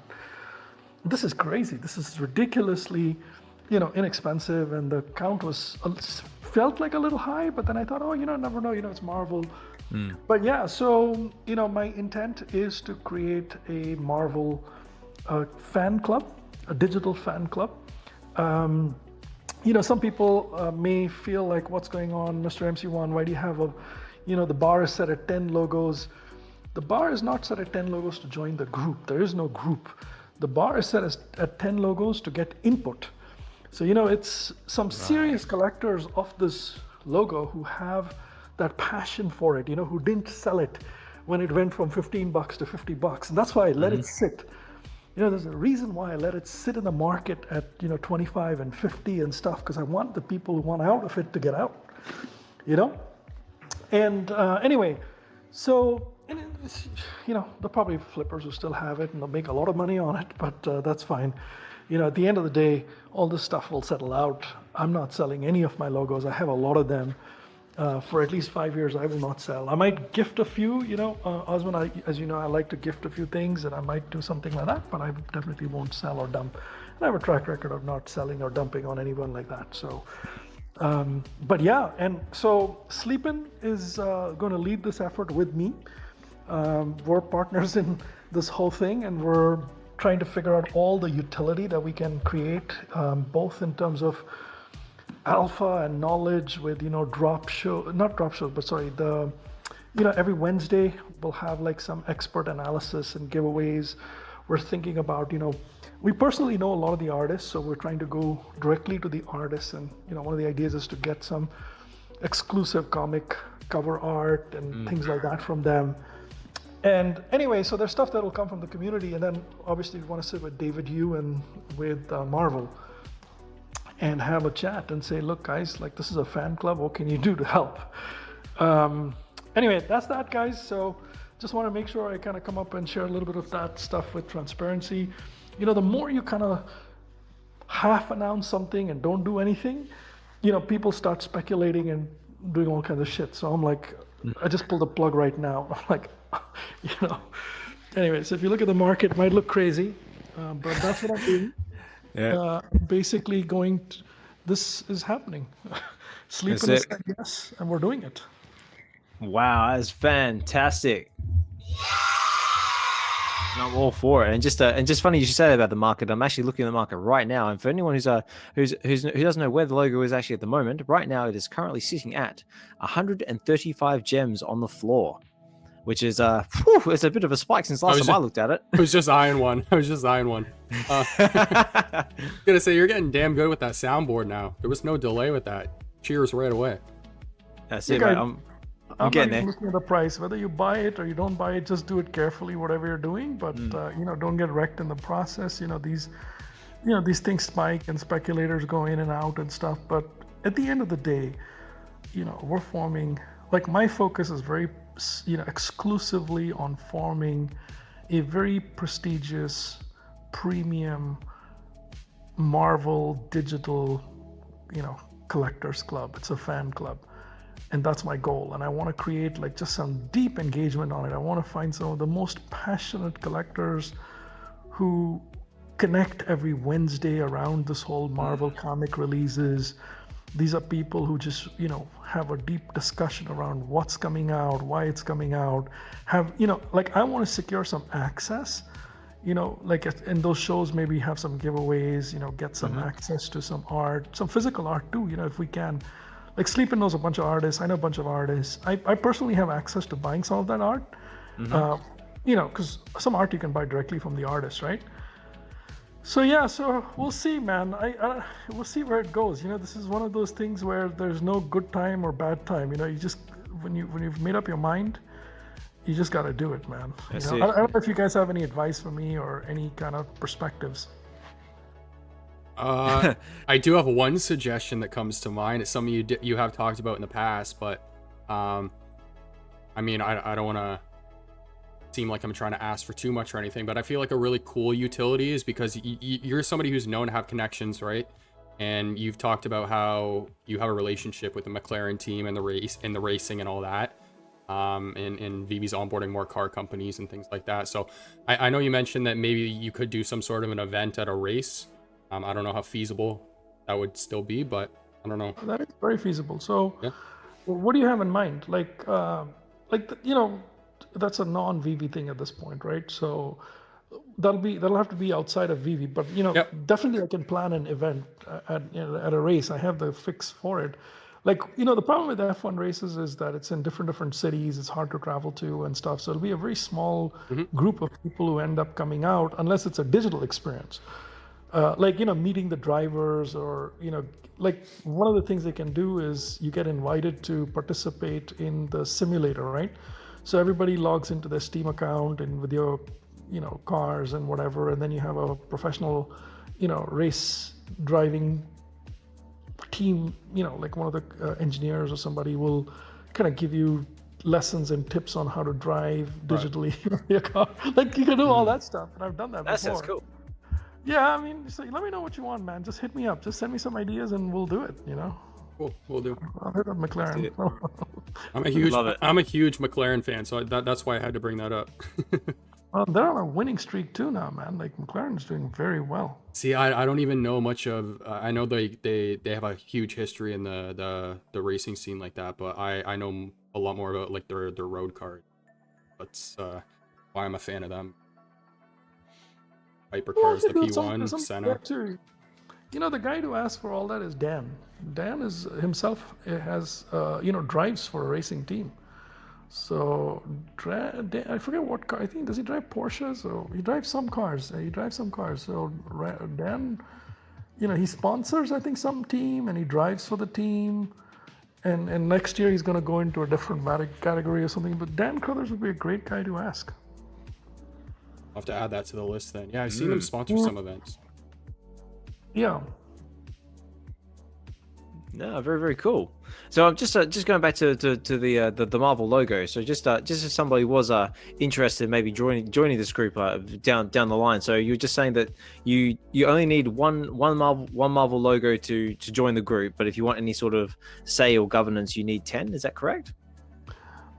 this is crazy. This is ridiculously, inexpensive. And the count felt like a little high, but then I thought, oh, never know, it's Marvel. But yeah, so, my intent is to create a Marvel fan club, a digital fan club. Some people may feel like, what's going on, Mr. MC1? Why do you have the bar is set at 10 logos. The bar is not set at 10 logos to join the group. There is no group. The bar is set at 10 logos to get input. So, it's some serious collectors of this logo who have that passion for it, who didn't sell it when it went from $15 to $50. And that's why I let it sit. There's a reason why I let it sit in the market at, 25 and 50 and stuff, because I want the people who want out of it to get out, And anyway, so, there'll probably flippers who still have it and they'll make a lot of money on it, but that's fine. At the end of the day, all this stuff will settle out. I'm not selling any of my logos. I have a lot of them. For at least 5 years, I will not sell. I might gift a few, Osman, as you know, I like to gift a few things and I might do something like that, but I definitely won't sell or dump. And I have a track record of not selling or dumping on anyone like that. So, but yeah, and so Sleepin is going to lead this effort with me. We're partners in this whole thing and we're trying to figure out all the utility that we can create, both in terms of alpha and knowledge with every Wednesday we'll have like some expert analysis and giveaways. We're thinking about we personally know a lot of the artists, so we're trying to go directly to the artists, and one of the ideas is to get some exclusive comic cover art and things like that from them. And anyway, so there's stuff that will come from the community, and then obviously we want to sit with David Yu and with Marvel and have a chat and say, look guys, like this is a fan club, what can you do to help? Anyway, that's that, guys. So just want to make sure I kind of come up and share a little bit of that stuff with transparency. The more you kind of half announce something and don't do anything, people start speculating and doing all kinds of shit. So I'm like, I just pulled the plug right now. I'm like, anyway, so if you look at the market, it might look crazy, but that's what I'm doing. Yeah. Basically this is happening. Sleeping is saying yes, and we're doing it. Wow, that's fantastic. I'm all for it, and just funny you should say that about the market. I'm actually looking at the market right now, and for anyone who doesn't know where the logo is actually at the moment, right now it is currently sitting at 135 gems on the floor, which is it's a bit of a spike since last time I looked at it. I was just eyeing one. Gonna say you're getting damn good with that soundboard now. There was no delay with that. Cheers right away. That's it, right? I'm getting there. Looking at the price, whether you buy it or you don't buy it, just do it carefully, whatever you're doing. But don't get wrecked in the process. These things spike and speculators go in and out and stuff. But at the end of the day, we're forming. Like my focus is very, exclusively on forming a very prestigious, premium Marvel digital, collectors club. It's a fan club. And that's my goal. And I want to create like just some deep engagement on it. I want to find some of the most passionate collectors who connect every Wednesday around this whole Marvel comic releases. These are people who just, have a deep discussion around what's coming out, why it's coming out. I want to secure some access, like in those shows, maybe have some giveaways, get some access to some art, some physical art too, if we can. Like Sleepin knows a bunch of artists. I know a bunch of artists. I personally have access to buying some of that art, because some art you can buy directly from the artist, right? So yeah, so we'll see, man. We'll see where it goes. This is one of those things where there's no good time or bad time. You just when you've made up your mind, you just got to do it, man. That's I it. don't know if you guys have any advice for me or any kind of perspectives. I do have one suggestion that comes to mind. It's something you have talked about in the past, but I don't want to seem like I'm trying to ask for too much or anything, but I feel like a really cool utility is because you're somebody who's known to have connections, right? And you've talked about how you have a relationship with the McLaren team and the racing and all that. And VeVe's onboarding more car companies and things like that. So I know you mentioned that maybe you could do some sort of an event at a race. I don't know how feasible that would still be, but I don't know. That is very feasible. So, yeah. What do you have in mind? That's a non-VeVe thing at this point, right? So that'll have to be outside of VeVe, but definitely I can plan an event at a race. I have the fix for it. The problem with F1 races is that it's in different cities. It's hard to travel to and stuff. So it'll be a very small group of people who end up coming out, unless it's a digital experience. Meeting the drivers or, one of the things they can do is you get invited to participate in the simulator, right? So everybody logs into their Steam account and with your, cars and whatever, and then you have a professional, race driving team, like one of the engineers or somebody will kind of give you lessons and tips on how to drive digitally your car. You can do all that stuff, and I've done that before. That sounds cool. Yeah, let me know what you want, man. Just hit me up. Just send me some ideas and we'll do it, Cool, we'll do. I'll hit up McLaren. I'm a huge McLaren fan, so that's why I had to bring that up. Well, they're on a winning streak too now, man. McLaren's doing very well. See, I don't even know much of. I know they have a huge history in the racing scene like that, but I know a lot more about their road cars. That's why I'm a fan of them. Hypercars, the P1, Senna. The guy who asked for all that is Dan. Dan is himself has drives for a racing team. So I forget what car. I think does he drive Porsches or he drives some cars. So Dan, he sponsors I think some team and he drives for the team. And next year he's going to go into a different category or something. But Dan Crothers would be a great guy to ask. I'll have to add that to the list then. Yeah, I've seen them sponsor some events. Yeah. No, very, very cool. So I'm just going back to the Marvel logo. So just if somebody was interested, maybe joining this group down the line. So you were just saying that you only need one Marvel logo to join the group, but if you want any sort of say or governance, you need 10. Is that correct?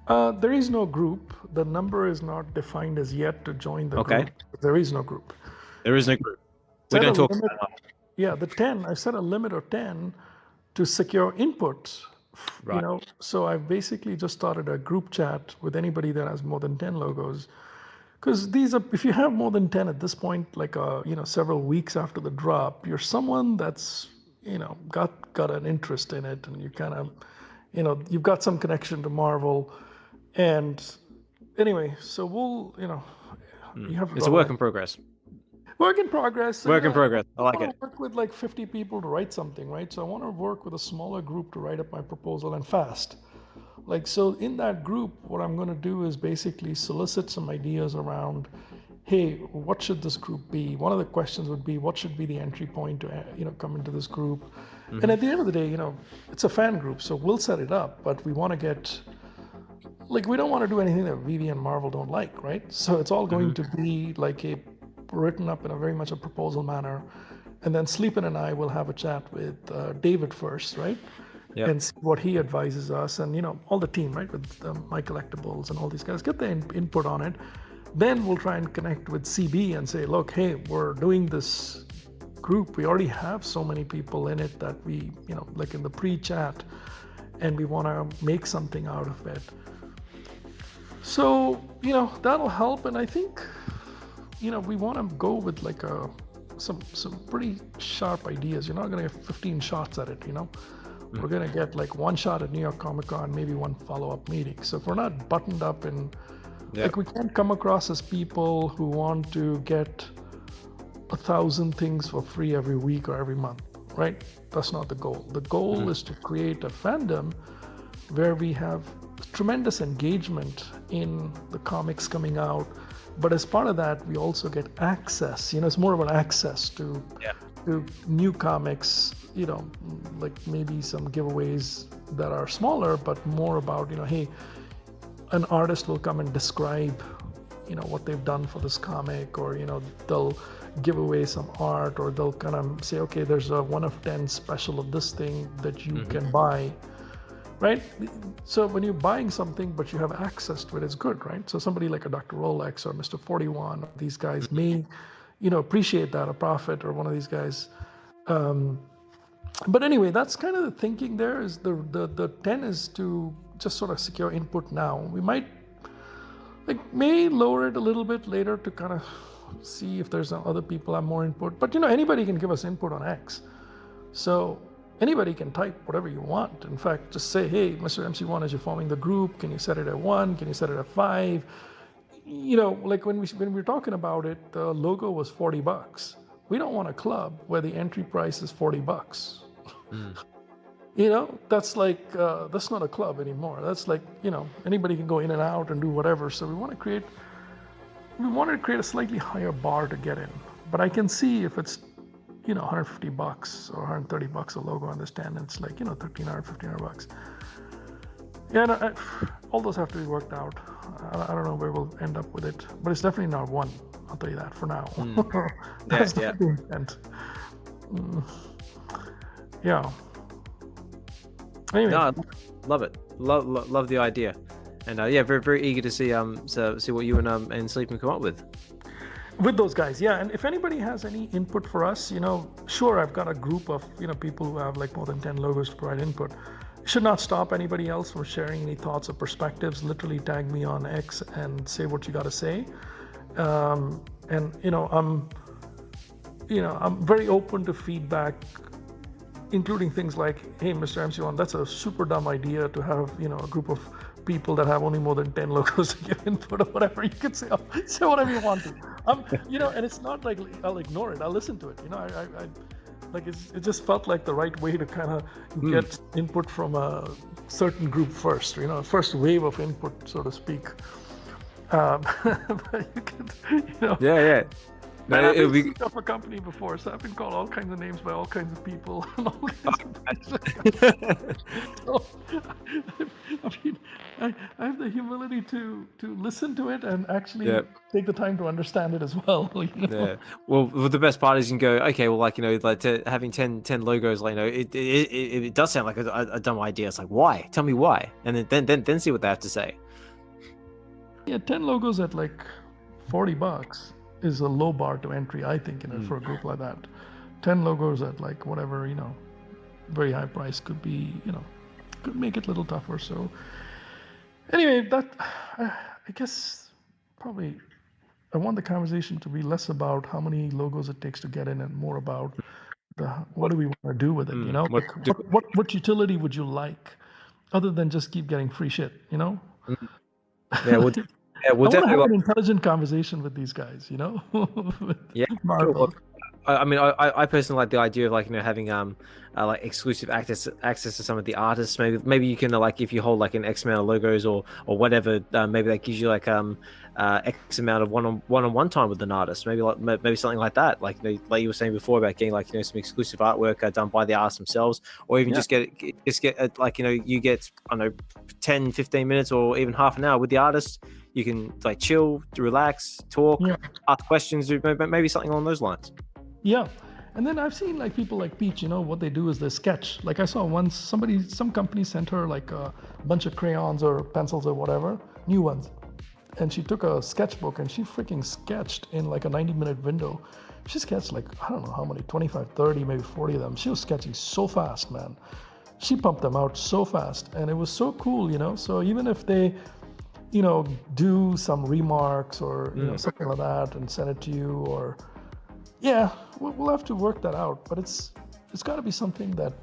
There is no group. The number is not defined as yet to join the group. There is no group. There is no group. We don't talk about that. Yeah, the 10. I set a limit of 10 to secure input. Right. So I've basically just started a group chat with anybody that has more than 10 logos. Because if you have more than 10 at this point, several weeks after the drop, you're someone that's, got an interest in it, and you kind of, you've got some connection to Marvel. And anyway, so we'll, you have. It's a work in progress. Work in progress. Work in progress. I like it. I want to work with 50 people to write something, right? So I want to work with a smaller group to write up my proposal and fast. So in that group, what I'm going to do is basically solicit some ideas around, hey, what should this group be? One of the questions would be, what should be the entry point to, come into this group? Mm-hmm. And at the end of the day, it's a fan group, so we'll set it up, but we want to get, we don't want to do anything that VeVe and Marvel don't like, right? So it's all going to be written up in a very much a proposal manner. And then Sleepin and I will have a chat with David first, right? Yep. And see what he advises us, and all the team, right, with My Collectibles and all these guys, get their input on it. Then we'll try and connect with CB and say, look, hey, we're doing this group. We already have so many people in it that we, in the pre-chat, and we want to make something out of it. So, that'll help. And I think, we want to go with some pretty sharp ideas. You're not going to get 15 shots at it, We're going to get one shot at New York Comic Con, maybe one follow-up meeting. So if we're not buttoned up and we can't come across as people who want to get 1,000 things for free every week or every month, right? That's not the goal. The goal is to create a fandom where we have tremendous engagement in the comics coming out, but as part of that, we also get access. It's more about access to new comics. Like maybe some giveaways that are smaller, but more about hey, an artist will come and describe what they've done for this comic, or they'll give away some art, or they'll kind of say, okay, there's a 1 of 10 special of this thing that you can buy, right? So when you're buying something but you have access to it, it's good, right? So somebody like a Dr. Rolex or Mr. 41, these guys may appreciate that, a Prophet or one of these guys. But anyway, that's kind of the thinking there. Is the 10 is to just sort of secure input now. We may lower it a little bit later to kind of see if there's other people have more input. But anybody can give us input on X. So anybody can type whatever you want. In fact, just say, hey, Mr. MC1, as you're forming the group, can you set it at 1? Can you set it at 5? Like when we were talking about it, the logo was $40. We don't want a club where the entry price is $40. That's like that's not a club anymore. That's like anybody can go in and out and do whatever. So we wanted to create a slightly higher bar to get in. But I can see if it's $150 or $130 a logo on this 10, and it's like $1,300, $1,500. Yeah, no, all those have to be worked out. I don't know where we'll end up with it, but it's definitely not 1. I'll tell you that for now. That's not the intent. Yeah. Anyway. No, love it. Love the idea, and very very eager to see see what you and Sleeping come up with those guys. Yeah, and if anybody has any input for us, sure, I've got a group of people who have like more than 10 logos to provide input. It should not stop anybody else from sharing any thoughts or perspectives. Literally tag me on X and say what you got to say. And I'm very open to feedback, including things like, hey, Mr. MC1, that's a super dumb idea to have, a group of people that have only more than 10 logos to give input or whatever. You can say whatever you want to. And it's not like I'll ignore it. I'll listen to it. It just felt like the right way to kind of get input from a certain group first, first wave of input, so to speak. But you can, Yeah. No, I've it'll been be sued off a company before, so I've been called all kinds of names by all kinds of people. And all kinds of so, I have the humility to listen to it and actually take the time to understand it as well. Yeah. Well, the best part is you can go, okay, well, having 10 logos, it does sound like a dumb idea. It's like, why? Tell me why, and then see what they have to say. Yeah, 10 logos at like $40 is a low bar to entry, I think, for a group like that. 10 logos at like whatever, very high price could be, could make it a little tougher. So anyway, I guess probably I want the conversation to be less about how many logos it takes to get in and more about what do we want to do with it, what utility would you like other than just keep getting free shit, Yeah, I we'll want to definitely have an intelligent conversation with these guys, Yeah, Marvel. sure. I mean, I personally like the idea of having exclusive access to some of the artists. Maybe you can if you hold an X amount of logos or whatever, maybe that gives you X amount of one-on-one time with an artist. Maybe something like that. Like you were saying before about getting some exclusive artwork done by the artists themselves, or even just get you get, I don't know, 10, 15 minutes or even half an hour with the artist. You can chill, relax, talk, ask questions, maybe something along those lines. Yeah. And then I've seen people like Peach, what they do is they sketch. Like I saw once some company sent her a bunch of crayons or pencils or whatever, new ones. And she took a sketchbook and she freaking sketched in a 90-minute window. She sketched I don't know how many, 25, 30, maybe 40 of them. She was sketching so fast, man. She pumped them out so fast. And it was so cool, So even if they do some remarks or something like that and send it to you, or we'll have to work that out. But it's got to be something that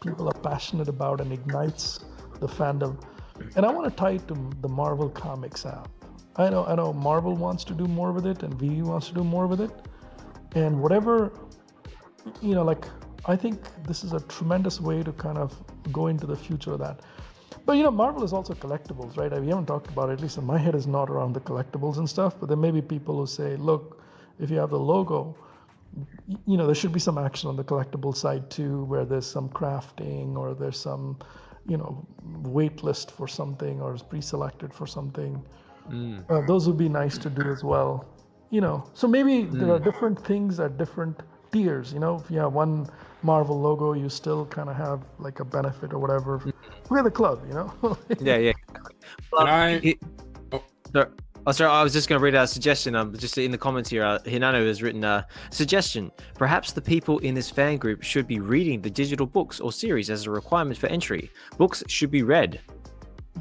people are passionate about and ignites the fandom. And I want to tie it to the Marvel Comics app. I know Marvel wants to do more with it and VeVe wants to do more with it, And whatever, like, I think this is a tremendous way to kind of go into the future of that. But Marvel is also collectibles, right? We haven't talked about it, at least in my head is not around the collectibles and stuff, but there may be people who say, look, if you have the logo, there should be some action on the collectible side too, where there's some crafting or there's some, wait list for something or is pre-selected for something. Those would be nice to do as well. So maybe there are different things at different tiers. If you have one Marvel logo, you still kind of have like a benefit or whatever. We're the club, Yeah. Well, Sorry, I was just going to read out a suggestion. Just in the comments here, Hinano has written suggestion. Perhaps the people in this fan group should be reading the digital books or series as a requirement for entry. Books should be read.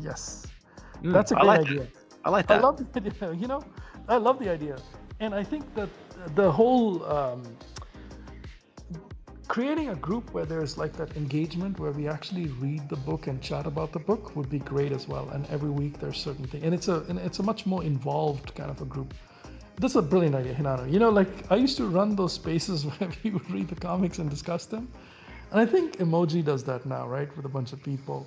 Yes, that's a great idea. I like that. I love the idea. I love the idea, and I think that the whole creating a group where there's like that engagement where we actually read the book and chat about the book would be great as well. And every week there's certain things, and it's a much more involved kind of a group. That's a brilliant idea, Hinano. Like I used to run those spaces where we would read the comics and discuss them, and I think Emoji does that now, right, with a bunch of people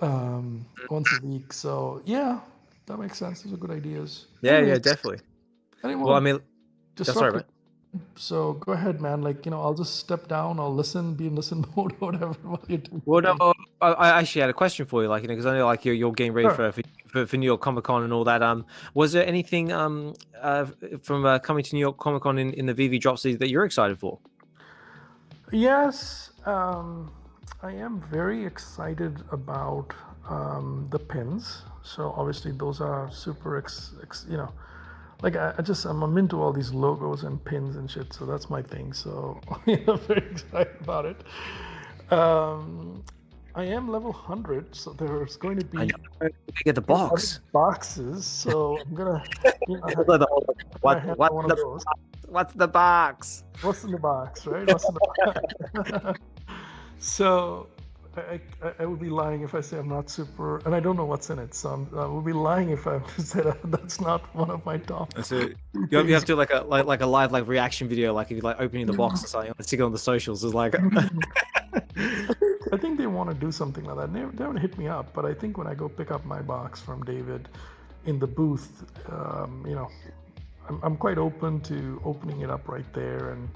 once a week. So yeah, that makes sense. Those are good ideas. Yeah, Anyways, definitely. Well, I mean, sorry, mate. So go ahead, man. Like, I'll just step down. I'll listen, be in listen mode, or whatever while you're doing. Well, no, I actually had a question for you, like, because I know, like, you're getting ready for New York Comic Con and all that. Was there anything from coming to New York Comic Con in the VeVe drops that you're excited for? Yes, I am very excited about the pins. So obviously those are super, like I'm into all these logos and pins and shit. So that's my thing. So I'm very excited about it. I am level 100, so there's going to be. I know. Get the box. Boxes. So I'm gonna. What's the box? What's in the box, right? What's in the box? So I would be lying if I say I'm not super, and I don't know what's in it. So I would be lying if I said that's not one of my top. So you have to do like a live reaction video, like if you like opening the box or something, stick it on the socials. Is like. I think they want to do something like that. They haven't hit me up, but I think when I go pick up my box from David in the booth, I'm quite open to opening it up right there and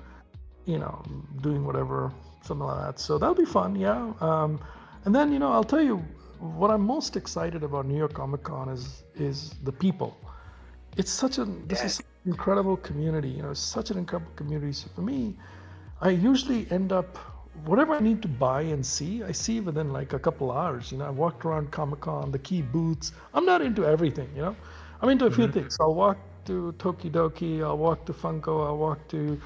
doing whatever, something like that. So that'll be fun, yeah. And then I'll tell you what I'm most excited about New York Comic Con is the people. It's this is such an incredible community. It's such an incredible community. So for me, I usually end up. Whatever I need to buy and see, I see within like a couple hours. I walked around Comic-Con, the key booths. I'm not into everything, I'm into a few things. I'll walk to Tokidoki, I'll walk to Funko, I'll walk to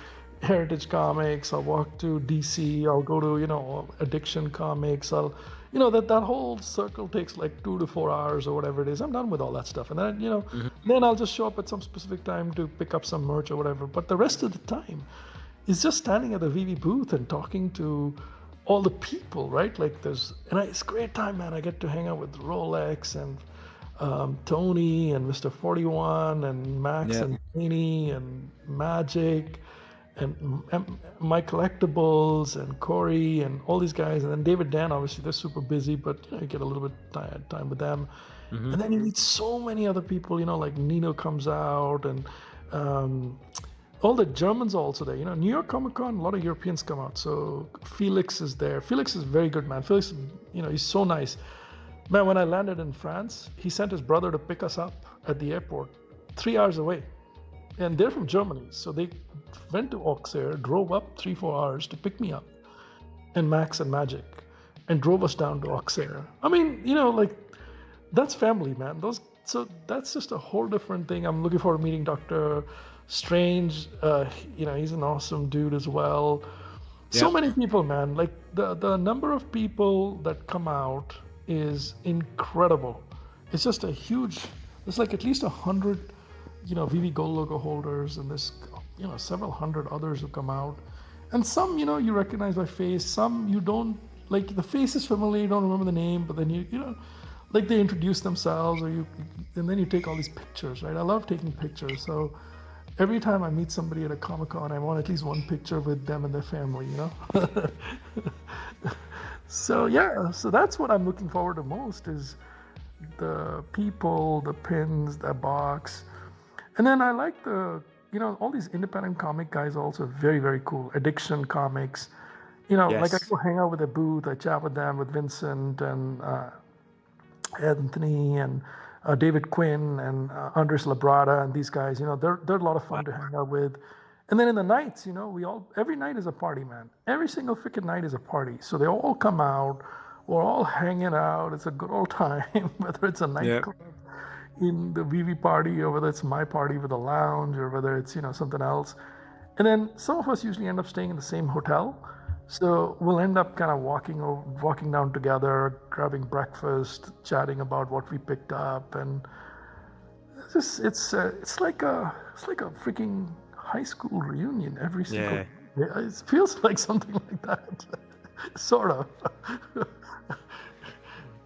Heritage Comics, I'll walk to DC, I'll go to, Addiction Comics. That whole circle takes like 2 to 4 hours or whatever it is. I'm done with all that stuff. And then, then I'll just show up at some specific time to pick up some merch or whatever. But the rest of the time, it's just standing at the VeVe booth and talking to all the people, right? Like it's a great time, man. I get to hang out with Rolex and Tony and Mr. 41 and Max and Danny and Magic and my collectibles and Corey and all these guys. And then David Dan, obviously they're super busy, but I get a little bit time with them. And then you meet so many other people, like Nino comes out and all the Germans are also there. New York Comic Con, a lot of Europeans come out. So Felix is there. Felix is very good, man. Felix, he's so nice. Man, when I landed in France, he sent his brother to pick us up at the airport 3 hours away. And they're from Germany. So they went to Auxerre, drove up 3-4 hours to pick me up and Max and Magic and drove us down to Auxerre. I mean, that's family, man. So that's just a whole different thing. I'm looking forward to meeting Dr. Strange, he's an awesome dude as well. So many people, man. Like the number of people that come out is incredible. It's just there's like at least 100, VeVe Gold logo holders, and there's several hundred others who come out. And some, you recognize by face, some you don't, like the face is familiar, you don't remember the name, but then like they introduce themselves and then you take all these pictures, right? I love taking pictures. So every time I meet somebody at a Comic-Con, I want at least one picture with them and their family, you know? So yeah, so that's what I'm looking forward to most is the people, the pins, the box. And then I like all these independent comic guys are also very, very cool. Addiction Comics. Like I Yes. go hang out with a booth, I chat with them, with Vincent and Anthony and David Quinn and Andres Labrada and these guys. They're a lot of fun to hang out with. And then in the nights, every night is a party, man. Every single freaking night is a party. So they all come out. We're all hanging out. It's a good old time, whether it's a nightclub in the VeVe party or whether it's my party with a lounge or whether it's, something else. And then some of us usually end up staying in the same hotel. So we'll end up kind of walking down together, grabbing breakfast, chatting about what we picked up, and it's like a freaking high school reunion every single day. It feels like something like that, sort of.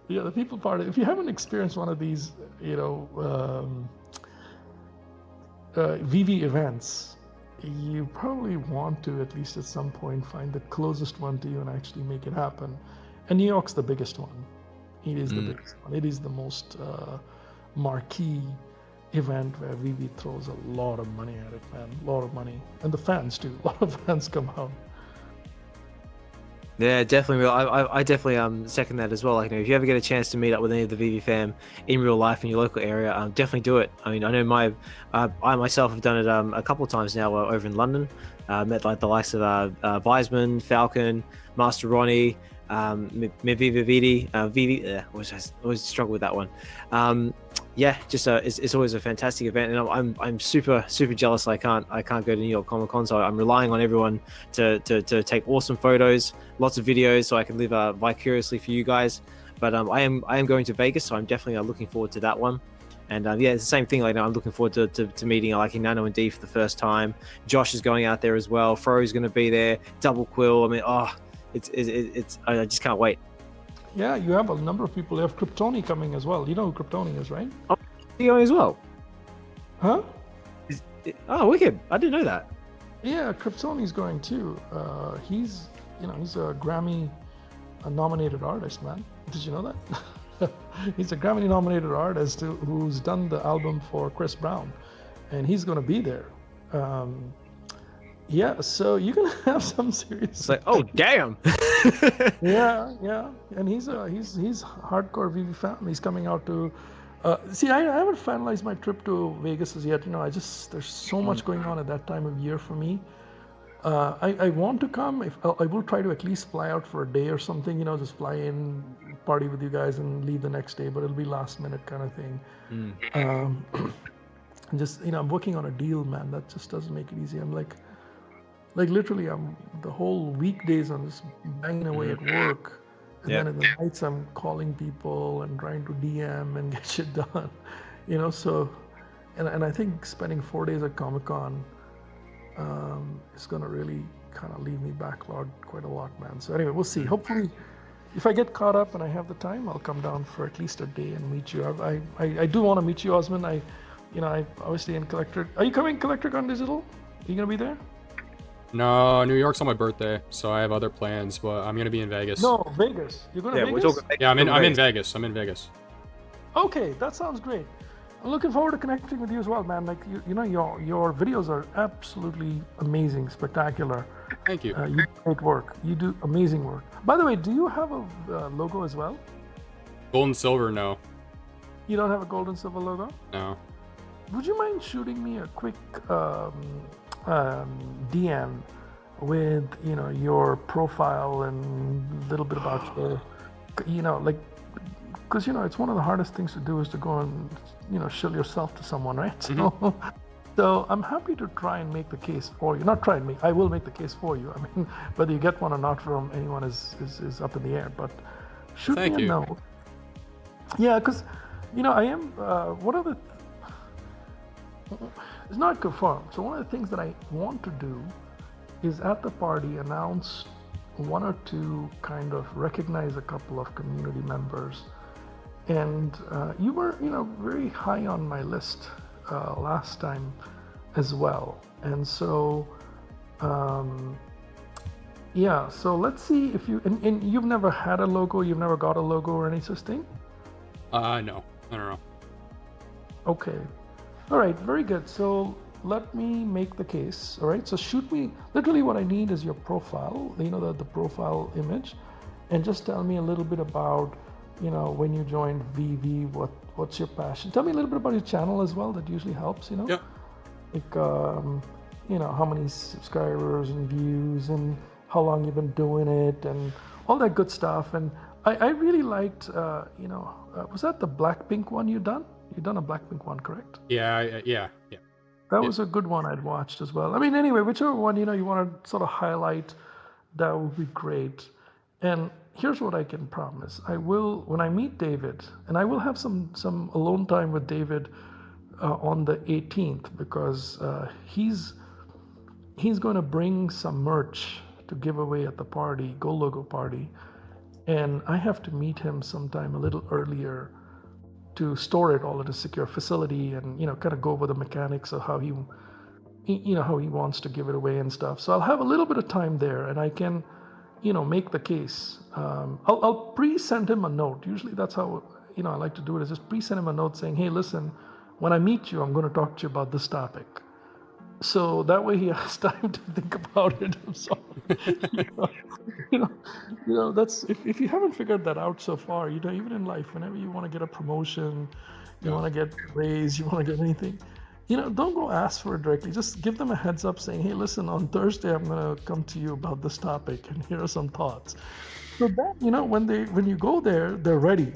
Yeah, the people part. If you haven't experienced one of these, VeVe events, you probably want to at least at some point find the closest one to you and actually make it happen. And New York's the biggest one. It is the biggest one. It is the most marquee event where VeVe throws a lot of money at it, man. A lot of money. And the fans too. A lot of fans come out. Yeah, definitely. I definitely second that as well. Like, if you ever get a chance to meet up with any of the VeVe fam in real life in your local area, definitely do it. I mean, I know I myself have done it a couple of times now over in London. Met like the likes of Wiseman, Falcon, Master Ronnie, VeVe. Always struggle with that one. It's always a fantastic event, and I'm super jealous. I can't go to New York Comic Con, so I'm relying on everyone to take awesome photos, lots of videos, so I can live vicariously for you guys. But I am going to Vegas, so I'm definitely looking forward to that one. And it's the same thing. Like, I'm looking forward to meeting like Nano and D for the first time. Josh is going out there as well. Fro's going to be there. Double Quill. I mean, I just can't wait. Yeah, you have a number of people. You have Kryptoni coming as well. You know who Kryptoni is, right? Oh, he going as well? Huh? Wicked. I didn't know that. Yeah, Kryptoni's going too. He's a Grammy nominated artist, man. Did you know that? He's a Grammy nominated artist who's done the album for Chris Brown, and he's going to be there. Yeah, so you're gonna have some serious. It's like, oh damn. yeah, and he's hardcore VeVe fan. He's coming out to. See, I haven't finalized my trip to Vegas as yet. There's so much going on at that time of year for me. I want to come. I will try to at least fly out for a day or something. Just fly in, party with you guys, and leave the next day. But it'll be last minute kind of thing. Just I'm working on a deal, man. That just doesn't make it easy. I'm like literally, I'm the whole weekdays I'm just banging away at work, and then in the nights I'm calling people and trying to DM and get shit done, So, and I think spending 4 days at Comic-Con is gonna really kind of leave me backlogged quite a lot, man. So anyway, we'll see. Hopefully, if I get caught up and I have the time, I'll come down for at least a day and meet you. I do want to meet you, Osman. I obviously in Collector. Are you coming CollectorCon Digital? Are you gonna be there? No, New York's on my birthday, so I have other plans, but I'm gonna be in Vegas. No, Vegas. You're going to Vegas? I'm in Vegas. I'm in Vegas. Okay, that sounds great. I'm looking forward to connecting with you as well, man. Like your videos are absolutely amazing, spectacular. Thank you. You do great work. You do amazing work. By the way, do you have a logo as well? Gold and silver, no. You don't have a gold and silver logo? No. Would you mind shooting me a quick DM with your profile and a little bit about your, because it's one of the hardest things to do is to go and shill yourself to someone, right? So I'm happy to try and make the case for you. Not try and make. I will make the case for you. I mean, whether you get one or not from anyone is up in the air. But shoot me a note. Yeah, because I am. One of the. It's not confirmed. So one of the things that I want to do is at the party announce one or two, kind of recognize a couple of community members. And you were, very high on my list last time as well. And so, yeah, so let's see if you, and you've never had a logo, you've never got a logo or any such thing? No, I don't know. Okay. All right, very good. So let me make the case. All right, so shoot me, literally what I need is your profile, the profile image, and just tell me a little bit about, when you joined VeVe, what's your passion? Tell me a little bit about your channel as well. That usually helps, Yeah. Like, how many subscribers and views and how long you've been doing it and all that good stuff. And I really liked, was that the Blackpink one you done? You done a Blackpink one, correct? Yeah. That was a good one I'd watched as well. I mean, anyway, whichever one, you want to sort of highlight, that would be great. And here's what I can promise. I will, when I meet David, and I will have some alone time with David on the 18th, because he's going to bring some merch to give away at the party, Go Logo party. And I have to meet him sometime a little earlier to store it all at a secure facility and, kind of go over the mechanics of how he wants to give it away and stuff. So I'll have a little bit of time there and I can, make the case. I'll pre-send him a note. Usually that's how, I like to do it, is just pre-send him a note saying, hey, listen, when I meet you, I'm going to talk to you about this topic. So that way he has time to think about it. I'm sorry. That's, if you haven't figured that out so far, even in life, whenever you want to get a promotion, you want to get raised, you want to get anything, don't go ask for it directly. Just give them a heads up saying, hey, listen, on Thursday, I'm going to come to you about this topic and here are some thoughts. So that, when you go there, they're ready,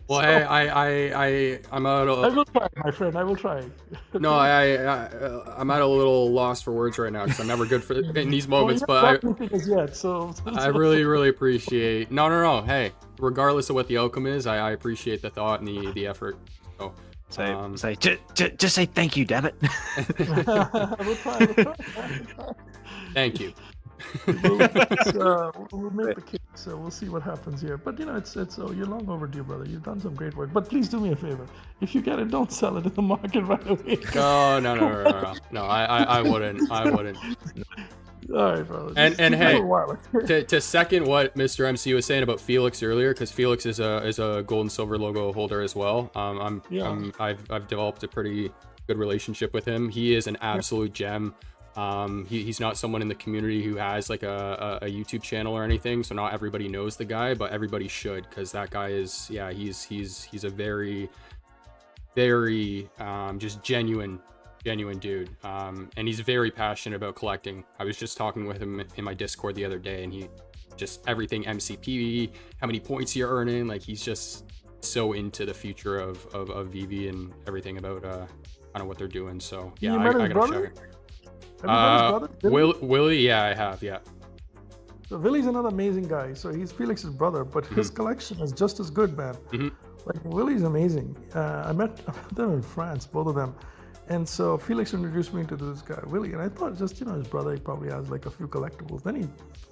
Well, hey, I'm out of... I will try, my friend. I will try. No, I'm at a little loss for words right now because I'm never good in these moments. But I really, really appreciate. No. Hey, regardless of what the outcome is, I appreciate the thought and the effort. So, just say thank you, damn it. I will try. Thank you. We'll make the case, so we'll see what happens here. But it's you're long overdue, brother. You've done some great work. But please do me a favor. If you get it, don't sell it in the market right away. No. I wouldn't. All right, brother. And hey, to second what Mr. MC was saying about Felix earlier, because Felix is a gold and silver logo holder as well. I've developed a pretty good relationship with him. He is an absolute gem. He's not someone in the community who has like a YouTube channel or anything, so not everybody knows the guy, but everybody should, because that guy is, he's a very, very just genuine dude, and he's very passionate about collecting. I was just talking with him in my Discord the other day, and he just everything MCP, how many points you're earning, like he's just so into the future of VeVe and everything about kind of what they're doing. So yeah, I gotta show him. Willie, yeah, I have, yeah. So Willie's another amazing guy. So he's Felix's brother, but his collection is just as good, man. Like Willie's amazing. I met them in France, both of them. And so Felix introduced me to this guy, Willie, and I thought just, his brother, he probably has like a few collectibles. Then he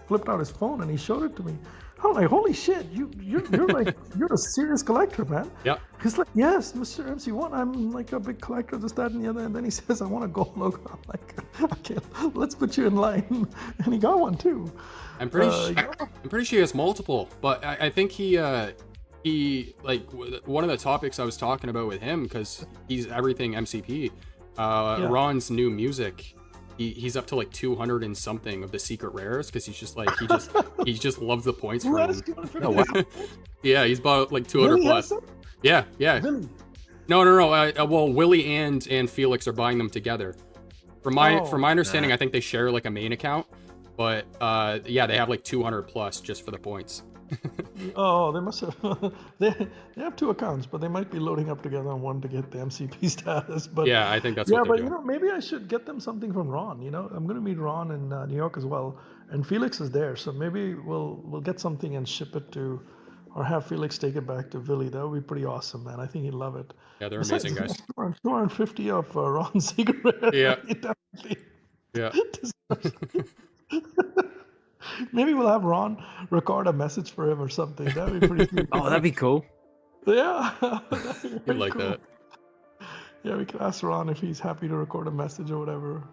flipped out his phone and he showed it to me. I'm like, holy shit, you're like, you're a serious collector, man. Yeah. He's like, yes, Mr. MC1, I'm like a big collector, this, that, and the other. And then he says, I want a gold logo. I'm like, okay, let's put you in line. And he got one too. I'm pretty sure he has multiple, but I think he like one of the topics I was talking about with him, because he's everything MCP. Ron's new music. He's up to like 200 and something of the secret rares, because he's just like he just loves the points for him. Oh, wow. Yeah, he's bought like 200 Willie plus. Yeah. Willie. No. Well, Willie and Felix are buying them together. From my understanding, I think they share like a main account, but yeah, they have like 200 plus just for the points. Oh, they must have. They have two accounts, but they might be loading up together on one to get the MCP status. But yeah, I think that's what they're doing. Maybe I should get them something from Ron. I'm going to meet Ron in New York as well, and Felix is there, so maybe we'll get something and ship it to, or have Felix take it back to Willie. That would be pretty awesome, man. I think he'd love it. Yeah, they're amazing guys. 250 of Ron's secret. Yeah. Yeah. Maybe we'll have Ron record a message for him or something. That'd be pretty cool. Oh, that'd be cool. Yeah. You'd like that. Yeah, we can ask Ron if he's happy to record a message or whatever.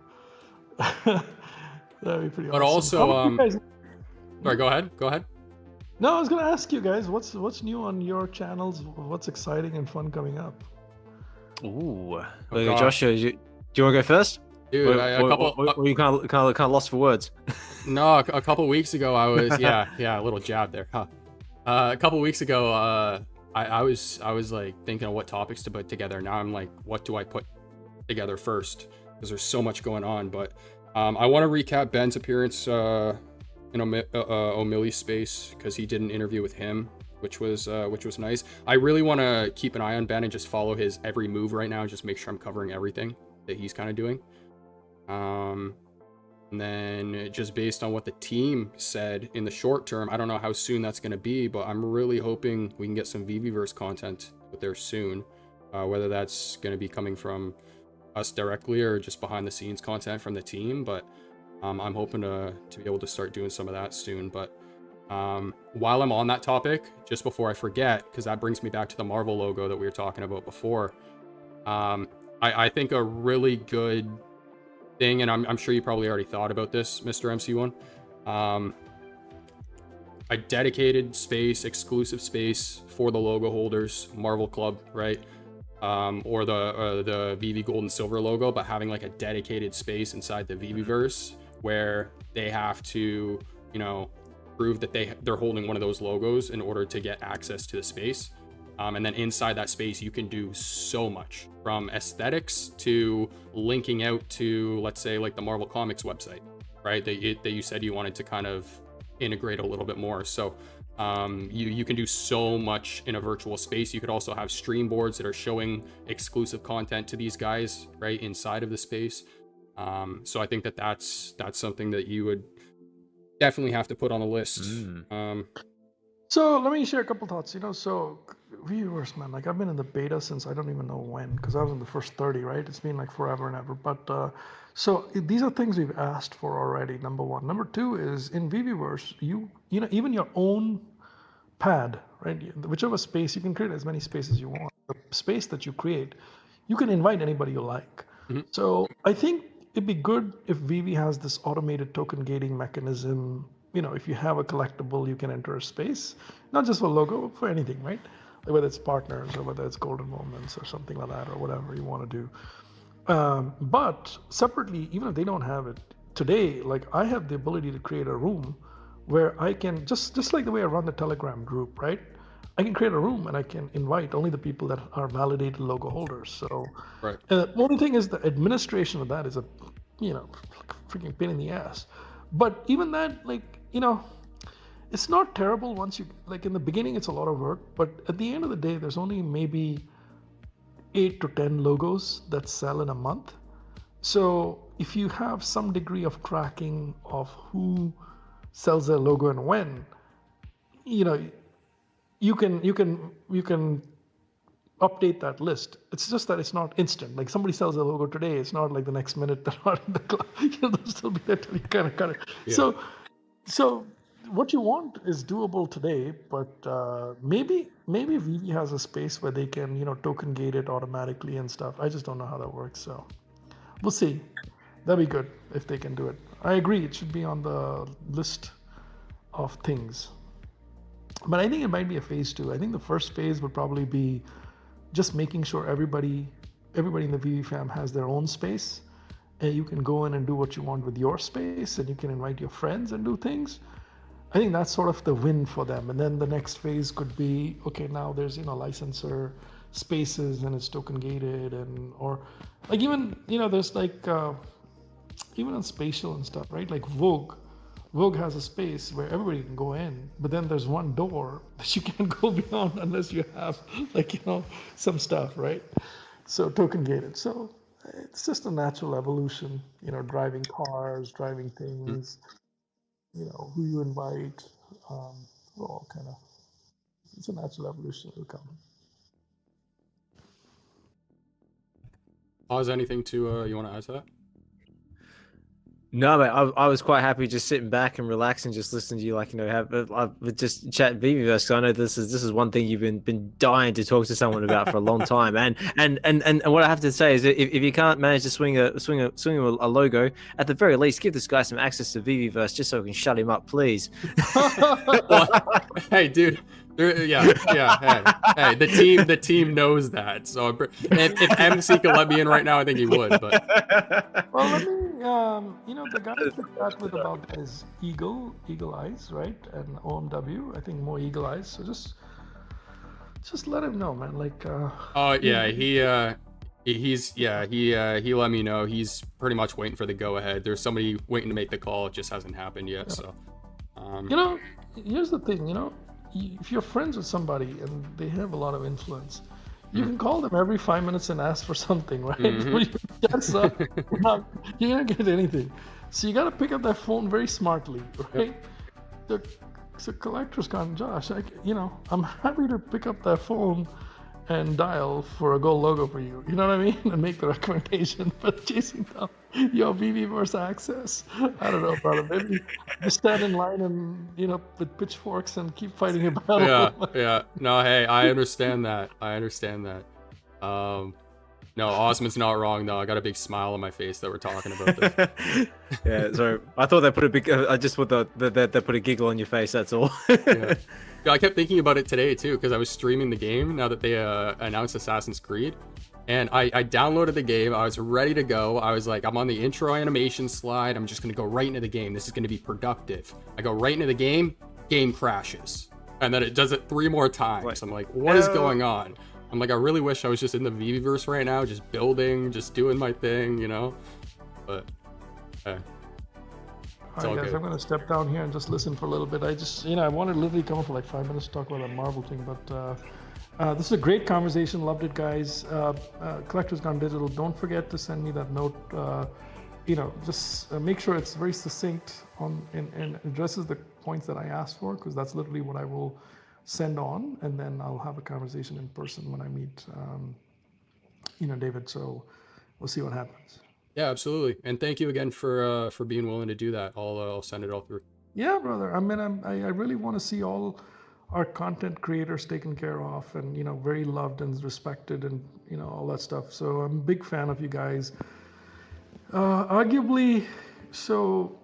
That'd be pretty But awesome. also, How about you guys? sorry, go ahead. Go ahead. No, I was gonna ask you guys, what's new on your channels? What's exciting and fun coming up? Ooh. Oh, Okay, gosh. Josh, do you want to go first? Dude, Or you kind of lost for words? No, a couple weeks ago I was yeah, a little jab there. Huh. A couple weeks ago, I was like thinking of what topics to put together. Now I'm like, what do I put together first? Because there's so much going on. But I want to recap Ben's appearance in O'Malley's space because he did an interview with him, which was nice. I really want to keep an eye on Ben and just follow his every move right now, just make sure I'm covering everything that he's kind of doing. And then just based on what the team said in the short term, I don't know how soon that's going to be, but I'm really hoping we can get some VeVeverse content out there soon, whether that's going to be coming from us directly or just behind the scenes content from the team. But I'm hoping to be able to start doing some of that soon. But while I'm on that topic, just before I forget, because that brings me back to the Marvel logo that we were talking about before, I think a really good thing, and I'm sure you probably already thought about this, Mr. MC1, a dedicated space, exclusive space for the logo holders, Marvel Club, right? Or the VeVe Gold and Silver logo, but having like a dedicated space inside the VeVeverse where they have to, you know, prove that they're holding one of those logos in order to get access to the space. And then inside that space, you can do so much, from aesthetics to linking out to, let's say, like the Marvel Comics website, right? That you said you wanted to kind of integrate a little bit more. So you can do so much in a virtual space. You could also have stream boards that are showing exclusive content to these guys, right, inside of the space. So I think that's something that you would definitely have to put on the list. So let me share a couple thoughts. So viewers, man, like I've been in the beta since I don't even know when, because I was in the first 30, right? It's been like forever and ever. But so these are things we've asked for already. Number one. Number two is in VeVeverse, you know, even your own pad, right? Whichever space you can create as many spaces as you want. The space that you create, you can invite anybody you like. So I think it'd be good if VeVe has this automated token gating mechanism. If you have a collectible, you can enter a space, not just for logo, for anything, right? Like whether it's partners or whether it's golden moments or something like that, or whatever you want to do. But separately, even if they don't have it today, like I have the ability to create a room where I can just like the way I run the Telegram group, right? I can create a room and I can invite only the people that are validated logo holders. So right. The only thing is the administration of that is a freaking pain in the ass. But even that, it's not terrible once you, like in the beginning, it's a lot of work, but at the end of the day, there's only maybe 8 to 10 logos that sell in a month. So if you have some degree of tracking of who sells their logo and when, you can update that list. It's just that it's not instant. Like somebody sells a logo today, it's not like the next minute they're not in the club. They'll still be there till you kind of cut it. Yeah. So what you want is doable today, but maybe VeVe has a space where they can token gate it automatically and stuff. I just don't know how that works. So we'll see. That'd be good if they can do it. I agree. It should be on the list of things. But I think it might be a phase 2. I think the first phase would probably be just making sure everybody in the VeVe fam has their own space, and you can go in and do what you want with your space, and you can invite your friends and do things. I think that's sort of the win for them. And then the next phase could be, okay, now there's licensor spaces and it's token gated, and or like even there's like even on spatial and stuff, right? Like Vogue has a space where everybody can go in, but then there's one door that you can't go beyond unless you have some stuff, right? So token gated. So it's just a natural evolution, driving cars, driving things, who you invite, all kind of, it's a natural evolution that will come. Pause, anything to you want to add to that? No, mate, I was quite happy just sitting back and relaxing, just listening to you, like, just chat VeVe, because I know this is one thing you've been dying to talk to someone about for a long time, and what I have to say is that if you can't manage to swing a logo, at the very least, give this guy some access to VeVeverse just so we can shut him up, please. Well, hey, dude. Hey, the team knows that. So if MC could let me in right now, I think he would. But well, let me. The guy to chat with about that is Eagle Eyes, right? And OMW. I think more Eagle Eyes. So just let him know, man. Like. Oh yeah, he let me know. He's pretty much waiting for the go ahead. There's somebody waiting to make the call. It just hasn't happened yet. So. Here's the thing. If you're friends with somebody and they have a lot of influence, you can call them every 5 minutes and ask for something, right? Chances are you're not gonna get anything. So you gotta pick up that phone very smartly, right? So Collector's Con, Josh, I'm happy to pick up that phone and dial for a gold logo for you. You know what I mean? And make the recommendation. But chasing down your VeVeverse access, I don't know, brother. Maybe just stand in line and with pitchforks and keep fighting a battle. Yeah. No, hey, I understand that. No, Osman's not wrong though. I got a big smile on my face that we're talking about this. Yeah, so I thought they put a big. I just put they put a giggle on your face. That's all. Yeah, I kept thinking about it today too because I was streaming the game now that they announced Assassin's Creed, and I downloaded the game. I was ready to go. I was like, I'm on the intro animation slide. I'm just gonna go right into the game. This is gonna be productive. I go right into the game. Game crashes, and then it does it 3 more times. I'm like, what is going on? I'm like, I really wish I was just in the VeVeverse right now, just building, just doing my thing, But, hey. All right, guys, I'm going to step down here and just listen for a little bit. I wanted to literally come up for like 5 minutes to talk about that Marvel thing, but this is a great conversation. Loved it, guys. Collector's Gone Digital. Don't forget to send me that note. Just make sure it's very succinct and addresses the points that I asked for, because that's literally what I will send on, and then I'll have a conversation in person when I meet, David. So we'll see what happens. Yeah, absolutely. And thank you again for being willing to do that. I'll send it all through. Yeah, brother. I mean, I really want to see all our content creators taken care of and, very loved and respected and, all that stuff. So I'm a big fan of you guys. Arguably, so,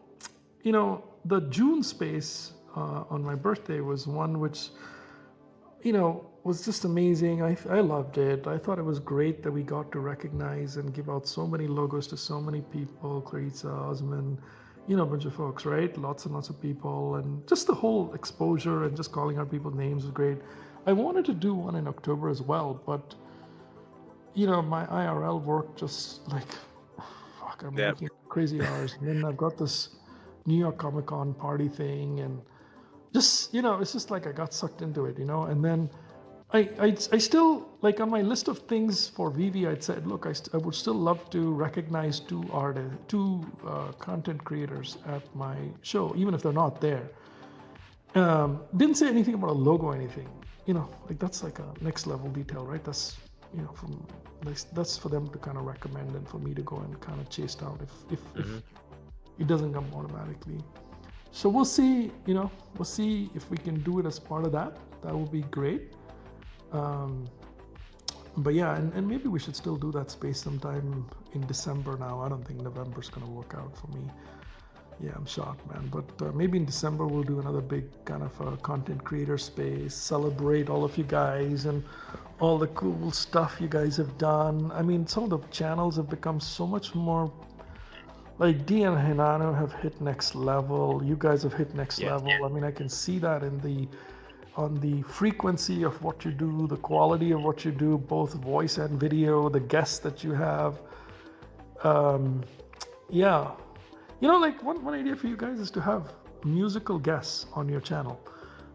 the June space on my birthday was one which, was just amazing. I loved it. I thought it was great that we got to recognize and give out so many logos to so many people, Clarissa, Osman, a bunch of folks, right? Lots and lots of people, and just the whole exposure and just calling out people's names was great. I wanted to do one in October as well, but, my IRL work just like, I'm working crazy hours. And then I've got this New York Comic Con party thing, and just, it's just like I got sucked into it, and then I still, like on my list of things for VeVe, I'd said, look, I would still love to recognize two content creators at my show, even if they're not there. Didn't say anything about a logo or anything, like that's like a next level detail, right? That's, that's for them to kind of recommend and for me to go and kind of chase down if it doesn't come automatically. So we'll see, we'll see if we can do it as part of that. That would be great. But yeah, and maybe we should still do that space sometime in December now. I don't think November's going to work out for me. Yeah, I'm shocked, man. But maybe in December we'll do another big kind of content creator space, celebrate all of you guys and all the cool stuff you guys have done. I mean, some of the channels have become so much more, like D and Hinano have hit next level. You guys have hit next level. I mean, I can see that on the frequency of what you do, the quality of what you do, both voice and video, the guests that you have. Yeah. Like one idea for you guys is to have musical guests on your channel.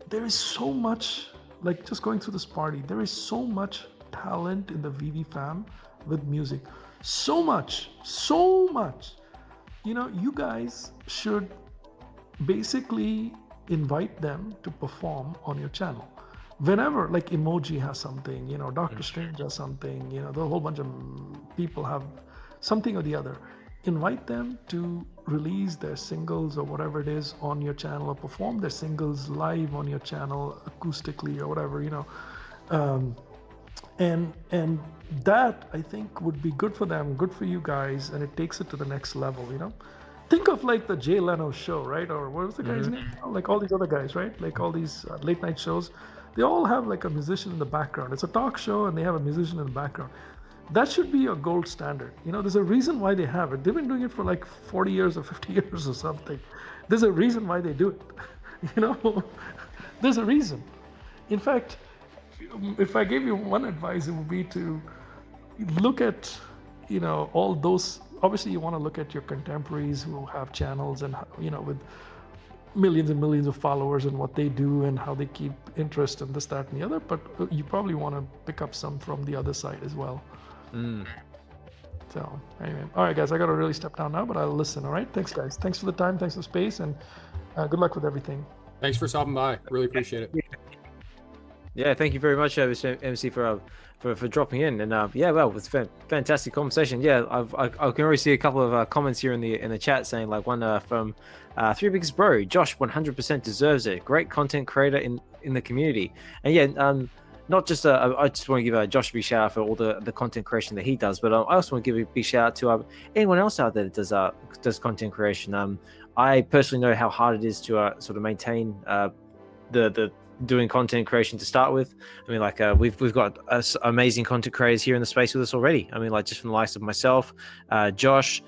There is so much, like just going through this party, there is so much talent in the VeVe fam with music. So much. You guys should basically invite them to perform on your channel. Whenever, like Emoji has something, Doctor Strange has something, the whole bunch of people have something or the other. invite them to release their singles or whatever it is on your channel, or perform their singles live on your channel acoustically or whatever, and that I think would be good for them, good for you guys, and it takes it to the next level. Think of like the Jay Leno show, right? Or what was the guy's name? Like all these other guys, right? Like all these late night shows, they all have like a musician in the background. It's a talk show and they have a musician in the background. That should be a gold standard. There's a reason why they have it. They've been doing it for like 40 years or 50 years or something. There's a reason why they do it. There's a reason. In fact, if I gave you one advice, it would be to look at, all those. Obviously, you want to look at your contemporaries who have channels and, with millions and millions of followers and what they do and how they keep interest and this, that, and the other. But you probably want to pick up some from the other side as well. So anyway, all right, guys, I got to really step down now, but I'll listen. All right. Thanks, guys. Thanks for the time. Thanks for the space, and good luck with everything. Thanks for stopping by. Really appreciate it. Yeah, thank you very much, Mr. MC, for dropping in. And well, it's a fantastic conversation. Yeah, I can already see a couple of comments here in the chat saying, like, one from Three Biggest Bro, Josh 100% deserves it. Great content creator in the community. And yeah, not just I just want to give Josh a big shout out for all the content creation that he does, but I also want to give a big shout out to anyone else out there that does content creation. I personally know how hard it is to sort of maintain the doing content creation to start with. I mean, like we've got amazing content creators here in the space with us already. I mean, like just from the likes of myself, Josh.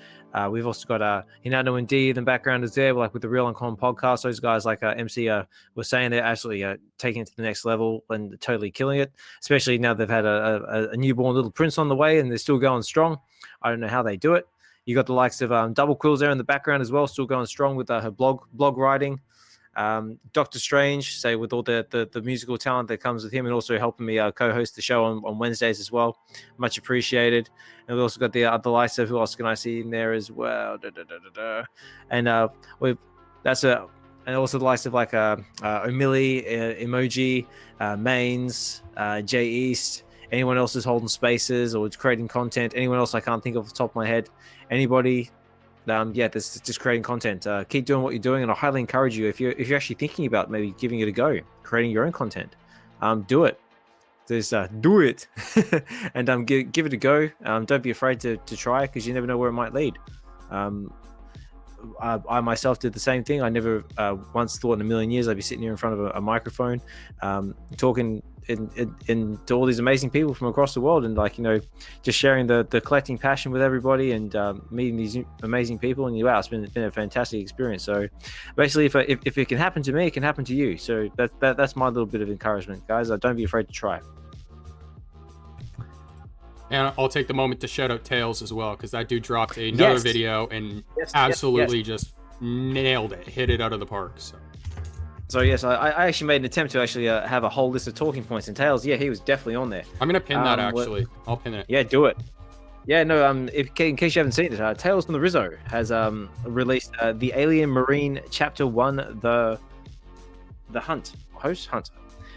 We've also got Hinano and D in the background is there, like with the Real Uncommon podcast. Those guys, like MC were saying, they're absolutely taking it to the next level and totally killing it. Especially now they've had a newborn little prince on the way and they're still going strong. I don't know how they do it. You got the likes of Double Quills there in the background as well, still going strong with her blog writing. Doctor Strange, say, with all the musical talent that comes with him, and also helping me co-host the show on Wednesdays as well. Much appreciated. And we also got the other likes of, who else can I see in there as well? And and also the likes of like O'Milly, Emoji, Mains, Jay East. Anyone else is holding spaces or creating content? Anyone else I can't think of off the top of my head? Anybody? This is just creating content. Keep doing what you're doing, and I highly encourage you, if you're actually thinking about maybe giving it a go, creating your own content, do it. Just do it, and give it a go. Don't be afraid to try, because you never know where it might lead. I myself did the same thing. I never once thought in a million years I'd be sitting here in front of a microphone, talking to all these amazing people from across the world, and just sharing the collecting passion with everybody, and meeting these amazing people. And wow, it's been a fantastic experience. So basically, if it can happen to me, it can happen to you. So that's my little bit of encouragement, guys. Don't be afraid to try. And I'll take the moment to shout out Tails as well, because that dude dropped another video and absolutely just nailed it, hit it out of the park. So yes, I actually made an attempt to actually have a whole list of talking points, and Tails, yeah, he was definitely on there. I'm gonna pin that actually. I'll pin it. Yeah, do it. Yeah, no. In case you haven't seen it, Tales from the Rizzo has released the Alien Marine Chapter 1, the Hunt.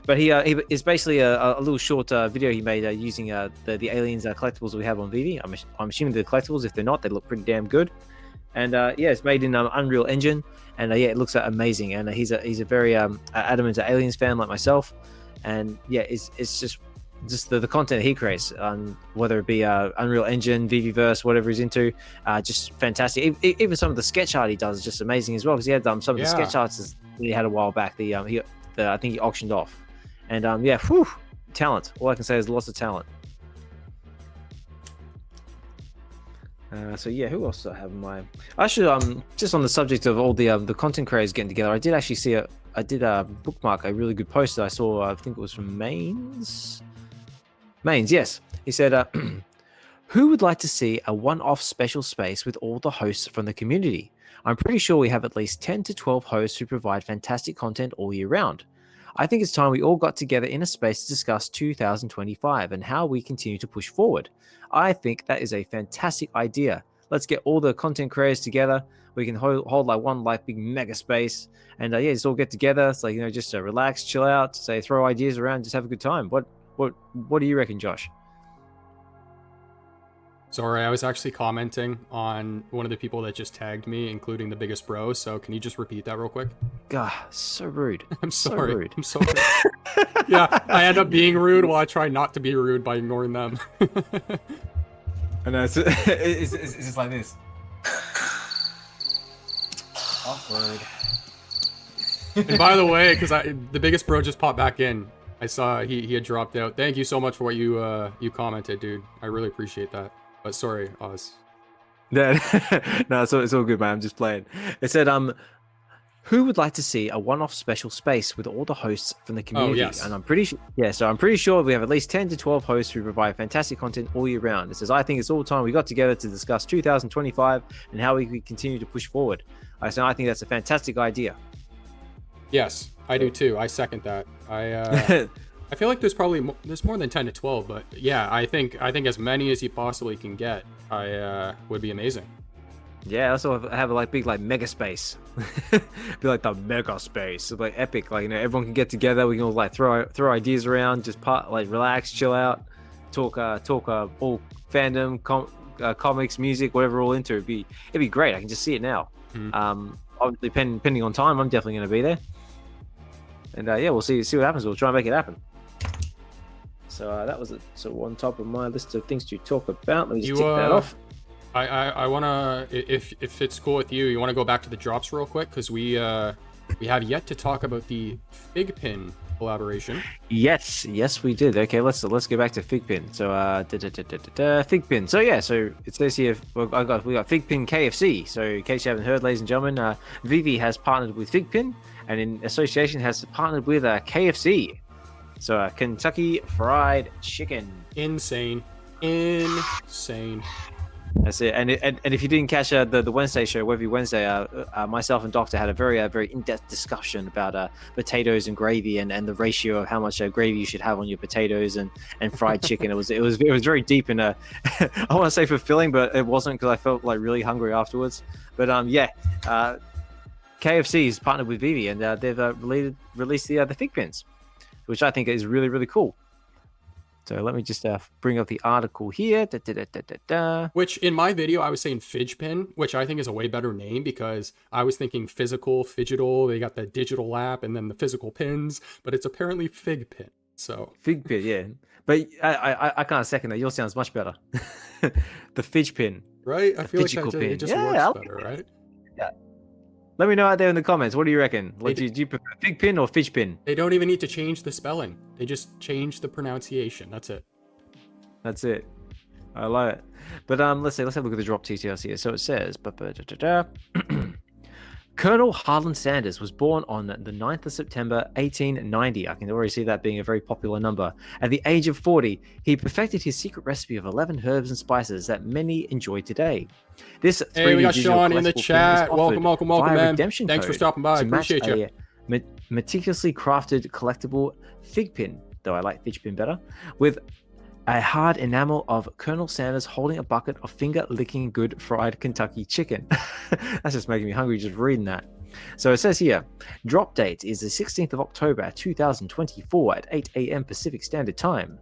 But he is basically a little short video he made using the aliens collectibles that we have on VeVe. I'm assuming they're collectibles. If they're not, they look pretty damn good. And it's made in Unreal Engine, and it looks amazing. And he's a very adamant Aliens fan like myself. And yeah, it's just the content he creates, whether it be Unreal Engine, VeVeverse, whatever he's into, just fantastic. Even some of the sketch art he does is just amazing as well, because he had some of the sketch arts he had a while back. I think he auctioned off. And talent. All I can say is lots of talent. Who else do I have in mind? Actually, just on the subject of all the content creators getting together, I did actually see I did bookmark a really good post that I saw. I think it was from Mains, yes. He said, who would like to see a one-off special space with all the hosts from the community? I'm pretty sure we have at least 10 to 12 hosts who provide fantastic content all year round. I think it's time we all got together in a space to discuss 2025 and how we continue to push forward. I think that is a fantastic idea. Let's get all the content creators together. We can hold like one big mega space, and just all get together. It's like, just relax, chill out, throw ideas around, just have a good time. What do you reckon, Josh? Sorry, I was actually commenting on one of the people that just tagged me, including the biggest bro. So can you just repeat that real quick? God, so rude. I'm So sorry. rude. I'm sorry. Yeah, I end up being rude while I try not to be rude by ignoring them. I know, it's just like this. Awkward. And by the way, because the biggest bro just popped back in. I saw he had dropped out. Thank you so much for what you commented, dude. I really appreciate that. But sorry, Oz. No, it's all good, man. I'm just playing. It said, who would like to see a one-off special space with all the hosts from the community? Oh, yes. And I'm pretty sure, so I'm pretty sure we have at least 10 to 12 hosts who provide fantastic content all year round. It says, I think it's all time we got together to discuss 2025 and how we could continue to push forward. I think that's a fantastic idea. Yes, I do too. I second that. I feel like there's more than 10 to 12, but yeah, I think as many as you possibly can get, would be amazing. Yeah, also have like big like mega space, be like the mega space, like epic. Like everyone can get together. We can all like throw ideas around, just relax, chill out, talk all fandom, comics, music, whatever we're all into. It'd be great. I can just see it now. Obviously, depending on time, I'm definitely going to be there. And yeah, we'll see what happens. We'll try and make it happen. So that was it. So on top of my list of things to talk about, let me just tick that off. I wanna, if it's cool with you, want to go back to the drops real quick because we have yet to talk about the Fig Pin collaboration. Yes, we did. Okay, let's go back to Fig Pin. So Fig Pin. So yeah, so it says here we got Fig Pin KFC. So in case you haven't heard, ladies and gentlemen, VeVe has partnered with Fig Pin, and in association has partnered with KFC. So Kentucky Fried Chicken. Insane. That's it. And if you didn't catch the Wednesday show, VeVe Wednesday, myself and Doctor had a very in-depth discussion about potatoes and gravy and the ratio of how much gravy you should have on your potatoes and fried chicken. It was very deep and I want to say fulfilling, but it wasn't because I felt like really hungry afterwards. But KFC is partnered with VeVe and they've released the Fig Pins, which I think is really, really cool. So let me just bring up the article here. Which in my video, I was saying Fidge Pin, which I think is a way better name because I was thinking physical, Fidgetal. They got the digital app and then the physical pins, but it's apparently Fig Pin. So Fig Pin, yeah. But I can't second that. Yours sounds much better. The Fidge Pin. Right? I feel like it just works better, right? Yeah. Let me know out there in the comments. What do you reckon? Like, do you prefer Fig Pin or Fidge Pin? They don't even need to change the spelling. They just change the pronunciation. That's it. That's it. I like it. But let's have a look at the drop details here. So it says, Colonel Harlan Sanders was born on the 9th of September, 1890. I can already see that being a very popular number. At the age of 40, he perfected his secret recipe of 11 herbs and spices that many enjoy today. This we got Sean in the chat. Welcome, man. Thanks for stopping by. I appreciate you. Meticulously crafted collectible Fig Pin, though I like Fidge Pin better, with a hard enamel of Colonel Sanders holding a bucket of finger-licking good fried Kentucky chicken. That's just making me hungry just reading that. So it says here, drop date is the 16th of October 2024 at 8 a.m. Pacific Standard Time.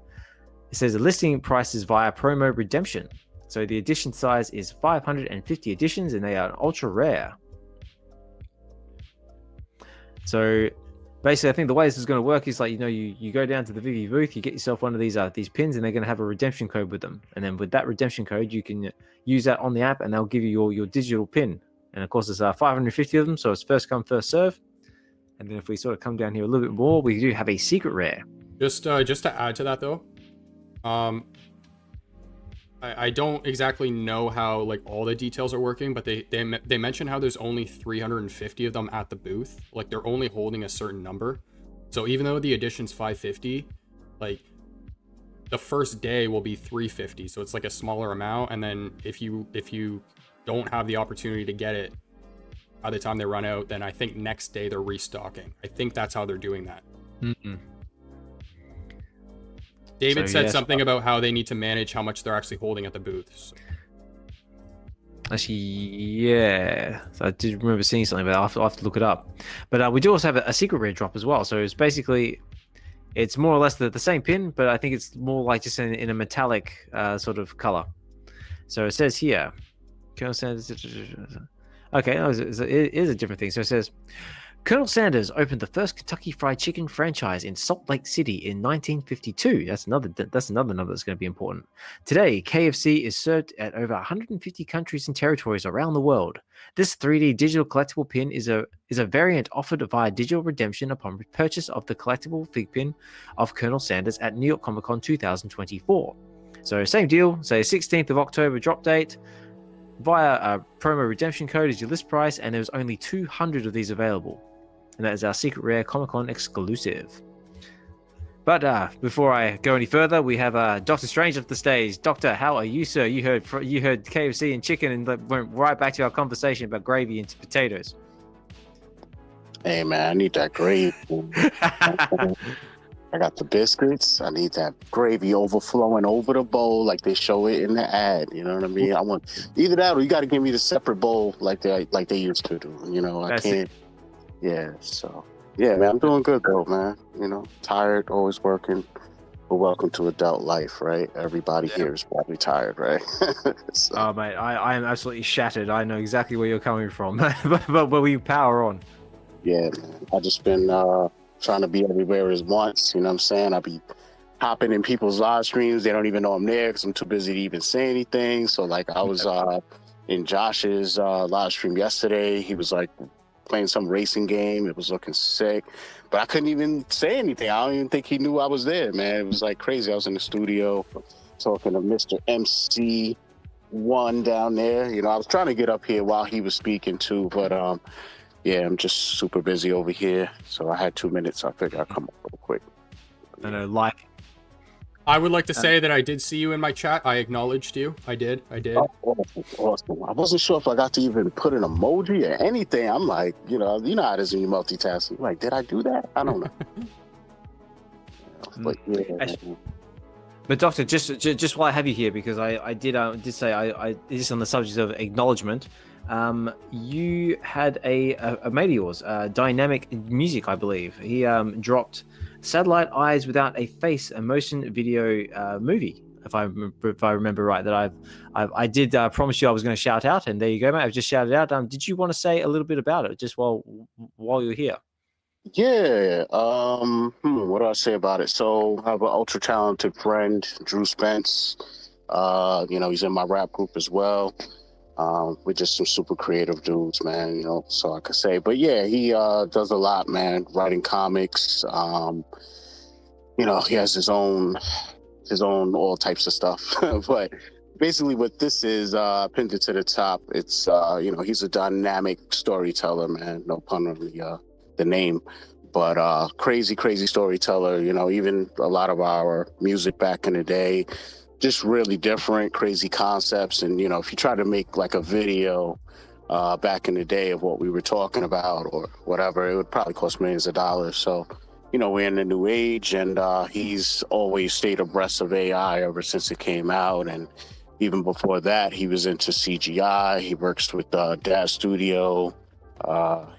It says the listing price is via promo redemption. So the edition size is 550 editions and they are ultra rare. So basically, I think the way this is going to work is like, you go down to the VeVe booth, you get yourself one of these pins, and they're going to have a redemption code with them. And then with that redemption code, you can use that on the app, and they'll give you your digital pin. And of course, there's 550 of them, so it's first come, first serve. And then if we sort of come down here a little bit more, we do have a secret rare. Just to add to that though, I don't exactly know how like all the details are working, but they mention how there's only 350 of them at the booth. Like they're only holding a certain number. So even though the edition's 550, like the first day will be 350. So it's like a smaller amount. And then if you don't have the opportunity to get it by the time they run out, then I think next day they're restocking. I think that's how they're doing that. Mm-mm. David said something about how they need to manage how much they're actually holding at the booth. So. Actually, yeah. So I did remember seeing something, but I'll have to look it up. But we do also have a secret rare drop as well. So it's basically, it's more or less the same pin, but I think it's more like just in a metallic sort of color. So it says here, Colonel Sanders. Okay, it is a different thing. So it says, Colonel Sanders opened the first Kentucky Fried Chicken franchise in Salt Lake City in 1952. That's another number that's going to be important. Today, KFC is served at over 150 countries and territories around the world. This 3D digital collectible pin is a variant offered via digital redemption upon purchase of the collectible fig pin of Colonel Sanders at New York Comic Con 2024. So same deal. Say 16th of October drop date. Via a promo redemption code is your list price, and there's only 200 of these available. And that is our Secret Rare Comic-Con exclusive. But before I go any further, we have Doctor Strange off the stage. Doctor, how are you, sir? You heard KFC and chicken and went right back to our conversation about gravy and potatoes. Hey, man, I need that gravy. I got the biscuits. I need that gravy overflowing over the bowl like they show it in the ad. You know what I mean? I want either that or you got to give me the separate bowl like they used to do. You know, I can't. Yeah, so yeah, man, I'm doing good though, man. You know, tired, always working. But welcome to adult life, right? Everybody here is probably tired, right? So. Oh, mate, I am absolutely shattered. I know exactly where you're coming from, but we power on. Yeah, man. I just been trying to be everywhere at once. You know what I'm saying? I be hopping in people's live streams. They don't even know I'm there because I'm too busy to even say anything. So like I was in Josh's live stream yesterday. He was like playing some racing game. It was looking sick, but I couldn't even say anything. I don't even think he knew I was there, man. It was like crazy. I was in the studio talking to Mr. MC1 down there. You know, I was trying to get up here while he was speaking too, but yeah, I'm just super busy over here. So I had 2 minutes. So I figured I'd come up real quick. I know, like. I would like to say that I did see you in my chat. I acknowledged you. I did. Oh, awesome. I wasn't sure if I got to even put an emoji or anything. I'm like, you know how it is when you multitasking. Like, did I do that? I don't know. But yeah. But Doctor, just while I have you here, because I did say I just on the subject of acknowledgement. You had a mate of yours, Dynamic Music, I believe. He dropped Satellite Eyes Without a Face, a motion video movie, if I remember right. That I did promise you I was going to shout out, and there you go, mate. I've just shouted out. Did you want to say a little bit about it just while you're here? Yeah. What do I say about it? So I have an ultra talented friend, Drew Spence. You know, he's in my rap group as well. We're just some super creative dudes, man, you know, so I could say. But yeah, he does a lot, man, writing comics. You know, he has his own all types of stuff. But basically what this is, pinned it to the top, it's you know, he's a dynamic storyteller, man. No pun on the name. But crazy storyteller, you know, even a lot of our music back in the day. Just really different, crazy concepts. And, you know, if you try to make like a video back in the day of what we were talking about or whatever, it would probably cost millions of dollars. So, you know, we're in the new age, and he's always stayed abreast of AI ever since it came out. And even before that, he was into CGI. He works with Dad Studio.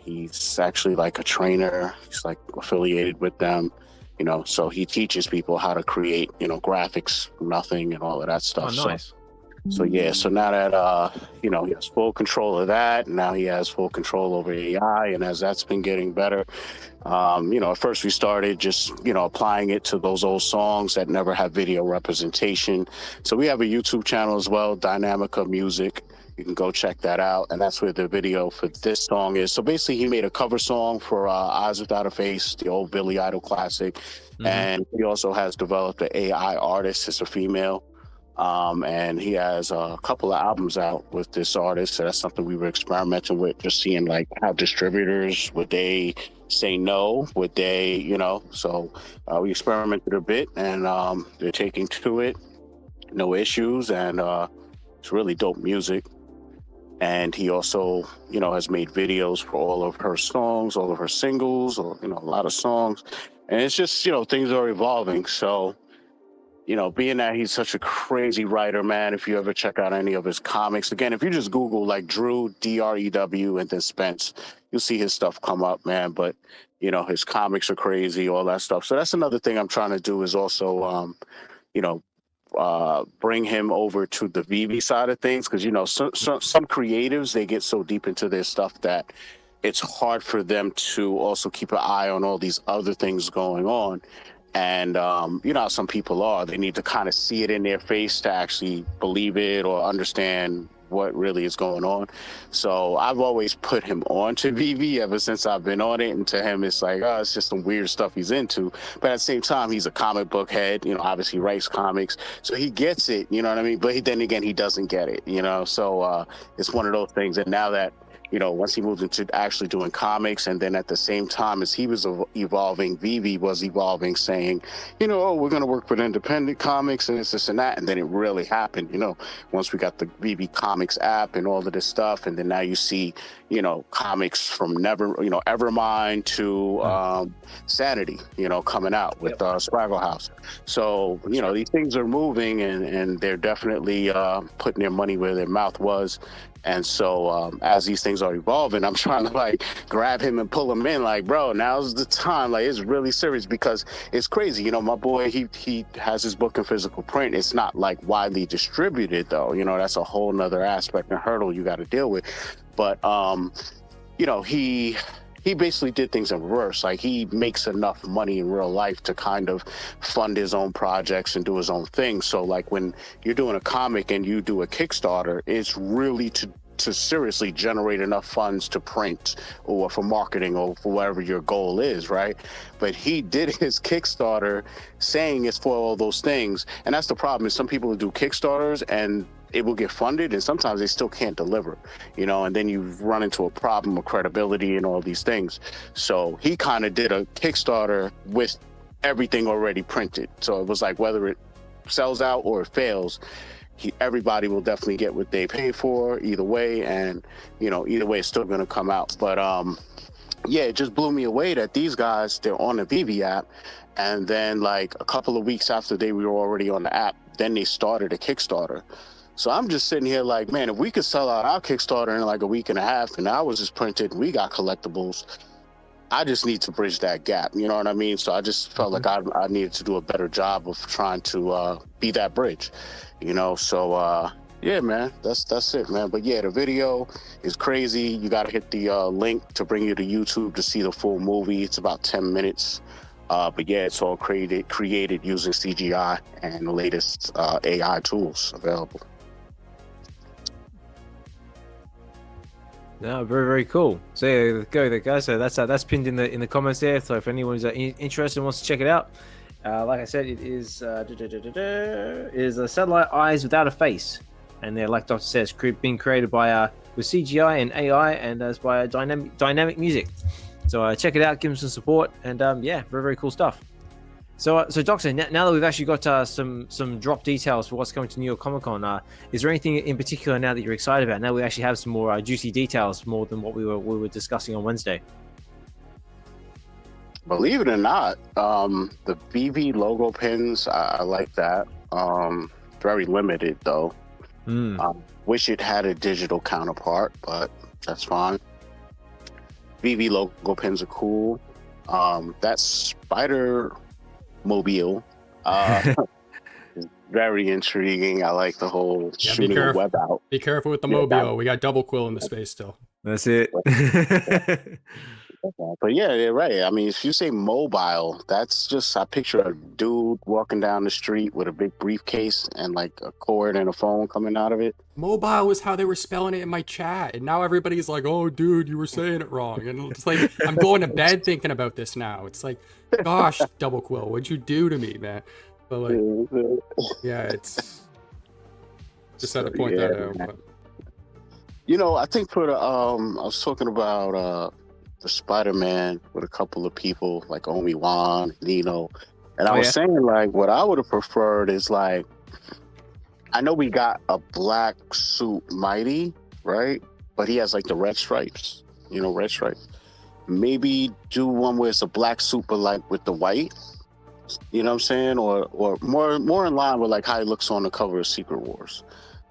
He's actually like a trainer. He's like affiliated with them. You know, so he teaches people how to create, you know, graphics from nothing and all of that stuff. Oh, nice. So yeah, so now that, you know, he has full control of that, and now he has full control over AI, and as that's been getting better, you know, at first we started just, you know, applying it to those old songs that never have video representation. So we have a YouTube channel as well, Dynamica Music. You can go check that out, and that's where the video for this song is. So basically, he made a cover song for Eyes Without a Face, the old Billy Idol classic, and he also has developed an AI artist. It's a female, and he has a couple of albums out with this artist. So that's something we were experimenting with, just seeing like how distributors, would they say no? Would they, you know? So we experimented a bit, and they're taking to it, no issues, and it's really dope music. And he also, you know, has made videos for all of her songs, all of her singles, or, you know, a lot of songs. And it's just, you know, things are evolving. So, you know, being that he's such a crazy writer, man, if you ever check out any of his comics, again, if you just Google like Drew, D-R-E-W, and then Spence, you'll see his stuff come up, man. But, you know, his comics are crazy, all that stuff. So that's another thing I'm trying to do is also, you know, bring him over to the VeVe side of things, because some creatives, they get so deep into their stuff that it's hard for them to also keep an eye on all these other things going on. And how some people are, they need to kind of see it in their face to actually believe it or understand what really is going on. So I've always put him on to VeVe ever since I've been on it, and to him it's like, oh, it's just some weird stuff he's into. But at the same time, he's a comic book head, obviously writes comics, so he gets it, you know what I mean? But then again, he doesn't get it, so it's one of those things. And now that once he moved into actually doing comics, and then at the same time as he was evolving, VeVe was evolving, saying, oh, we're going to work with independent comics and this and that. And then it really happened, once we got the VeVe Comics app and all of this stuff. And then now you see, comics from Evermind to Sanity, coming out with Spraggle House. So, these things are moving, and they're definitely putting their money where their mouth was. And so as these things are evolving, I'm trying to grab him and pull him in, bro, now's the time. It's really serious, because it's crazy. My boy, he has his book in physical print. It's not widely distributed though. That's a whole nother aspect and hurdle you got to deal with. But he basically did things in reverse. He makes enough money in real life to kind of fund his own projects and do his own thing. So when you're doing a comic and you do a Kickstarter, it's really to seriously generate enough funds to print or for marketing or for whatever your goal is, right? But he did his Kickstarter saying it's for all those things. And that's the problem, is some people do Kickstarters and it will get funded, and sometimes they still can't deliver, and then you run into a problem of credibility and all these things. So he kind of did a Kickstarter with everything already printed. So it was whether it sells out or it fails, everybody will definitely get what they pay for either way. And, either way, it's still going to come out. But it just blew me away that these guys, they're on the VeVe app. And then a couple of weeks after they were already on the app, then they started a Kickstarter. So I'm just sitting here man, if we could sell out our Kickstarter in a week and a half, and ours is printed and we got collectibles, I just need to bridge that gap. You know what I mean? So I just felt like I needed to do a better job of trying to be that bridge, So yeah, man, that's it, man. But yeah, the video is crazy. You got to hit the link to bring you to YouTube to see the full movie. It's about 10 minutes. But yeah, it's all created using CGI and the latest AI tools available. No, very, very cool. So yeah, go there, guys. So that's pinned in the comments there. So if anyone's interested and wants to check it out, like I said, it is a Satellite Eyes Without a Face, and they're, like Doctor says, being created by with CGI and AI, and as by dynamic music. So check it out, give them some support, and very, very cool stuff. So Doctor, now that we've actually got some drop details for what's coming to New York Comic Con, is there anything in particular now that you're excited about? Now we actually have some more juicy details, more than what we were discussing on Wednesday. Believe it or not, the VeVe logo pins, I like that. Very limited though. Wish it had a digital counterpart, but that's fine. VeVe logo pins are cool. That Spider Mobile is very intriguing. I like the whole shooting a web out. Be careful with the mobile. We got double quill in the space still. That's it. But yeah, they're right. I mean, if you say mobile, that's just, I picture a dude walking down the street with a big briefcase and a cord and a phone coming out of it. Mobile was how they were spelling it in my chat, and now everybody's like, "Oh, dude, you were saying it wrong." And it's I'm going to bed thinking about this now. It's gosh, double quill, what'd you do to me, man? But yeah, it's just had to point that out. But. I think for the I was talking about the Spider-Man with a couple of people like Obi-Wan, Nino, and I was saying what I would have preferred is I know we got a black suit Mighty, right? But he has the red stripes, red stripes. Maybe do one where it's a black suit but with the white, you know what I'm saying? Or more in line with how he looks on the cover of Secret Wars.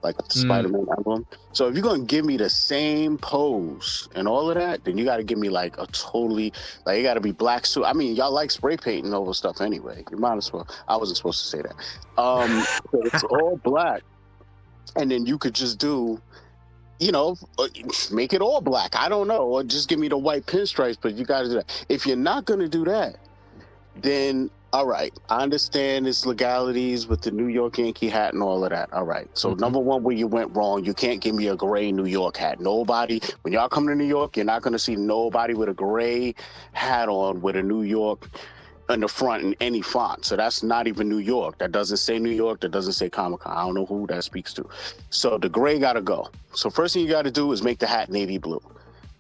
like the Spider-Man emblem. So if you're gonna give me the same pose and all of that, then you got to give me like a totally like it got to be black suit. I mean, y'all like spray painting over stuff anyway. You might as well. I wasn't supposed to say that. So it's all black, and then you could just do, make it all black. I don't know, or just give me the white pinstripes. But you got to do that. If you're not gonna do that, then all right, I understand its legalities with the New York Yankee hat and all of that. All right. So number one, where you went wrong, you can't give me a gray New York hat. Nobody, when y'all come to New York, you're not going to see nobody with a gray hat on with a New York in the front in any font. So that's not even New York. That doesn't say New York. That doesn't say Comic-Con. I don't know who that speaks to. So the gray got to go. So first thing you got to do is make the hat navy blue.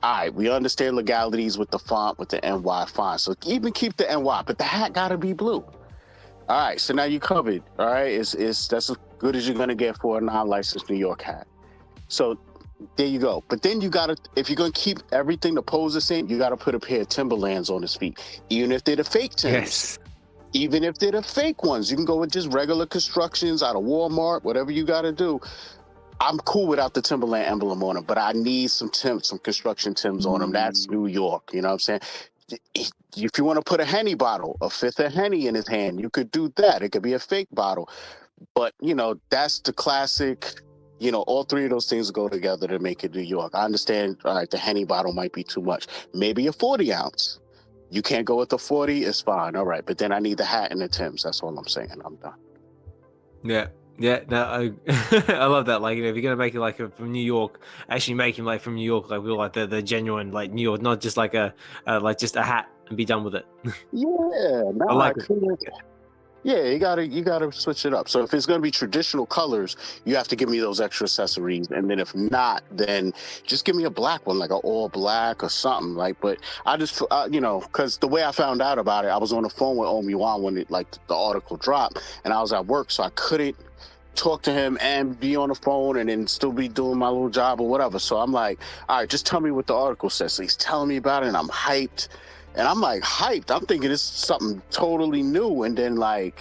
All right, we understand legalities with the font, with the NY font. So even keep the NY, but the hat gotta be blue. All right, so now you covered. All right, that's as good as you're gonna get for a non-licensed New York hat. So there you go. But then you gotta, if you're gonna keep everything the pose the same, you gotta put a pair of Timberlands on his feet, even if they're the fake Timbs. Yes. Even if they're the fake ones, you can go with just regular constructions out of Walmart, whatever you gotta do. I'm cool without the Timberland emblem on them, but I need some construction Timbs on them. That's New York, you know what I'm saying? If you want to put a Henny bottle, a fifth of Henny in his hand, you could do that. It could be a fake bottle. But, that's the classic, all three of those things go together to make it New York. I understand, all right, the Henny bottle might be too much. Maybe a 40 ounce. You can't go with the 40, it's fine. All right, but then I need the hat and the Timbs. That's all I'm saying. I'm done. Yeah. Yeah, no, I love that. Like, if you're gonna make it like from New York, actually make him like from New York, like we're like the genuine like New York, not just like like just a hat and be done with it. Yeah, no, I like it. Yeah, you gotta switch it up. So if it's gonna be traditional colors, you have to give me those extra accessories, and then if not, then just give me a black one, like an all black or something. Like, but I just because the way I found out about it, I was on the phone with Omi-Wan when the article dropped, and I was at work, so I couldn't talk to him and be on the phone and then still be doing my little job or whatever. So I'm like, all right, just tell me what the article says. So he's telling me about it, and I'm hyped. And I'm like hyped. I'm thinking it's something totally new. And then when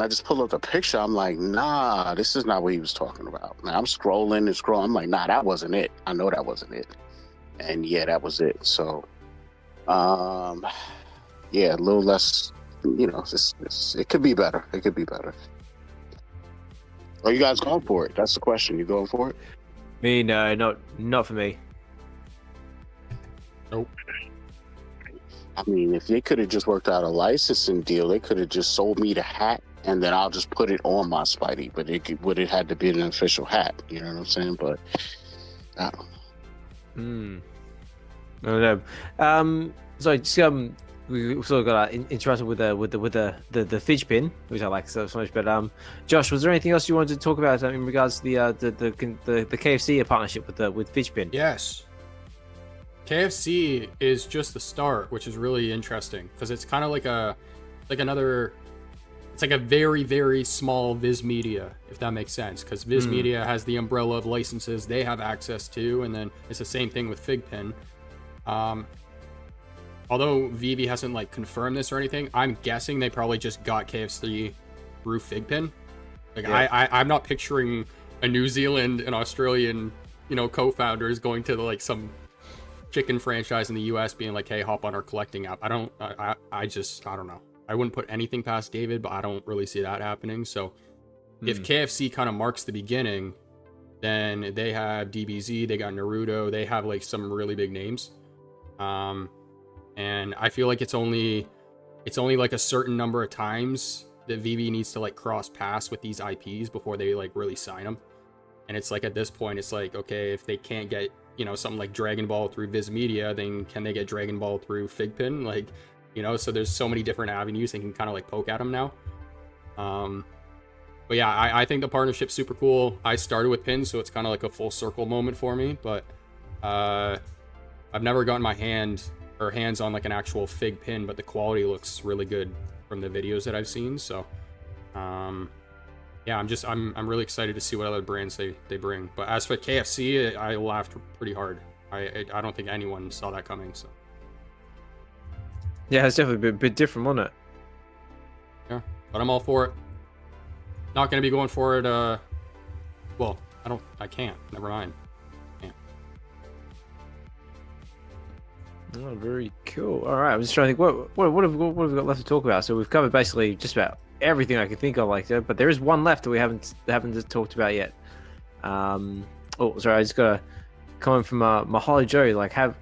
I just pull up the picture, I'm like, nah, this is not what he was talking about. Now I'm scrolling and scrolling. I'm like, nah, that wasn't it. I know that wasn't it. And yeah, that was it. So, a little less, it could be better. It could be better. Are you guys going for it? That's the question. You going for it? Me, no, not for me. Nope. I mean, if they could have just worked out a licensing deal, they could have just sold me the hat and then I'll just put it on my Spidey. But it would have had to be an official hat. You know what I'm saying? But I don't know. I don't know. So just we sort of got interrupted with the fidge pin, which I like so much. But Josh, was there anything else you wanted to talk about in regards to the KFC partnership with fidge pin? Yes. KFC is just the start, which is really interesting because it's kind of like it's like a very, very small Viz Media, if that makes sense, because Viz Media has the umbrella of licenses they have access to, and then it's the same thing with Figpin. Although VeVe hasn't confirmed this or anything, I'm guessing they probably just got KFC through Figpin. I'm not picturing a New Zealand and Australian, co-founders going to some chicken franchise in the US being like, hey, hop on our collecting app. I don't know. I wouldn't put anything past David, but I don't really see that happening. So if KFC kind of marks the beginning, then they have DBZ, they got Naruto, they have some really big names. And I feel like it's only a certain number of times that VeVe needs to cross paths with these IPs before they really sign them. And it's at this point, it's okay, if they can't get something like Dragon Ball through Viz Media, then can they get Dragon Ball through Figpin? So there's so many different avenues they can kind of poke at them now. But yeah, I think the partnership's super cool. I started with pins, so it's kind of a full circle moment for me, but I've never gotten my hands on an actual Fig pin, but the quality looks really good from the videos that I've seen. So yeah, I'm really excited to see what other brands they bring. But as for KFC, I laughed pretty hard. I don't think anyone saw that coming. So yeah, it's definitely a bit different, wasn't it? Yeah, but I'm all for it. Not going to be going for it Well, I can't. Never mind. Oh, very cool. All right, I'm just trying to think. What have we got left to talk about? So we've covered basically just about everything I could think of, like that. But there is one left that we haven't talked about yet. Oh, sorry, I just got a comment from Mahalo Joe. Like, have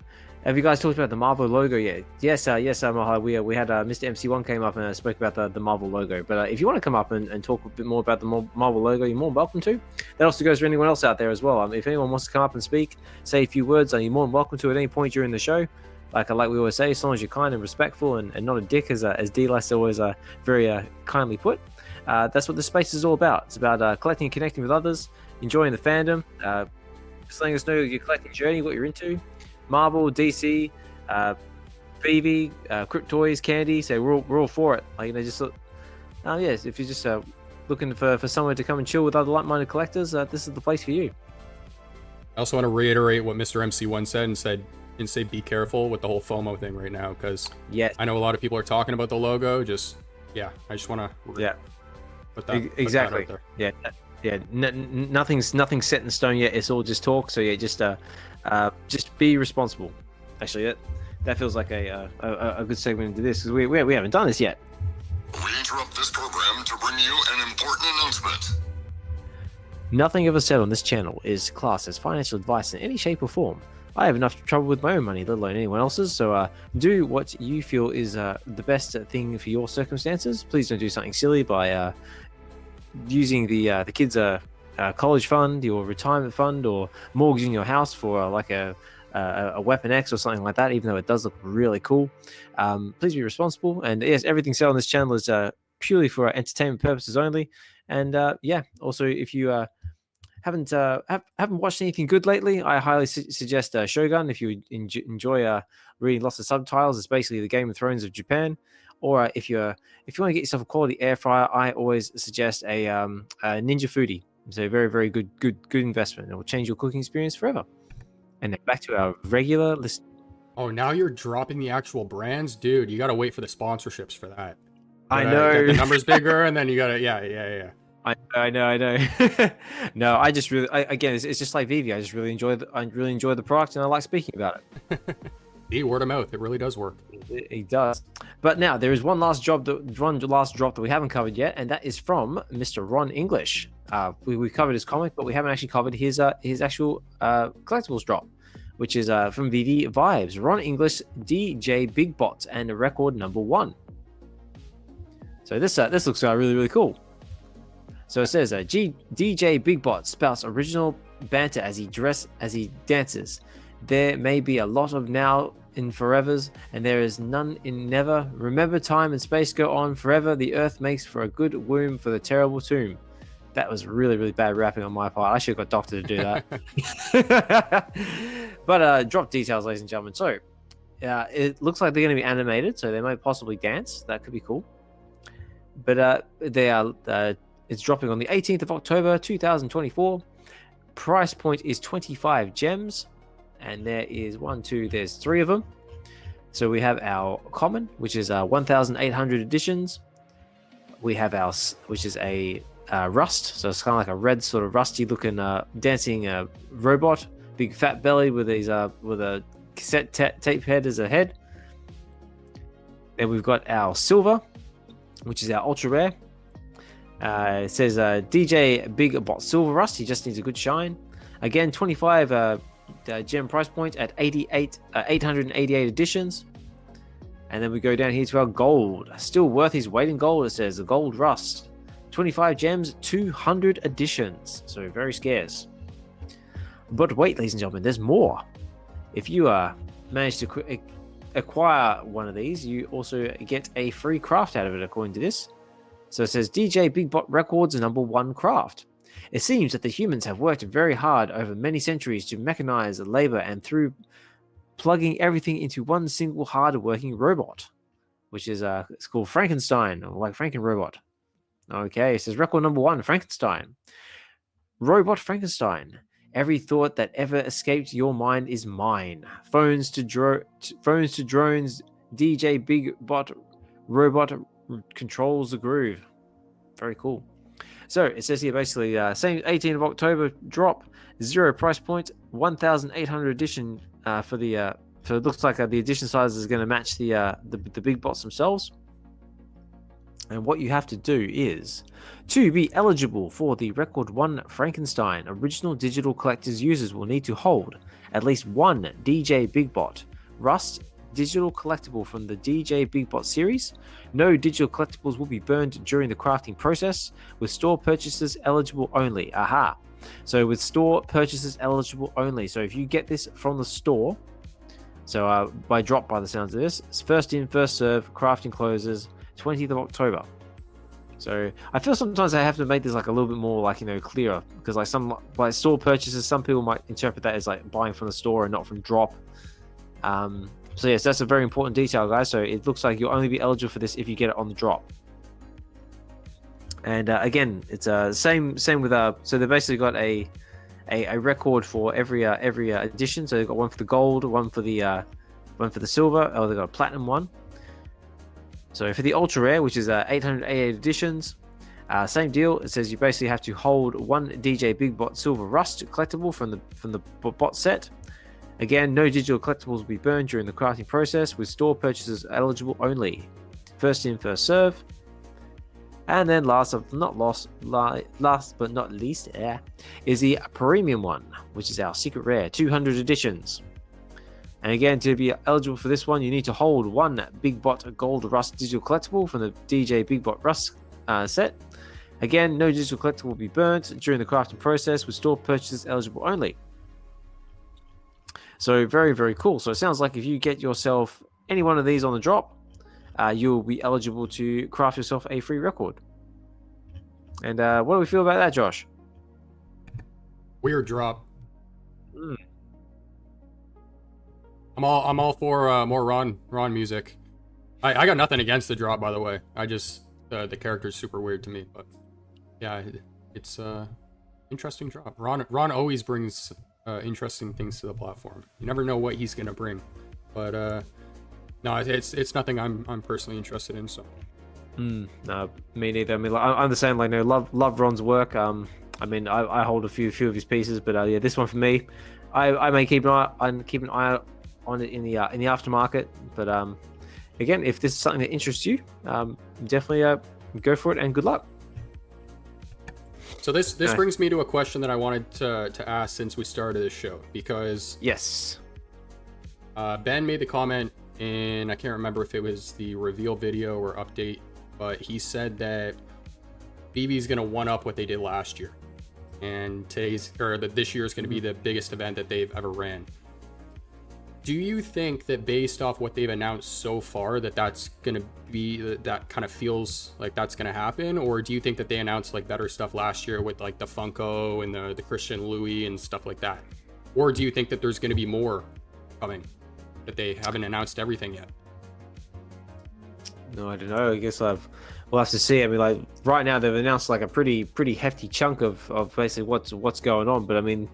you guys talked about the Marvel logo yet? Yes, Mahalo. We had Mr. MC1 came up and spoke about the Marvel logo. But if you want to come up and talk a bit more about the Marvel logo, you're more than welcome to. That also goes for anyone else out there as well. If anyone wants to come up and speak, say a few words, you're more than welcome to at any point during the show. Like we always say, as long as you're kind and respectful and not a dick, as D-Less always very kindly put. That's what the space is all about. It's about collecting and connecting with others, enjoying the fandom, just letting us know your collecting journey, what you're into. Marvel, DC, VeVe, Crypt Toys, Candy. So we're all for it. Like, just yes, if you're just looking for somewhere to come and chill with other like-minded collectors, this is the place for you. I also want to reiterate what Mr. MC1 said and say be careful with the whole FOMO thing right now, because I know a lot of people are talking about the logo. I just want to put that exactly put that out there. Nothing's set in stone yet. It's all just talk. So just be responsible. Actually, that feels like a good segment into this, because we haven't done this yet. We interrupt this program to bring you an important announcement. Nothing ever said on this channel is classed as financial advice in any shape or form. I have enough trouble with my own money, let alone anyone else's, so do what you feel is the best thing for your circumstances. Please don't do something silly by using the kids' college fund, your retirement fund, or mortgaging your house for like a Weapon X or something like that, even though it does look really cool. Please be responsible, and yes, everything said on this channel is purely for entertainment purposes only. And also, if you haven't watched anything good lately, I highly suggest Shogun. If you enjoy reading lots of subtitles, it's basically the Game of Thrones of Japan. Or if you want to get yourself a quality air fryer, I always suggest a Ninja Foodie. It's a very, very good investment. It will change your cooking experience forever. And then back to our regular list. Oh, now you're dropping the actual brands, dude. You gotta wait for the sponsorships for that. I know. Get the numbers bigger, and then you gotta yeah. I know. No, I just really, again, it's just like VeVe. I just really enjoy the product, and I like speaking about it. The word of mouth, it really does work. It does. But now there is one last drop that we haven't covered yet, and that is from Mr. Ron English. We covered his comic, but we haven't actually covered his actual collectibles drop, which is from VeVe Vibes. Ron English, DJ Big Bot, and record number 1. So this looks really, really cool. So it says, DJ Big Bot spouts original banter as he dances. There may be a lot of now in forevers, and there is none in never. Remember, time and space go on forever. The earth makes for a good womb for the terrible tomb. That was really, really bad rapping on my part. I should have got Doctor to do that. But drop details, ladies and gentlemen. So it looks like they're going to be animated, so they might possibly dance. That could be cool. But they are. It's dropping on the 18th of October, 2024. Price point is 25 gems. And there's 3 of them. So we have our common, which is 1,800 editions. We have our, which is a rust. So it's kind of like a red sort of rusty looking dancing robot. Big fat belly with these with a cassette tape head as a head. Then we've got our silver, which is our ultra rare. It says DJ Big Bot Silver Rust. He just needs a good shine. Again, 25 gem price point at 888 editions. And then we go down here to our gold. Still worth his weight in gold. It says the Gold Rust. 25 gems, 200 editions. So very scarce. But wait, ladies and gentlemen, there's more. If you manage to acquire one of these, you also get a free craft out of it, according to this. So it says DJ Big Bot Records number 1 craft. It seems that the humans have worked very hard over many centuries to mechanize labor, and through plugging everything into one single hard-working robot, which is it's called Frankenstein, or like Franken Robot. Okay, it says record number 1, Frankenstein. Robot Frankenstein. Every thought that ever escaped your mind is mine. Phones to drones. DJ Big Bot Robot controls the groove. Very cool. So it says here basically same 18th of October drop, 0 price point, 1,800 edition for the so it looks like the edition size is going to match the big bots themselves. And what you have to do is to be eligible for the Record 1 Frankenstein original digital collectors, users will need to hold at least one DJ Big Bot Rust digital collectible from the DJ Big Bot series. No digital collectibles will be burned during the crafting process, with store purchases eligible only. Aha. So with store purchases eligible only. So if you get this from the store, so by drop by the sounds of this, it's first in, first serve, crafting closes 20th of October. So I feel sometimes I have to make this like a little bit more like, clearer, because like some like store purchases, some people might interpret that as like buying from the store and not from drop. So yes, that's a very important detail, guys. So it looks like you'll only be eligible for this if you get it on the drop. And again, it's same with so they basically got a record for every edition. So they've got one for the gold, one for the silver, or they've got a platinum one. So for the ultra rare, which is 888 editions, same deal. It says you basically have to hold one DJ Big Bot Silver Rust collectible from the bot set. Again, no digital collectibles will be burned during the crafting process, with store purchases eligible only. First in, first serve. And then last but not least, is the premium one, which is our secret rare, 200 editions. And again, to be eligible for this one, you need to hold one Big Bot Gold Rust digital collectible from the DJ Big Bot Rust set. Again, no digital collectible will be burnt during the crafting process, with store purchases eligible only. So very, very cool. So it sounds like if you get yourself any one of these on the drop, you'll be eligible to craft yourself a free record. And what do we feel about that, Josh? Weird drop. I'm all for more Ron music. I got nothing against the drop, by the way. I just the character's super weird to me, but yeah, it's interesting drop. Ron always brings interesting things to the platform. You never know what he's gonna bring, but no, it's nothing I'm personally interested in. So no, me neither. I mean, like, I'm the same. Like, no, love Ron's work. I mean, I hold a few of his pieces, but yeah, this one for me, I may keep an eye on it in the aftermarket. But again, if this is something that interests you, definitely go for it, and good luck. So this brings me to a question that I wanted to ask since we started this show, because yes, Ben made the comment in, I can't remember if it was the reveal video or update, but he said that VeVe is going to one up what they did last year, and this year is going to be the biggest event that they've ever ran. Do you think that based off what they've announced so far that's going to be, that kind of feels like that's going to happen? Or do you think that they announced like better stuff last year with like the Funko and the Christian Louis and stuff like that? Or do you think that there's going to be more coming, that they haven't announced everything yet? No, I don't know. I guess we'll have to see. I mean, like right now they've announced like a pretty hefty chunk of basically what's going on. But I mean,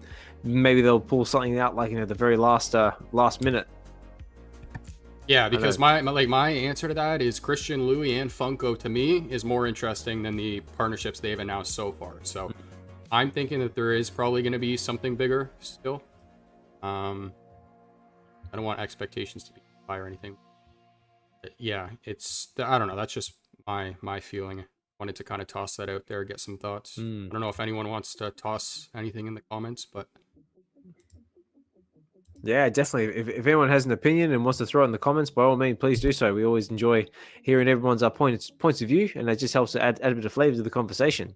maybe they'll pull something out like the very last minute. Yeah, because my answer to that is Christian Louis and Funko to me is more interesting than the partnerships they've announced so far. So I'm thinking that there is probably going to be something bigger still. I don't want expectations to be high or anything. But yeah, I don't know. That's just my feeling. Wanted to kind of toss that out there, get some thoughts. I don't know if anyone wants to toss anything in the comments, but yeah, definitely. If anyone has an opinion and wants to throw it in the comments, by all means, please do so. We always enjoy hearing everyone's points of view, and that just helps to add a bit of flavor to the conversation.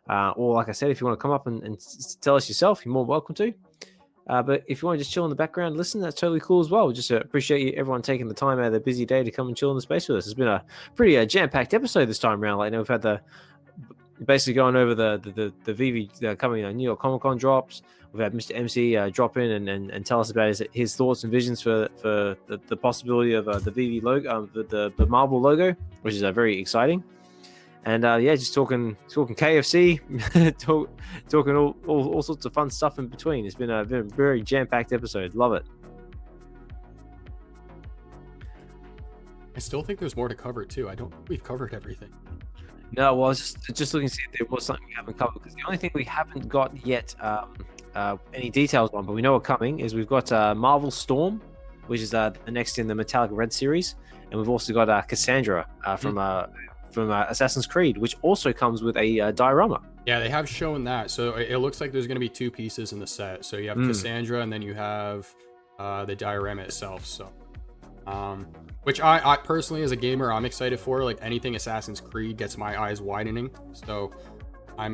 Or like I said, if you want to come up and tell us yourself, you're more welcome to. But if you want to just chill in the background and listen, that's totally cool as well. Just appreciate everyone taking the time out of their busy day to come and chill in the space with us. It's been a pretty jam-packed episode this time around. Like, we've had basically going over the VeVe coming New York Comic Con drops. We've had Mr. MC drop in and tell us about his thoughts and visions for the possibility of the VeVe logo, the Marvel logo, which is very exciting. And yeah, just talking KFC, talking all sorts of fun stuff in between. It's been a very jam-packed episode. Love it. I still think there's more to cover too. I don't think we've covered everything. No, well, I was just looking to see if there was something we haven't covered, because the only thing we haven't got yet any details on, but we know are coming, is we've got Marvel Storm, which is the next in the Metallic Red series, and we've also got Cassandra from Assassin's Creed, which also comes with a diorama. Yeah, they have shown that. So it looks like there's going to be 2 pieces in the set. So you have Cassandra, and then you have the diorama itself. So, which I personally, as a gamer, I'm excited for. Like anything Assassin's Creed gets my eyes widening. So I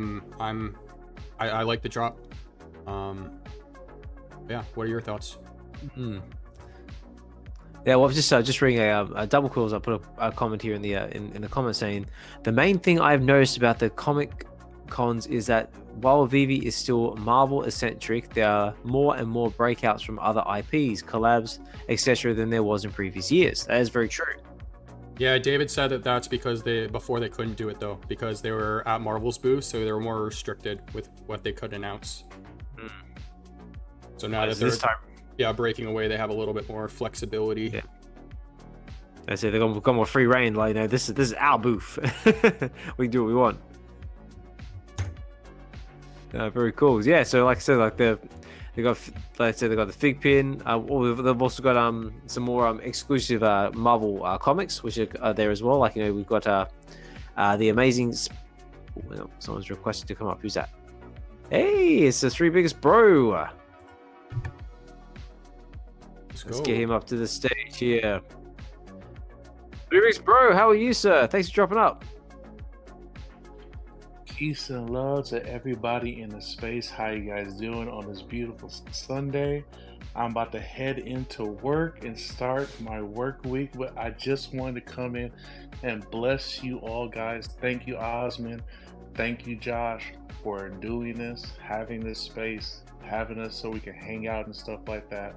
like the drop. Yeah, what are your thoughts? Yeah, well, just reading a double quills. I put a comment here in the comment saying the main thing I've noticed about the comic cons is that while VeVe is still Marvel eccentric, there are more and more breakouts from other IPs, collabs, etc. than there was in previous years. That is very true. Yeah, David said that that's because before they couldn't do it though, because they were at Marvel's booth, so they were more restricted with what they could announce. So now that they're breaking away, they have a little bit more flexibility. Yeah. I say they're gonna become more free reign. Like, this is our booth. We can do what we want. Very cool. Yeah. So like I said, like they got, like I said, they got the Fig Pin. They've also got some more exclusive Marvel comics, which are there as well. Like, we've got the Amazing. Someone's requested to come up. Who's that? Hey, it's the 3 Biggest Bro. Let's get him up to the stage here. 3 Biggest Bro, how are you, sir? Thanks for dropping up. Peace and love to everybody in the space. How you guys doing on this beautiful Sunday? I'm about to head into work and start my work week, but I just wanted to come in and bless you all, guys. Thank you, Osman. Thank you, Josh, for doing this, having this space, having us so we can hang out and stuff like that.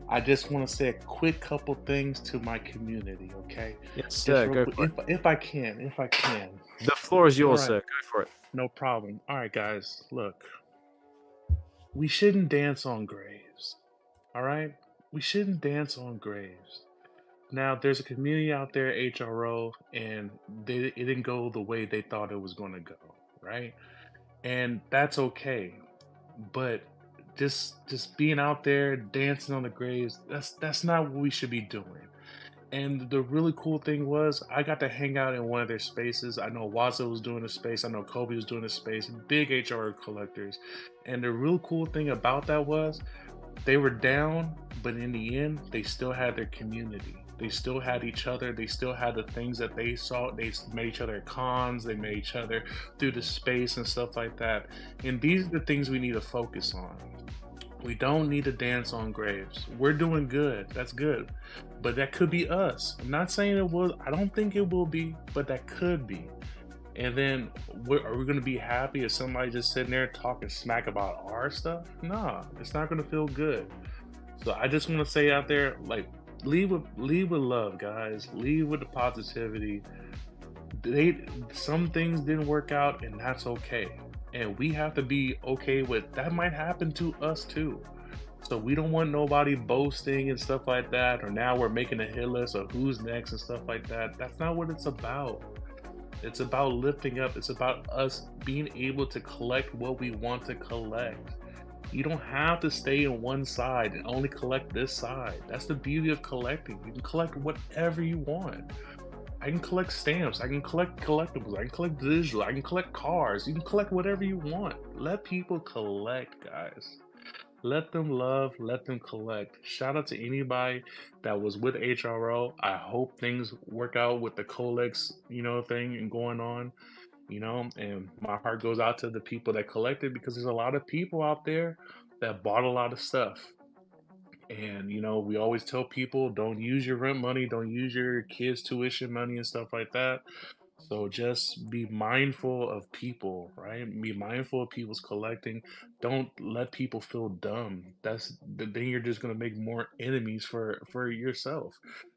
I just want to say a quick couple things to my community, okay? Yes, sir. Go for it. If I can. The floor is yours, All sir. right. Go for it. No problem. All right, guys, look. We shouldn't dance on graves, all right? We shouldn't dance on graves. Now, there's a community out there, HRO, and it didn't go the way they thought it was going to go, right? And that's okay. But just being out there dancing on the graves, that's not what we should be doing. And the really cool thing was I got to hang out in one of their spaces. I know Waza was doing a space, I know Kobe was doing a space, big HR collectors. And the real cool thing about that was they were down, but in the end they still had their community. They still had each other. They still had the things that they saw. They made each other cons. They made each other through the space and stuff like that. And these are the things we need to focus on. We don't need to dance on graves. We're doing good. That's good. But that could be us. I'm not saying it will. I don't think it will be, but that could be. And then are we going to be happy if somebody just sitting there talking smack about our stuff? Nah, it's not going to feel good. So I just want to say out there, like, leave with love, guys. Leave with the positivity. Some things didn't work out, and that's okay. And we have to be okay with that. Might happen to us too. So we don't want nobody boasting and stuff like that. Or now we're making a hit list of who's next and stuff like that. That's not what it's about. It's about lifting up. It's about us being able to collect what we want to collect. You don't have to stay on one side and only collect this side. That's the beauty of collecting. You can collect whatever you want. I can collect stamps. I can collect collectibles. I can collect digital. I can collect cars. You can collect whatever you want. Let people collect, guys. Let them love. Let them collect. Shout out to anybody that was with HRO. I hope things work out with the Colex, thing and going on. And my heart goes out to the people that collected, because there's a lot of people out there that bought a lot of stuff. And we always tell people, don't use your rent money, don't use your kids' tuition money and stuff like that. So just be mindful of people, right? Be mindful of people's collecting. Don't let people feel dumb. Then you're just gonna make more enemies for yourself.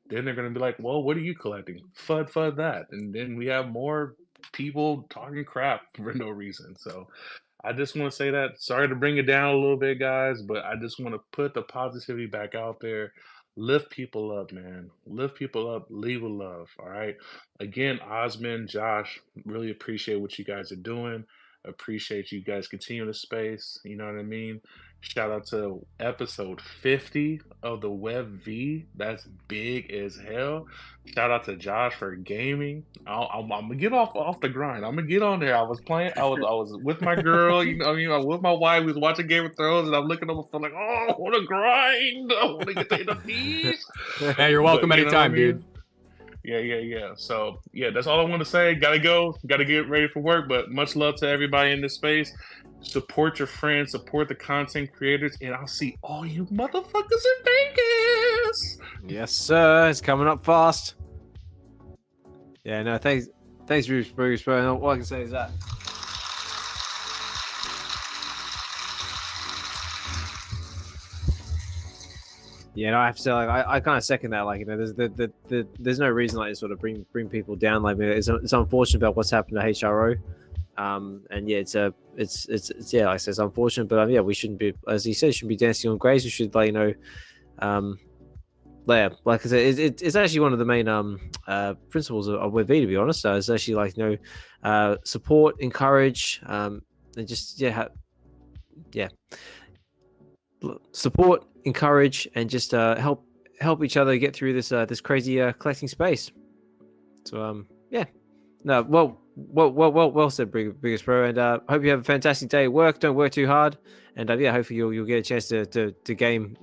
Then they're gonna be like, well, what are you collecting? FUD that. And then we have more people talking crap for no reason. So I just want to say that. Sorry to bring it down a little bit, guys, but I just want to put the positivity back out there. lift people up, man. Lift people up, leave with love. All right. Again, Osman, Josh, really appreciate what you guys are doing. Appreciate you guys continuing the space. You know what I mean? Shout out to episode 50 of the Web V. That's big as hell. Shout out to Josh for gaming. I'm gonna get off the grind. I'm gonna get on there. I was playing. I was with my girl. I was with my wife. We was watching Game of Thrones, and I'm looking over, feeling like, oh, I want to grind. I want to get to the piece. Hey, you're welcome But you know what I anytime, dude. mean? Yeah. So yeah, that's all I want to say. Gotta go. Gotta get ready for work. But much love to everybody in this space. Support your friends. Support the content creators, and I'll see all you motherfuckers in Vegas. Yes, sir. It's coming up fast. Yeah, no, thanks, Bruce. Bro. All I can say is that. Yeah, no, I have to say, like, I kind of second that. Like, there's no reason like to sort of bring people down. Like, it's unfortunate about what's happened to HRO. And yeah, it's yeah, like I said, it's unfortunate, but yeah, we shouldn't be, as he said, shouldn't be dancing on graves. We should, like, like I said, it's actually one of the main principles of VeVe, to be honest. It's actually like support, encourage, and just support, encourage, and just help each other get through this crazy collecting space. So yeah, no, well said, Biggest Bro, and hope you have a fantastic day at work. Don't work too hard, and yeah, hopefully you'll get a chance to game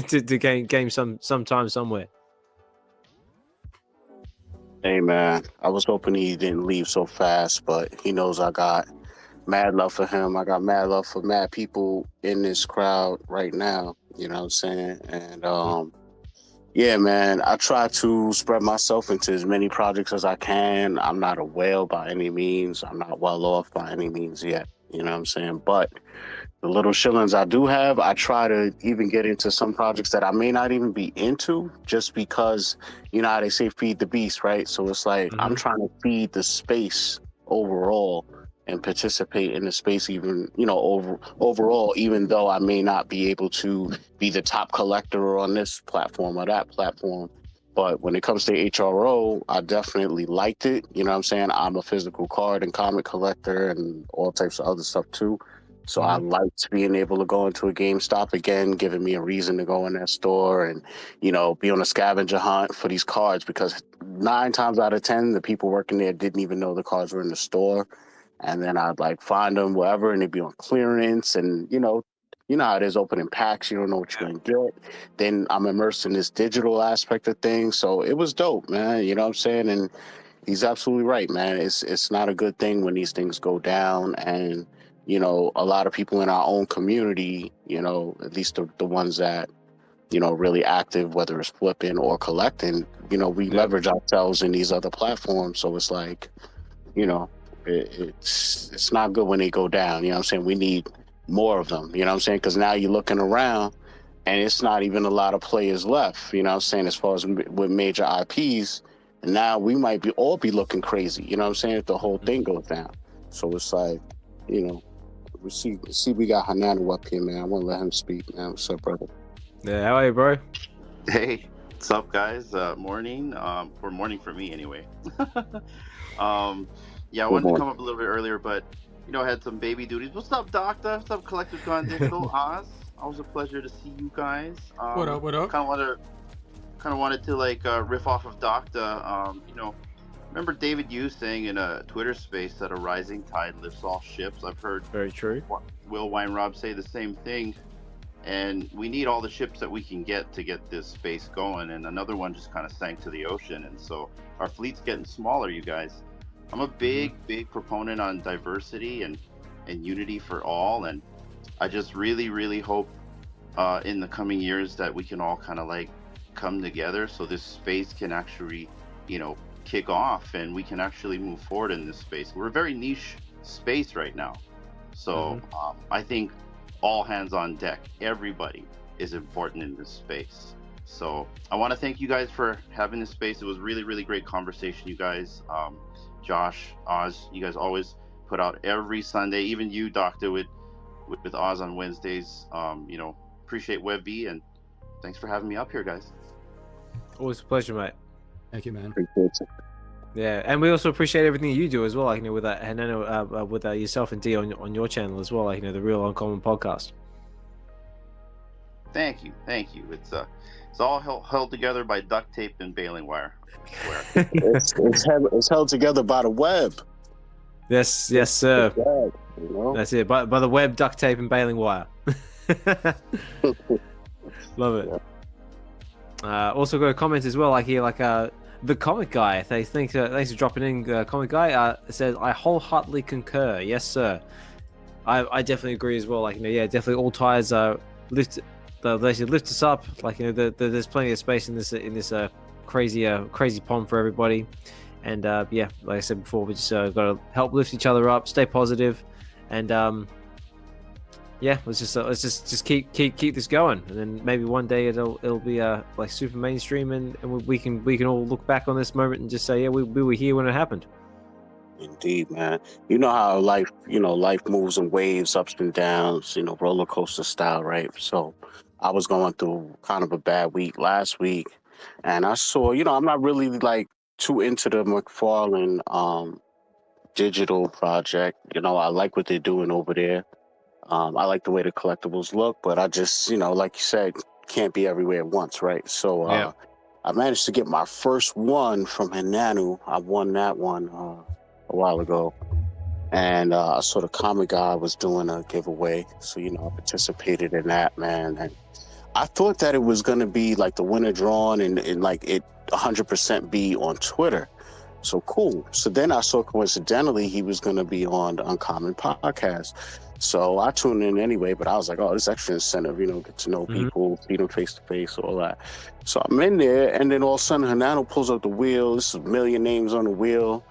to game sometime somewhere. Hey man, I was hoping he didn't leave so fast, but he knows I got mad love for him. I got mad love for mad people in this crowd right now. You know what I'm saying? And yeah, man, I try to spread myself into as many projects as I can. I'm not a whale by any means. I'm not well off by any means yet. You know what I'm saying? But the little shillings I do have, I try to even get into some projects that I may not even be into, just because, you know how they say feed the beast, right? So it's like I'm trying to feed the space overall and participate in the space, even, you know, overall, even though I may not be able to be the top collector on this platform or that platform. But when it comes to HRO, I definitely liked it. You know what I'm saying? I'm a physical card and comic collector and all types of other stuff too. So I liked being able to go into a GameStop again, giving me a reason to go in that store and, you know, be on a scavenger hunt for these cards, because 9 times out of 10, the people working there didn't even know the cards were in the store. And then I'd like find them wherever, and they'd be on clearance. And you know how it is, opening packs, you don't know what you're gonna get. Then I'm immersed in this digital aspect of things, so it was dope, man. You know what I'm saying? And he's absolutely right, man. It's not a good thing when these things go down. And you know, a lot of people in our own community, you know, at least the ones that, you know, really active, whether it's flipping or collecting, you know, we leverage ourselves in these other platforms. So it's like, you know, it's not good when they go down. You know what I'm saying? We need more of them. You know what I'm saying? Because now you're looking around and it's not even a lot of players left. You know what I'm saying? As far as with major IPs, and now we might all be looking crazy. You know what I'm saying? If the whole thing goes down. So it's like, you know, we see we got Hananu up here, man. I want to let him speak, man. What's up, brother? Yeah, how are you, bro? Hey, what's up, guys? Morning. For morning for me, anyway. Yeah, I wanted to come up a little bit earlier, but you know, I had some baby duties. What's up, Doctor? What's up, Collectors Gone Digital? Oz. Always a pleasure to see you guys. What up? Kind of wanted to like riff off of Doctor. You know, remember David Yu saying in a Twitter space that a rising tide lifts all ships. I've heard very true. Will Weinrob say the same thing. And we need all the ships that we can get to get this space going. And another one just kind of sank to the ocean. And so our fleet's getting smaller, you guys. I'm a big proponent on diversity and unity for all. And I just really hope in the coming years that we can all kind of like come together so this space can actually, you know, kick off and we can actually move forward in this space. We're a very niche space right now. So I think all hands on deck. Everybody is important in this space. So I want to thank you guys for having this space. It was really great conversation, you guys. Josh, Oz, you guys always put out every Sunday. Even you, Doctor, with Oz on Wednesdays. You know, appreciate WebV, and thanks for having me up here, guys. Always a pleasure, mate. Thank you, man. Appreciate it. Yeah, and we also appreciate everything you do as well. Like, with that, and with yourself and D on your channel as well. Like, the Real Uncommon podcast. Thank you. It's all held together by duct tape and baling wire. I swear. It's held together by the web. Yes, sir. Web, you know? That's it. By the web, duct tape, and baling wire. Love it. Yeah. Also got a comment as well, like here, like the comic guy. Thanks for dropping in, comic guy. Says, I wholeheartedly concur. Yes, sir. I definitely agree as well. Like, yeah, definitely all tires lift. They should lift us up. Like, there's plenty of space in this crazy pond for everybody. And yeah, like I said before, we just got to help lift each other up, stay positive, and yeah, let's just keep this going, and then maybe one day it'll be like super mainstream, and we can all look back on this moment and just say, yeah, we were here when it happened. Indeed, man. You know how life moves in waves, ups and downs, roller coaster style, right? So I was going through kind of a bad week last week, and I saw, I'm not really like too into the McFarlane digital project. I like what they're doing over there. I like the way the collectibles look, but I just, like you said, can't be everywhere at once, right? So I managed to get my first one from Hinanu. I won that one a while ago. And I saw the comic guy was doing a giveaway. So, I participated in that, man. And I thought that it was going to be like the winner drawn and like it 100% be on Twitter. So cool. So then I saw coincidentally he was going to be on the Uncommon podcast. So I tuned in anyway, but I was like, oh, this extra incentive, get to know people, meet them face to face, all that. So I'm in there, and then all of a sudden Hanano pulls up the wheel. This is a million names on the wheel.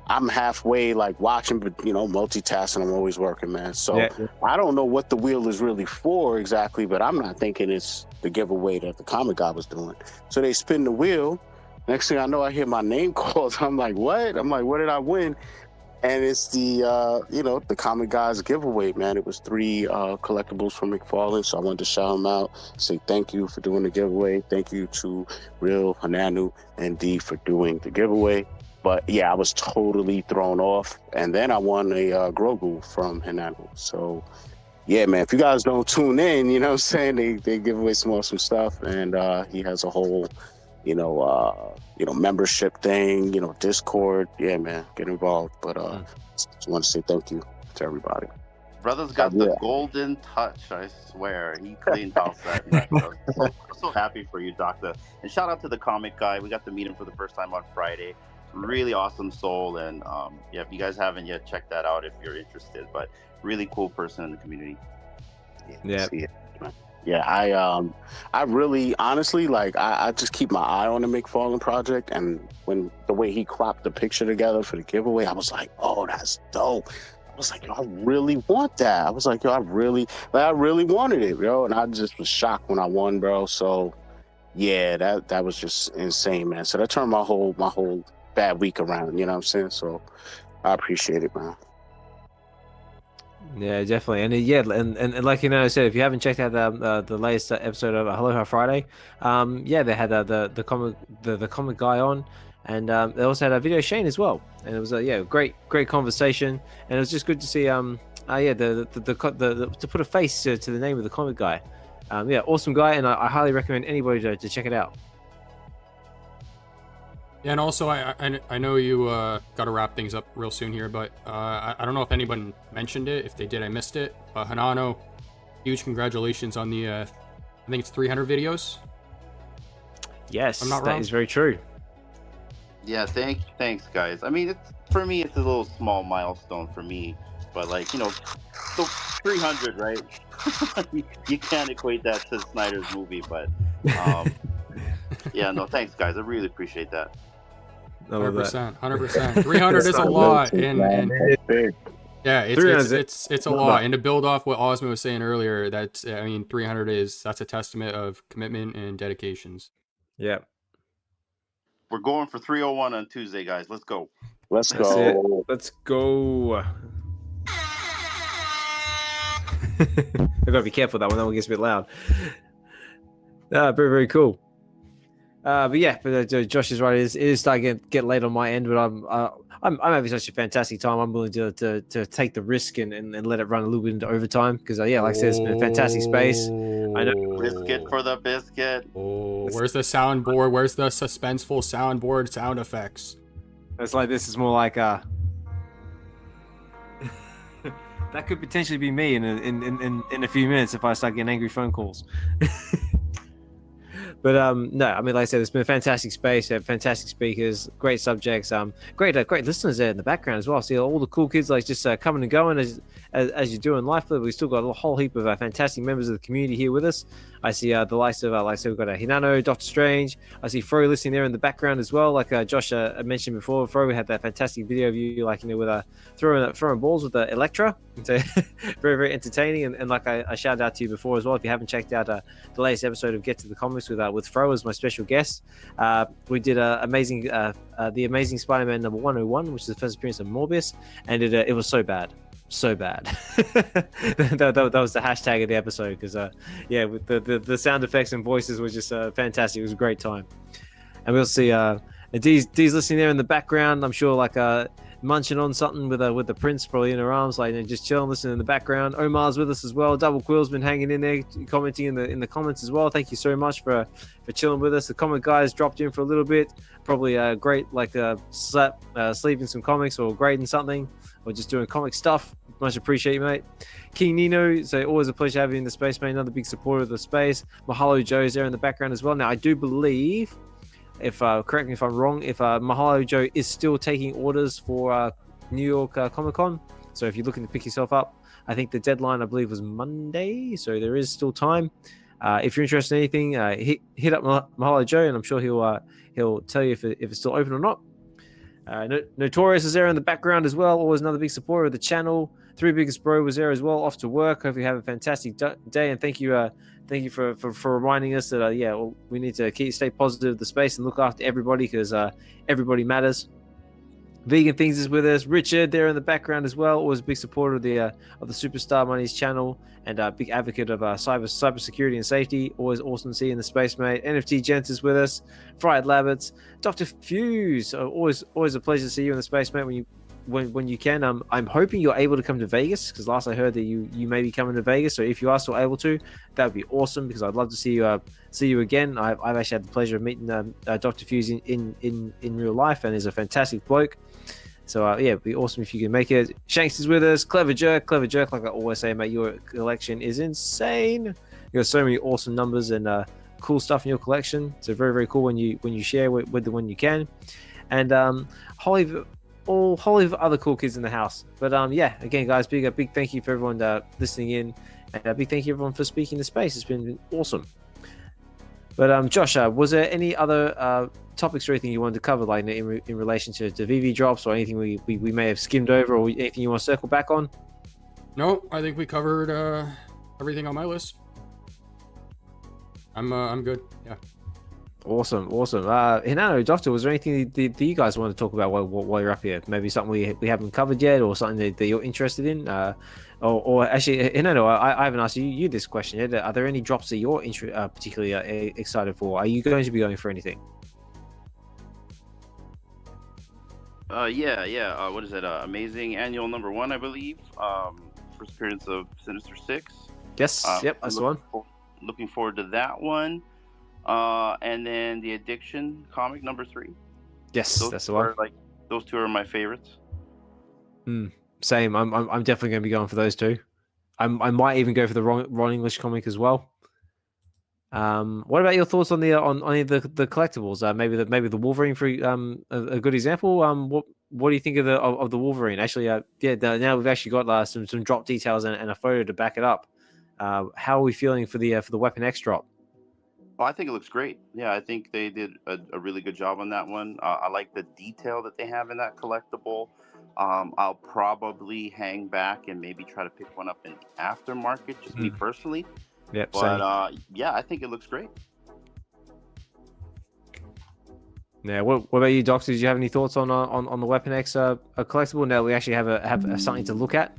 I'm halfway like watching, but multitasking. I'm always working, man. So I don't know what the wheel is really for exactly, but I'm not thinking it's the giveaway that the comic guy was doing. So they spin the wheel. Next thing I know, I hear my name called. I'm like, what? I'm like, what did I win? And it's the, the comic guy's giveaway, man. It was 3 collectibles from McFarlane. So I wanted to shout him out, say thank you for doing the giveaway. Thank you to Real, Hananu, and D for doing the giveaway. But yeah, I was totally thrown off. And then I won a Grogu from Hinanu. So yeah, man, if you guys don't tune in, you know what I'm saying? They give away some awesome stuff. And he has a whole, membership thing, Discord. Yeah, man, get involved. But just want to say thank you to everybody. Brother's got the golden touch, I swear. He cleaned house that night. I'm so happy for you, Doctor. And shout out to the comic guy. We got to meet him for the first time on Friday. Really awesome soul. And if you guys haven't yet, check that out if you're interested. But really cool person in the community. Yeah. Yeah, I really, honestly, like, I just keep my eye on the McFarlane project, and when the way he cropped the picture together for the giveaway, I was like, oh, that's dope. I was like, yo, I really want that. I was like, yo, I really wanted it, bro, and I just was shocked when I won, bro. So, yeah, that was just insane, man. So that turned my whole bad week around, you know what I'm saying? So I appreciate it, man. Yeah, definitely, and like I said, if you haven't checked out the latest episode of Hello How Friday, they had the comic guy on, and they also had a video Shane as well, and it was a great conversation, and it was just good to see to put a face to the name of the comic guy, awesome guy, and I highly recommend anybody to check it out. Yeah, and also I know you got to wrap things up real soon here, but I don't know if anyone mentioned it. If they did, I missed it. But Hanano, huge congratulations on the I think it's 300 videos. Yes, I'm not that wrong. is very true. Yeah, thanks, guys. I mean, for me, it's a little small milestone for me, but so 300, right? You can't equate that to Snyder's movie, but yeah, no, thanks, guys. I really appreciate that. 100%. 300 is a lot, and yeah, it's a lot. And to build off what Osmo was saying earlier, 300 that's a testament of commitment and dedications. Yeah. We're going for 301 on Tuesday, guys. Let's go. Let's go. Let's go. I gotta be careful with that one. That one gets a bit loud. Very, very cool. But yeah, Josh is right. It is starting to get late on my end, but I'm having such a fantastic time. I'm willing to take the risk and let it run a little bit into overtime because yeah, like I said, it's been a fantastic space. I know. Brisket for the biscuit. Oh, where's the soundboard? Where's the suspenseful soundboard sound effects? It's like this is more like that could potentially be me in a few minutes if I start getting angry phone calls. But no, I mean, like I said, it's been a fantastic space, fantastic speakers, great subjects, great listeners there in the background as well. See all the cool kids like just coming and going as you do in life. We've still got a whole heap of fantastic members of the community here with us. I see the likes of like I said, we've got Hinano, Doctor Strange. I see Fro listening there in the background as well. Like Josh mentioned before, Fro had that fantastic video of you like with throwing balls with the Electra. So very, very entertaining. And like I shouted out to you before as well, if you haven't checked out the latest episode of Get to the Comics with Fro as my special guest, we did the Amazing Spider-Man number 101, which is the first appearance of Morbius, and it was so bad. that was the hashtag of the episode because yeah, with the sound effects and voices was just fantastic. It was a great time. And we'll see Dee's listening there in the background. I'm sure like munching on something with the prince probably in her arms, like just chilling, listening in the background. Omar's with us as well. Double Quill's been hanging in there, commenting in the comments as well. Thank you so much for chilling with us. The comment guys dropped in for a little bit, probably great like sleeping some comics or grading something or just doing comic stuff. Much appreciate you, mate. King Nino, so always a pleasure having you in the space, mate. Another big supporter of the space. Mahalo Joe's there in the background as well. Now I do believe, if correct me if I'm wrong, if Mahalo Joe is still taking orders for New York Comic Con. So if you're looking to pick yourself up, I think the deadline I believe was Monday, so there is still time. If you're interested in anything, hit up Mahalo Joe, and I'm sure he'll tell you if it's still open or not. Notorious is there in the background as well. Always another big supporter of the channel. Three Biggest Bro was there as well, off to work. Hope you have a fantastic day, and thank you for reminding us that we need to stay positive of the space and look after everybody because everybody matters. Vegan Things is with us. Richard there in the background as well. Always a big supporter of the Superstar Money's channel and a big advocate of cyber security and safety. Always awesome to see you in the space, mate. NFT Gents is with us. Fried Labbits, Dr. Fuse. Always a pleasure to see you in the space, mate. When you can. I'm hoping you're able to come to Vegas because last I heard that you may be coming to Vegas. So if you are still able to, that would be awesome because I'd love to see you again. I've actually had the pleasure of meeting Dr. Fuse in real life, and he's a fantastic bloke. So yeah, it'd be awesome if you can make it. Shanks is with us. Clever Jerk. Like I always say, mate, your collection is insane. You got so many awesome numbers and cool stuff in your collection. So very, very cool when you share with the one you can. And whole of other cool kids in the house. But yeah, again, guys, big thank you for everyone listening in, and a big thank you everyone for speaking the space. It's been awesome. But Josh, was there any other topics or anything you wanted to cover, like in relation to VeVe drops or anything we may have skimmed over, or anything you want to circle back on? No, I think we covered everything on my list. I'm good. Yeah. Awesome. Hinano, Doctor, was there anything that you guys want to talk about while you're up here? Maybe something we haven't covered yet, or something that you're interested in? Or actually, Hinano, I haven't asked you this question yet. Are there any drops that you're particularly excited for? Are you going to be going for anything? Yeah. What is it? Amazing Annual number 1, I believe. First appearance of Sinister Six. Yes. Yep. That's the one. Looking forward to that one. And then the Addiction comic number 3. Yes, that's the one. Those two are my favorites. Same. I'm definitely going to be going for those two. I might even go for the Ron English comic as well. What about your thoughts on the collectibles? Maybe the Wolverine for a good example. What do you think of the Wolverine? Actually, now we've actually got some drop details and a photo to back it up. How are we feeling for the Weapon X drop? Well, I think it looks great. Yeah, I think they did a really good job on that one. I like the detail that they have in that collectible. I'll probably hang back and maybe try to pick one up in the aftermarket, just me personally. Yep. But yeah, I think it looks great. Yeah. What about you, Doctor? Did you have any thoughts on the Weapon X collectible? Now we actually have something to look at.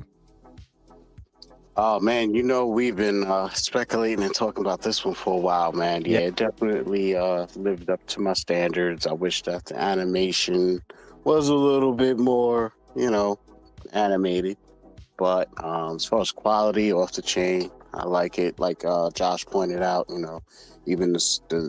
Oh man, we've been speculating and talking about this one for a while, man. Yeah, it definitely lived up to my standards. I wish that the animation was a little bit more, animated. But as far as quality, off the chain, I like it. Like Josh pointed out, even the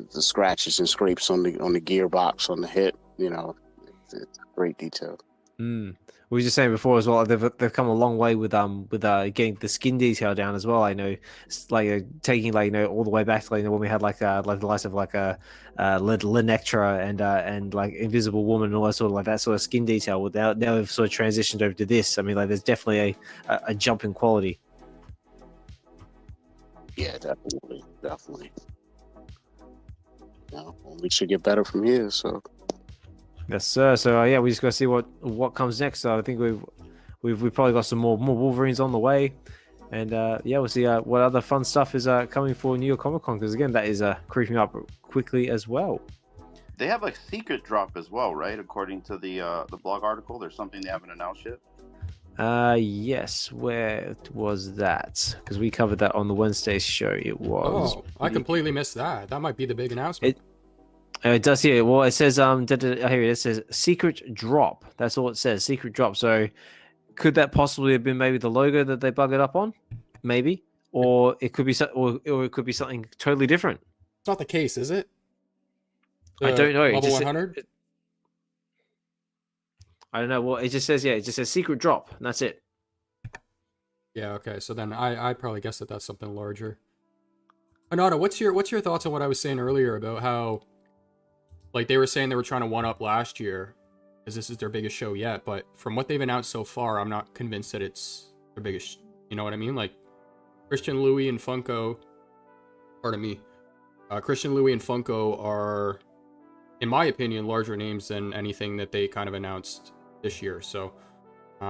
scratches and scrapes on the gearbox on the hip, it's great detail. We were just saying before as well. They've come a long way with getting the skin detail down as well. I know, it's like taking all the way back to when we had like the likes of Lenectra and like Invisible Woman and all that sort of that sort of skin detail. Now we've sort of transitioned over to this. I mean, there's definitely a jump in quality. Yeah, definitely. We should get better from here. So. Yes, sir. So we just got to see what comes next. So I think we've probably got some more Wolverines on the way, and we'll see what other fun stuff is coming for New York Comic Con, because again that is creeping up quickly as well. They have a secret drop as well, right? According to the blog article, there's something they haven't announced yet. Yes. Where was that? Because we covered that on the Wednesday show. It was. Oh, I completely missed that. That might be the big announcement. It does here. Well, it says here it says secret drop. That's all it says. Secret drop. So could that possibly have been maybe the logo that they buggered up on? Maybe, or it could be or it could be something totally different. It's not the case, is it? I don't know. Level 100. I don't know. Well, it just says it just says secret drop, and that's it. Yeah. Okay. So then I probably guess that's something larger. Anada, what's your thoughts on what I was saying earlier about how, like, they were saying they were trying to one up last year, because this is their biggest show yet. But from what they've announced so far, I'm not convinced that it's their biggest. You know what I mean? Like, Christian Louis and Funko. Pardon me. Christian Louis and Funko are, in my opinion, larger names than anything that they kind of announced this year. So, what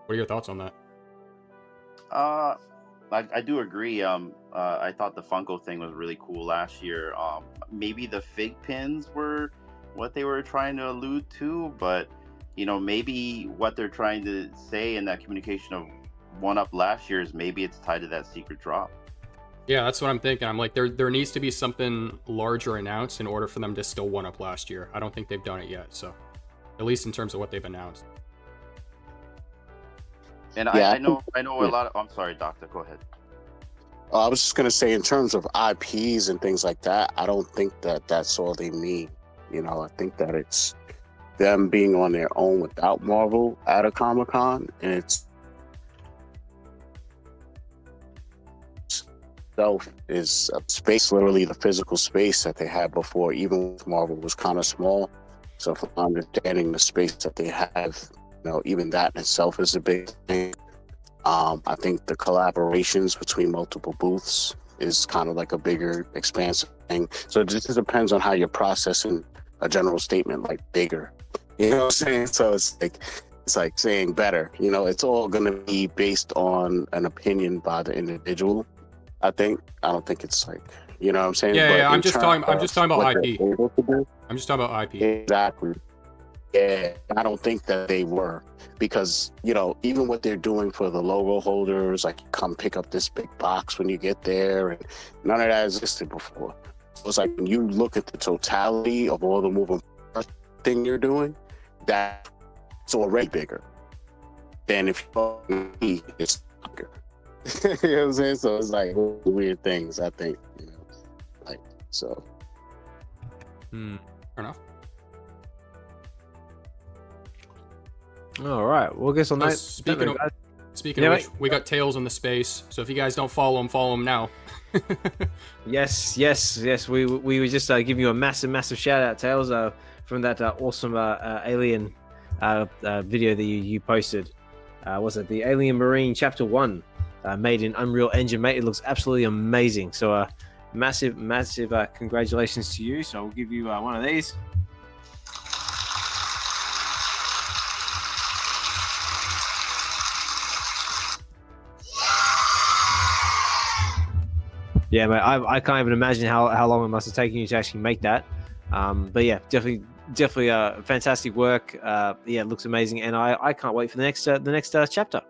are your thoughts on that? I do agree. I thought the Funko thing was really cool last year. Maybe the fig pins were what they were trying to allude to, but maybe what they're trying to say in that communication of one up last year is maybe it's tied to that secret drop. Yeah, that's what I'm thinking. I'm like, there needs to be something larger announced in order for them to still one up last year. I don't think they've done it yet. So, at least in terms of what they've announced. And yeah, I know a lot of. I'm sorry, Doctor. Go ahead. I was just gonna say, in terms of IPs and things like that, I don't think that that's all they mean. I think that it's them being on their own without Marvel at a Comic-Con, and it's itself is a space, literally the physical space that they had before, even with Marvel, was kind of small. So from understanding the space that they have, even that in itself is a big thing. I think the collaborations between multiple booths is kind of like a bigger, expansive thing. So it just depends on how you're processing a general statement like bigger. You know what I'm saying? So it's like saying better. It's all going to be based on an opinion by the individual. I don't think it's like, you know what I'm saying? Yeah, I'm just talking about IP. I'm just talking about IP. Exactly. Yeah, I don't think that they were, because even what they're doing for the logo holders, like, you come pick up this big box when you get there, and none of that existed before. So it's like, when you look at the totality of all the moving parts thing you're doing, that's already bigger than if it's bigger. You know what I'm saying? So it's like weird things, I think, like, so. Fair enough. All right. Well, I guess on that. Speaking of which, we got Tails in the space. So if you guys don't follow him now. Yes. We were just giving you a massive shout out, Tails, from that awesome Alien video that you posted. Was it the Alien Marine Chapter 1, made in Unreal Engine, mate? It looks absolutely amazing. So massive congratulations to you. So I'll give you one of these. Yeah, mate, I can't even imagine how long it must have taken you to actually make that. But yeah, definitely fantastic work. Yeah, it looks amazing, and I can't wait for the next chapter.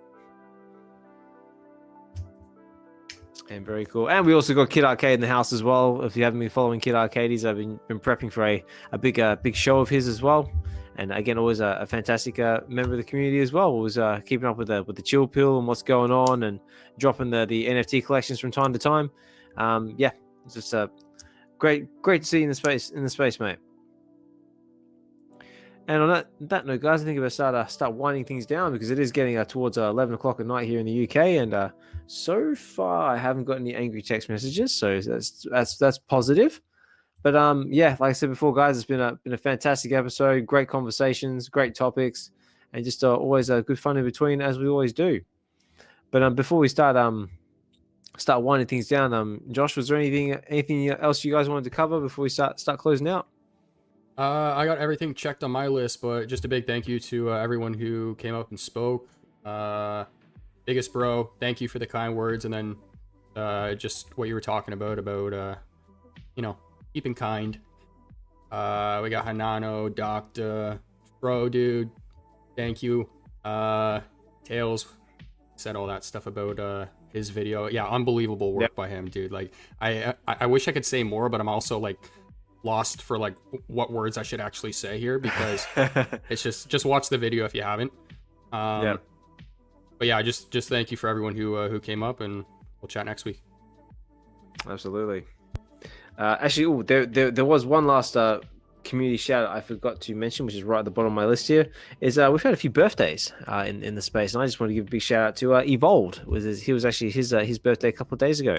And very cool. And we also got Kid Arcade in the house as well. If you haven't been following Kid Arcades, I've been prepping for a big show of his as well. And again, always a fantastic member of the community as well. Always keeping up with the chill pill and what's going on, and dropping the NFT collections from time to time. Yeah, it's just great to see you in the space, mate. And on that note, guys, I think we're start winding things down, because it is getting towards 11 o'clock at night here in the UK, and so far I haven't got any angry text messages, so that's positive. But yeah, like I said before, guys, it's been a fantastic episode, great conversations, great topics, and just always good fun in between, as we always do. But before we start winding things down, Josh, was there anything else you guys wanted to cover before we start closing out? I got everything checked on my list, but just a big thank you to everyone who came up and spoke. Biggest bro, thank you for the kind words, and then just what you were talking about keeping kind. We got Hanano, Doctor, bro, dude, thank you. Tails said all that stuff about his video. Yeah, unbelievable work by him, dude. Like, I wish I could say more, but I'm also like lost for like what words I should actually say here, because it's just watch the video if you haven't. But yeah, just thank you for everyone who came up, and we'll chat next week. Absolutely. Actually, there was one last community shout out I forgot to mention, which is right at the bottom of my list here. Is we've had a few birthdays in the space, and I just want to give a big shout out to Evolved. He was actually his birthday a couple of days ago.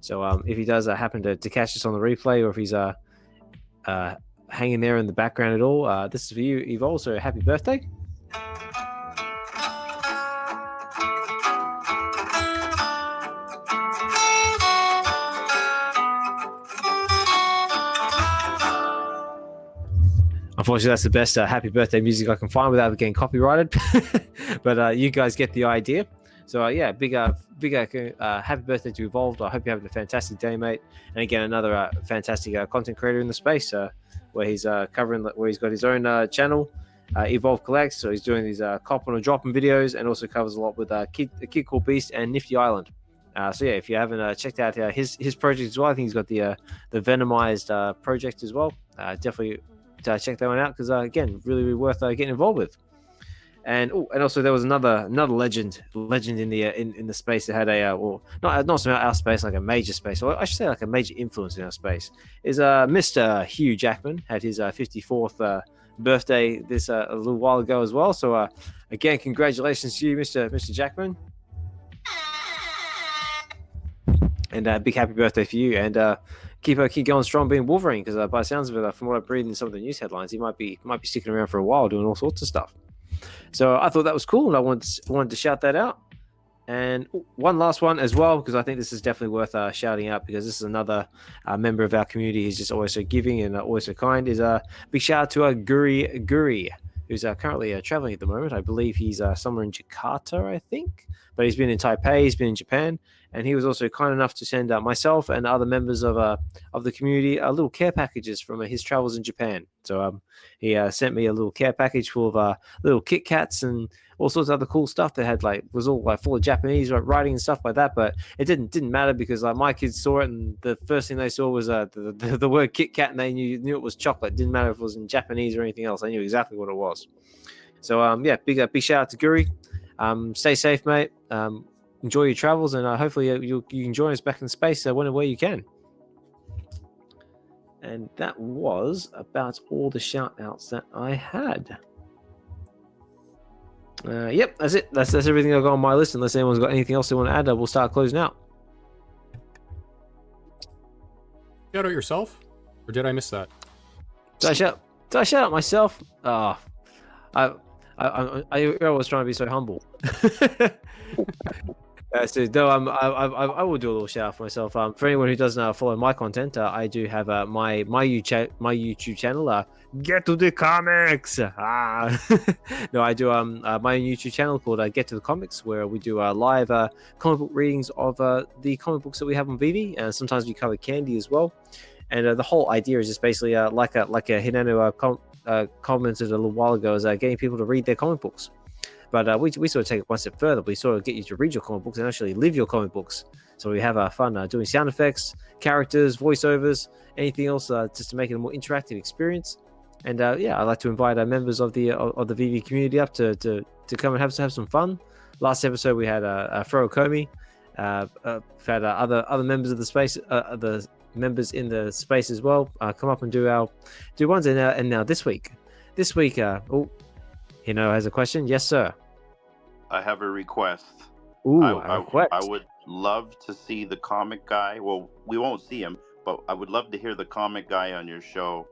So if he does happen to catch us on the replay, or if he's hanging there in the background at all, this is for you, Evolved. So happy birthday. Unfortunately, that's the best happy birthday music I can find without getting copyrighted. But you guys get the idea. So yeah, big happy birthday to Evolved. I hope you're having a fantastic day, mate. And again, another fantastic content creator in the space, where he's where he's got his own channel, Evolve Collects. So he's doing these copping or dropping videos, and also covers a lot with Kid Called Beast and Nifty Island. So yeah, if you haven't checked out his project as well, I think he's got the Venomized project as well. Definitely check that one out, because again, really worth getting involved with. And also there was another legend in the space that had not so our space, like a major space, or I should say like a major influence in our space, is Mr. Hugh Jackman had his 54th birthday this a little while ago as well. So again, congratulations to you, Mr. Jackman, and big happy birthday for you, and keep going strong being Wolverine, because by the sounds of it, from what I've read in some of the news headlines, he might be sticking around for a while doing all sorts of stuff. So I thought that was cool, and I wanted to shout that out. And one last one as well, because I think this is definitely worth shouting out, because this is another member of our community who's just always so giving and always so kind. Is a big shout out to Guri, who's currently traveling at the moment. I believe he's somewhere in Jakarta, I think, but he's been in Taipei, he's been in Japan, and he was also kind enough to send myself and other members of the community little care packages from his travels in Japan. So he sent me a little care package full of little Kit Kats and all sorts of other cool stuff that had was all full of Japanese writing and stuff like that. But it didn't matter, because my kids saw it, and the first thing they saw was the word Kit Kat, and they knew it was chocolate. It didn't matter if it was in Japanese or anything else. They knew exactly what it was. So yeah, big shout out to Guri. Stay safe, mate. Enjoy your travels, and hopefully you can join us back in space when and where you can. And that was about all the shout outs that I had. Yep, that's it. That's everything I've got on my list. Unless anyone's got anything else they want to add, we'll start closing out. Shout out yourself, or did I miss that? Did I shout out myself? I was trying to be so humble. So no, I will do a little shout out for myself. For anyone who doesn't follow my content, I do have my YouTube channel. Get to the comics. No, I do my own YouTube channel called Get to the Comics, where we do live comic book readings of the comic books that we have on VeVe, and sometimes we cover candy as well. And the whole idea is just basically like a Hinano commented a little while ago, is getting people to read their comic books. But we sort of take it one step further. We sort of get you to read your comic books and actually live your comic books. So we have fun doing sound effects, characters, voiceovers, anything else just to make it a more interactive experience. And yeah, I'd like to invite members of the VeVe community up to come and have some fun. Last episode we had Fro Komi. We've had other members of the space, the members in the space as well, come up and do ones. And now this week, has a question. Yes, sir. I have a request. Ooh, I request. would love to see the comic guy. Well, we won't see him, but I would love to hear the comic guy on your show.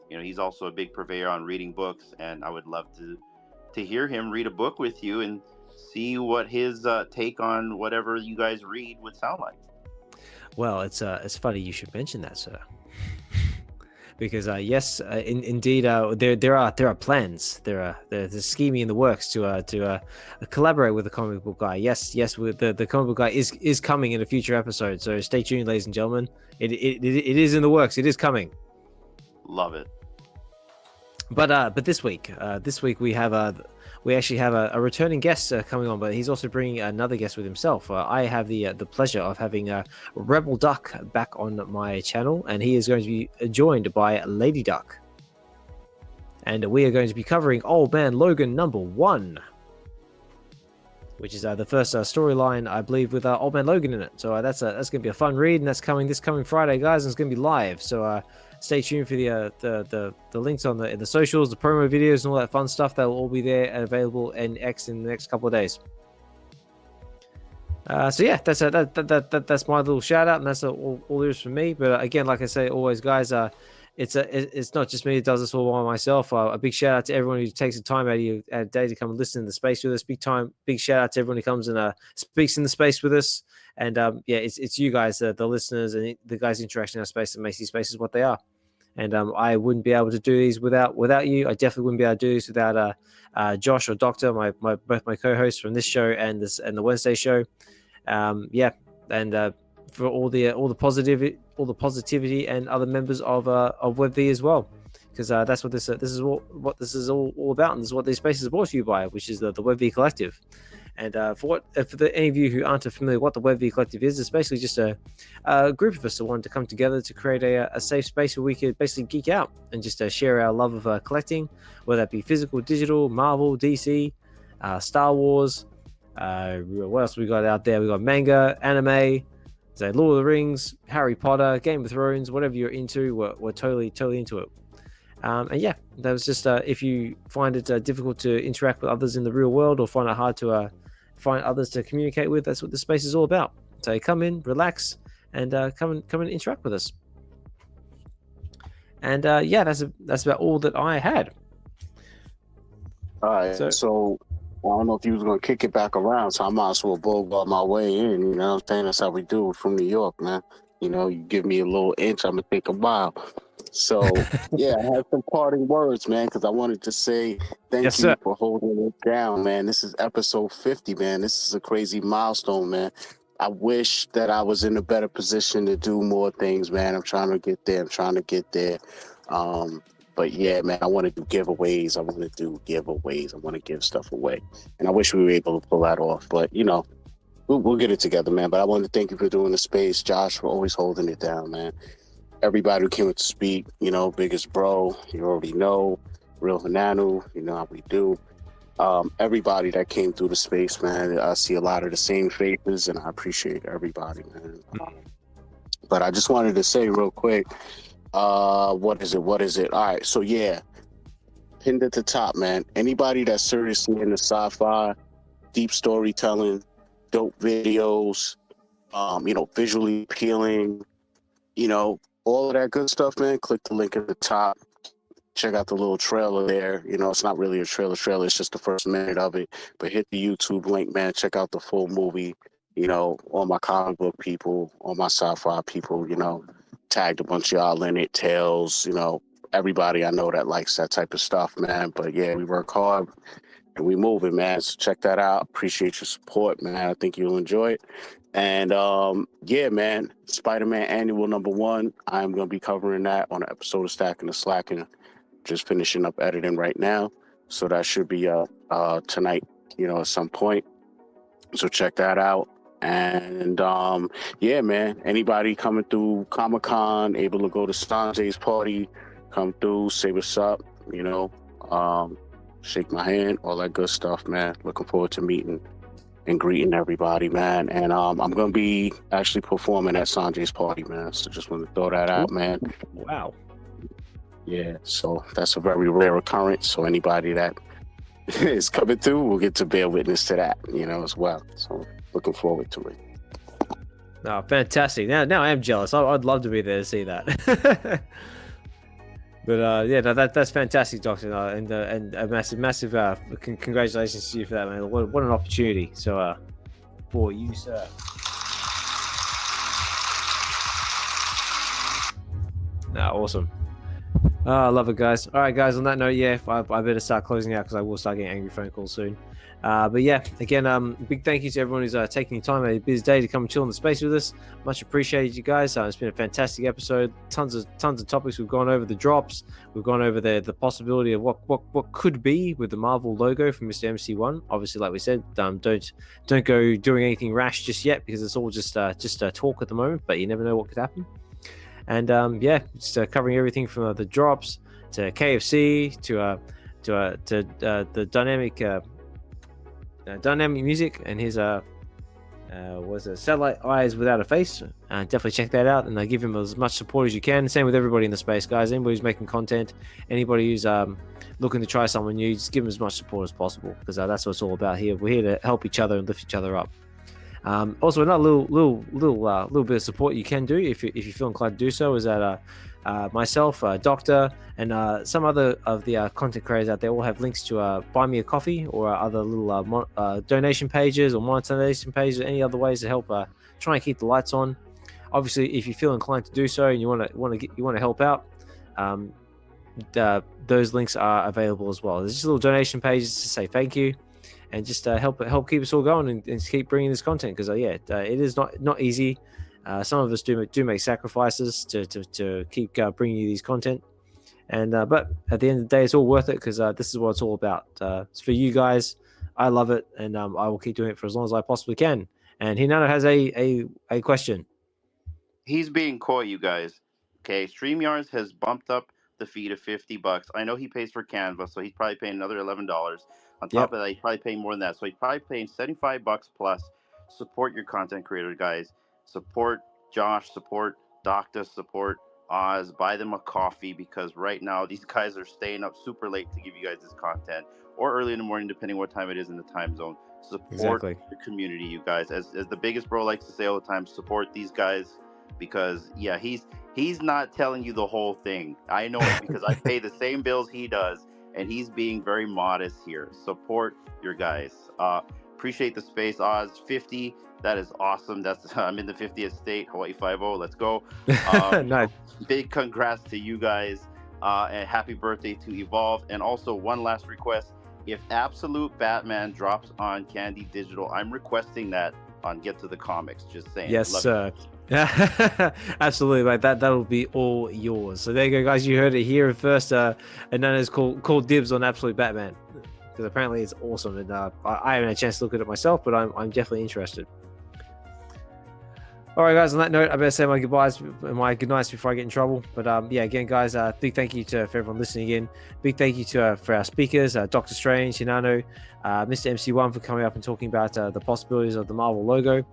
He's also a big purveyor on reading books, and I would love to hear him read a book with you and see what his take on whatever you guys read would sound like. Well, it's funny you should mention that, sir. Because yes, indeed, there are plans. There's scheming in the works to collaborate with the comic book guy. Yes, with the comic book guy is coming in a future episode. So stay tuned, ladies and gentlemen. It is in the works. It is coming. Love it. But this week we actually have a returning guest coming on, but he's also bringing another guest with himself. I have the pleasure of having Rebel Duck back on my channel, and he is going to be joined by Lady Duck. And we are going to be covering Old Man Logan #1, which is the first storyline, I believe, with Old Man Logan in it. So that's going to be a fun read, and that's coming this coming Friday, guys, and it's going to be live. So stay tuned for the links in the socials, the promo videos, and all that fun stuff. That will all be there and available in X in the next couple of days. So yeah, that's my little shout out, and that's all there is from me. But again, like I say always, guys, it's not just me that does this all by myself. A big shout out to everyone who takes the time out of your day to come and listen to the space with us. Big shout out to everyone who comes and speaks in the space with us. And yeah, it's you guys, the listeners, and the guys interacting in our space that makes these spaces what they are. And I wouldn't be able to do these without you. I definitely wouldn't be able to do this without Josh or Doctor, both my co-hosts from this show and the Wednesday show. Yeah, and for all the positivity and other members of VeVe as well, because that's what this is all about, and this is what these spaces are brought to you by, which is the VeVe Collective. And for any of you who aren't familiar what the VeVe Collective is, it's basically just a group of us that wanted to come together to create a safe space where we could basically geek out and just share our love of collecting, whether that be physical, digital, Marvel, DC, Star Wars. What else we got out there? We got manga, anime, so Lord of the Rings, Harry Potter, Game of Thrones, whatever you're into, we're totally into it. And yeah, that was just if you find it difficult to interact with others in the real world, or find it hard to find others to communicate with, that's what the space is all about. So come in, relax, and come and interact with us. And yeah, that's about all that I had. All right, so I don't know if you was gonna kick it back around, so I might as well bulldog my way in. You know what I'm saying? That's how we do it from New York, man. You know, you give me a little inch, I'm gonna take a mile. So yeah, I have some parting words, man, because I wanted to say thank you for holding it down, man. This is episode 50, man. This is a crazy milestone, man. I wish that I was in a better position to do more things, man. I'm trying to get there. But yeah, man, I want to do giveaways. I want to give stuff away, and I wish we were able to pull that off. But you know, we'll get it together, man. But I want to thank you for doing the space, Josh, for always holding it down, man. Everybody who came up to speak, you know, biggest bro, you already know, Real Hananu, you know how we do. Everybody that came through the space, man, I see a lot of the same faces, and I appreciate everybody, man. But I just wanted to say real quick, what is it? All right, so yeah, pinned at the top, man. Anybody that's seriously into sci-fi, deep storytelling, dope videos, you know, visually appealing, you know, all of that good stuff, man, click the link at the top. Check out the little trailer there. You know, it's not really a trailer. It's just the first minute of it. But hit the YouTube link, man. Check out the full movie. You know, all my comic book people, all my sci-fi people, you know, tagged a bunch of y'all in it. Tails, you know, everybody I know that likes that type of stuff, man. But yeah, we work hard and we moving, man. So check that out. Appreciate your support, man. I think you'll enjoy it. And yeah, man, Spider-Man Annual #1. I'm going to be covering that on an episode of Stacking the Slacking. Just finishing up editing right now. So that should be tonight, you know, at some point. So check that out. And yeah, man, anybody coming through Comic-Con, able to go to Sanjay's party, come through, say what's up, you know, shake my hand, all that good stuff, man. Looking forward to meeting and greeting everybody, man. And I'm gonna be actually performing at Sanjay's party, man. So just want to throw that out, man. Wow. Yeah, so that's a very rare occurrence. So anybody that is coming through will get to bear witness to that, you know, as well. So looking forward to it. Oh, fantastic. Now I am jealous. I'd love to be there to see that. But yeah, no, that's fantastic, Doctor, and a massive congratulations to you for that, man. What an opportunity. So for you, sir. Awesome. I love it, guys. All right, guys. On that note, yeah, I better start closing out because I will start getting angry phone calls soon. But yeah, again, big thank you to everyone who's taking the time out of a busy day to come and chill in the space with us. Much appreciated, you guys. It's been a fantastic episode. Tons of topics. We've gone over the drops. We've gone over the possibility of what could be with the Marvel logo from Mr. MC1. Obviously, like we said, don't go doing anything rash just yet because it's all just talk at the moment. But you never know what could happen. And yeah, just covering everything from the drops to KFC to the dynamic music and his was it Satellite Eyes Without a Face. Definitely check that out and give him as much support as you can. Same with everybody in the space, guys. Anybody who's making content, anybody who's looking to try something new, just give them as much support as possible because that's what it's all about here. We're here to help each other and lift each other up. Also, another little bit of support you can do if you feel inclined to do so is that myself, Doctor, and some other of the content creators out there will have links to buy me a coffee or other little donation pages or monetization pages or any other ways to help try and keep the lights on. Obviously, if you feel inclined to do so and you want to help out, those links are available as well. There's just little donation pages to say thank you. And just help keep us all going and keep bringing this content because it is not easy. Some of us do make sacrifices to keep bringing you these content, and but at the end of the day, it's all worth it because this is what it's all about. It's for you guys. I love it, and I will keep doing it for as long as I possibly can. And Hinano has a question. He's being coy, you guys. Okay, StreamYards has bumped up the fee to $50. I know he pays for Canva, so he's probably paying another $11. On top of that, he's probably paying more than that. So he's probably paying $75 plus. Support your content creator, guys. Support Josh, support Doctor, support Oz. Buy them a coffee because right now these guys are staying up super late to give you guys this content, or early in the morning, depending what time it is in the time zone. Support the community, you guys. As the biggest bro likes to say all the time, support these guys. Because yeah, he's not telling you the whole thing. I know it because I pay the same bills he does, and he's being very modest here. Support your guys. Appreciate the space, Oz. 50. That is awesome. I'm in the 50th state, Hawaii 5-0. Let's go. Nice. Big congrats to you guys, and happy birthday to Evolve. And also one last request: if Absolute Batman drops on Candy Digital, I'm requesting that on Get to the Comics. Just saying. Yes, sir. Absolutely, mate. That'll be all yours. So there you go, guys. You heard it here first. And then it's called dibs on Absolute Batman because apparently it's awesome. And I haven't had a chance to look at it myself, but I'm definitely interested. All right, guys. On that note, I better say my goodbyes, my goodnights before I get in trouble. But yeah, again, guys, big thank you for everyone listening in. Big thank you for our speakers, Doctor Strange, Hinano, Mr. MC1 for coming up and talking about the possibilities of the Marvel logo.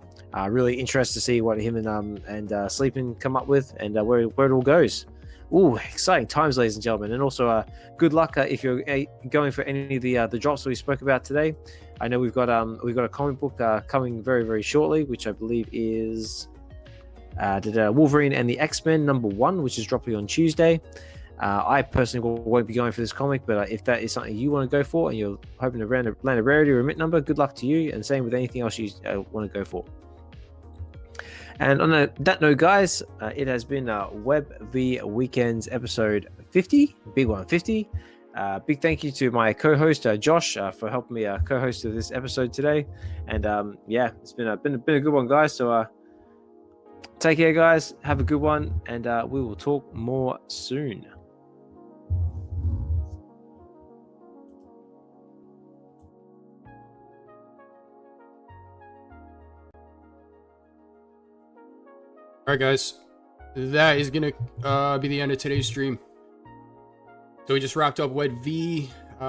Really interested to see what him and Sleeping come up with and where it all goes. Ooh, exciting times, ladies and gentlemen. And also, good luck if you're going for any of the drops that we spoke about today. I know we've got a comic book coming very, very shortly, which I believe is Wolverine and the X-Men #1, which is dropping on Tuesday. I personally won't be going for this comic, but if that is something you want to go for and you're hoping to land a rarity or a mint number, good luck to you. And same with anything else you want to go for. And on that note, guys, it has been VeVe Weekends episode 50, big one, 50. Big thank you to my co-host Josh for helping me co-host this episode today. And yeah, it's been a good one, guys. So take care, guys. Have a good one, and we will talk more soon. Alright guys, that is gonna be the end of today's stream. So we just wrapped up VeVe.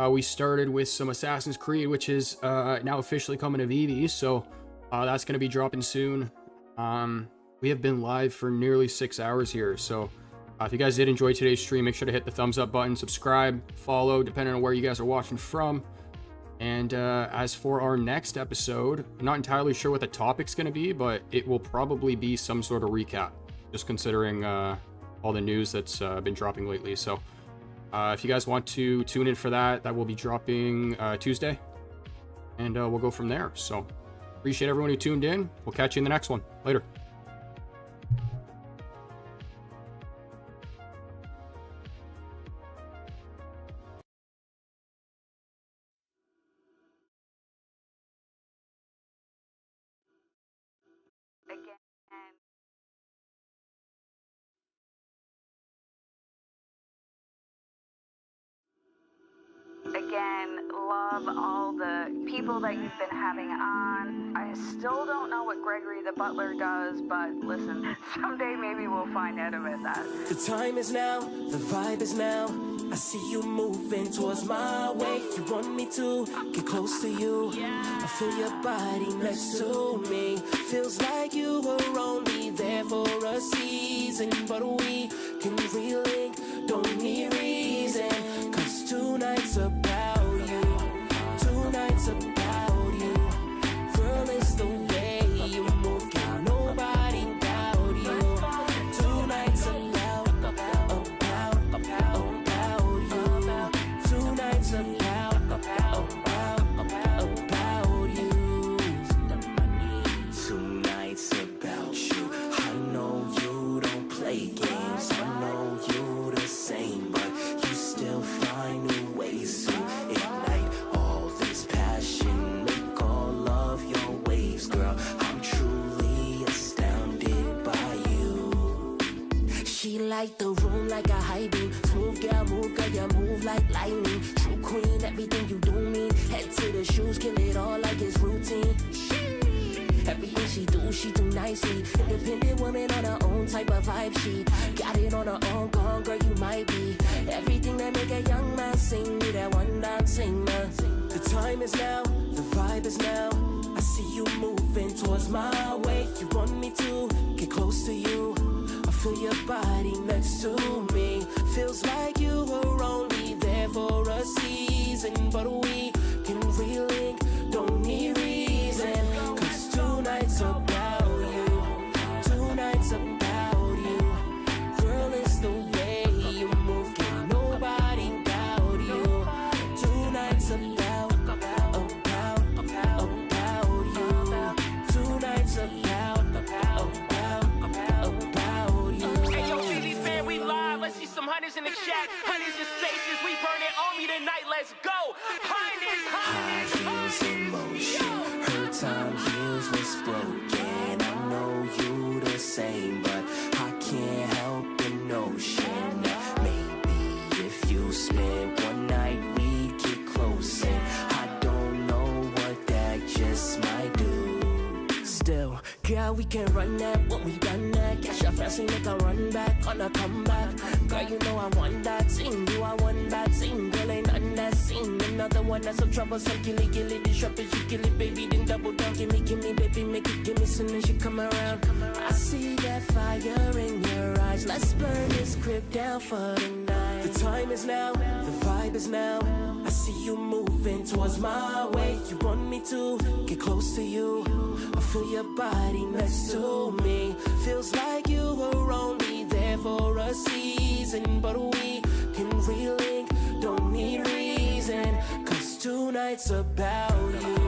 We started with some Assassin's Creed, which is now officially coming to VeVe, so that's gonna be dropping soon. We have been live for nearly 6 hours here, so if you guys did enjoy today's stream, make sure to hit the thumbs up button, subscribe, follow, depending on where you guys are watching from. And as for our next episode, I'm not entirely sure what the topic's going to be, but it will probably be some sort of recap, just considering all the news that's been dropping lately. So if you guys want to tune in for that, that will be dropping Tuesday, and we'll go from there. So appreciate everyone who tuned in. We'll catch you in the next one. Later. Again, love all the people that you've been having on. I still don't know what Gregory the Butler does, but listen, someday maybe we'll find out about that. The time is now, the vibe is now. I see you moving towards my way. You want me to get close to you. I feel your body next to me. Feels like you were only there for a season, but we can relink, don't need reason. Cause tonight's about you. Tonight's about you. Girl, it's the way you move. Got nobody about you. Tonight's about you. Tonight's about you. Tonight's about you. I know you don't play games. I know you the same, but you still find new ways to ignite all this passion. Make all of your waves, girl. I'm truly astounded by you. She light the room like a high beam. Smooth girl, you move like lightning. True queen, everything you do mean. Head to the shoes, kill it all like it's routine. Everything she do nicely. Independent woman on her own type of vibe. She got it on her own, gone girl, you might be everything that make a young man sing. You that one dance singer. The time is now, the vibe is now. I see you moving towards my way. You want me to get close to you. I feel your body next to me. Feels like you were only there for a season, but we can relink, don't need reason. Cause tonight's about you. Tonight's about you. Girl, it's the way you move. Got nobody about you. Tonight's about you. Tonight's about you. Hey, yo, CD's man, we live. Let's see some honeys in the chat. Honeys in spaces. We burn it on me tonight. Let's go. Honeys. High heels in motion. Her time heals what's broken. I know you the same, but I can't help the notion that maybe if you spent one night we'd get close. And I don't know what that just might do. Still, girl, we can run that when we done that. Catch your fancy, make a run back on a comeback. Girl, you know I want that scene. You I want that scene. Girl, ain't nothing that scene. Another one that's some trouble, some kill it, disrupt it, you kill it, baby, then double down. Give me, baby, make it, give me some, then she come around. I see that fire in your eyes. Let's burn this crib down for the night. The time is now, the vibe is now. I see you moving towards my way. You want me to get close to you. I feel your body next to me. Feels like you were only there for a season, but we can relink, don't need reason. Cause tonight's about you.